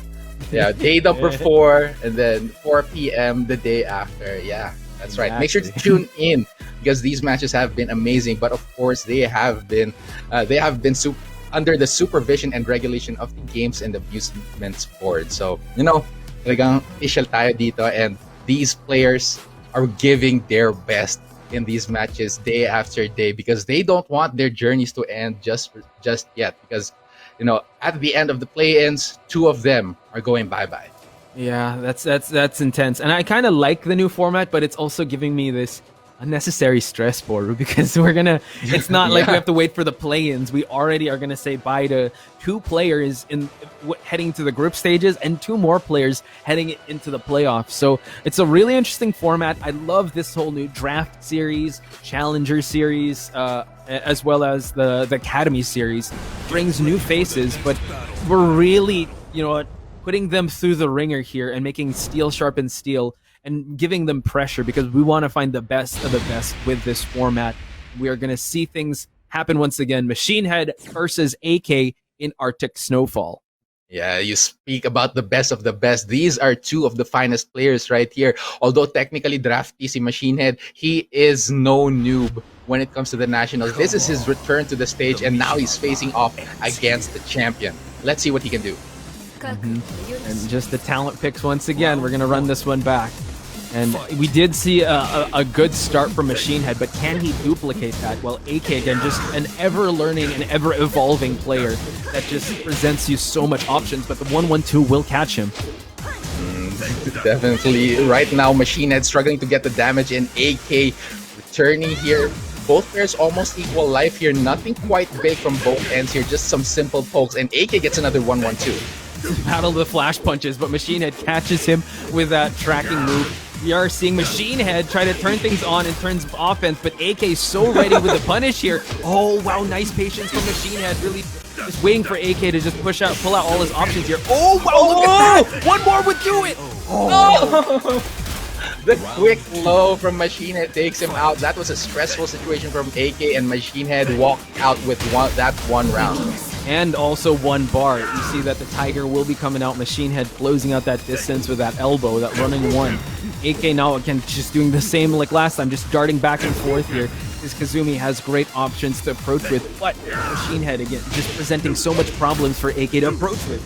day number 4 and then 4 p.m. the day after. Yeah. That's right. Make sure to tune in because these matches have been amazing. But of course, they have been under the supervision and regulation of the Games and Amusements Board. So, you know, talagang official tayo dito, and these players are giving their best in these matches day after day because they don't want their journeys to end just yet. Because, you know, at the end of the play-ins, 2 of them are going bye-bye. Yeah, that's intense. And I kind of like the new format, but it's also giving me this unnecessary stress, Boru, because it's not like we have to wait for the play-ins. We already are going to say bye to 2 players heading to the group stages and 2 more players heading into the playoffs. So it's a really interesting format. I love this whole new draft series, challenger series, as well as the Academy series. Brings new faces, but we're really, you know, putting them through the ringer here and making steel sharpen steel and giving them pressure because we want to find the best of the best with this format. We are going to see things happen once again. Machinehead versus AK in Arctic Snowfall. Yeah, you speak about the best of the best. These are two of the finest players right here. Although technically drafty si Machinehead, he is no noob when it comes to the Nationals. This is his return to the stage, and now he's facing off against the champion. Let's see what he can do. And just the talent picks once again. We're going to run this one back. And we did see a good start from Machinehead, but can he duplicate that? Well, AK, again, just an ever-learning and ever-evolving player that just presents you so much options, but the 1-1-2 will catch him. Definitely. Right now, Machinehead struggling to get the damage, and AK returning here. Both players almost equal life here. Nothing quite big from both ends here, just some simple pokes, and AK gets another 1-1-2. Battle of the flash punches, but Machinehead catches him with that tracking move. We are seeing Machinehead try to turn things on in terms of offense, but AK is so ready with the punish here. Oh, wow, nice patience from Machinehead. Really just waiting for AK to just pull out all his options here. Oh, wow, look at that! One more would do it! Oh. The quick low from Machinehead takes him out. That was a stressful situation from AK, and Machinehead walked out with that one round. And also one bar. You see that the Tiger will be coming out. Machinehead closing out that distance with that elbow, that running one. AK now, again, just doing the same like last time, just darting back and forth here. This Kazumi has great options to approach with, but Machinehead, again, just presenting so much problems for AK to approach with.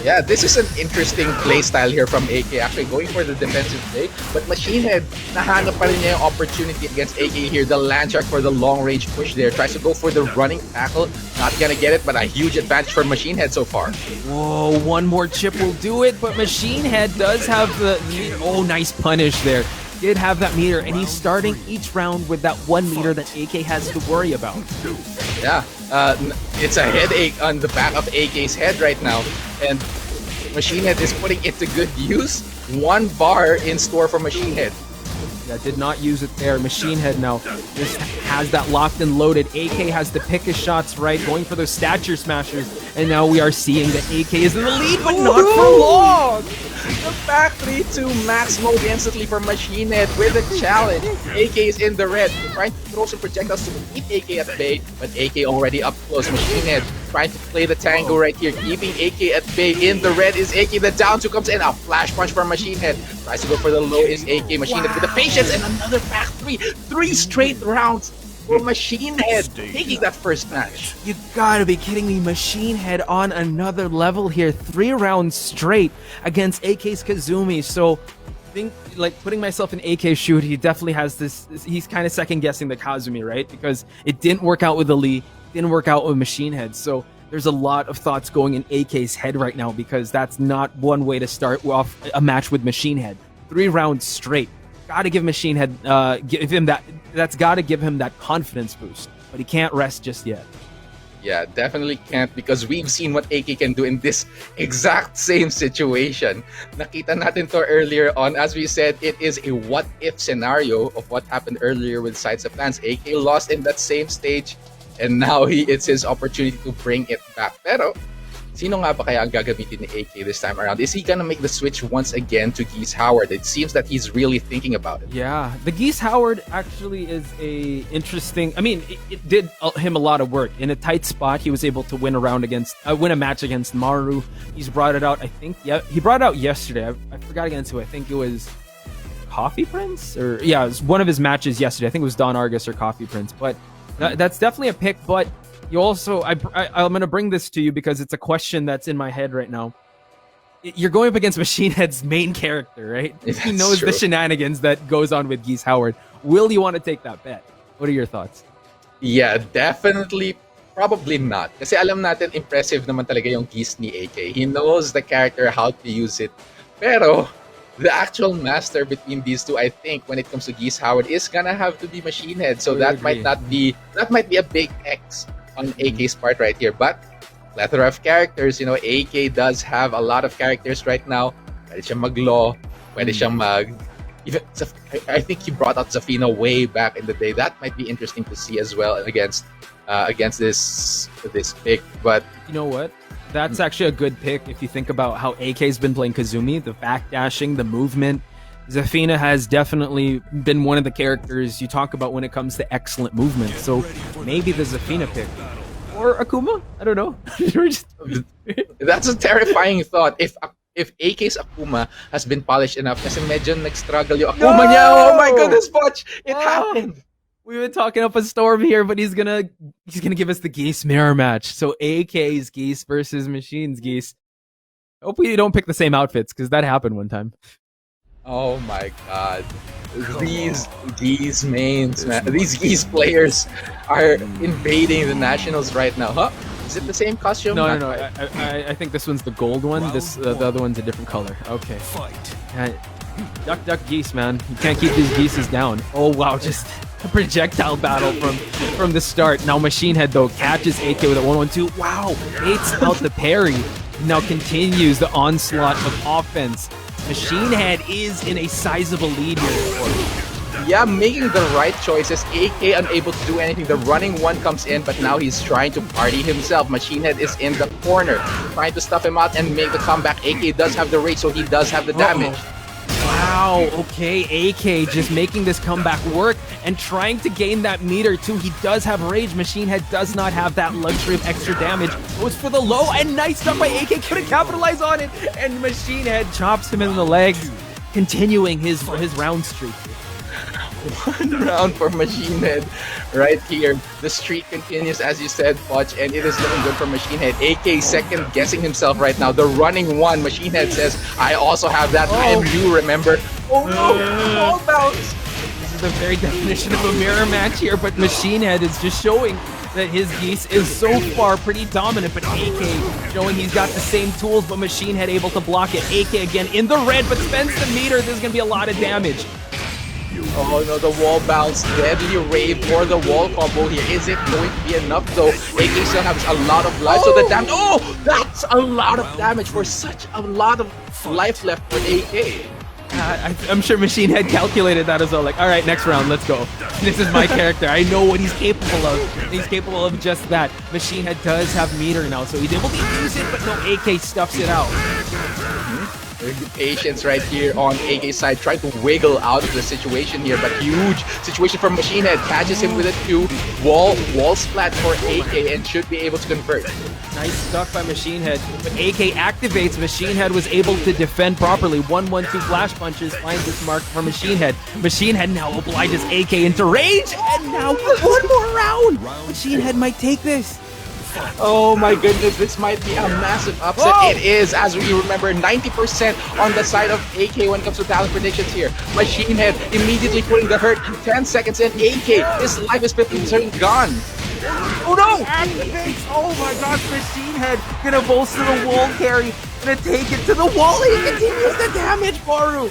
Yeah, this is an interesting play style here from AK, actually going for the defensive play, but Machinehead, nahanap pa rin niya yung opportunity against AK here. The land shark for the long-range push there. Tries to go for the running tackle. Not gonna get it, but a huge advantage for Machinehead so far. Whoa, one more chip will do it, but Machinehead does have the... Oh, nice punish there. Did have that meter, and he's starting each round with that 1 meter that AK has to worry about. Yeah, it's a headache on the back of AK's head right now, and Machinehead is putting it to good use. 1 bar in store for Machinehead. That did not use it there. Machinehead now just has that locked and loaded. AK has to pick his shots right, going for those stature smashers, and now we are seeing that AK is in the lead, but not for long! The back 3-2 max mode instantly for Machinehead with a challenge. AK is in the red, trying to throw some projectiles to keep AK at bay, but AK already up close. Machinehead trying to play the tango right here, keeping AK at bay. In the red is AK, the down 2 comes in, a flash punch from Machinehead. Tries to go for the low is AK. Machinehead with the patience, and another back 3. 3 straight rounds for Machinehead, taking that first match. You gotta be kidding me. Machinehead on another level here. 3 rounds straight against AK's Kazumi. So, think like putting myself in AK's shoe, he definitely has this. He's kind of second guessing the Kazumi, right? Because it didn't work out with the Lee, didn't work out with Machinehead. So, there's a lot of thoughts going in AK's head right now because that's not one way to start off a match with Machinehead. 3 rounds straight. Gotta give Machinehead, give him that. That's gotta give him that confidence boost. But he can't rest just yet. Yeah, definitely can't, because we've seen what AK can do in this exact same situation. Nakita natin to earlier on. As we said, it is a what-if scenario of what happened earlier with Sidesteplance. AK lost in that same stage, and now it's his opportunity to bring it back. Pero, sino nga ba kaya ang gagamitin ni AK this time around? Is he gonna make the switch once again to Geese Howard? It seems that he's really thinking about it. Yeah, the Geese Howard actually is a interesting. I mean, it did him a lot of work in a tight spot. He was able to win a match against Maru. He's brought it out. I think he brought it out yesterday. I forgot against who. I think it was Coffee Prince, or yeah, it was one of his matches yesterday. I think it was Don Argus or Coffee Prince. But that's definitely a pick. But you also, I'm going to bring this to you because it's a question that's in my head right now. You're going up against Machinehead's main character, right? He knows the shenanigans that goes on with Geese Howard. Will you want to take that bet? What are your thoughts? Yeah, definitely. Probably not. Kasi alam natin, impressive naman talaga yung Geese ni AK. He knows the character, how to use it. Pero, the actual master between these two, I think, when it comes to Geese Howard, is gonna have to be Machinehead. So that might be a big X on AK's part right here. But plethora of characters, AK does have a lot of characters right now. Pwede siyang mag-law, pwede siyang I think he brought out Zafina way back in the day. That might be interesting to see as well against this pick. But you know what? That's actually a good pick if you think about how AK's been playing Kazumi, the backdashing, the movement. Zafina has definitely been one of the characters you talk about when it comes to excellent movement. So maybe the Zafina pick. Or Akuma? I don't know. That's a terrifying thought. If AK's Akuma has been polished enough, kasi medyo nag-struggle yung Akuma niya. Oh my goodness, Poch! It happened! We've been talking up a storm here, but he's gonna give us the Geese mirror match. So AK's Geese versus Machine's Geese. Hope we don't pick the same outfits, because that happened one time. Oh my god. These Geese mains, man. These Geese players are invading the Nationals right now. Huh? Is it the same costume? No. Not quite. I think this one's the gold one. The other one's a different color. Okay. Duck Geese, man. You can't keep these Geeses down. Oh wow, just a projectile battle from the start. Now Machinehead though catches AK with a 1-1-2. Wow, baits out the parry. Now continues the onslaught of offense. Machinehead is in a sizable lead here. Yeah, making the right choices. AK unable to do anything. The running one comes in, but now he's trying to party himself. Machinehead is in the corner, trying to stuff him out and make the comeback. AK does have the rage, so he does have the damage. Wow, okay, AK just making this comeback work and trying to gain that meter too. He does have rage. Machinehead does not have that luxury of extra damage. Goes for the low and nice stuff by AK. Couldn't capitalize on it. And Machinehead chops him in the legs, continuing his round streak. One round for Machinehead right here. The streak continues, as you said, Poch, and it is looking good for Machinehead. AK second guessing himself right now. The running one. Machinehead says, I also have that. I am you, remember? Oh no! Ball bounce! This is the very definition of a mirror match here, but Machinehead is just showing that his Geese is so far pretty dominant, but AK showing he's got the same tools, but Machinehead able to block it. AK again in the red, but spends the meter. There's going to be a lot of damage. Oh no, the wall bounce, deadly rave for the wall combo here. Is it going to be enough though? AK still has a lot of life, so the damage. Oh, that's a lot of damage for such a lot of life left for AK. I'm sure Machinehead calculated that as well. Like, all right, next round, let's go. This is my character. I know what he's capable of. He's capable of just that. Machinehead does have meter now, so he's able to use it, but no, AK stuffs it out. Patience right here on AK's side, trying to wiggle out of the situation here, but huge situation from Machinehead. Catches him with a 2. Wall splat for AK and should be able to convert. Nice stuff by Machinehead, but AK activates. Machinehead was able to defend properly. 1-1-2 flash punches finds this mark for Machinehead. Machinehead now obliges AK into rage, and now one more round. Machinehead might take this. Oh my goodness, this might be a massive upset. Whoa! It is, as we remember, 90% on the side of AK when it comes to talent predictions here. Machinehead immediately putting the hurt 10 seconds in. AK, his life is 50% gone. Oh no! Activates! Oh my gosh, Machinehead gonna bolster the wall carry. Gonna take it to the wall. He continues the damage, Maru.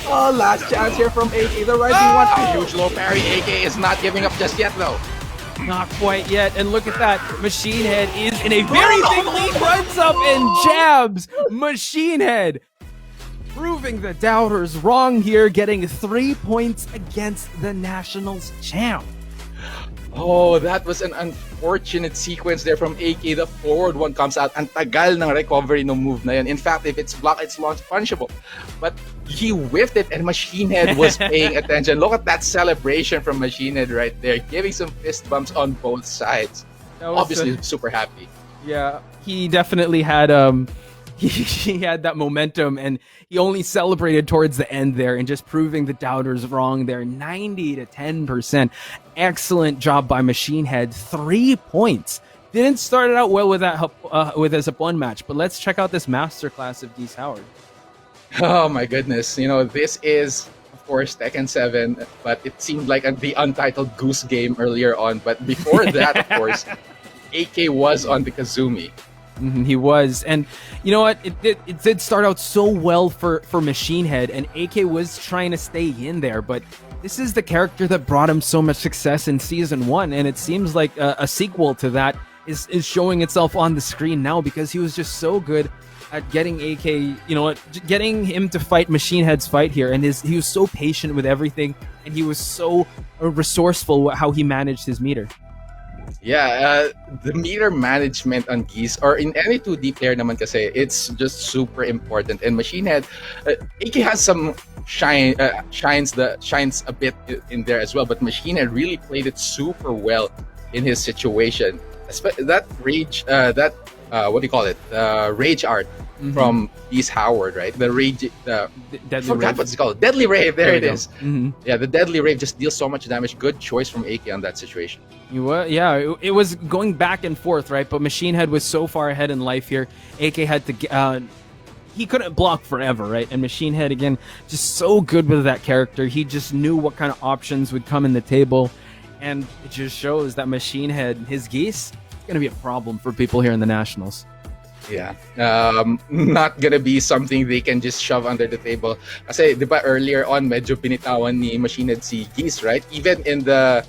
Oh, last chance here from AK, the rising one. A huge low parry. AK is not giving up just yet though. Not quite yet, and look at that. Machinehead is in a very big lead, runs up and jabs Machinehead. Proving the doubters wrong here, getting 3 points against the Nationals champ. Oh, that was an unfortunate sequence there from AK. The forward one comes out. Ang tagal ng recovery ng move na yun. In fact, if it's blocked, it's launch punishable. But he whiffed it and Machinehead was paying attention. Look at that celebration from Machinehead right there. Giving some fist bumps on both sides. Obviously, super happy. Yeah, he definitely had he had that momentum, and he only celebrated towards the end there and just proving the doubters wrong there. 90 to 10%. Excellent job by Machinehead. 3 points. Didn't start it out well with that with his Hapon match, but let's check out this masterclass of Geese Howard. Oh my goodness. You know, this is, of course, Tekken 7, but it seemed like the untitled Goose Game earlier on. But before that, of course, AK was on the Kazumi. He was, and you know what? It did start out so well for Machinehead, and AK was trying to stay in there, but this is the character that brought him so much success in Season 1, and it seems like a sequel to that is showing itself on the screen now, because he was just so good at getting AK, you know what, getting him to fight Machinehead's fight here, and he was so patient with everything, and he was so resourceful with how he managed his meter. Yeah, the meter management on Geese or in any 2D player naman kasi, it's just super important. And Machinehead, AK has some shines a bit in there as well, but Machinehead really played it super well in his situation. That rage, what do you call it? Rage art from Geese Howard, right? The rage, Deadly forgot Rave. what it's called. Deadly Rave. There it we go. is. Yeah, the Deadly Rave just deals so much damage. Good choice from AK on that situation. It was going back and forth, right? But Machinehead was so far ahead in life here. AK had to he couldn't block forever, right? And Machinehead, again, just so good with that character. He just knew what kind of options would come in the table. And it just shows that Machinehead, his Geese, is going to be a problem for people here in the Nationals. Yeah. Not gonna be something they can just shove under the table. Kasi, di ba, earlier on, medyo binitawan ni Machinehead si Geese, right? Even in the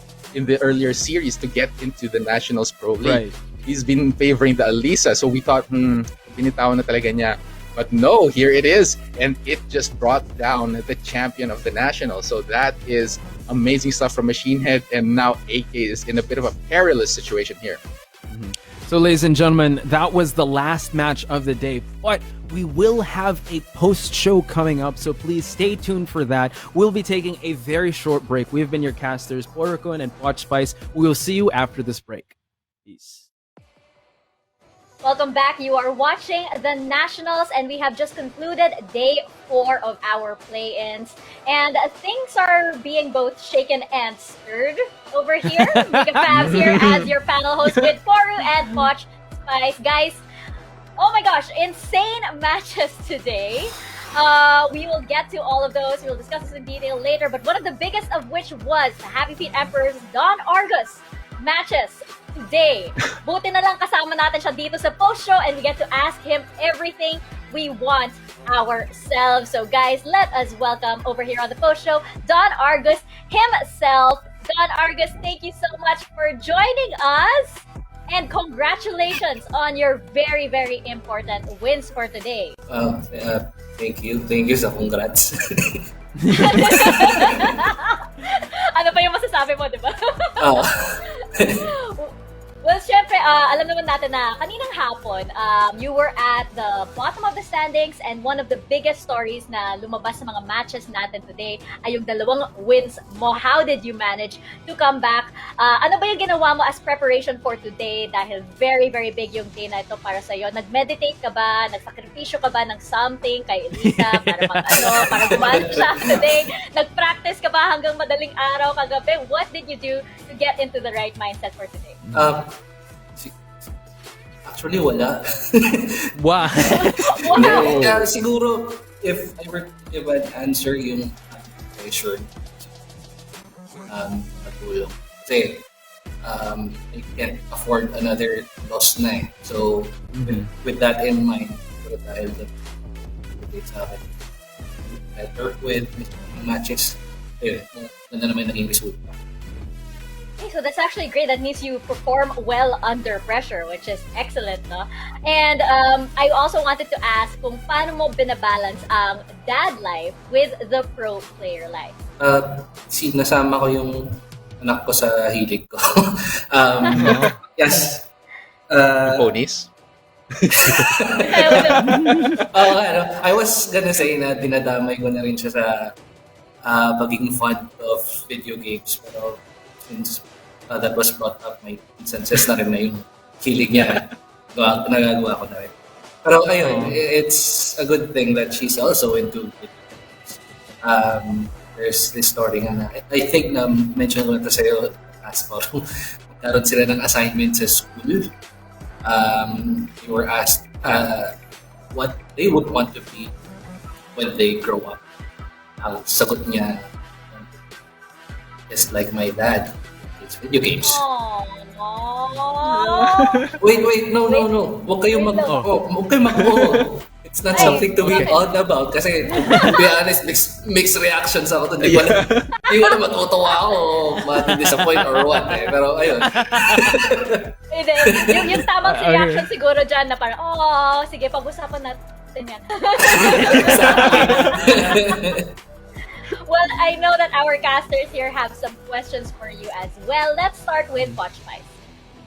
earlier series to get into the Nationals Pro League. Right. He's been favoring the Alisa. So we thought, binitawan na talaga niya. But no, here it is. And it just brought down the champion of the Nationals. So that is amazing stuff from Machinehead. And now AK is in a bit of a perilous situation here. So, ladies and gentlemen, that was the last match of the day, but we will have a post-show coming up, so please stay tuned for that. We'll be taking a very short break. We've been your casters, Porokun and Watch Spice. We will see you after this break. Peace. Welcome back. You are watching the Nationals, and we have just concluded day 4 of our play-ins. And things are being both shaken and stirred over here. Mika Fabs here as your panel host with Poru and Watch Spice. Guys, oh my gosh, insane matches today. We will get to all of those. We'll discuss this in detail later. But one of the biggest of which was the Happy Feet Emperor's Don Argus matches today. Buti na lang kasama natin siya dito sa post-show and we get to ask him everything we want ourselves. So guys, let us welcome over here on the post-show, Don Argus himself. Don Argus, thank you so much for joining us and congratulations on your very, very important wins for today. Thank you sa congrats. Ano pa yung masasabi mo, di ba? Well, syempre, alam naman natin na kaninang hapon, you were at the bottom of the standings and one of the biggest stories na lumabas sa mga matches natin today ay yung 2 wins mo. How did you manage to come back? Ano ba yung ginawa mo as preparation for today? Dahil very, very big yung day na ito para sa'yo. Nag-meditate ka ba? Nagsakripisyo ka ba ng something kay Elisa para para gumana siya today? Nag-practice ka ba hanggang madaling araw kagabi? What did you do to get into the right mindset for today? Actually, wala. Wow. Wow. Siguro, if I were to give an answer, yung pressure, matulong. Kasi, I can't afford another loss na eh. So, with that in mind, siguro dahil sa akin, better with matches, ganda naman naging result. Okay, so that's actually great. That means you perform well under pressure, which is excellent, no? And I also wanted to ask kung paano mo binabalance ang dad life with the pro player life? Nasama ko yung anak ko sa hilig ko. Yes. Ponies? I was gonna say na dinadamay ko na rin siya sa pagiging fan of video games. Pero since that was brought up, may instances na rin na yung hilig niya. Nagagawa ko na rin. Pero ayun, it's a good thing that she's also into video games. There's this story nga na, I think na mention ko na ito sa'yo, karoon sila ng assignment sa school. They were asked what they would want to be when they grow up. Ang sagot niya, just like my dad, it's video games. Aww. Wait, no. Huwag kayong It's not something to be odd about kasi to be honest, mixed reactions ako to. Di ko na matutuwa ako o mati-disappoint or what eh. Pero ayun. yung tamang reaction siguro dyan na parang, sige, pag-usapan natin yan. Well, I know that our casters here have some questions for you as well. Let's start with Watch Spice.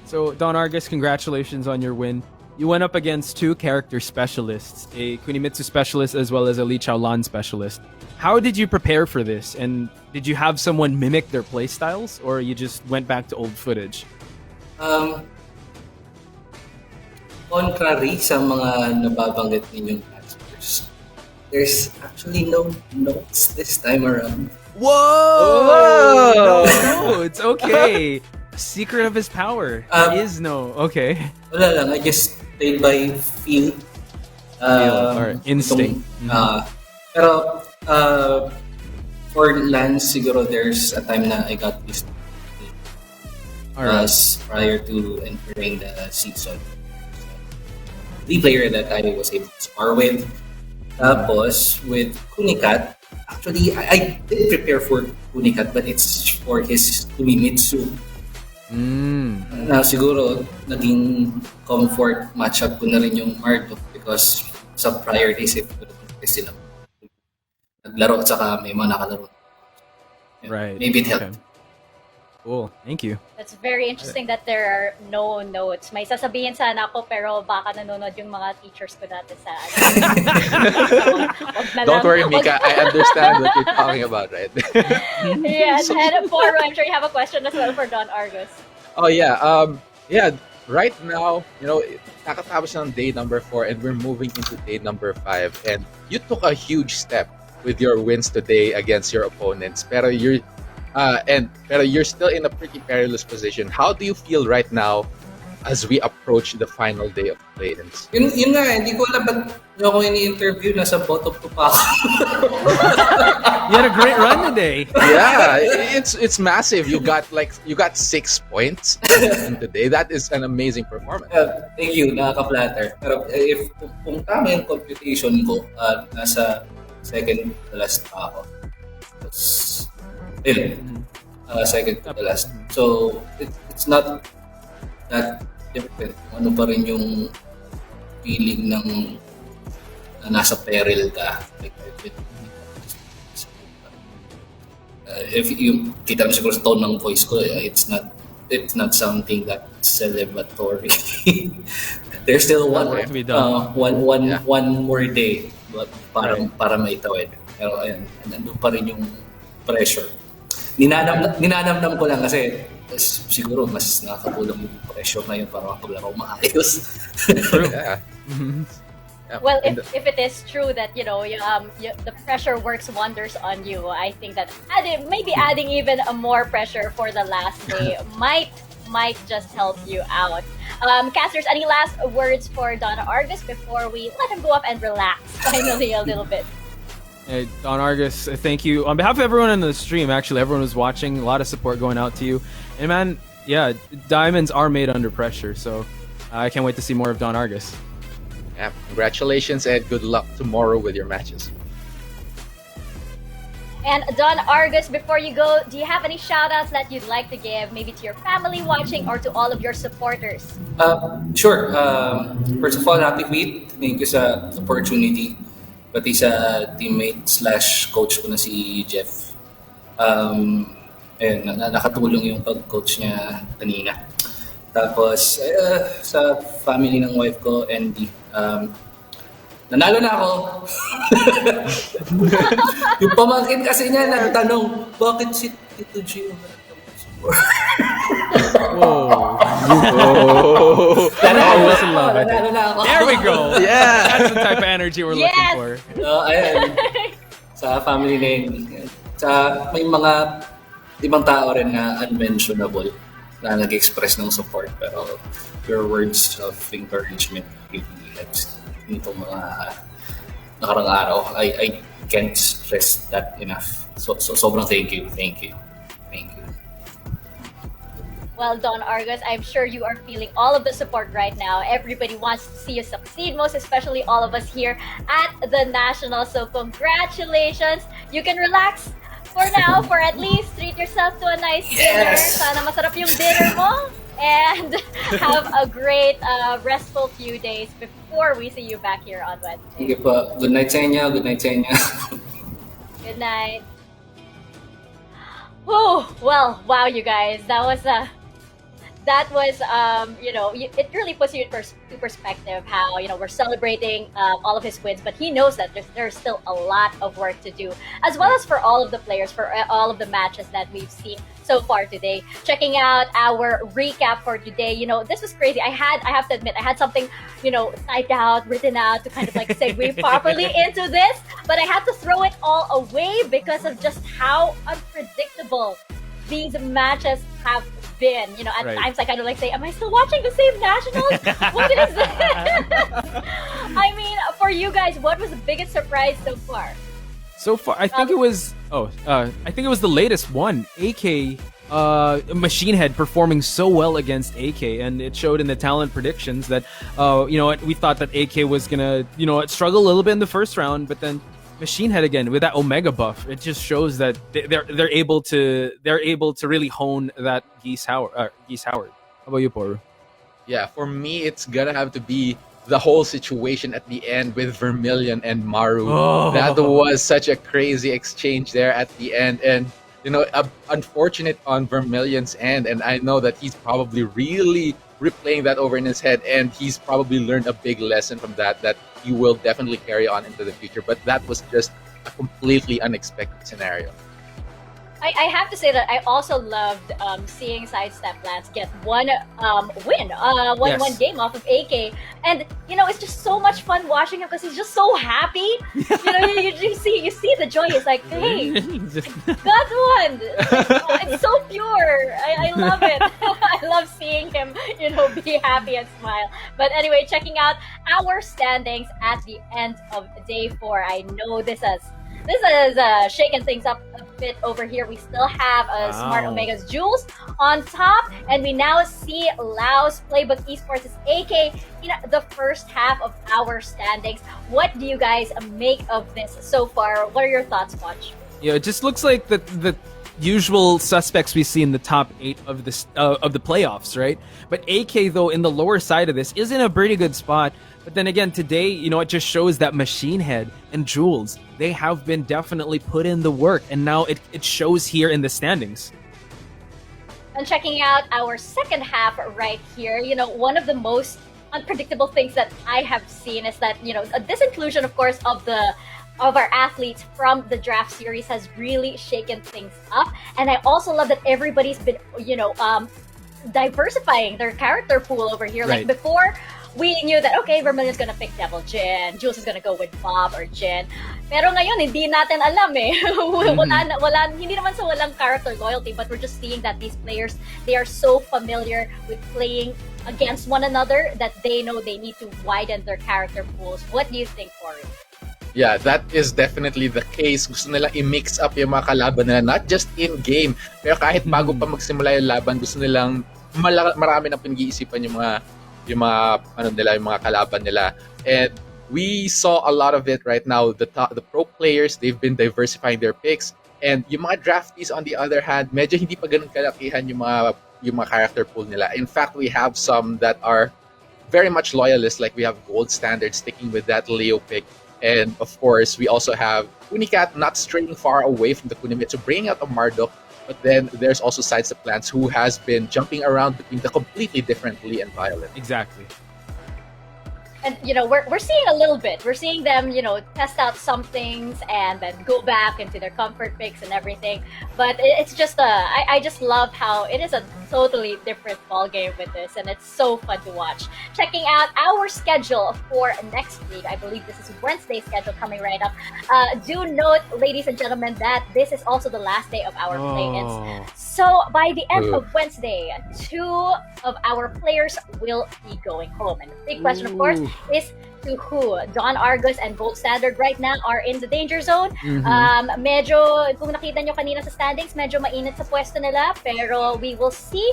So, Don Argus, congratulations on your win. You went up against two character specialists, a Kunimitsu specialist as well as a Li Chaolan specialist. How did you prepare for this? And did you have someone mimic their playstyles, or you just went back to old footage? Contrary sa mga nababanggit ninyong answers, there's actually no notes this time around. Whoa! No, it's okay. Secret of his power. There is no. Okay. Wala lang. I just played by feel. Or instinct. Pero for Lance, siguro there's a time na I got this prior to entering the season. The player that I was able to spar with. Tapos, with Kunicat, actually, I did prepare for Kunicat, but it's for his Kunimitsu. Na siguro, naging comfort matchup ko na rin yung Marduk because sa prior days, sila naglaro at saka may mga nakalaro. Right. Maybe it helped. Okay. Cool. Thank you. That's very interesting that there are no notes. May sasabihin sana ako pero baka nanonood yung mga teachers ko dati sa Don't worry, Mika. I understand what you're talking about, right? Yes, and for I'm sure you have a question as well for Don Argus. Oh, yeah. Yeah, right now, nakatapos ng day number 4 and we're moving into day number 5. And you took a huge step with your wins today against your opponents. Pero you're still in a pretty perilous position. How do you feel right now as we approach the final day of play-ins? Yun nga, hindi ko alam ba't nyo ako ini-interview, nasa bottom 2 pa ako. You had a great run today. Yeah, it's massive. You got 6 points today. That is an amazing performance. Thank you, nakaka-flatter. Pero if kung tama yung computation ko, nasa second to last pa ako. Second to the last. So, it's not that different. Ano pa rin yung feeling ng nasa peril ka. If you kita mo siguro sa tone ng voice ko, it's not something that's celebratory. There's still one more day but para maitawid. Pero ayun, nandun pa rin yung pressure. Ninanamnam ko lang kasi siguro mas nakakatulong yung pressure na yun para makapaglaro maayos. Yeah. Yeah. Well, if it is true that the pressure works wonders on you, I think that maybe adding even a more pressure for the last day might just help you out. Casters, any last words for Don Argus before we let him go up and relax finally a little bit? Hey, Don Argus, thank you. On behalf of everyone in the stream, actually, everyone who's watching, a lot of support going out to you. And man, yeah, diamonds are made under pressure, so I can't wait to see more of Don Argus. Yeah, congratulations and good luck tomorrow with your matches. And Don Argus, before you go, do you have any shout-outs that you'd like to give, maybe to your family watching or to all of your supporters? Sure. First of all, happy week. Thank you sa opportunity. Pati sa teammate/coach ko na si Jeff. Nakatulong yung pag-coach niya kanina. Tapos, sa family ng wife ko, Andy. Nanalo na ako. Yung pamangkin kasi niya nagtanong, bakit si Tito G ang Nanalo na ako. There we go. Yeah. That's the type of energy we're looking for. Ayan. Sa family na yun. May mga ibang tao rin na unmentionable na nag-express ng support, pero your words of encouragement really helps nitong mga nakarang araw. I can't stress that enough. So sobrang thank you. Well, Don Argus, I'm sure you are feeling all of the support right now. Everybody wants to see you succeed, most especially all of us here at the National. So congratulations. You can relax for now, for at least treat yourself to a nice dinner. Sana masarap yung dinner mo. And have a great restful few days before we see you back here on Wednesday. Sige po. Good night sa inyo. Good night. Oh, well, wow, you guys. That that was, it really puts you into perspective how, we're celebrating all of his wins, but he knows that there's still a lot of work to do, as well as for all of the players, for all of the matches that we've seen so far today. Checking out our recap for today, this was crazy. I have to admit, I had something, typed out, written out to kind of like segue properly into this, but I had to throw it all away because of just how unpredictable these matches have been. At times I kind of like say, am I still watching the same nationals? What is this? I mean, for you guys, what was the biggest surprise so far? So far, I think it was the latest one, AK Machinehead performing so well against AK, and it showed in the talent predictions that we thought that AK was gonna struggle a little bit in the first round, but then Machinehead again with that Omega buff, it just shows that they're able to really hone that Geese Howard. How about you, Poru? Yeah, for me, it's gonna have to be the whole situation at the end with Vermilion and Maru. Oh. That was such a crazy exchange there at the end, and unfortunate on Vermilion's end, and I know that he's probably really replaying that over in his head, and he's probably learned a big lesson from that he will definitely carry on into the future. But that was just a completely unexpected scenario. I have to say that I also loved seeing Sidesteplance get one win, one game off of AK, and it's just so much fun watching him because he's just so happy. You see the joy. It's like, hey, got one. It's so pure. I love it. I love seeing him, be happy and smile. But anyway, checking out our standings at the end of day 4. I know this has shaken things up a bit over here. We still have Smart Omega's Jules on top, and we now see Laos Playbook Esports' AK in the first half of our standings. What do you guys make of this so far? What are your thoughts, Watch? Yeah, it just looks like the usual suspects we see in the top 8 of the playoffs, right? But AK, though, in the lower side of this, is in a pretty good spot. But then again, today, it just shows that Machinehead and Jules, they have been definitely put in the work, and now it shows here in the standings. And checking out our second half right here, one of the most unpredictable things that I have seen is that, this inclusion, of course, of our athletes from the draft series has really shaken things up. And I also love that everybody's been, diversifying their character pool over here. Right. Like before, we knew that, okay, Vermilion's gonna pick Devil Jin, Jules is gonna go with Bob or Jin. Pero ngayon, hindi natin alam eh. Hindi naman sa walang character loyalty, but we're just seeing that these players, they are so familiar with playing against one another that they know they need to widen their character pools. What do you think, Corey? Yeah, that is definitely the case. Gusto nila i-mix up yung mga kalaban nila, not just in-game, pero kahit bago pa magsimula yung laban, gusto nilang marami na pinag-iisipan yung mga kalaban nila. And we saw a lot of it right now. The pro players, they've been diversifying their picks. And yung mga draftees, on the other hand, medyo hindi pa ganun kalakihan yung mga character pool nila. In fact, we have some that are very much loyalists, like we have Gold Standard sticking with that Leo pick. And of course, we also have Kunicat not straying far away from the Kunimitsu, bringing out a Marduk. But then there's also Sidesteplance, who has been jumping around between the completely different Lee and Violet. Exactly. And, we're seeing a little bit. We're seeing them, test out some things and then go back into their comfort picks and everything. But it's just, I just love how it is a totally different ball game with this, and it's so fun to watch. Checking out our schedule for next week. I believe this is Wednesday's schedule coming right up. Do note, ladies and gentlemen, that this is also the last day of our play-ins. So by the end of Wednesday, 2 of our players will be going home. And the big question, of course, is to who? Don Argus and Gold Standard right now are in the danger zone. Medyo, kung nakita nyo kanina sa standings, medyo mainit sa pwesto nila. Pero we will see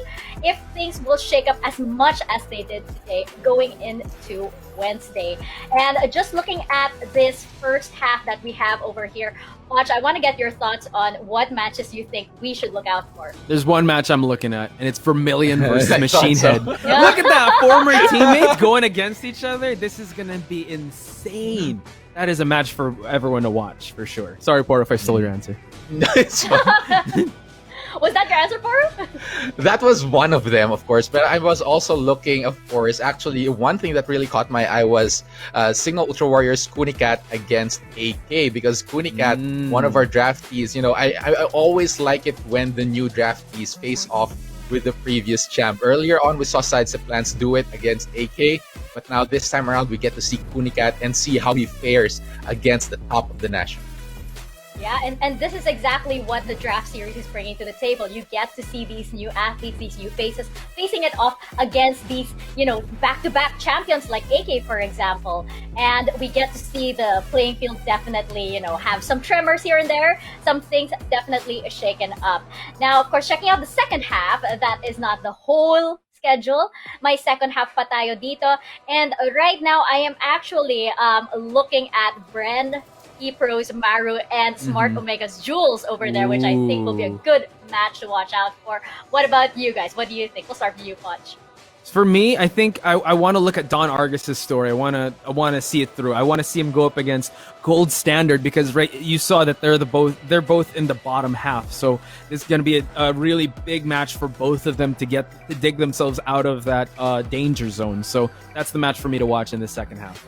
if things will shake up as much as they did today going into Wednesday. And just looking at this first half that we have over here, Watch, I want to get your thoughts on what matches you think we should look out for. There's one match I'm looking at, and it's Vermilion versus Machinehead. So. Yeah. Look at that, former teammates going against each other. This is gonna be insane. That is a match for everyone to watch, for sure. Sorry, Port, if I stole your answer. No, it's fine. Was that your answer, Poru? That was one of them, of course, but I was also looking, of course, actually, one thing that really caught my eye was Signal Ultra Warriors Kunicat against AK, because Kunicat, one of our draftees, I always like it when the new draftees face off with the previous champ. Earlier on, we saw Sidesteplance do it against AK, but now this time around, we get to see Kunicat and see how he fares against the top of the national. Yeah, and this is exactly what the draft series is bringing to the table. You get to see these new athletes, these new faces, facing it off against these, back-to-back champions like AK, for example. And we get to see the playing field definitely, have some tremors here and there. Some things definitely shaken up. Now, of course, checking out the second half, that is not the whole schedule. My second half pa tayo dito. And right now, I am actually looking at Bren, ePro's Maru, and Smart Omega's Jules over there, which I think will be a good match to watch out for. What about you guys? What do you think? We'll start with you, Koch. For me, I think I want to look at Don Argus's story. I want to see it through. I want to see him go up against Gold Standard, because you saw that they're both in the bottom half. So this is going to be a really big match for both of them to dig themselves out of that danger zone. So that's the match for me to watch in the second half.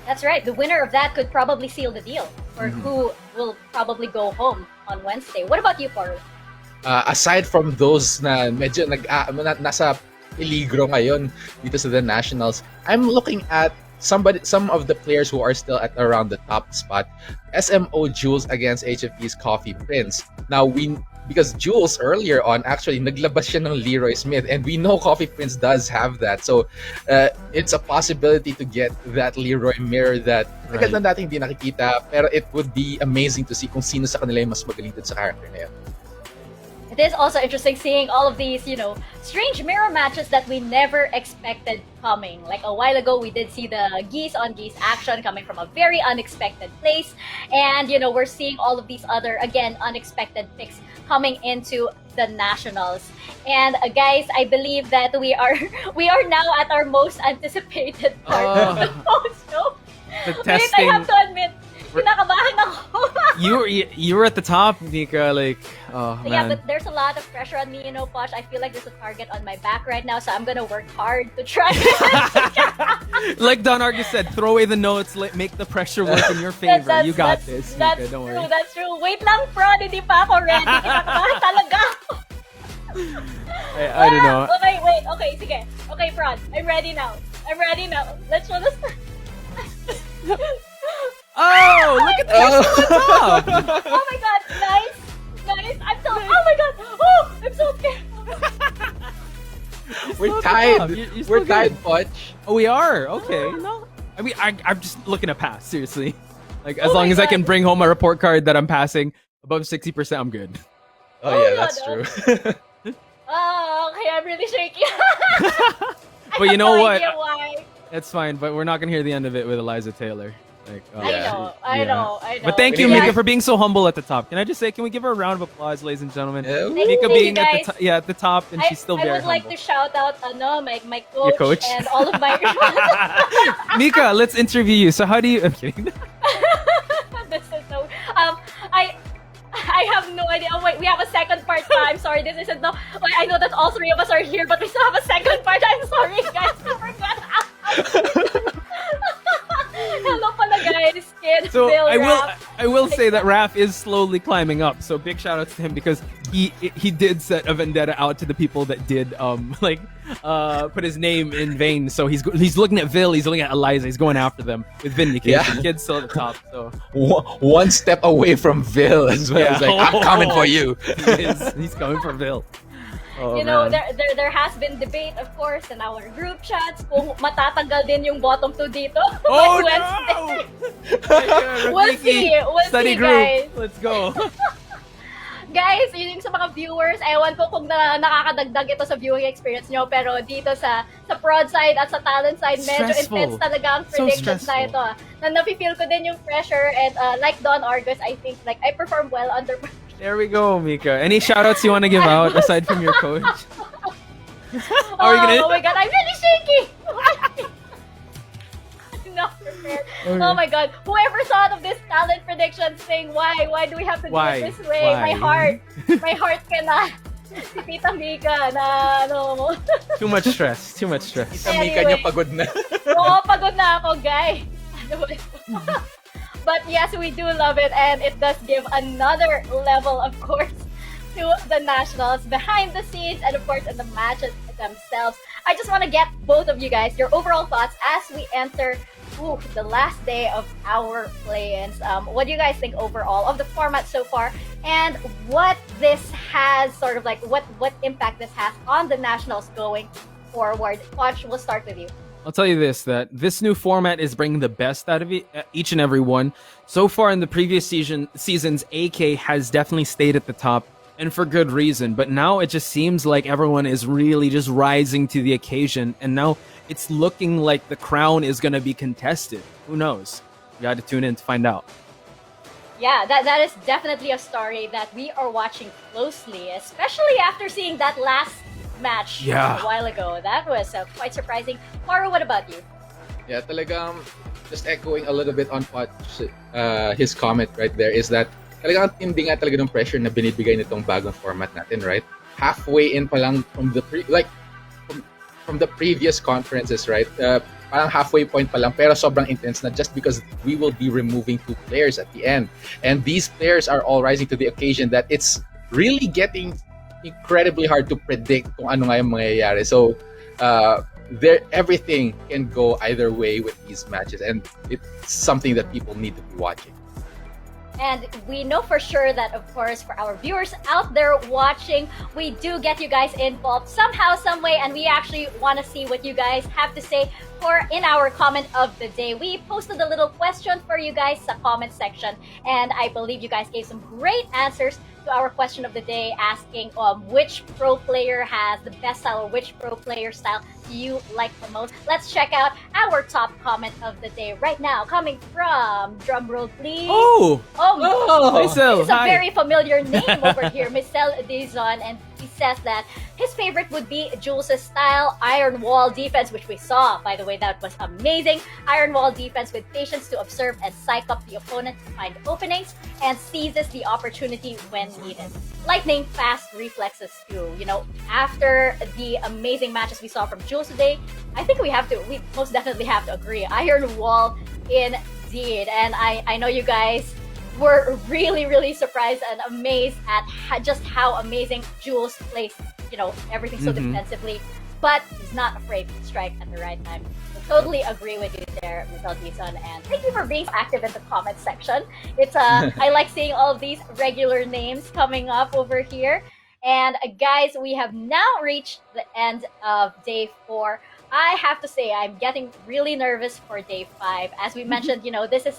That's right. The winner of that could probably seal the deal for who will probably go home on Wednesday. What about you, Poru? Aside from those na medyo nasa peligro ngayon dito sa the Nationals, I'm looking at some of the players who are still at around the top spot. SMO Jules against HFE's Coffee Prince. Now, because Jules earlier on actually naglabas siya ng Leroy Smith, and we know Coffee Prince does have that, so it's a possibility to get that Leroy mirror that agad na dating hindi nakikita, pero it would be amazing to see kung sino sa kanila yung mas magaling dun sa character na yun. It is also interesting seeing all of these, strange mirror matches that we never expected coming. Like a while ago, we did see the geese on geese action coming from a very unexpected place. And, we're seeing all of these other, again, unexpected picks coming into the Nationals. And guys, I believe that we are now at our most anticipated part of the show. The Wait, testing. I have to admit, kinakabahan ako. You were at the top, Nika. Like, oh man. Yeah, but there's a lot of pressure on me, Poch. I feel like there's a target on my back right now, so I'm gonna work hard to try. Like Don Argus said, throw away the notes, make the pressure work in your favor. You got this, Nika. Don't worry. That's true. Wait lang, Prod. Hindi pa ako ready. Kinakabahan talaga. I don't know. Okay, wait. Okay, sige. Okay, Prod. I'm ready now. Let's show this. Oh, look at this on the top! Oh my god, nice. I'm so. Oh my god. Oh, I'm so scared. We're tied. We're tied, Poch. Oh, we are? Okay. No. I mean, I'm just looking to pass, seriously. Like, as Oh long my as I God. can bring home a report card that I'm passing above 60%, I'm good. Oh yeah, my that's God, true. Oh, okay, I'm really shaky. But you have know no what? idea why. That's fine, but we're not going to hear the end of it with Eliza Taylor. Like, oh, I know. But thank you, Yeah. Mika, for being so humble at the top. Can I just say, can we give her a round of applause, ladies and gentlemen? Yeah. Mika Thank you, being at guys. at the top, and she's still I very would like humble. to shout out my Your coach? and all of my Mika, let's interview you. So how do you... I'm kidding. This is so I have no idea. Oh wait, we have a second part pa. I'm sorry, this isn't no. Wait, I know that all three of us are here, but we still have a second part. I'm sorry, guys. I forgot. Hello pala, guys. Kid, So Bill, I will say that Raph is slowly climbing up. So big shout outs to him, because he did set a vendetta out to the people that did put his name in vain. So he's looking at Vil, he's looking at Eliza, he's going after them with vindication. Yeah. Kid's still at the top. So One step away from Vil as well. Yeah. It's like, I'm coming for you. he's coming for Vil. Oh, You know, man. there has been debate, of course, in our group chats kung matatanggal din yung bottom two dito. Oh by no! Wednesday. We'll see, Study group. guys. Let's go. Guys, yun yung sa mga viewers, ewan ko kung nakakadagdag ito sa viewing experience nyo, pero dito sa prod side at sa talent side, medyo Stressful. intense talaga ang So predictions na stressful. ito. Na napipeel ko din yung pressure, and like Don Argus, I think like I perform well under pressure. There we go, Mika. Any shout outs you want to give out aside from your coach? Are you gonna... Oh my god, I'm really shaky! not prepared. Oh my god. Whoever thought of this talent prediction thing, why do we have to do Why? it this way? Why? My heart cannot. Si Tita Mika na ano. Too much stress. Too much stress. Sa Mika niya pagod na. Oo, pagod na ako, guys. But yes, we do love it, and it does give another level, of course, to the nationals behind the scenes and of course in the matches themselves. I just want to get both of you guys your overall thoughts as we enter the last day of our play-ins. What do you guys think overall of the format so far, and what this has sort of like what impact this has on the nationals going forward? Watch, we'll start with you. I'll tell you this, that this new format is bringing the best out of each and every one. So far in the previous seasons, AK has definitely stayed at the top, and for good reason. But now it just seems like everyone is really just rising to the occasion, and now it's looking like the crown is going to be contested. Who knows? You got to tune in to find out. Yeah, that is definitely a story that we are watching closely, especially after seeing that last match a while ago. That was quite surprising. Maru, what about you? Yeah, talagang just echoing a little bit on what his comment right there is that talagang hindi nga talaga ng pressure na binibigay nitong bagong format natin, right? Halfway in pa lang from the from the previous conferences, right? Parang halfway point pa lang, pero sobrang intense na just because we will be removing 2 players at the end. And these players are all rising to the occasion that it's really getting incredibly hard to predict kung ano nga yung mangyayari. So, everything can go either way with these matches, and it's something that people need to be watching. And we know for sure that, of course, for our viewers out there watching, we do get you guys involved somehow, some way, and we actually want to see what you guys have to say in our comment of the day. We posted a little question for you guys in the comment section, and I believe you guys gave some great answers to our question of the day, asking which pro player has the best style, or which pro player style do you like the most. Let's check out our top comment of the day right now, coming from, drumroll please. Marcel, it's a very familiar name over here, Marcel Dizon, and he says that his favorite would be Jules' style, iron wall defense, which we saw, by the way, that was amazing. Iron wall defense with patience to observe and psych up the opponent to find openings and seizes the opportunity when needed. Lightning fast reflexes too. You know, after the amazing matches we saw from Jules today, I think we most definitely have to agree. Iron wall indeed. And I know you guys were really, really surprised and amazed at just how amazing Jules plays, everything so defensively, but he's not afraid to strike at the right time. So totally agree with you there, Ms. Aldison, and thank you for being so active in the comment section. It's I like seeing all of these regular names coming up over here. And guys, we have now reached the end of day 4. I have to say, I'm getting really nervous for day 5. As we mentioned, this is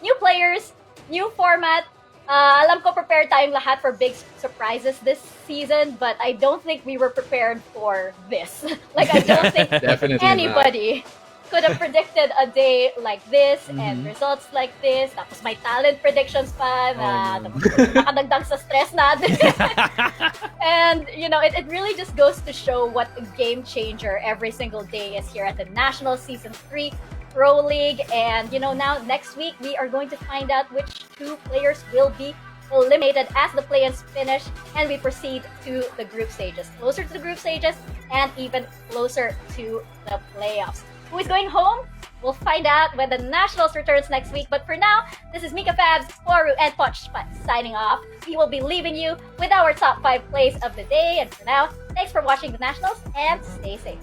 new players, new format. Alam ko prepared tayong lahat for big surprises this season, but I don't think we were prepared for this. I don't think anybody could have predicted a day like this and results like this. Tapos may talent predictions pa na nakadagdag sa stress natin. And, it really just goes to show what a game changer every single day is here at the National Season 3 Pro League. And now next week we are going to find out which 2 players will be eliminated as the play-ins finish and we proceed to the group stages, closer to the group stages and even closer to the playoffs. Who is going home? We'll find out when the Nationals returns next week. But for now, this is Mika Fabs, Maru, and Poch signing off. We will be leaving you with our top 5 plays of the day. And for now, thanks for watching the Nationals and stay safe.